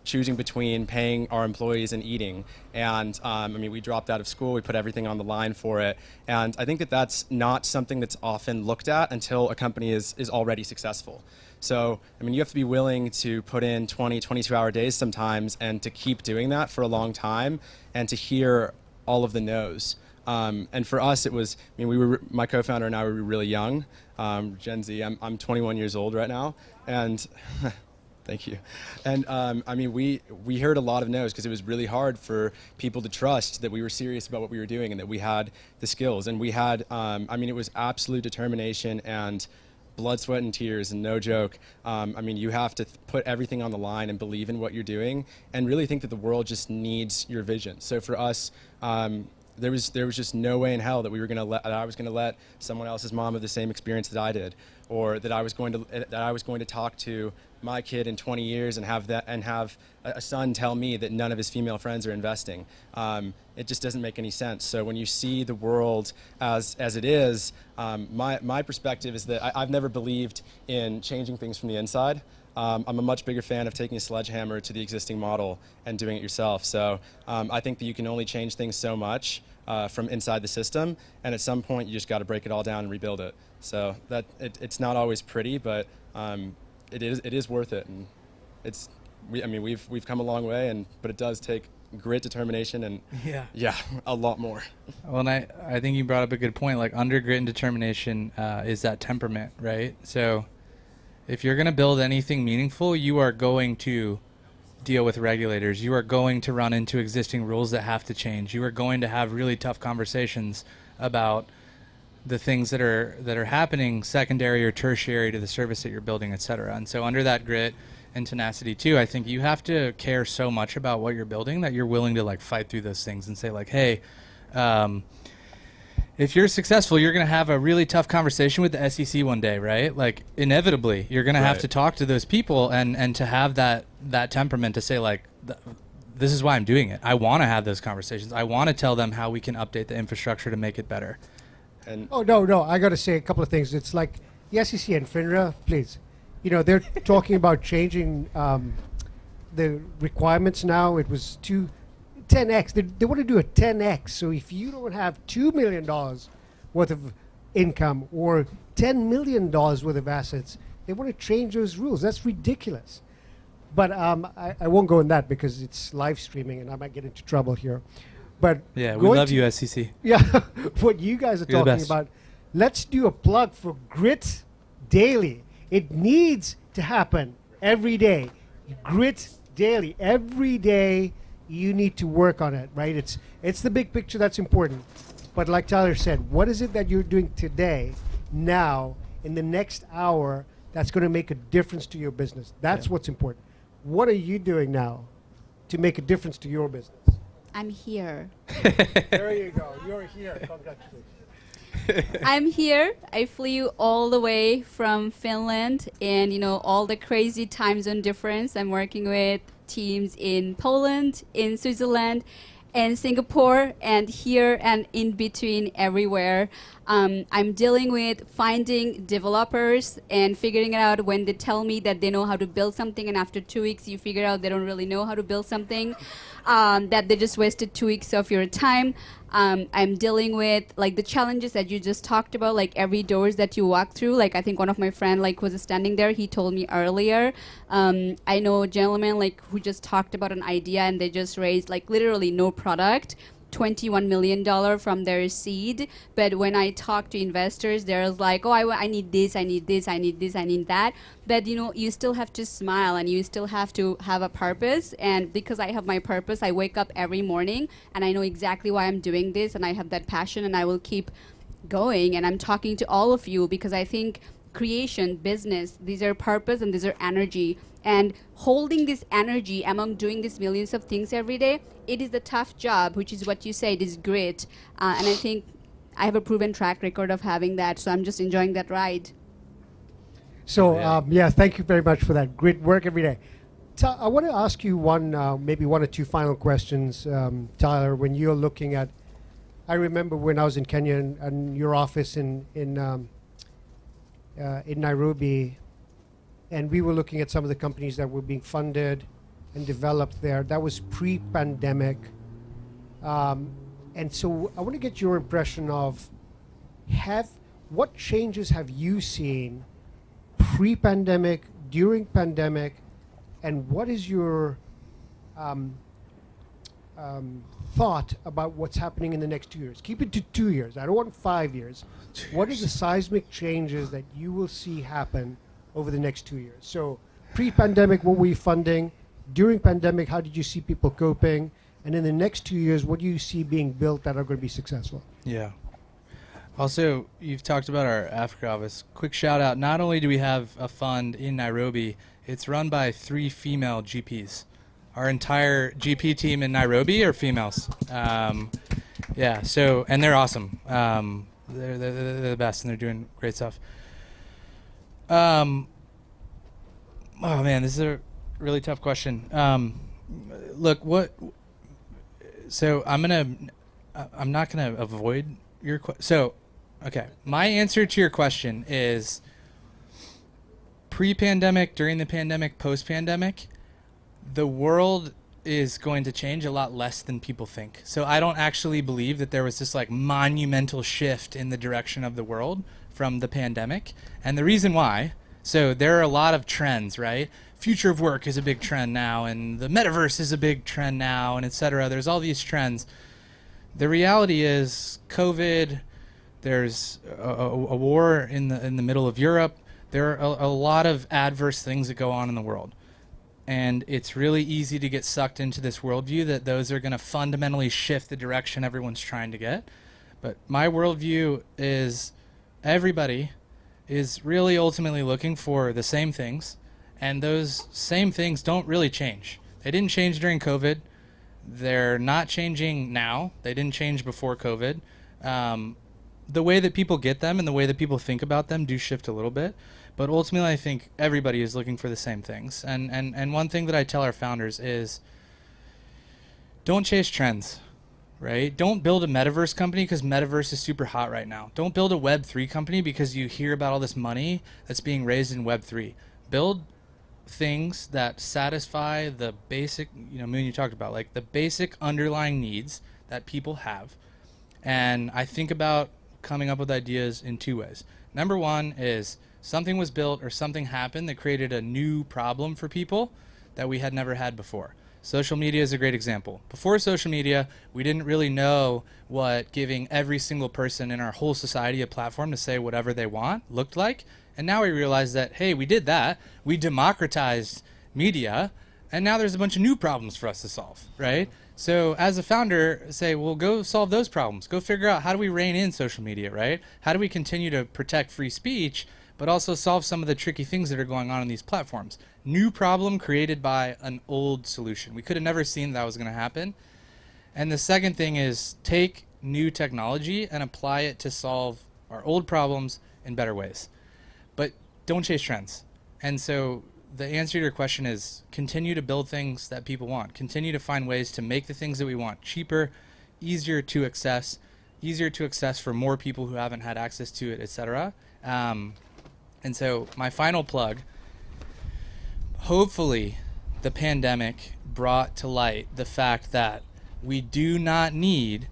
choosing between paying our employees and eating. And I mean, we dropped out of school, we put everything on the line for it. And I think that that's not something that's often looked at until a company is already successful. So, I mean, you have to be willing to put in 20, 22-hour days sometimes, and to keep doing that for a long time, and to hear all of the no's. And for us, it was, I mean, my co-founder and I were really young, Gen Z. I'm 21 years old right now, and thank you. And I mean, we heard a lot of no's because it was really hard for people to trust that we were serious about what we were doing and that we had the skills. And we had, I mean, it was absolute determination and blood, sweat, and tears, and no joke. I mean, you have to put everything on the line and believe in what you're doing, and really think that the world just needs your vision. So for us, there was just no way in hell that I was gonna let someone else's mom have the same experience that I did, or that I was going to talk to my kid in 20 years and have a son tell me that none of his female friends are investing. It just doesn't make any sense. So when you see the world as it is, my perspective is that I've never believed in changing things from the inside. I'm a much bigger fan of taking a sledgehammer to the existing model and doing it yourself. So I think that you can only change things so much from inside the system, and at some point you just got to break it all down and rebuild it. So that it's not always pretty, but it is worth it, and it's we've come a long way, but it does take grit, determination, and a lot more. Well, and I think you brought up a good point. Like, under grit and determination is that temperament, right? So if you're going to build anything meaningful, you are going to deal with regulators. You are going to run into existing rules that have to change. You are going to have really tough conversations about the things that are happening secondary or tertiary to the service that you're building, et cetera. And so under that grit and tenacity too, I think you have to care so much about what you're building that you're willing to like fight through those things and say like, hey, if you're successful, you're going to have a really tough conversation with the SEC one day, right? Like, inevitably, you're going to have to talk to those people and to have that temperament to say, like, this is why I'm doing it. I want to have those conversations. I want to tell them how we can update the infrastructure to make it better. And no, I got to say a couple of things. It's like the SEC and FINRA, please. You know, they're talking about changing the requirements now. It was 10x. They want to do a 10x. So if you don't have $2 million worth of income or $10 million worth of assets, they want to change those rules. That's ridiculous. But I won't go in that because it's live streaming and I might get into trouble here. But yeah, we love you, SEC. Yeah, what you guys are talking about, let's do a plug for Grit Daily. It needs to happen every day. Grit Daily. Every day you need to work on it, right? It's the big picture that's important. But like Tyler said, what is it that you're doing today, now, in the next hour, that's going to make a difference to your business? That's what's important. What are you doing now to make a difference to your business? I'm here. There you go. You're here. Congratulations. I'm here. I flew all the way from Finland, and all the crazy time zone difference. I'm working with teams in Poland, in Switzerland, and Singapore, and here and in between everywhere. I'm dealing with finding developers and figuring it out when they tell me that they know how to build something, and after 2 weeks you figure out they don't really know how to build something, that they just wasted 2 weeks of your time. I'm dealing with like the challenges that you just talked about, like every doors that you walk through. Like I think one of my friend was standing there. He told me earlier. I know a gentleman who just talked about an idea and they just raised literally no product, $21 million from their seed. But when I talk to investors, they're like, oh, I need this, I need this, I need this, I need that. But you still have to smile and you still have to have a purpose. And because I have my purpose, I wake up every morning and I know exactly why I'm doing this, and I have that passion, and I will keep going. And I'm talking to all of you because I think creation, business, these are purpose and these are energy. And holding this energy among doing these millions of things every day, it is a tough job, which is what you say, it is grit. And I think I have a proven track record of having that, so I'm just enjoying that ride. So, thank you very much for that. Grit work every day. I want to ask you maybe one or two final questions, Tyler. When you're looking at, I remember when I was in Kenya and your office in Nairobi, and we were looking at some of the companies that were being funded and developed there. That was pre-pandemic. And so I want to get your impression of what changes have you seen pre-pandemic, during pandemic, and what is your thought about what's happening in the next 2 years? Keep it to 2 years. I don't want 5 years. What are the seismic changes that you will see happen over the next 2 years? So pre-pandemic, what were you funding? During pandemic, how did you see people coping? And in the next 2 years, what do you see being built that are going to be successful? Yeah. Also, you've talked about our Africa office. Quick shout out. Not only do we have a fund in Nairobi, it's run by 3 female GPs. Our entire GP team in Nairobi are females. And they're awesome. They're the best, and they're doing great stuff. Oh man, this is a really tough question. So I'm not gonna avoid your question. So, okay, my answer to your question is pre-pandemic, during the pandemic, post-pandemic, the world is going to change a lot less than people think. So I don't actually believe that there was this monumental shift in the direction of the world from the pandemic. And the reason why, So there are a lot of trends, right? Future of work is a big trend now, and the metaverse is a big trend now, and et cetera. There's all these trends. The reality is COVID, there's a war in the middle of Europe. There are a lot of adverse things that go on in the world. And it's really easy to get sucked into this worldview that those are going to fundamentally shift the direction everyone's trying to get. But my worldview is everybody is really ultimately looking for the same things, and those same things don't really change. They didn't change during COVID. They're not changing now. They didn't change before COVID. The way that people get them and the way that people think about them do shift a little bit. But ultimately, I think everybody is looking for the same things. And one thing that I tell our founders is don't chase trends, right? Don't build a metaverse company because metaverse is super hot right now. Don't build a Web3 company because you hear about all this money that's being raised in Web3. Build things that satisfy the basic, Moon, you talked about, like the basic underlying needs that people have. And I think about coming up with ideas in two ways. Number one is something was built or something happened that created a new problem for people that we had never had before. Social media is a great example. Before social media, we didn't really know what giving every single person in our whole society a platform to say whatever they want looked like. And now we realize that, hey, we did that. We democratized media, and now there's a bunch of new problems for us to solve, right? So as a founder, say, well, go solve those problems. Go figure out how do we rein in social media, right? How do we continue to protect free speech, but also solve some of the tricky things that are going on in these platforms? New problem created by an old solution. We could have never seen that was going to happen. And the second thing is take new technology and apply it to solve our old problems in better ways. But don't chase trends. And so the answer to your question is continue to build things that people want. Continue to find ways to make the things that we want cheaper, easier to access for more people who haven't had access to it, etc. And so my final plug, hopefully the pandemic brought to light the fact that we do not need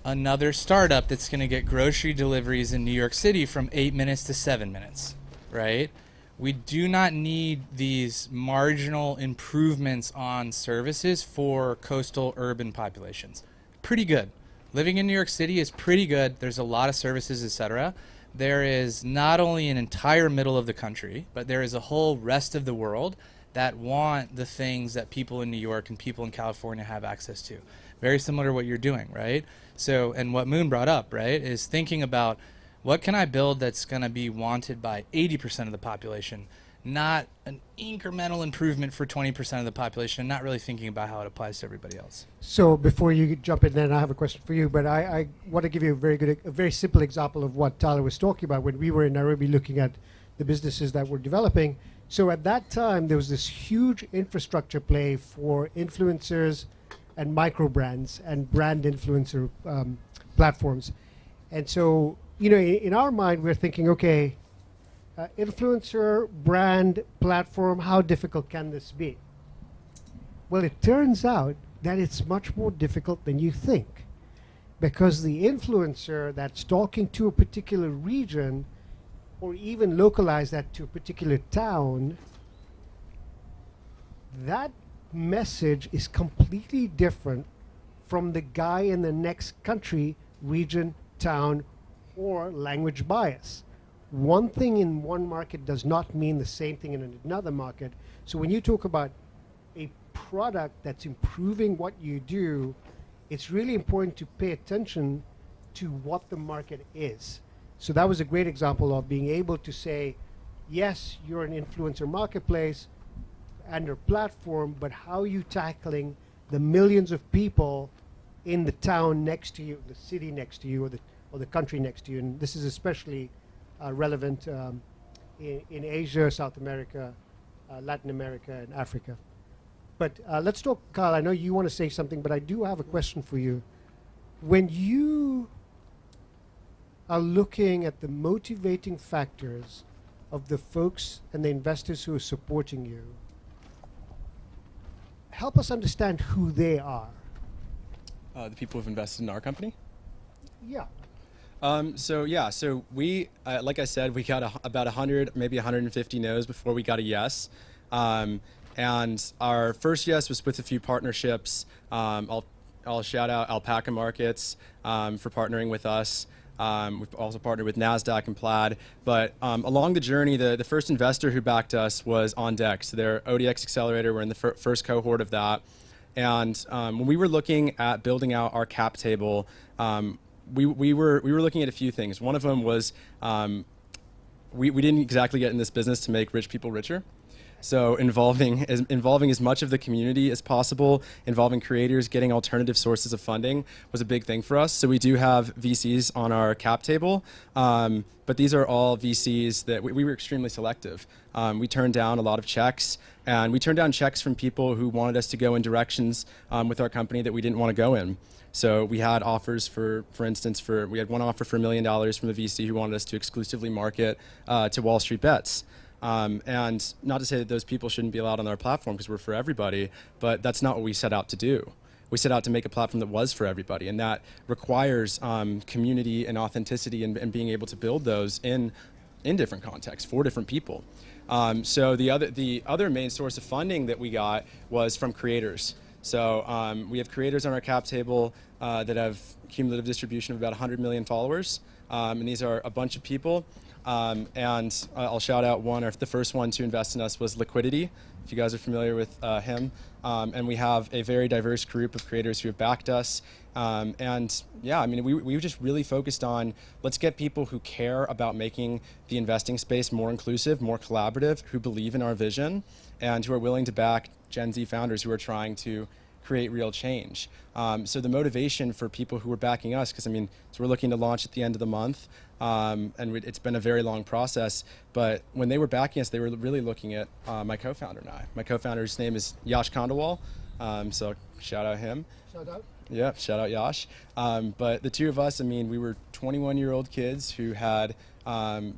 another startup that's going to get grocery deliveries in New York City from 8 minutes to 7 minutes, right? We do not need these marginal improvements on services for coastal urban populations. Pretty good. Living in New York City is pretty good. There's a lot of services, etc. There is not only an entire middle of the country, but there is a whole rest of the world that want the things that people in New York and people in California have access to. Very similar to what you're doing, right? So, and what Moon brought up, right, is thinking about what can I build that's going to be wanted by 80% of the population, not an incremental improvement for 20% of the population, not really thinking about how it applies to everybody else. So before you jump in, then I have a question for you, but I want to give you a very simple example of what Tyler was talking about when we were in Nairobi looking at the businesses that we're developing. So at that time, there was this huge infrastructure play for influencers and micro brands and brand influencer platforms. And so, in our mind, we're thinking, okay, influencer, brand, platform, how difficult can this be? Well, it turns out that it's much more difficult than you think, because the influencer that's talking to a particular region or even localize that to a particular town, that message is completely different from the guy in the next country, region, town, or language bias. One thing in one market does not mean the same thing in another market. So when you talk about a product that's improving what you do, it's really important to pay attention to what the market is. So that was a great example of being able to say, yes, you're an influencer marketplace and your platform, but how are you tackling the millions of people in the town next to you, the city next to you, or the country next to you? And this is especially relevant in Asia, South America, Latin America, and Africa. But let's talk, Kyle. I know you want to say something, but I do have a question for you. When you are looking at the motivating factors of the folks and the investors who are supporting you, help us understand who they are. The people who've invested in our company? Yeah. So we, like I said, we got about 100, maybe 150 no's before we got a yes. And our first yes was with a few partnerships. I'll shout out Alpaca Markets for partnering with us. We've also partnered with NASDAQ and Plaid. But along the journey, the first investor who backed us was On Deck. So their ODX Accelerator, we're in the first cohort of that. And when we were looking at building out our cap table, we were looking at a few things. One of them was we didn't exactly get in this business to make rich people richer. So involving as much of the community as possible, involving creators, getting alternative sources of funding was a big thing for us. So we do have VCs on our cap table, but these are all VCs that we were extremely selective. We turned down a lot of checks, and we turned down checks from people who wanted us to go in directions with our company that we didn't want to go in. So we had offers for instance, we had one offer for $1 million from a VC who wanted us to exclusively market to Wall Street Bets. And not to say that those people shouldn't be allowed on our platform because we're for everybody, but that's not what we set out to do. We set out to make a platform that was for everybody, and that requires community and authenticity and being able to build those in different contexts for different people. So the other main source of funding that we got was from creators. So we have creators on our cap table that have cumulative distribution of about 100 million followers, and these are a bunch of people. And I'll shout out the first one to invest in us was Liquidity, if you guys are familiar with him. And we have a very diverse group of creators who have backed us. And yeah, I mean, we just really focused on, let's get people who care about making the investing space more inclusive, more collaborative, who believe in our vision, and who are willing to back Gen Z founders who are trying to create real change. So the motivation for people who are backing us, because I mean, so we're looking to launch at the end of the month, and it's been a very long process, but when they were backing us, they were really looking at my co-founder and I. My co-founder's name is Yash Khandawal, so shout out him. Shout out. Yeah, shout out Yash. But the two of us, I mean, we were 21-year-old kids who had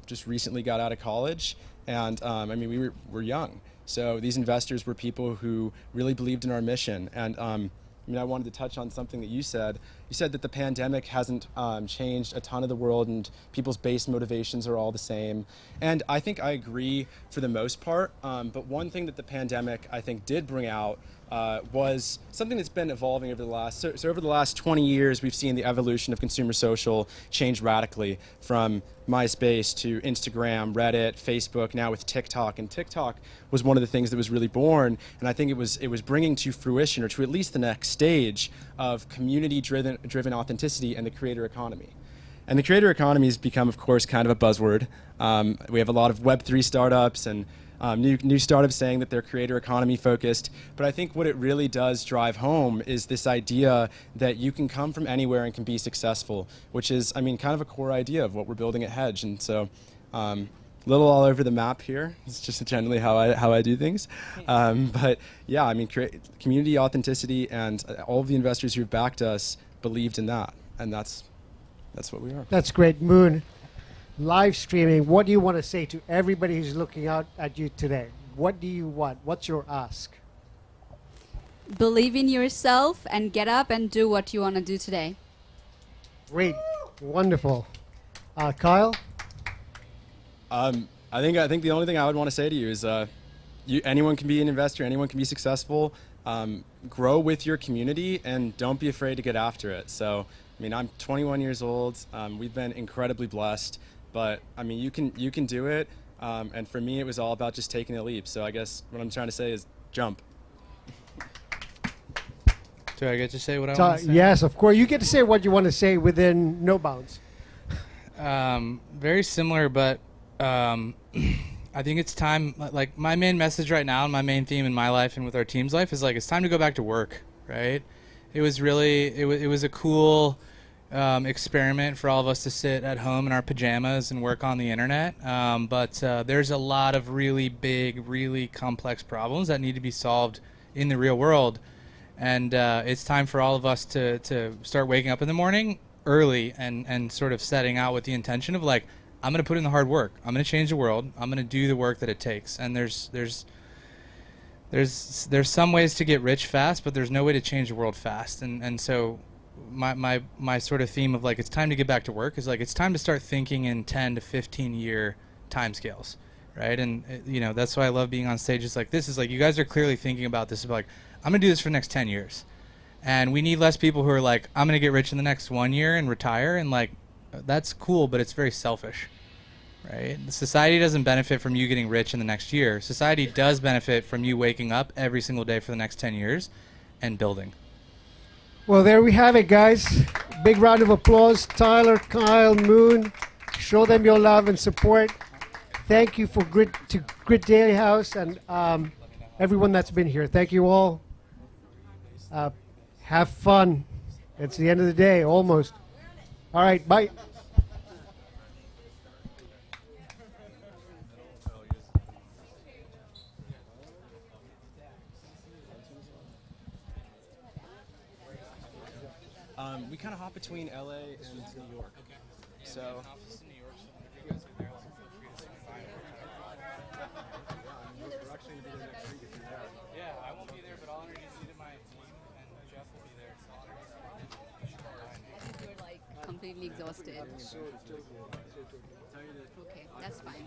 just recently got out of college, and I mean, we were young. So these investors were people who really believed in our mission. And I mean, I wanted to touch on something that you said. You said that the pandemic hasn't changed a ton of the world and people's base motivations are all the same. And I think I agree for the most part. But one thing that the pandemic, I think, did bring out was something that's been evolving over the last, so over the last 20 years, we've seen the evolution of consumer social change radically from MySpace to Instagram, Reddit, Facebook, now with TikTok. And TikTok was one of the things that was really born. And I think it was bringing to fruition, or to at least the next stage, of community-driven authenticity and the creator economy. And the creator economy has become, of course, kind of a buzzword. We have a lot of Web3 startups and new startups saying that they're creator economy focused. But I think what it really does drive home is this idea that you can come from anywhere and can be successful, which is, I mean, kind of a core idea of what we're building at Hedge. And so a little all over the map here. It's just generally how I do things. But yeah, I mean, community authenticity, and all of the investors who've backed us believed in that. And that's what we are. That's great. Moon, live streaming, what do you want to say to everybody who's looking out at you today? What do you want? What's your ask? Believe in yourself and get up and do what you want to do today. Great. Wonderful. Kyle? I think the only thing I would want to say to you is anyone can be an investor, anyone can be successful. Grow with your community and don't be afraid to get after it. So, I mean, I'm 21 years old. We've been incredibly blessed, but I mean, you can do it. And for me, it was all about just taking a leap. So I guess what I'm trying to say is jump. Do I get to say what I want to say? Yes, of course. You get to say what you want to say within no bounds. Very similar, but I think it's time. Like, my main message right now and my main theme in my life and with our team's life is, like, it's time to go back to work, right? It was really, it was a cool experiment for all of us to sit at home in our pajamas and work on the internet. But there's a lot of really big, really complex problems that need to be solved in the real world. And it's time for all of us to start waking up in the morning early and sort of setting out with the intention of, like, I'm going to put in the hard work. I'm going to change the world. I'm going to do the work that it takes. And there's some ways to get rich fast, but there's no way to change the world fast. And so my sort of theme of like it's time to get back to work is like it's time to start thinking in 10 to 15 year timescales, right? And you know, that's why I love being on stages like this. Is like you guys are clearly thinking about this. Like, I'm gonna do this for the next 10 years, and we need less people who are like, I'm gonna get rich in the next 1 year and retire. And like, that's cool, but it's very selfish, right? Society doesn't benefit from you getting rich in the next year. Society does benefit from you waking up every single day for the next 10 years and building. Well, there we have it, guys. Big round of applause. Tyler, Kyle, Moon. Show them your love and support. Thank you for Grit Daily House and everyone that's been here. Thank you all. Have fun. It's the end of the day, almost. All right, bye. We kind of hop between LA and New York. Okay. So. Yeah, I won't be there, but I'll introduce you to my team, and Jeff will be there. So You're like completely exhausted. Okay, that's fine.